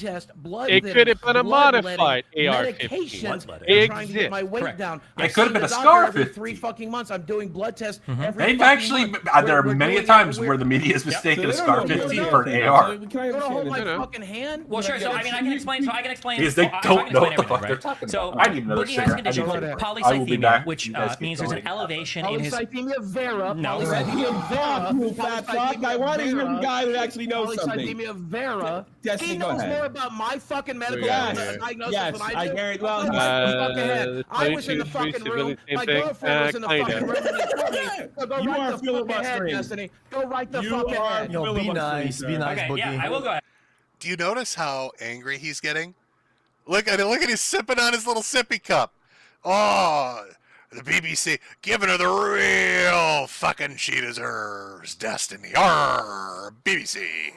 test, blood It thinner, could have been a bloodletting, modified AR-15. medications, It and trying to get my exists. weight Correct. down. It I could have see been the a doctor scar every 50. 3 fucking months. I'm doing blood tests every They've fucking actually, month. there are We're many doing times it. where the media has mistaken a So they Scar don't know 15 what for they're an AR. doing. Can I You wanna hold understand my this? fucking hand? Well, sure. So I mean, I can explain. So I can explain. Because they I don't can know explain what the fuck everything, they're right? talking So about. I need another Boogie has a cigarette. I condition need called a break. I will be back. polycythemia, which You guys keep means there's an going. elevation in his. Polycythemia vera. No. Polycythemia vera. You fat fuck. I want to hear the guy that actually knows something. Polycythemia vera. Destiny, He go knows ahead. more about my fucking medical Yes. diagnosis Yes, than I I do. guarantee- well, Go right the fuck ahead. the I was in the 22 fucking streets are room. really the My same thing. girlfriend was in the Kinda. fucking room when you told me. So go You right are the fuck ahead, filibustering. Destiny. Go right the You fuck are ahead. Yo, be nice. Be nice, Okay, Boogie. yeah, I will go ahead. Do you notice how angry he's getting? Look at him sipping on his little sippy cup. Oh, the BBC giving her the real fucking she deserves, Destiny. Arr, BBC.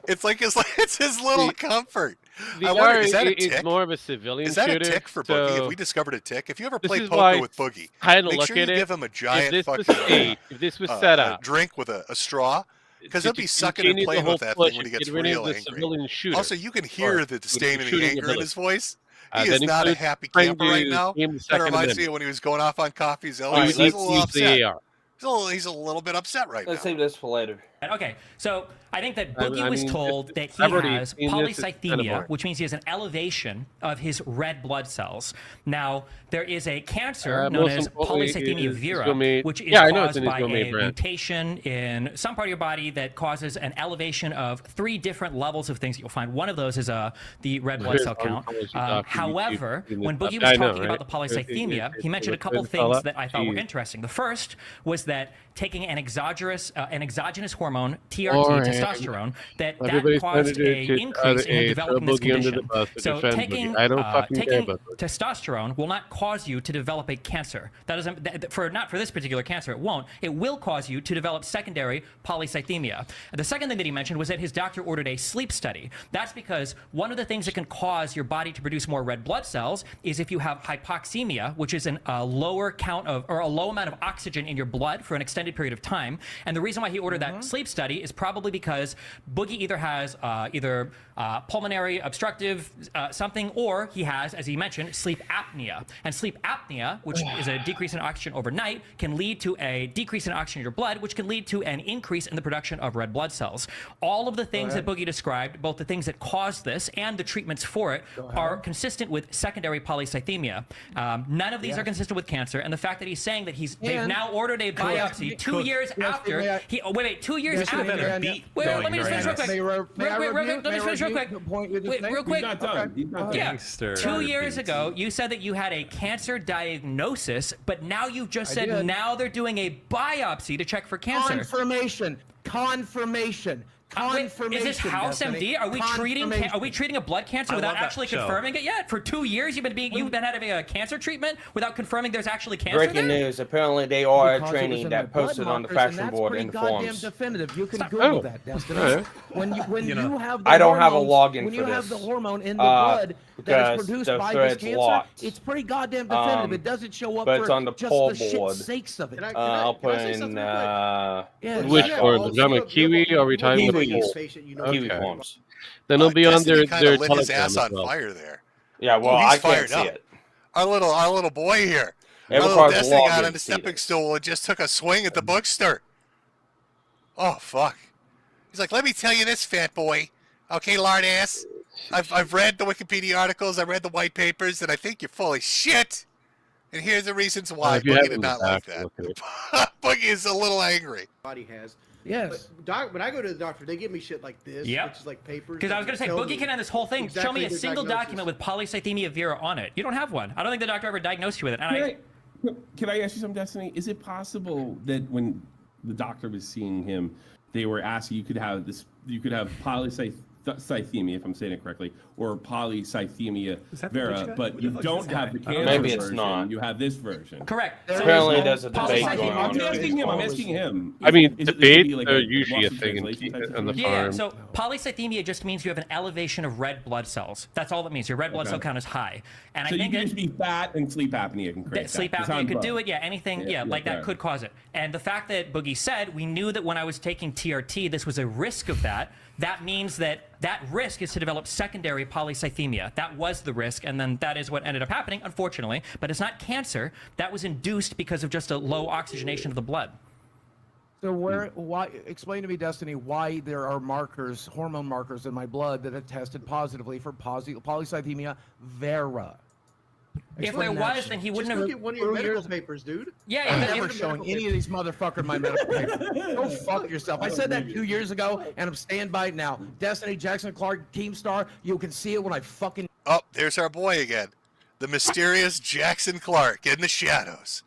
It's like it's his little comfort. I wonder, is that a is tick? more of a civilian Is that shooter. a tick for Boogie? so If we discovered a tick, if you ever this play is poker why with Boogie, kind of make look sure at you it. give him a giant If this was fucking staged, if this was set up, drink with a straw, because he'll to be sucking and continue the playing whole with that push thing when he of gets getting rid of real the angry. civilian shooter, Also, you can or hear the with disdain and the shooting anger in ability. his voice. He That is not a includes happy trying camper right to now. claim the That Second reminds me Amendment. of when he was going off on Coffee Zilla. All He's right, a little upset. the AR. He's a little bit upset right now. Let's save this for later. Okay, so I think that Boogie I was mean, told that he I've already has seen this, it's kind of polycythemia, boring. which means he has an elevation of his red blood cells. Now, there is a cancer known most as importantly polycythemia is vera, Isgomate- which is yeah, I know it's caused an by Isgomate a brand. mutation in some part of your body that causes an elevation of 3 different levels of things that you'll find. One of those is the red blood cell count. However, when Boogie was talking about the polycythemia, he mentioned a couple things that I thought were interesting. The first was that taking an exogenous hormone, TRT, testosterone, that Everybody's trying caused to an increase in developing this Boogie under the condition. bus to So defend taking Boogie. I don't fucking care taking about that. testosterone will not cause you to develop a cancer. That doesn't not for this particular cancer. It won't. It will cause you to develop secondary polycythemia. The second thing that he mentioned was that his doctor ordered a sleep study. That's because one of the things that can cause your body to produce more red blood cells is if you have hypoxemia, which is a lower count of or a low amount of oxygen in your blood for an extended period of time. And the reason why he ordered that sleep study is probably because Boogie either has pulmonary obstructive something, or he has, as he mentioned, sleep apnea. And sleep apnea, which is a decrease in oxygen overnight, can lead to a decrease in oxygen in your blood, which can lead to an increase in the production of red blood cells. All of the things that Boogie described, both the things that cause this and the treatments for it, are consistent with secondary polycythemia. None of these are consistent with cancer, and the fact that he's saying that they've now ordered a biopsy 2 years after. Wait, 2 years after. Wait, let me just finish real quick. Let me finish real quick. Wait, real quick. He's not done. He's not done. Yeah, 2 years ago, you said that you had a cancer diagnosis, but now you've just said now they're doing a biopsy to check for cancer. Confirmation. Is this House MD? Are we treating a blood cancer without actually confirming it yet? For 2 years, you've been having a cancer treatment without confirming there's actually cancer. Breaking news. Apparently, they are training that posted on the fashion board in the forums. Definitive. You can Google that, Destiny. When you have the I don't have a hormones- login when for you have this, the hormone in the blood that is because produced the by this thread's cancer, locked. it's pretty goddamn definitive. It doesn't show up but for it's on the just poll the shit board. sakes of it. I'll put in Which forms? I'm a Kiwi. Are we talking about Kiwi forms? Then it'll be on their Kinda lit his Telegram ass as on well. fire there. Yeah, well, he's I can't fired see up. it. Our little boy here. Our Every little card's Destiny logged got in on the to see stepping stool and just took a swing at the bookstore. Oh fuck! He's like, let me tell you this, fat boy. Okay, lard ass. I've read the Wikipedia articles. I read the white papers, and I think you're full of shit. And here's the reasons why. If you Boogie have did them not back, like look at it. that. Boogie is a little angry. Body has. Yes. But when I go to the doctor, they give me shit like this, Yep. which is like papers. Because I was going to say, Boogie can end this whole thing. Show exactly me a the single diagnosis. document with polycythemia vera on it. You don't have one. I don't think the doctor ever diagnosed you with it. And Can I ask you something, Destiny? Is it possible that when the doctor was seeing him, they were asking you could have polycythemia, if I'm saying it correctly, or polycythemia vera, but you don't have the cancer Maybe it's version. not. You have this version. Correct. Apparently, there's a debate going on. I'm asking him. I mean, Is it debates like are a usually a lost in thing translation type on the situation? Yeah, farm. so polycythemia just means you have an elevation of red blood cells. That's all it means. Your red blood cell count is high. And So I you think can just be fat and sleep apnea can create sleep that. apnea could do it. Yeah, anything. Yeah, like that could cause it. And the fact that Boogie said, we knew that when I was taking TRT, this was a risk of that. That means that risk is to develop secondary polycythemia. That was the risk, and then that is what ended up happening, unfortunately. But it's not cancer. That was induced because of just a low oxygenation of the blood. So why? Explain to me, Destiny, why there are markers, hormone markers in my blood that have tested positively for polycythemia vera. If there was, then he wouldn't have. Look at one of your medical papers, dude. Yeah, I'm if- never if- showing any of these motherfuckers my medical paper. Go fuck yourself. I said that 2 years ago, and I'm staying by it now. Destiny, Jackson Clark, Keemstar, you can see it when I fucking. Oh, there's our boy again. The mysterious Jackson Clark in the shadows.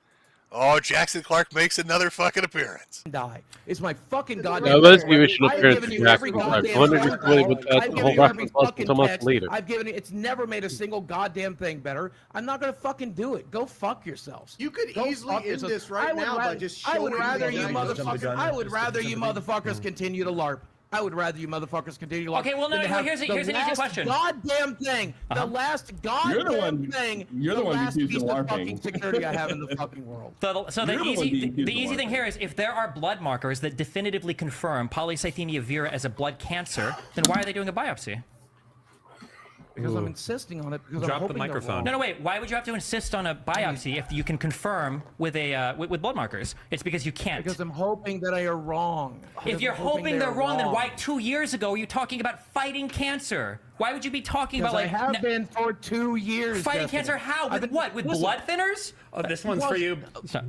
Oh, Jackson Clark makes another fucking appearance. Die. It's my fucking goddamn. Now let's give it an I've appearance given to you every Jackson Clark. goddamn I wonder if phone really call. what that I've the given whole you every reference was fucking until months text. later. I've given it. It's never made a single goddamn thing better. I'm not gonna fucking do it. Go fuck yourselves. You could Go easily fuck end yourselves. this right I would now by rather- just I showing would rather me you the motherfuckers. I would rather you motherfuckers continue to LARP. I would rather you motherfuckers continue on. Okay, well, no, than to no, have here's the an easy last question. Goddamn thing. The last goddamn thing. You're the one last who keeps piece the of LARPing. fucking security I have in the fucking world. So the easy thing here is if there are blood markers that definitively confirm polycythemia vera as a blood cancer, then why are they doing a biopsy? Because I'm insisting on it. Because Drop I'm the hoping microphone. No, wait. Why would you have to insist on a biopsy if you can confirm with a with blood markers? It's because you can't. Because I'm hoping that I are wrong. If you're hoping they're wrong, then why 2 years ago were you talking about fighting cancer? Why would you be talking about like? I have been for 2 years. Fighting Destiny. cancer? How? With I've been- what? With listen, blood thinners? Oh, this one's for you,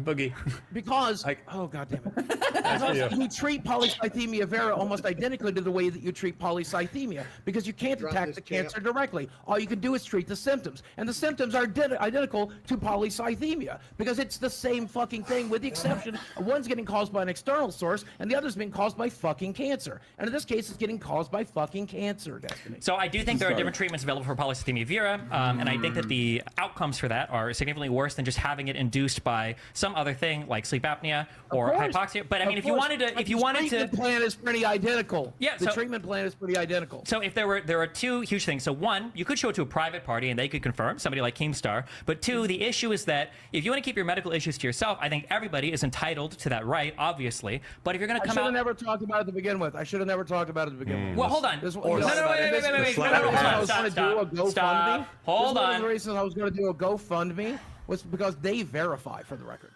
Boogie. Because oh god damn it! for you. Because you treat polycythemia vera almost identically to the way that you treat polycythemia, because you can't attack the cancer directly. All you can do is treat the symptoms, and the symptoms are identical to polycythemia because it's the same fucking thing, with the exception of one's getting caused by an external source and the other's being caused by fucking cancer. And in this case, it's getting caused by fucking cancer. Destiny. So I do think there are different treatments available for polycythemia vera, and I think that the outcomes for that are significantly worse than just having it induced by some other thing like sleep apnea or hypoxia. But I mean, if you wanted to, the treatment plan is pretty identical. Yeah, the so- treatment plan is pretty identical. So if there are two huge things. So one, you could show it to a private party and they could confirm, somebody like Keemstar. But two, the issue is that if you want to keep your medical issues to yourself, I think everybody is entitled to that right, obviously. But if you're going to I come should have out, never talked about it to begin with. I should have never talked about it to begin with. well, hold on. This, Or- no, wait, hold on. Stop. Hold on. One of the reasons I was going to do a GoFundMe was because they verify, for the record.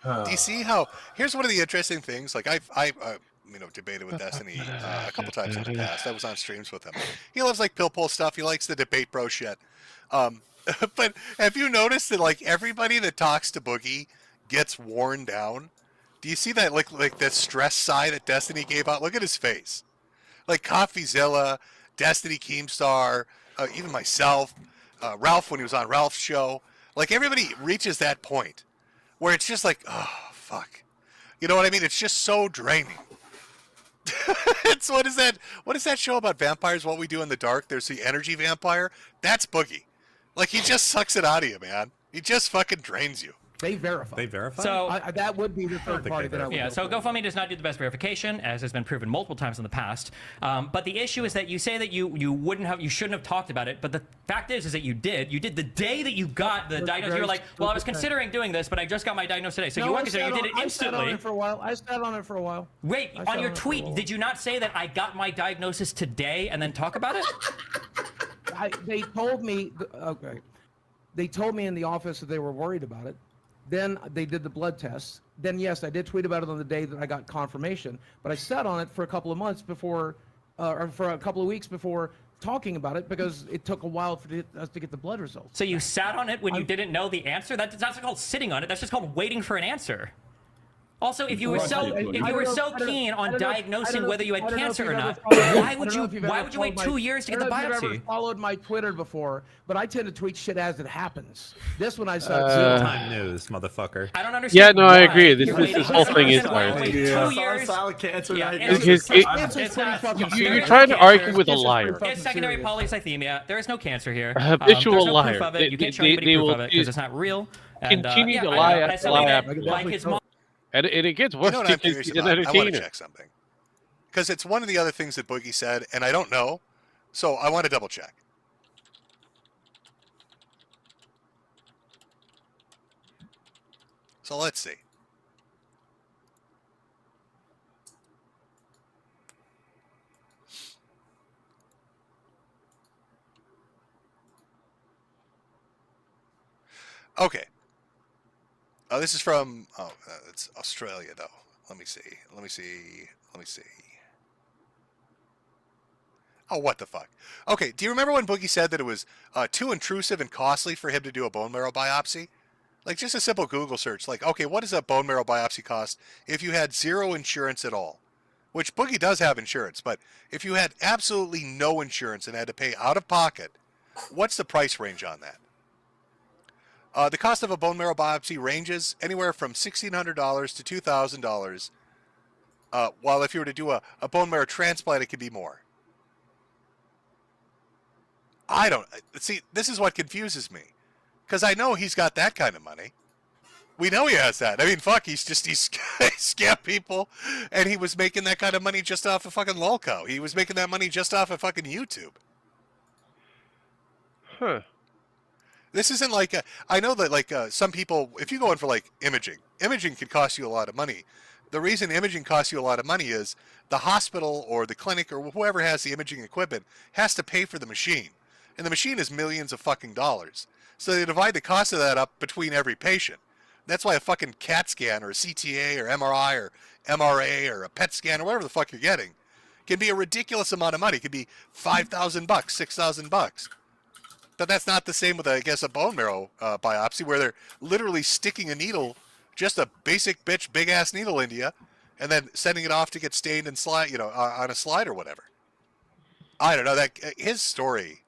Do you see how? Here's one of the interesting things. Like I debated with Destiny a couple times in the past. I was on streams with him. He loves like pill pull stuff. He likes the debate bro shit. But have you noticed that like everybody that talks to Boogie gets worn down? Do you see that like that stress sigh that Destiny gave out? Look at his face. Like CoffeeZilla, Destiny Keemstar, even myself, Ralph when he was on Ralph's show. Like everybody reaches that point where it's just like, oh fuck, you know what I mean? It's just so draining. It's what is that show about vampires? What We Do in the Dark? There's the energy vampire. That's Boogie. Like he just sucks it out of you, man. He just fucking drains you. They verify. They verify. So that would be the third party that I would. Yeah, so GoFundMe does not do the best verification, as has been proven multiple times in the past. But the issue is that you say that you shouldn't have talked about it, but the fact is that you did. You did the day that you got the diagnosis. You were like, well, I was considering doing this, but I just got my diagnosis today. So you weren't considering. You did it instantly. I sat on it for a while. I sat on it for a while. Wait, on your tweet, did you not say that I got my diagnosis today and then talk about it? They told me. Okay. They told me in the office that they were worried about it. Then they did the blood tests. Then, yes, I did tweet about it on the day that I got confirmation. But I sat on it for a couple of months before, or for a couple of weeks before talking about it because it took a while for us to get the blood results. So you sat on it when you didn't know the answer? That's not called sitting on it. That's just called waiting for an answer. Also, if you were so keen on diagnosing whether you had cancer or not, why would you wait 2 years to get the biopsy? I don't know if you've ever followed my Twitter before, but I tend to tweet shit as it happens. This one I said time news, motherfucker. I don't understand. Yeah, no, I agree. This whole thing is wild. 2 years. Solid cancer. You're trying to argue with a liar. It's secondary polycythemia. There is no cancer here. A habitual there's no liar. proof of it. You can't show anybody proof of it because it's not real. And, continue to I lie know, but I after said lie that, after like his mom. And it gets worse You know what I'm because curious he's an about? I want entertainer. to check something because it's one of the other things that Boogie said, and I don't know, so I want to double check. So let's see. Okay. This is from, it's Australia, though. Let me see. Oh, what the fuck? Okay, do you remember when Boogie said that it was too intrusive and costly for him to do a bone marrow biopsy? Like, just a simple Google search. Like, okay, what does a bone marrow biopsy cost if you had zero insurance at all? Which Boogie does have insurance, but if you had absolutely no insurance and had to pay out of pocket, what's the price range on that? The cost of a bone marrow biopsy ranges anywhere from $1,600 to $2,000. While if you were to do a bone marrow transplant, it could be more. I don't see. This is what confuses me, because I know he's got that kind of money. We know he has that. I mean, fuck, he's scammed people, and he was making that kind of money just off of fucking Lolco. He was making that money just off of fucking YouTube. Huh. This isn't like I know that like some people, if you go in for like imaging can cost you a lot of money. The reason imaging costs you a lot of money is the hospital or the clinic or whoever has the imaging equipment has to pay for the machine, and the machine is millions of fucking dollars. So they divide the cost of that up between every patient. That's why a fucking CAT scan or a CTA or MRI or MRA or a PET scan or whatever the fuck you're getting can be a ridiculous amount of money. It could be $5,000, $6,000. But that's not the same with, I guess, a bone marrow biopsy where they're literally sticking a needle, just a basic bitch big ass needle into you, and then sending it off to get stained and slide, on a slide or whatever. I don't know that his story.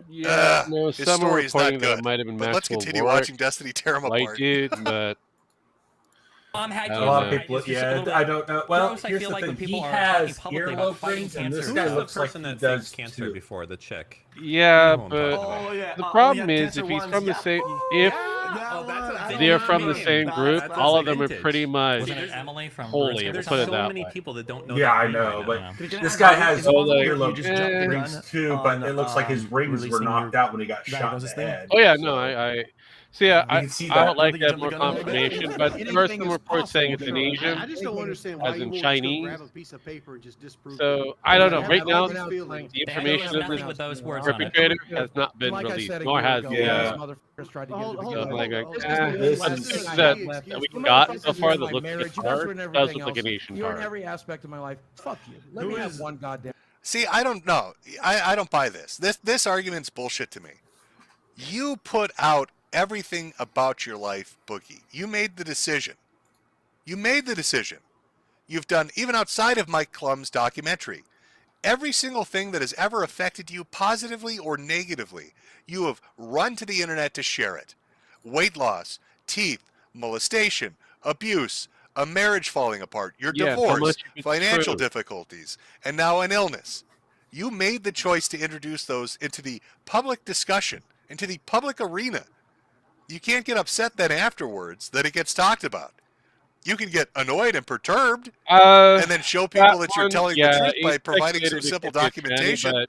Yeah, no, his some are story is not reporting that good. it might have been But let's Maxwell continue Warwick. watching Destiny tear him White apart. dude, but Had A lot of people, I don't know. Well, gross, I here's feel the like, when thing. people He are talking has publicly about earlobe fighting rings, and this cancer. guy Who's the looks like person he that does faked cancer too. before? The chick. yeah, You know who I'm but talking about. the problem is if he's from the same, if they're from the same group, all of them are pretty much Wasn't it Emily from holy. Bruce Let's Anderson? put it so that many way. people that don't know. Yeah, I know, but this guy has earlobe rings too. But it looks like his rings were knocked out when he got shot in the head. Oh yeah, no, I see. I can see I that. would like to have more confirmation, but there are some reports saying it's an Asian, I just don't understand why as you in won't just go Chinese. grab a piece of paper and just disprove it. So I don't know. Right now, Nobody's feeling. the information of nothing this with those words on it. perpetrator has not been Like I released, said a nor year has ago, the these motherfuckers tried to get it so I'm like, This but is the that thing I have that we left. got You so far that my looks like marriage, a you guys card ruin does everything look like an else. Asian You're in card. every aspect of my life. Fuck you. Let me have one goddamn. See, I don't know. I don't buy this. This argument's bullshit to me. You put out everything about your life, Boogie. You made the decision. You've done, even outside of Mike Klum's documentary, every single thing that has ever affected you positively or negatively, you have run to the internet to share it. Weight loss, teeth, molestation, abuse, a marriage falling apart, your Yeah, how divorce, much it's financial true. difficulties, and now an illness. You made the choice to introduce those into the public discussion, into the public arena. You can't get upset then afterwards that it gets talked about. You can get annoyed and perturbed, and then show people that you're telling the truth by providing some simple documentation.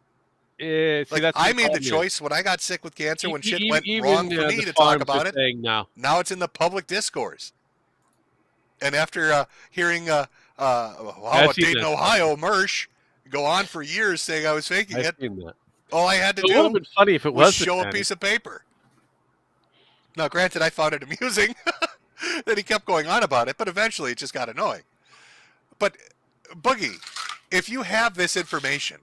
See, Like that's I the made the problem is- choice when I got sick with cancer, when shit even- went even, wrong for me the to talk farms about are it. saying now. Now it's in the public discourse. And after hearing how I've a seen Dayton, that. Ohio Mersh go on for years saying I was faking I've it, seen that. all I had to It would have do been funny if it was was show a Hispanic. piece of paper. Now, granted, I found it amusing that he kept going on about it, but eventually it just got annoying. But, Boogie, if you have this information,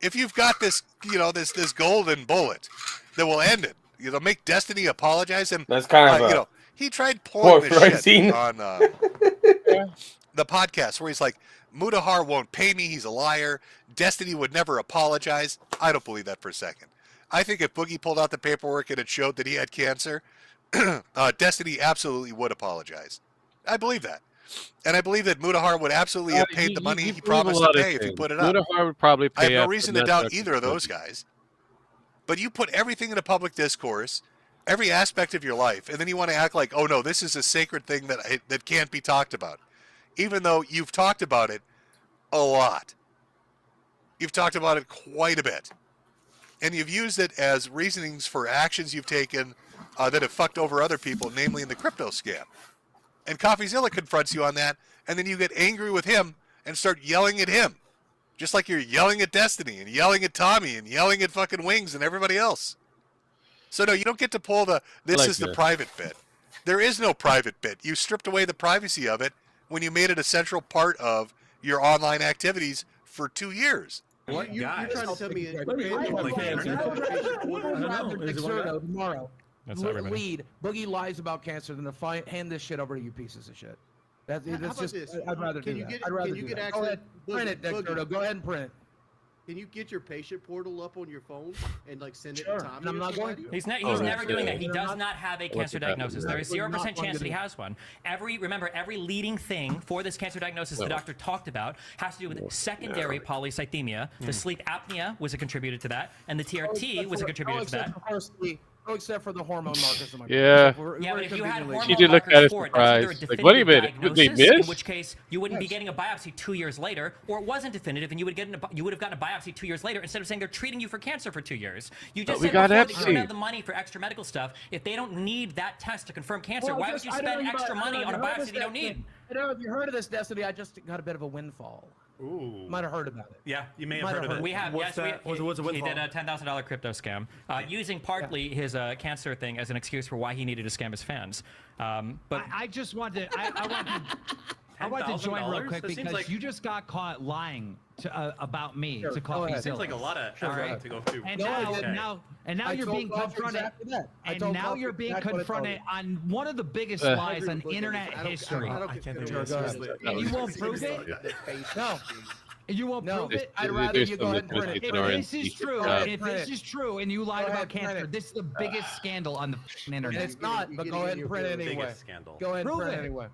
if you've got this, this golden bullet that will end it, make Destiny apologize, and That's kind of a he tried pulling this forthright shit scene. on the podcast where he's like, Mutahar won't pay me, he's a liar, Destiny would never apologize. I don't believe that for a second. I think if Boogie pulled out the paperwork and it showed that he had cancer, Destiny absolutely would apologize. I believe that. And I believe that Mutahar would absolutely have paid the money he believe a promised lot to of pay if he things. put it up. Mutahar would probably I have pay no up reason for to doubt that either of those guys. But you put everything into public discourse, every aspect of your life, and then you want to act like, oh no, this is a sacred thing that can't be talked about. Even though you've talked about it a lot. You've talked about it quite a bit. And you've used it as reasonings for actions you've taken that have fucked over other people, namely in the crypto scam. And CoffeeZilla confronts you on that, and then you get angry with him and start yelling at him. Just like you're yelling at Destiny and yelling at Tommy and yelling at fucking Wings and everybody else. So no, you don't get to pull the this is the private bit. There is no private bit. You stripped away the privacy of it when you made it a central part of your online activities for 2 years. What you're trying to tell me? Tomorrow. That's everybody. Lead. Boogie lies about cancer than to hand this shit over to you pieces of shit. That's about just. this? I'd rather Can do you that. get- I'd rather can you do get that. access- Go ahead. Print it, Boogie. Dick Turtle. Go ahead and print it. Can you get your patient portal up on your phone and send it Sure, to Tommy? and I'm or not going somebody? to. He's never doing that. He does not have a cancer diagnosis. There is 0% chance that he has one. Every leading thing for this cancer diagnosis the doctor talked about has to do with secondary polycythemia. The sleep apnea was a contributor to that, and the TRT was a contributor to that. except for the hormone markers. In my Yeah. Yeah, but if you had hormone She did look markers kind of for it, that's either a surprised. Like, what do you definitive mean? They diagnosis, in missed? which case you wouldn't be getting a biopsy 2 years later, or it wasn't definitive, and you would have gotten a biopsy 2 years later instead of saying they're treating you for cancer for 2 years. You just we said got before that you don't Epstein. have the money for extra medical stuff. If they don't need that test to confirm cancer, Well, why would you spend extra money on a biopsy they don't need? I don't know if you heard of this, Destiny. I just got a bit of a windfall. Ooh. Might have heard about it. Yeah, you may have Might heard of it. We have, What's yes. that? What's a He windfall? did a $10,000 crypto scam, using partly his cancer thing as an excuse for why he needed to scam his fans. But I just want to. I want to join real quick That seems because like- you just got caught lying to, about me Sure, to go Coffee ahead. Seems like a lot of effort to go through. And No, I now, didn't. now I you're told being Coffee confronted. exactly that. I And told now Coffee you're being exactly what I told confronted on one of the biggest Uh, lies on internet history. I can't take Sure, this go ahead. seriously. And you won't prove it? No, You won't no. prove it? I'd rather There's you go some ahead and print it. If Or this is true, ahead, if print this it. is true, and you lied Go about ahead, print cancer, it. this is the biggest scandal on the internet. And it's not, but go ahead and print it anyway. Biggest scandal. Go ahead and Prove print it it. anyway.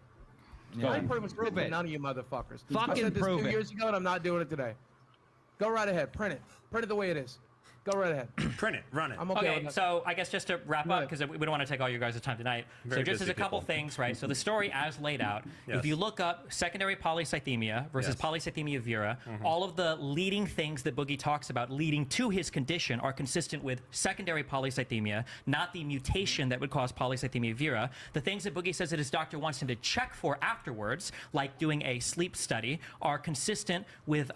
Yeah. I pretty much Prove it. none of you motherfuckers. I Fucking said this prove 2 it. years ago, and I'm not doing it today. Go right ahead. Print it. Print it the way it is. Go right ahead. Print it. Run it. I'm okay, with that. so I guess just to wrap up, because we don't want to take all you guys' time tonight. Very so just as busy a couple people. things, right? So the story as laid out, Yes. if you look up secondary polycythemia versus Yes. polycythemia vera, all of the leading things that Boogie talks about leading to his condition are consistent with secondary polycythemia, not the mutation that would cause polycythemia vera. The things that Boogie says that his doctor wants him to check for afterwards, like doing a sleep study, are consistent with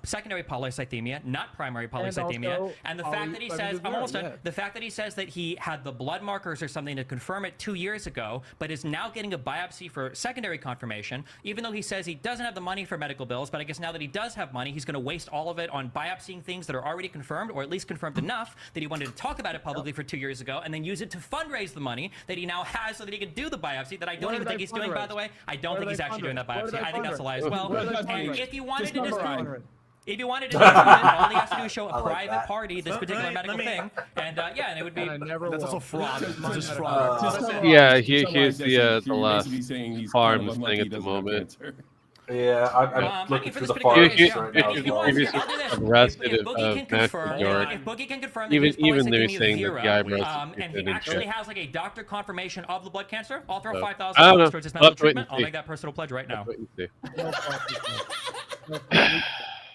secondary polycythemia, not primary polycythemia. also And the fact that he says, I'm almost done. The fact that he says that he had the blood markers or something to confirm it 2 years ago, but is now getting a biopsy for secondary confirmation, even though he says he doesn't have the money for medical bills, but I guess now that he does have money, he's going to waste all of it on biopsying things that are already confirmed, or at least confirmed enough that he wanted to talk about it publicly for 2 years ago, and then use it to fundraise the money that he now has so that he can do the biopsy that I don't Where even did think they he's doing, by the way. I don't Where think did he's they actually doing that fundraise? Where did biopsy. they I think that's a lie as fundraise? well. Where did they And fundraise? if you wanted to Just disprove number it, one. if you wanted to disprove it, all he has to do is show I a like private that. party, this particular medical thing, and and it would be. And I never That's will. also fraud. Just This is my fraud. medical- Yeah, Just here's summarize the this. So the you're last basically saying he's kind of farms unlucky thing he at the doesn't have moment. cancer. Yeah, I'm I mean, looking for through this the particular forums case, right if now. you as well. want, Previously I'll do this. arrested If of Boogie can confirm, Matthew York. if Boogie can confirm that Even he has they're polycythemia saying that vera, the eyebrows and he didn't actually check. has like a doctor confirmation of the blood cancer, I'll throw So, $5,000 I don't know. towards his I'll medical have to wait and treatment. I'll see. make that personal pledge right now. Wait and see. No fucking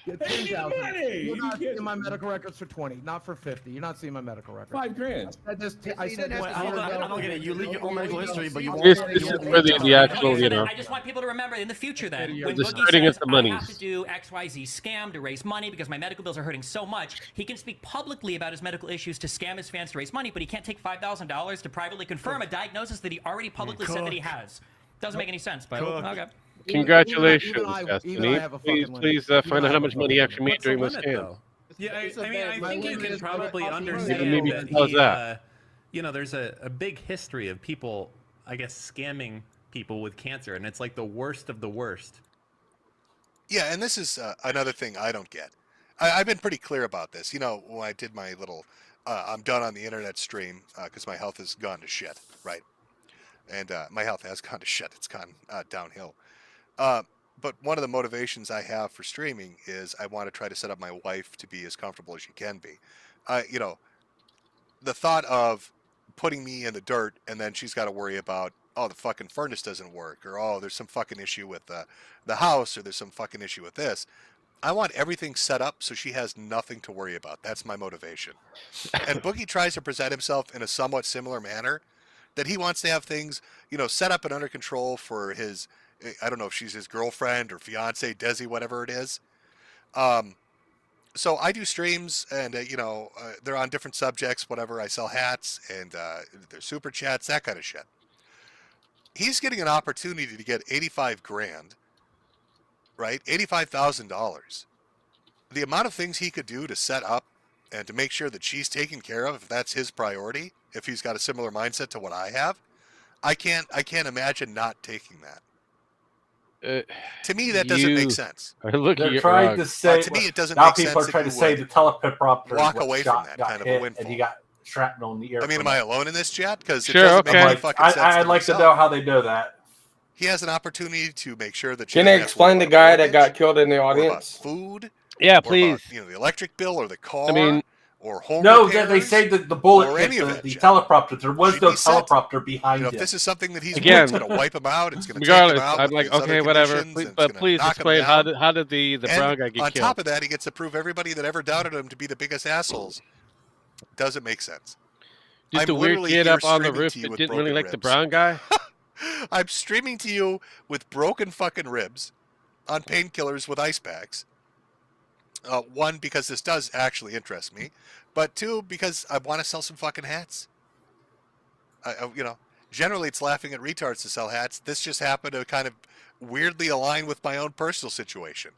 Get Hey, get 10,000. money. You're You not get- seeing my medical records for 20, not for 50. You're not seeing my medical records. $5,000. I said this. I He said doesn't this. have to I don't get it. You leak your own medical history, but you won't. This is for the actual, you know. I just want people to remember in the future that You're when just Boogie spreading says it the I monies. have to do XYZ scam to raise money because my medical bills are hurting so much, he can speak publicly about his medical issues to scam his fans to raise money, but he can't take $5,000 to privately confirm a diagnosis that he already publicly said that he has. Doesn't make any sense, but okay. Congratulations, even I Destiny. have a Please, fucking please limit. find out how much money you actually made What's the during this limit, scam. though? Yeah, I think you can probably Maybe understand that how's he, that? you know, there's a big history of people, I guess, scamming people with cancer, and it's like the worst of the worst. Yeah, and this is another thing I don't get. I've been pretty clear about this. You know, when I did my little, I'm done on the internet stream because my health has gone to shit, right? And my health has gone to shit. It's gone downhill. But one of the motivations I have for streaming is I want to try to set up my wife to be as comfortable as she can be. You know, the thought of putting me in the dirt and then she's got to worry about, oh, the fucking furnace doesn't work, or oh, there's some fucking issue with the house, or there's some fucking issue with this. I want everything set up so she has nothing to worry about. That's my motivation. And Boogie tries to present himself in a somewhat similar manner, that he wants to have things, you know, set up and under control for his, I don't know if she's his girlfriend or fiance, Desi, whatever it is. So I do streams, and you know, they're on different subjects, whatever. I sell hats, and there's super chats, that kind of shit. He's getting an opportunity to get 85 grand, right? $85,000. The amount of things he could do to set up and to make sure that she's taken care of, if that's his priority, if he's got a similar mindset to what I have, I can't imagine not taking that. To me, that doesn't make sense. They're trying to say to me, it doesn't now make people sense are trying that to you say would the teleprompter walk what away from shot that got kind of hit a windfall. and he got shrapnel in the ear. I mean, from am I it. alone in this chat? Because it Sure, doesn't make okay. any fucking sense. I'd like to know how they do that. He has an opportunity to make sure that. Can they explain the guy that got killed in the Or about audience? food. Yeah, or please. about, you know, the electric bill or the car. I mean, or home No, repairs, they say that the bullet or hit any of it, the Jeff. teleprompter. There was She'd no be set. teleprompter behind You know, if him. this is something that he's Again, it's going to wipe him out. It's going to take him regardless, out. I'm with like, his other okay, whatever. conditions, Please, and it's but gonna please knock him explain down. how did the brown guy get on killed? top of that, he gets to prove everybody that ever doubted him to be the biggest assholes. Doesn't make sense. Did I'm the weird literally kid here up on the streaming roof to you that with didn't really broken like the ribs. brown guy? I'm streaming to you with broken fucking ribs on painkillers with ice packs. One, because this does actually interest me, but two, because I want to sell some fucking hats. You know, generally it's laughing at retards to sell hats. This just happened to kind of weirdly align with my own personal situation.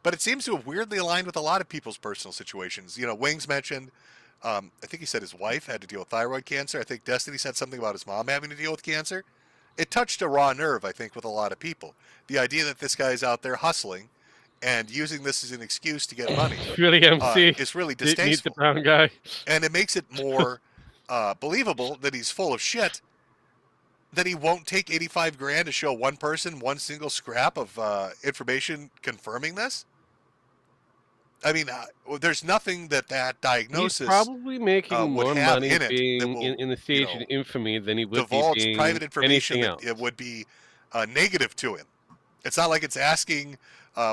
But it seems to have weirdly aligned with a lot of people's personal situations. You know, Wings mentioned, I think he said his wife had to deal with thyroid cancer. I think Destiny said something about his mom having to deal with cancer. It touched a raw nerve, I think, with a lot of people. The idea that this guy's out there hustling and using this as an excuse to get money Really, MC is really didn't need the distasteful. brown guy. And it makes it more believable that he's full of shit, that he won't take 85 grand to show one person one single scrap of information confirming this. I mean, there's nothing that diagnosis He's probably making would more have money in it that being will, in the stage of infamy than he would be divulge being private information anything that else. it would be negative to him. It's not like it's asking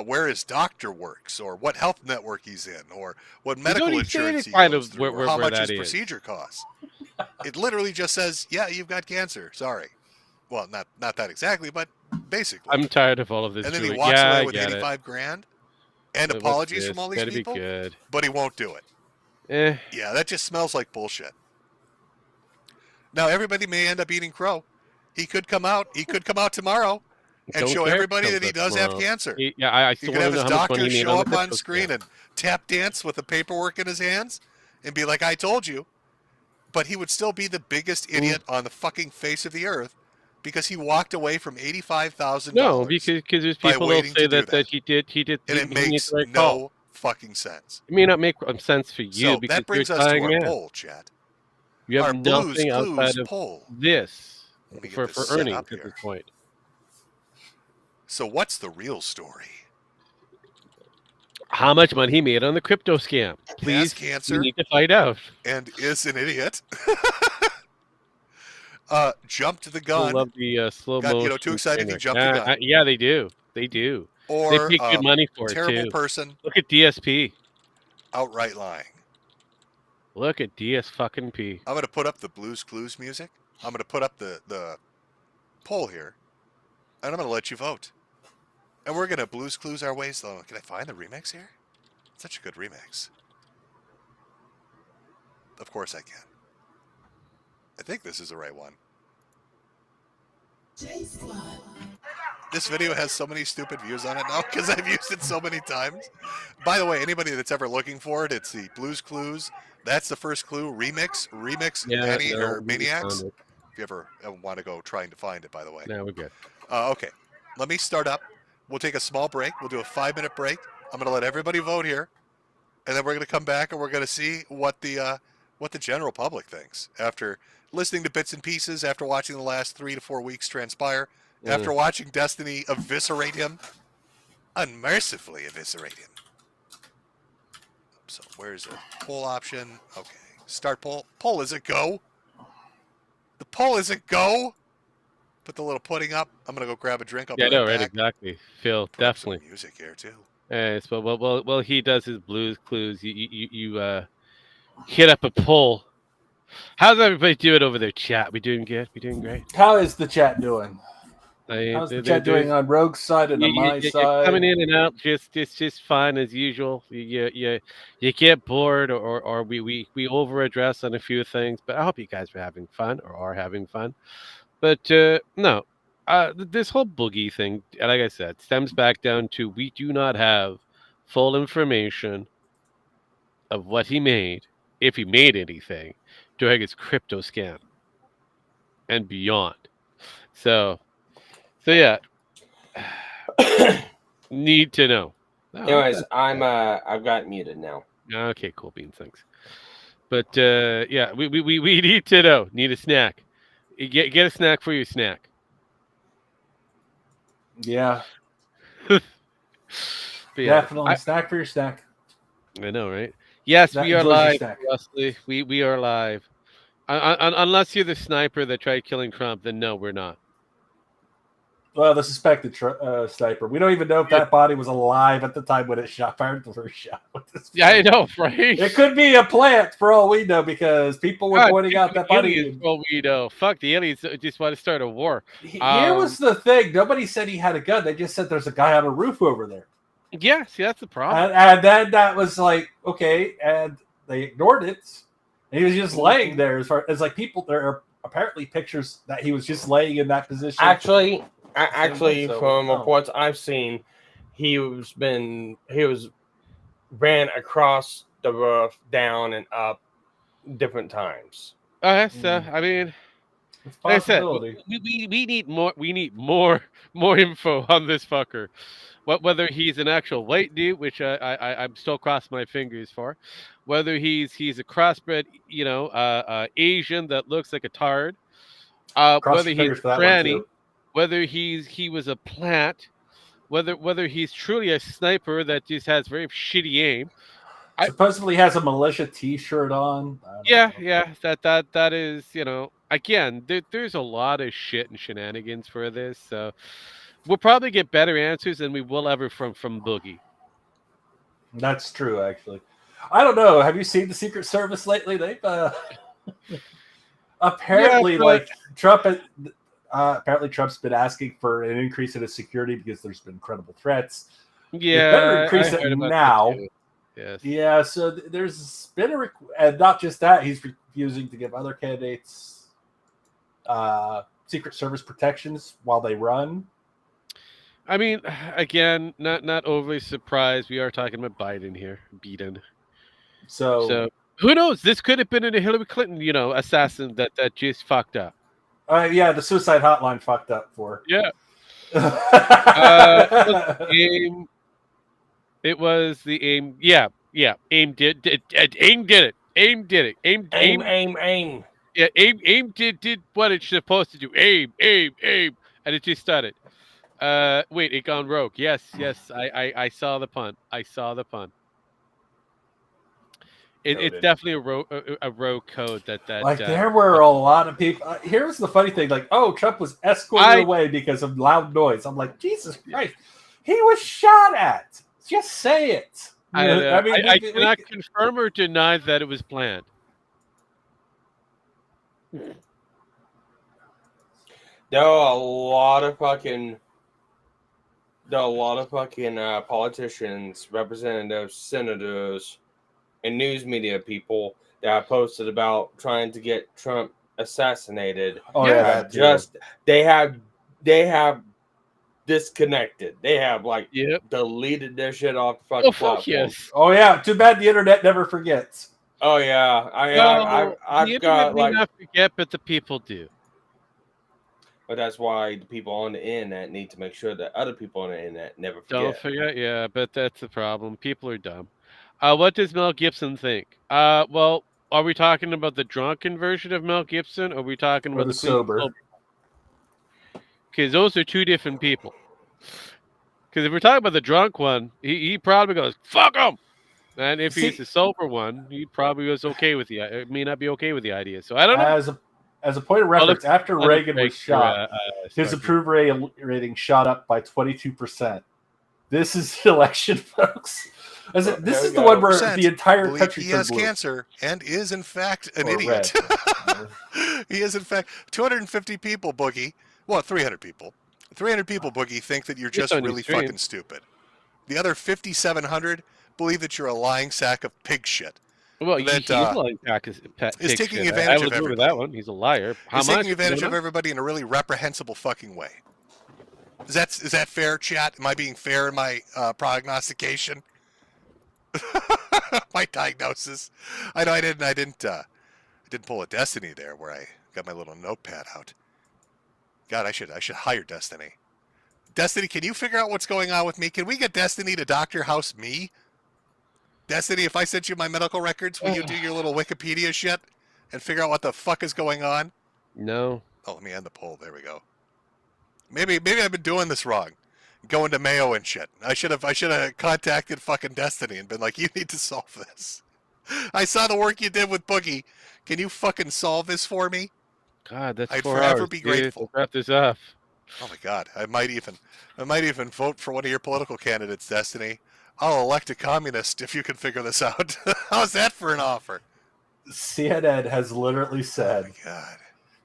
where his doctor works, or what health network he's in, or what medical only insurance stated he kind goes of through, where or how much that his is. procedure costs. It literally just says, "Yeah, you've got cancer. Sorry." Well, not that exactly, but basically. I'm tired of all of this. And then he Julie. walks Yeah, away I with get it. 85 grand and What's apologies this? from all these Better people, be good. but he won't do it. Eh. Yeah, that just smells like bullshit. Now everybody may end up eating crow. He could come out. He could come out tomorrow and Don't show care if everybody he that he comes does out have tomorrow. cancer. Yeah, I He still could want have to his know how much money doctor he made show on up the on crypto screen scam. and tap dance with the paperwork in his hands and be like, "I told you." But he would still be the biggest idiot on the fucking face of the earth because he walked away from $85,000. No, because there's by people that'll waiting say to do that he did and he it made makes the right no call. fucking sense. It may not make sense for you So because that brings you're us a to dying our man. poll, chat. You have Our Blues nothing Clues outside of poll. this Let me get for this set earnings up at here. this point. So what's the real story? How much money he made on the crypto scam? Please, Has cancer we need to find out. and is an idiot. Jumped the I gun. love the slow Got, motion. too excited he trainer. jumped the gun. Yeah, they do. They do. Or they pay good money for it terrible too. person Look at DSP. outright lying. Look at DS fucking P. I'm going to put up the Blues Clues music. I'm going to put up the poll here, and I'm going to let you vote. And we're going to Blues Clues our ways, though. Can I find the remix here? Such a good remix. Of course I can. I think this is the right one. This video has so many stupid views on it now because I've used it so many times. By the way, anybody that's ever looking for it, it's the Blues Clues. That's the first clue. Remix or Maniacs. If you ever want to go trying to find it, by the way. No, we're good. Okay. Let me start up. We'll take a small break. We'll do a 5-minute break. I'm going to let everybody vote here. And then we're going to come back and we're going to see what the general public thinks after listening to bits and pieces, after watching the last 3 to 4 weeks transpire, after watching Destiny eviscerate him, unmercifully eviscerate him. So where's the poll option? Okay, start poll. Poll is a go. The poll is a go. Put the little pudding up. I'm gonna go grab a drink. I'll be right, back. exactly. Phil, Put up definitely. some music here too. So well, he does his Blues Clues. You hit up a poll. How's everybody doing over there, chat? We doing good? We doing great? How is the chat doing? How's the chat doing on Rogue's side and on my side? You're coming in and out just fine as usual. You get bored or we over address on a few things, but I hope you guys are having fun or are having fun. But no, this whole boogie thing, like I said, stems back down to we do not have full information of what he made, if he made anything, during his crypto scam and beyond. So yeah, need to know. Anyways, I've got muted now. Okay, cool beans, thanks. But yeah, we need to know. Need a snack. Get a snack for your snack. Yeah. But yeah, Definitely snack for your snack. I know, right? Yes, That we are enjoys your live, snack. Wesley. We are live. Unless you're the sniper that tried killing Trump, then no, we're not. Well, the suspected sniper. We don't even know if that body was alive at the time when it fired the first shot. Yeah, I know, right? It could be a plant for all we know because people were pointing out that body. Aliens, well, we know. Fuck the aliens! Just want to start a war. Here was the thing: nobody said he had a gun. They just said there's a guy on a roof over there. Yeah, see, that's the problem. And then that was like okay, and they ignored it. And he was just laying there. As far as like people, there are apparently pictures that he was just laying in that position. Actually, So, from reports I've seen, he ran across the roof, down and up, different times. Oh, that's I mean, like I said, we need more. We need more info on this fucker. Whether he's an actual white dude, which I'm still crossing my fingers for, whether he's a crossbred, Asian that looks like a tard, whether he's a tranny, whether he was a plant, whether he's truly a sniper that just has very shitty aim. Supposedly has a militia T-shirt on. Yeah, that is, again, there's a lot of shit and shenanigans for this, so we'll probably get better answers than we will ever from Boogie. That's true, actually. I don't know. Have you seen the Secret Service lately? They've apparently Trump. Apparently, Trump's been asking for an increase in his security because there's been credible threats. Yeah, better increase it now. Yes. Yeah, so there's been and not just that, he's refusing to give other candidates Secret Service protections while they run. I mean, again, not overly surprised. We are talking about Biden here, Biden. So who knows? This could have been a Hillary Clinton, assassin that just fucked up. Yeah, the suicide hotline fucked up for. Yeah. It was the AIM. Yeah. AIM did it. AIM did it. AIM. Yeah, AIM did what it's supposed to do. AIM, and it just started. Wait, it gone rogue. Yes. I saw the pun. It's definitely a rogue code that. Like there were a lot of people. Here's the funny thing: like, Trump was escorted away because of loud noise. I'm like, Jesus Christ, he was shot at. Just say it. I cannot confirm or deny that it was planned. There are a lot of fucking politicians, representatives, senators, and news media people that have posted about trying to get Trump assassinated. They have disconnected. They have deleted their shit off the fucking platform. Yes. Oh yeah, too bad the internet never forgets. Oh yeah, I've got not forget, but the people do. But that's why the people on the internet need to make sure that other people on the internet never forget. Don't forget, yeah, but that's the problem. People are dumb. What does Mel Gibson think? Well, are we talking about the drunken version of Mel Gibson, or are we talking about the sober? Because those are two different people. Because if we're talking about the drunk one, he probably goes, fuck him! And if he's the sober one, he probably was okay with may not be okay with the idea. So I don't know. As a point of reference, after Reagan was shot, his approval rating shot up by 22%. This is the election, folks. This is the one where the entire country he has cancer and is in fact an idiot. He is in fact 250 people, Boogie. Well, 300 people. 300 people, Boogie, think that you're just really fucking stupid. The other 5,700 believe that you're a lying sack of pig shit. Well, he's a lying sack of pig is taking shit. advantage of everybody. With that one. He's a liar. He's taking advantage of everybody in a really reprehensible fucking way. Is that fair, chat? Am I being fair in my prognostication? My diagnosis. I know I didn't pull a Destiny there where I got my little notepad out. God, I should hire Destiny. Destiny, can you figure out what's going on with me? Can we get Destiny to Dr. House me? Destiny, if I sent you my medical records, will you do your little Wikipedia shit and figure out what the fuck is going on? No. Oh, let me end the poll. There we go. Maybe I've been doing this wrong. Going to Mayo and shit. I should have contacted fucking Destiny and been like, you need to solve this. I saw the work you did with Boogie. Can you fucking solve this for me? God, that's I'd 4 forever hours, be dude. grateful. Let's wrap this up. Oh my God, I might even vote for one of your political candidates, Destiny. I'll elect a communist if you can figure this out. How's that for an offer? CNN has literally said, Oh my God.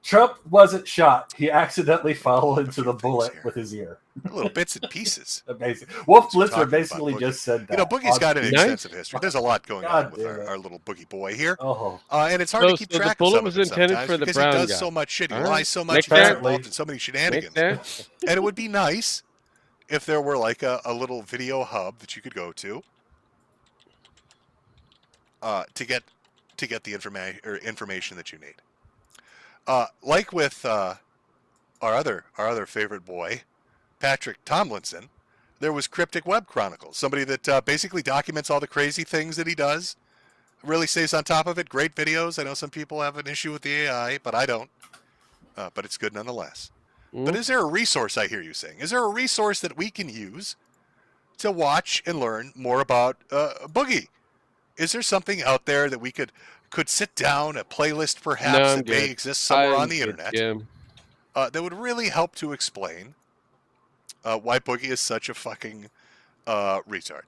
Trump wasn't shot. He accidentally fell into the bullet with his ear. Little bits and pieces. Amazing. Wolf That's what we're Blitzer talking basically about, Boogie. just said that. You know, Boogie's got an Nice. extensive history. There's a lot going God on with damn it. our little Boogie boy here. Oh. And it's hard to keep So the track of bullet some was of it intended sometimes for the because brown he does guy. so much shit. He All right. lies so much. Makes He gets sense. involved in so many shenanigans. Makes sense. And it would be nice if there were like a little video hub that you could go to to get the information that you need. Like with our other favorite boy, Patrick Tomlinson, there was Cryptic Web Chronicles, somebody that basically documents all the crazy things that he does, really stays on top of it. Great videos. I know some people have an issue with the AI, but I don't. But it's good nonetheless. But is there a resource, I hear you saying? Is there a resource that we can use to watch and learn more about Boogie? Is there something out there that we could sit down, a playlist perhaps I'm that may good. exist somewhere I'm on the good, internet Jim. that would really help to explain why Boogie is such a fucking retard?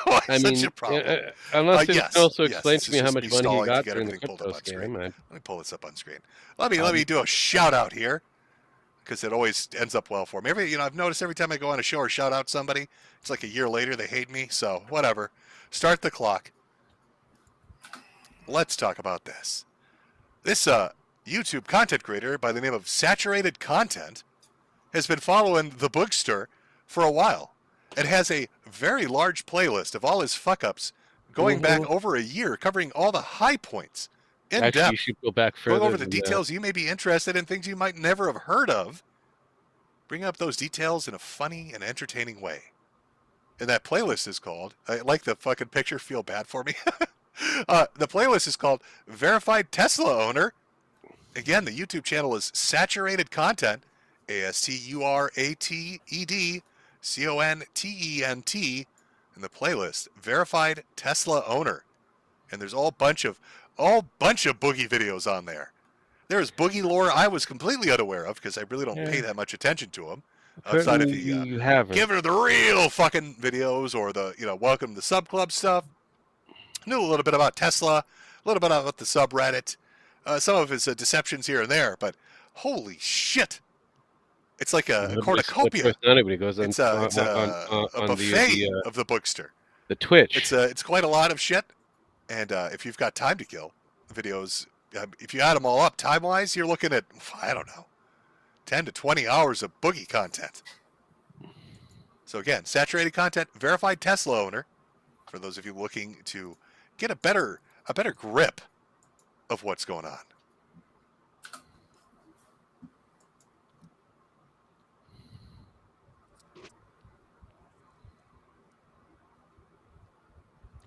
Why I such mean, a problem? unless it Yes, also yes, explains this to me is how just much me money he stalling to got get during the everything pulled crypto up on screen. scam. Let me pull this up on screen. Let me do a shout out here because it always ends up well for me. I've noticed every time I go on a show or shout out somebody, it's like a year later they hate me. So whatever. Start the clock. Let's talk about this. This YouTube content creator by the name of Saturated Content has been following the Boogster for a while and has a very large playlist of all his fuck-ups going back over a year, covering all the high points in Actually, depth, you should go back further. going over the than details you may be interested in, things you might never have heard of, bringing up those details in a funny and entertaining way. And that playlist is called, I like the fucking picture, feel bad for me. The playlist is called Verified Tesla Owner. Again, the YouTube channel is Saturated Content, ASTURATED CONTENT, and the playlist Verified Tesla Owner. And there's all bunch of Boogie videos on there. There's Boogie lore I was completely unaware of because I really don't pay that much attention to him. Outside of the you haven't. giving her the real fucking videos or the welcome to the sub club stuff. Knew a little bit about Tesla, a little bit about the subreddit, some of his deceptions here and there, but holy shit. It's like a cornucopia. It's a buffet of the Boogster. The Twitch. It's quite a lot of shit, and if you've got time to kill, videos, if you add them all up time-wise, you're looking at, I don't know, 10 to 20 hours of Boogie content. So again, Saturated Content, Verified Tesla Owner, for those of you looking to get a better grip of what's going on.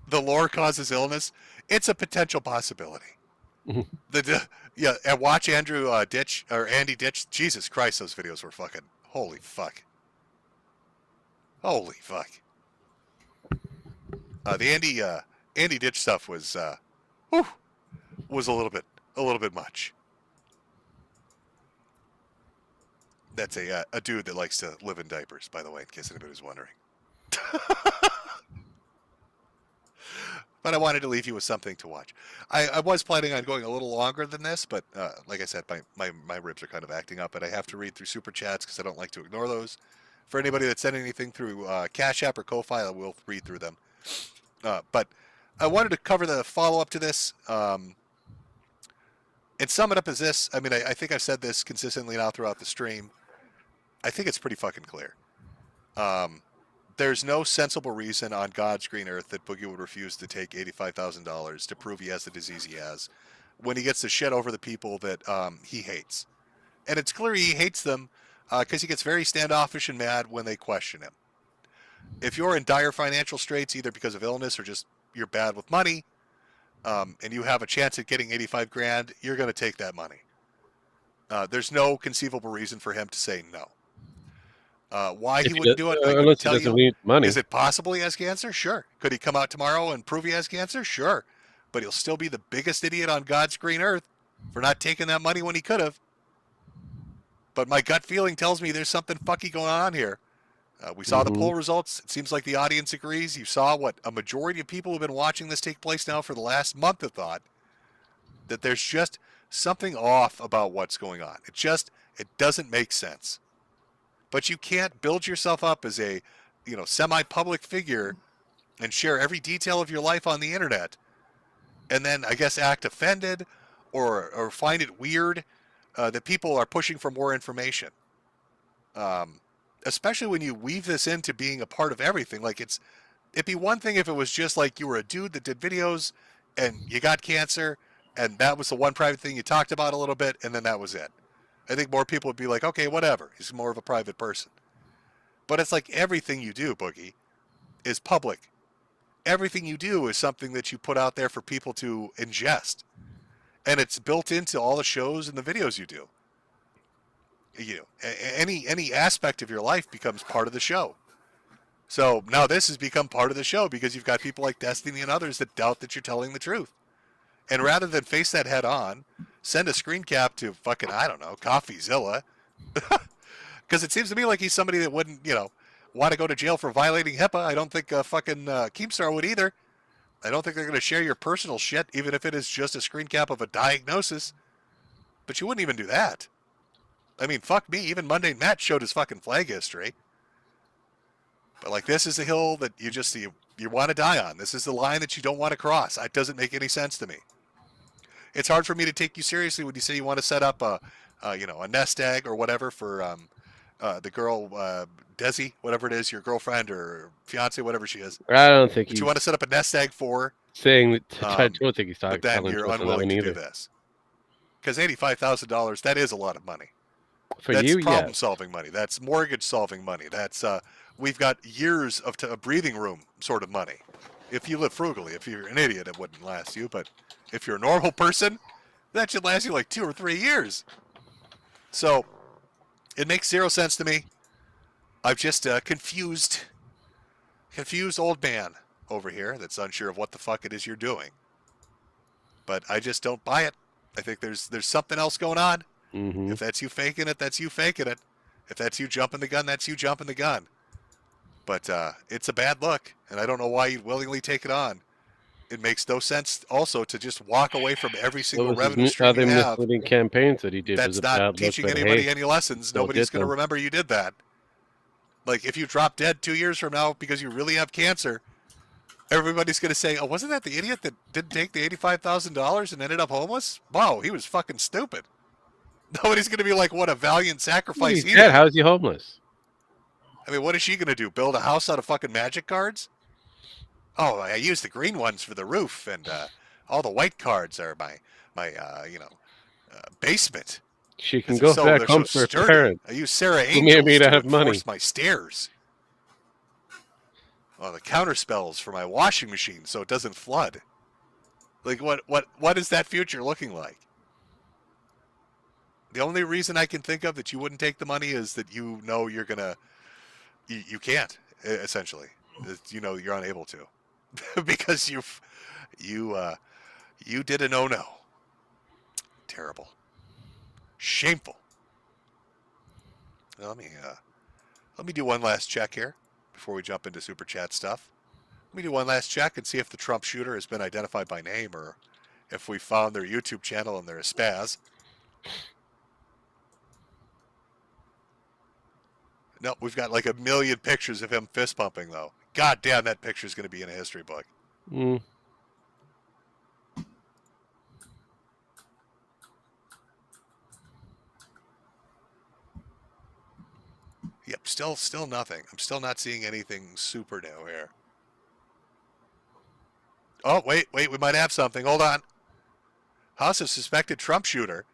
The lore causes illness. It's a potential possibility. And watch Andy Ditch. Jesus Christ, those videos were fucking holy fuck. Holy fuck. The Andy Ditch stuff was a little bit much. That's a dude that likes to live in diapers, by the way, in case anybody's wondering. But I wanted to leave you with something to watch. I was planning on going a little longer than this, but like I said, my ribs are kind of acting up, and I have to read through super chats because I don't like to ignore those. For anybody that's sent anything through Cash App or Ko-Fi, I will read through them. But I wanted to cover the follow-up to this and sum it up as this. I mean, I think I've said this consistently now throughout the stream. I think it's pretty fucking clear. There's no sensible reason on God's green earth that Boogie would refuse to take $85,000 to prove he has the disease he has when he gets to shit over the people that he hates. And it's clear he hates them because he gets very standoffish and mad when they question him. If you're in dire financial straits, either because of illness or just you're bad with money, and you have a chance at getting 85 grand, you're going to take that money. There's no conceivable reason for him to say no. Why he wouldn't do it, I couldn't tell you. Need money. Is it possible he has cancer? Sure. Could he come out tomorrow and prove he has cancer? Sure. but he'll still be the biggest idiot on God's green earth for not taking that money when he could have. But my gut feeling tells me there's something fucky going on here. We saw the poll results. It seems like the audience agrees. You saw what a majority of people who have been watching this take place now for the last month have thought, that there's just something off about what's going on. It doesn't make sense. But you can't build yourself up as a, semi-public figure and share every detail of your life on the internet and then, I guess, act offended or find it weird that people are pushing for more information. Especially when you weave this into being a part of everything. Like, it'd be one thing if it was just like you were a dude that did videos and you got cancer and that was the one private thing you talked about a little bit and then that was it. I think more people would be like, okay, whatever. He's more of a private person. But it's like everything you do, Boogie, is public. Everything you do is something that you put out there for people to ingest. And it's built into all the shows and the videos you do. Any aspect of your life becomes part of the show. So now this has become part of the show because you've got people like Destiny and others that doubt that you're telling the truth. And rather than face that head on, send a screen cap to fucking, I don't know, CoffeeZilla. Because it seems to me like he's somebody that wouldn't, want to go to jail for violating HIPAA. I don't think fucking Keemstar would either. I don't think they're going to share your personal shit, even if it is just a screen cap of a diagnosis. But you wouldn't even do that. I mean, fuck me. Even Mundane Matt showed his fucking flag history. But like, this is the hill that you want to die on. This is the line that you don't want to cross. It doesn't make any sense to me. It's hard for me to take you seriously when you say you want to set up a nest egg or whatever for the girl Desi, whatever it is, your girlfriend or fiance, whatever she is. I don't think you want to set up a nest egg for. Saying that I don't think he's talking. But then you're unwilling to do this because $85,000, that is a lot of money. That's problem-solving money. That's mortgage-solving money. That's we've got years of breathing room sort of money. If you live frugally, if you're an idiot, it wouldn't last you. But if you're a normal person, that should last you like 2 or 3 years. So it makes zero sense to me. I've just confused old man over here that's unsure of what the fuck it is you're doing. But I just don't buy it. I think there's something else going on. Mm-hmm. If that's you faking it, that's you faking it. If that's you jumping the gun, that's you jumping the gun. But it's a bad look, and I don't know why you'd willingly take it on. It makes no sense also to just walk away from every single revenue stream you have. Misleading campaigns that he did. That's not teaching anybody any lessons. Nobody's going to remember you did that. Like, if you drop dead 2 years from now because you really have cancer, everybody's going to say, oh, wasn't that the idiot that didn't take the $85,000 and ended up homeless? Wow, he was fucking stupid. Nobody's going to be like, what a valiant sacrifice he did. How is he homeless? I mean, what is she going to do? Build a house out of fucking magic cards? Oh, I use the green ones for the roof, and all the white cards are my basement. She can go back home for her parents. I use Sarah Who may or may Angels not to have money. enforce my stairs. Oh, the counter spells for my washing machine so it doesn't flood. Like, what is that future looking like? The only reason I can think of that you wouldn't take the money is that you know you're gonna, you can't, essentially. You know you're unable to, because you did a no. Terrible, shameful. Now, let me do one last check here before we jump into super chat stuff. Let me do one last check and see if the Trump shooter has been identified by name or if we found their YouTube channel and they're a spaz. No, we've got like 1 million pictures of him fist pumping, though. God damn, that picture is going to be in a history book. Mm. Yep, still nothing. I'm still not seeing anything super new here. Oh, wait, we might have something. Hold on. House of suspected Trump shooter.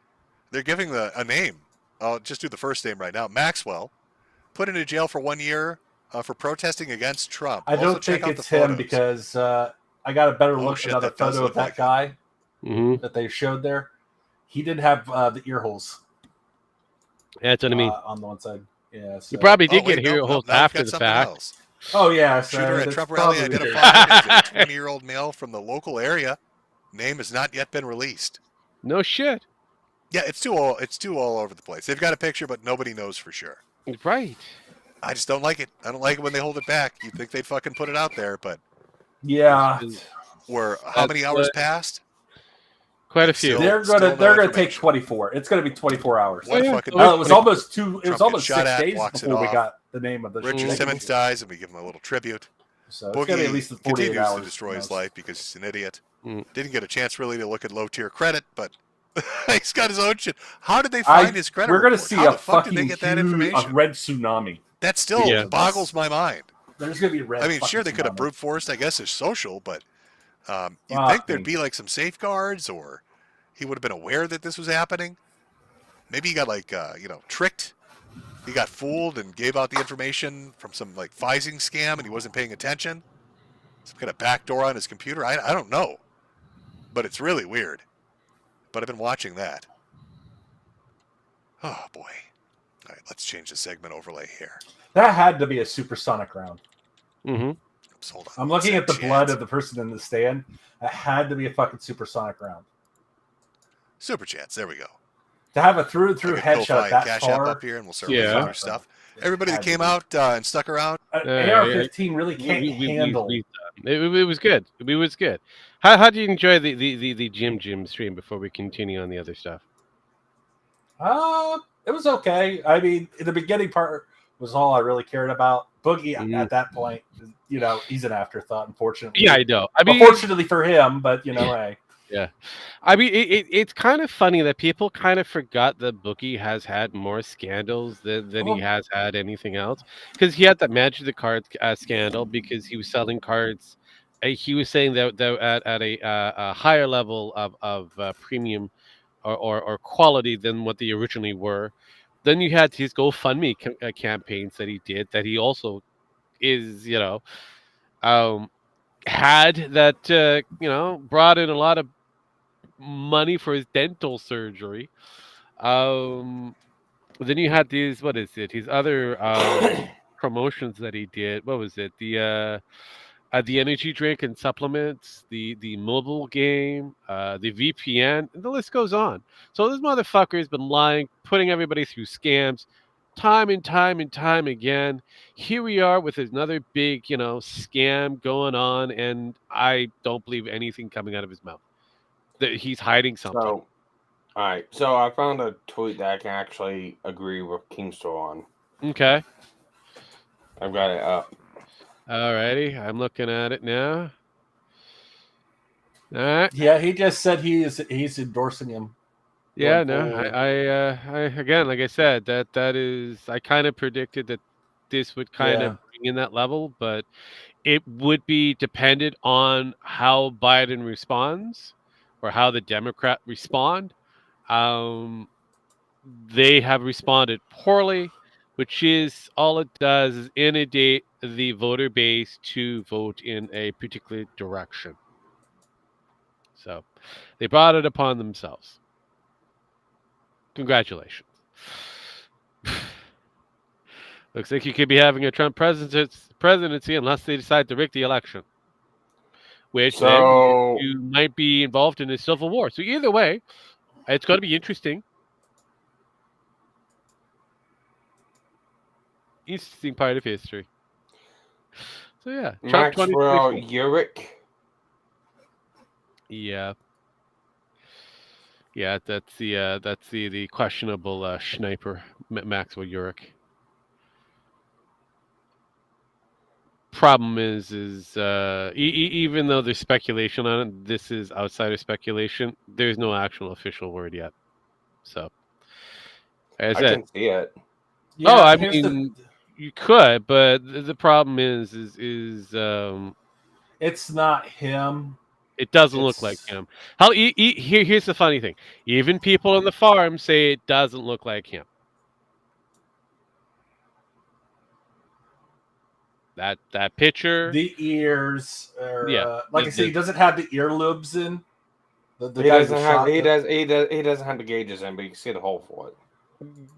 They're giving a name. I'll just do the first name right now. Maxwell. Put into jail for 1 year for protesting against Trump. I don't think it's him because I got a better look at another photo of that guy that they showed there. He did have the ear holes. Yeah, that's what I mean. On the one side. Yeah, so. You probably did get ear holes after the fact. Else. Oh, yeah. Shooter at Trump rally identified as a 20-year-old male from the local area. name has not yet been released. No shit. Yeah, it's too all over the place. They've got a picture, but nobody knows for sure. Right. I just don't like it. I don't like it when they hold it back. You'd think they'd fucking put it out there, but Yeah. How many hours passed? Quite a few. They're gonna take 24. It's gonna be 24 hours. What fucking it was almost two. It was Trump almost gets shot 6 at, days walks it before we off. got the name of the. Richard Simmons dies, and we give him a little tribute. So it's gonna be at least 48 continues hours. to destroy his life because he's an idiot. Mm. Didn't get a chance really to look at low tier credit, but he's got his own shit. How did they find his credit? We're gonna report? see How a the fuck did fucking they get that huge, information? a red tsunami. That still boggles my mind. There's gonna be a red. I mean, sure, fucking they could have tsunami. brute forced, I guess, his social, but you'd Fuck think there'd me. be like some safeguards, or he would have been aware that this was happening. Maybe he got like tricked. He got fooled and gave out the information from some like phishing scam, and he wasn't paying attention. Some kind of backdoor on his computer. I don't know, but it's really weird. But I've been watching that. Oh boy! All right, let's change the segment overlay here. That had to be a supersonic round. Mm-hmm. Hold on. I'm looking at the blood of the person in the stand. It had to be a fucking supersonic round. Super chats. There we go. To have a through I'll get headshot Ko-Fi that Cash far. App up here, and we'll start with other stuff. Everybody that Had came to be. out and stuck around. AR-15 really can't handle. It was good. It was good. How do you enjoy the Jim stream before we continue on the other stuff? It was okay. I mean, the beginning part was all I really cared about. Boogie at that point, he's an afterthought, unfortunately. Yeah, I know. I mean, unfortunately for him, but hey. Yeah. I mean, it's kind of funny that people kind of forgot that Boogie has had more scandals than he has had anything else. Because he had that Magic the Cards scandal because he was selling cards. He was saying that at a higher level of premium or quality than what they originally were. Then you had his GoFundMe campaigns that he did that he also is, had that, brought in a lot of money for his dental surgery. Then you had these, what is it? His other promotions that he did. What was it? The energy drink and supplements, the mobile game, the VPN, and the list goes on. So this motherfucker has been lying, putting everybody through scams, time and time again. Here we are with another big, scam going on, and I don't believe anything coming out of his mouth. That he's hiding something. So, all right. So I found a tweet that I can actually agree with Kingstore on. Okay. I've got it up. Alrighty, I'm looking at it now. All right. Yeah, he just said he's endorsing him. Yeah, no, I again, like I said, that is, I kind of predicted that this would kind of bring in that level, but it would be dependent on how Biden responds or how the Democrat respond. They have responded poorly, which is all it does is inundate the voter base to vote in a particular direction. So they brought it upon themselves. Congratulations. Looks like you could be having a Trump presidency unless they decide to rig the election. Which then you might be involved in a civil war. So either way, it's going to be interesting. Interesting part of history. So yeah, Trump Maxwell Urick. Yeah. Yeah, that's the questionable sniper, Maxwell Urick. Problem is even though there's speculation on it, this is outsider speculation. There's no actual official word yet. So, as I can see it. Yeah, I mean, you could, but the problem is it's not him. It doesn't look like him. Here's the funny thing. Even people on the farm say it doesn't look like him. That picture. The ears are, like I said, he the- doesn't have the earlobes in. The He guy who doesn't shot have. the- He doesn't have the gauges in, but you can see the hole for it.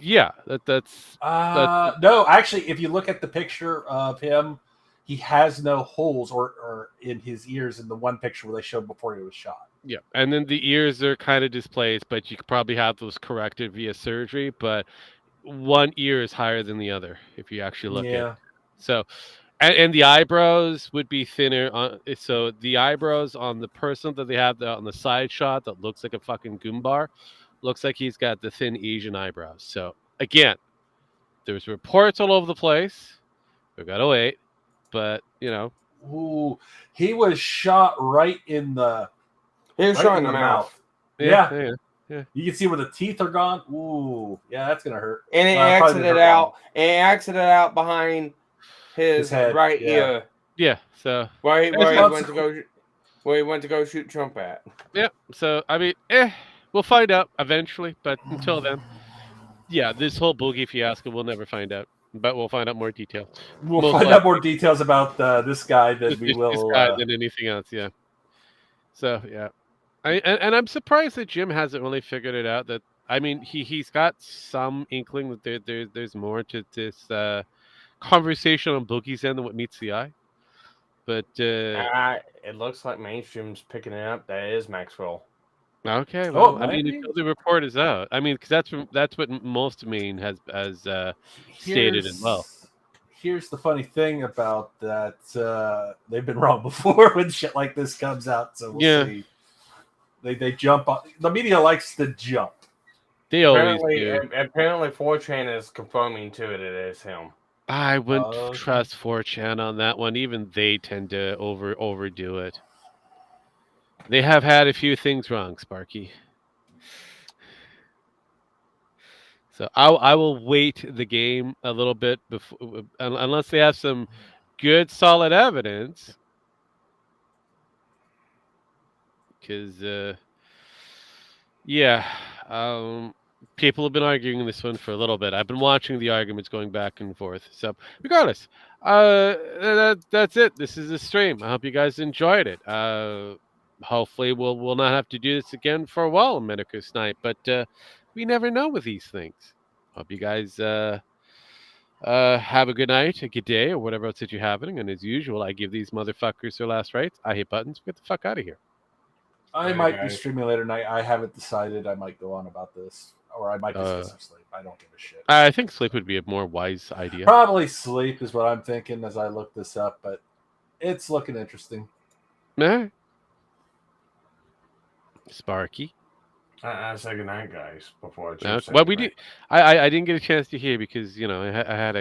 Yeah, that's no, actually, if you look at the picture of him, he has no holes or in his ears in the one picture where they showed before he was shot. Yeah, and then the ears are kind of displaced, but you could probably have those corrected via surgery. But one ear is higher than the other if you actually look at. Yeah. So, and the eyebrows would be thinner. So the eyebrows on the person that they have on the side shot that looks like a fucking Goombar, looks like he's got the thin Asian eyebrows. So again, there's reports all over the place. We gotta wait, but Ooh, he was shot right in the. He was right shot in the mouth. Yeah. Yeah. You can see where the teeth are gone. Ooh, yeah, that's gonna hurt. And it Probably exited hurt out. And it exited out behind his head, right yeah. ear. Yeah. So where he That's- went to go shoot Trump at. Yeah. So I mean, we'll find out eventually. But until then, yeah, this whole boogie fiasco we'll never find out. But we'll find out more detail. We'll Most find out likely. more details about this guy than we This will. guy than anything else. Yeah. So yeah, and I'm surprised that Jim hasn't really figured it out. That I mean, he's got some inkling that there's more to this conversation on Boogie's end than what meets the eye. But It looks like mainstream's picking it up. That is Maxwell. okay, Oh, well, I mean, maybe. until the report is out, I mean, because that's what most Maine has stated as well. Here's the funny thing about that. They've been wrong before when shit like this comes out. So we'll Yeah. see. They jump on. The media likes to jump. They always do. Apparently 4chan is confirming to it is him. I wouldn't trust 4chan on that one. Even they tend to overdo it. They have had a few things wrong, Sparky. So I will wait the game a little bit before, unless they have some good solid evidence. Because people have been arguing this one for a little bit. I've been watching the arguments going back and forth. So regardless, that's it. This is the stream. I hope you guys enjoyed it. Hopefully we'll not have to do this again for a while, Metokur Snipe. But we never know with these things. Hope you guys have a good night, a good day, or whatever else that you're having. And as usual, I give these motherfuckers their last rites. I hit buttons. Get the fuck out of here. I might be streaming later tonight. I haven't decided. I might go on about this, or I might just get some sleep. I don't give a shit. I think sleep would be a more wise idea. Probably sleep is what I'm thinking as I look this up, but it's looking interesting. Nah. Sparky. I say goodnight, guys. Before Well, we do. I didn't get a chance to hear because I had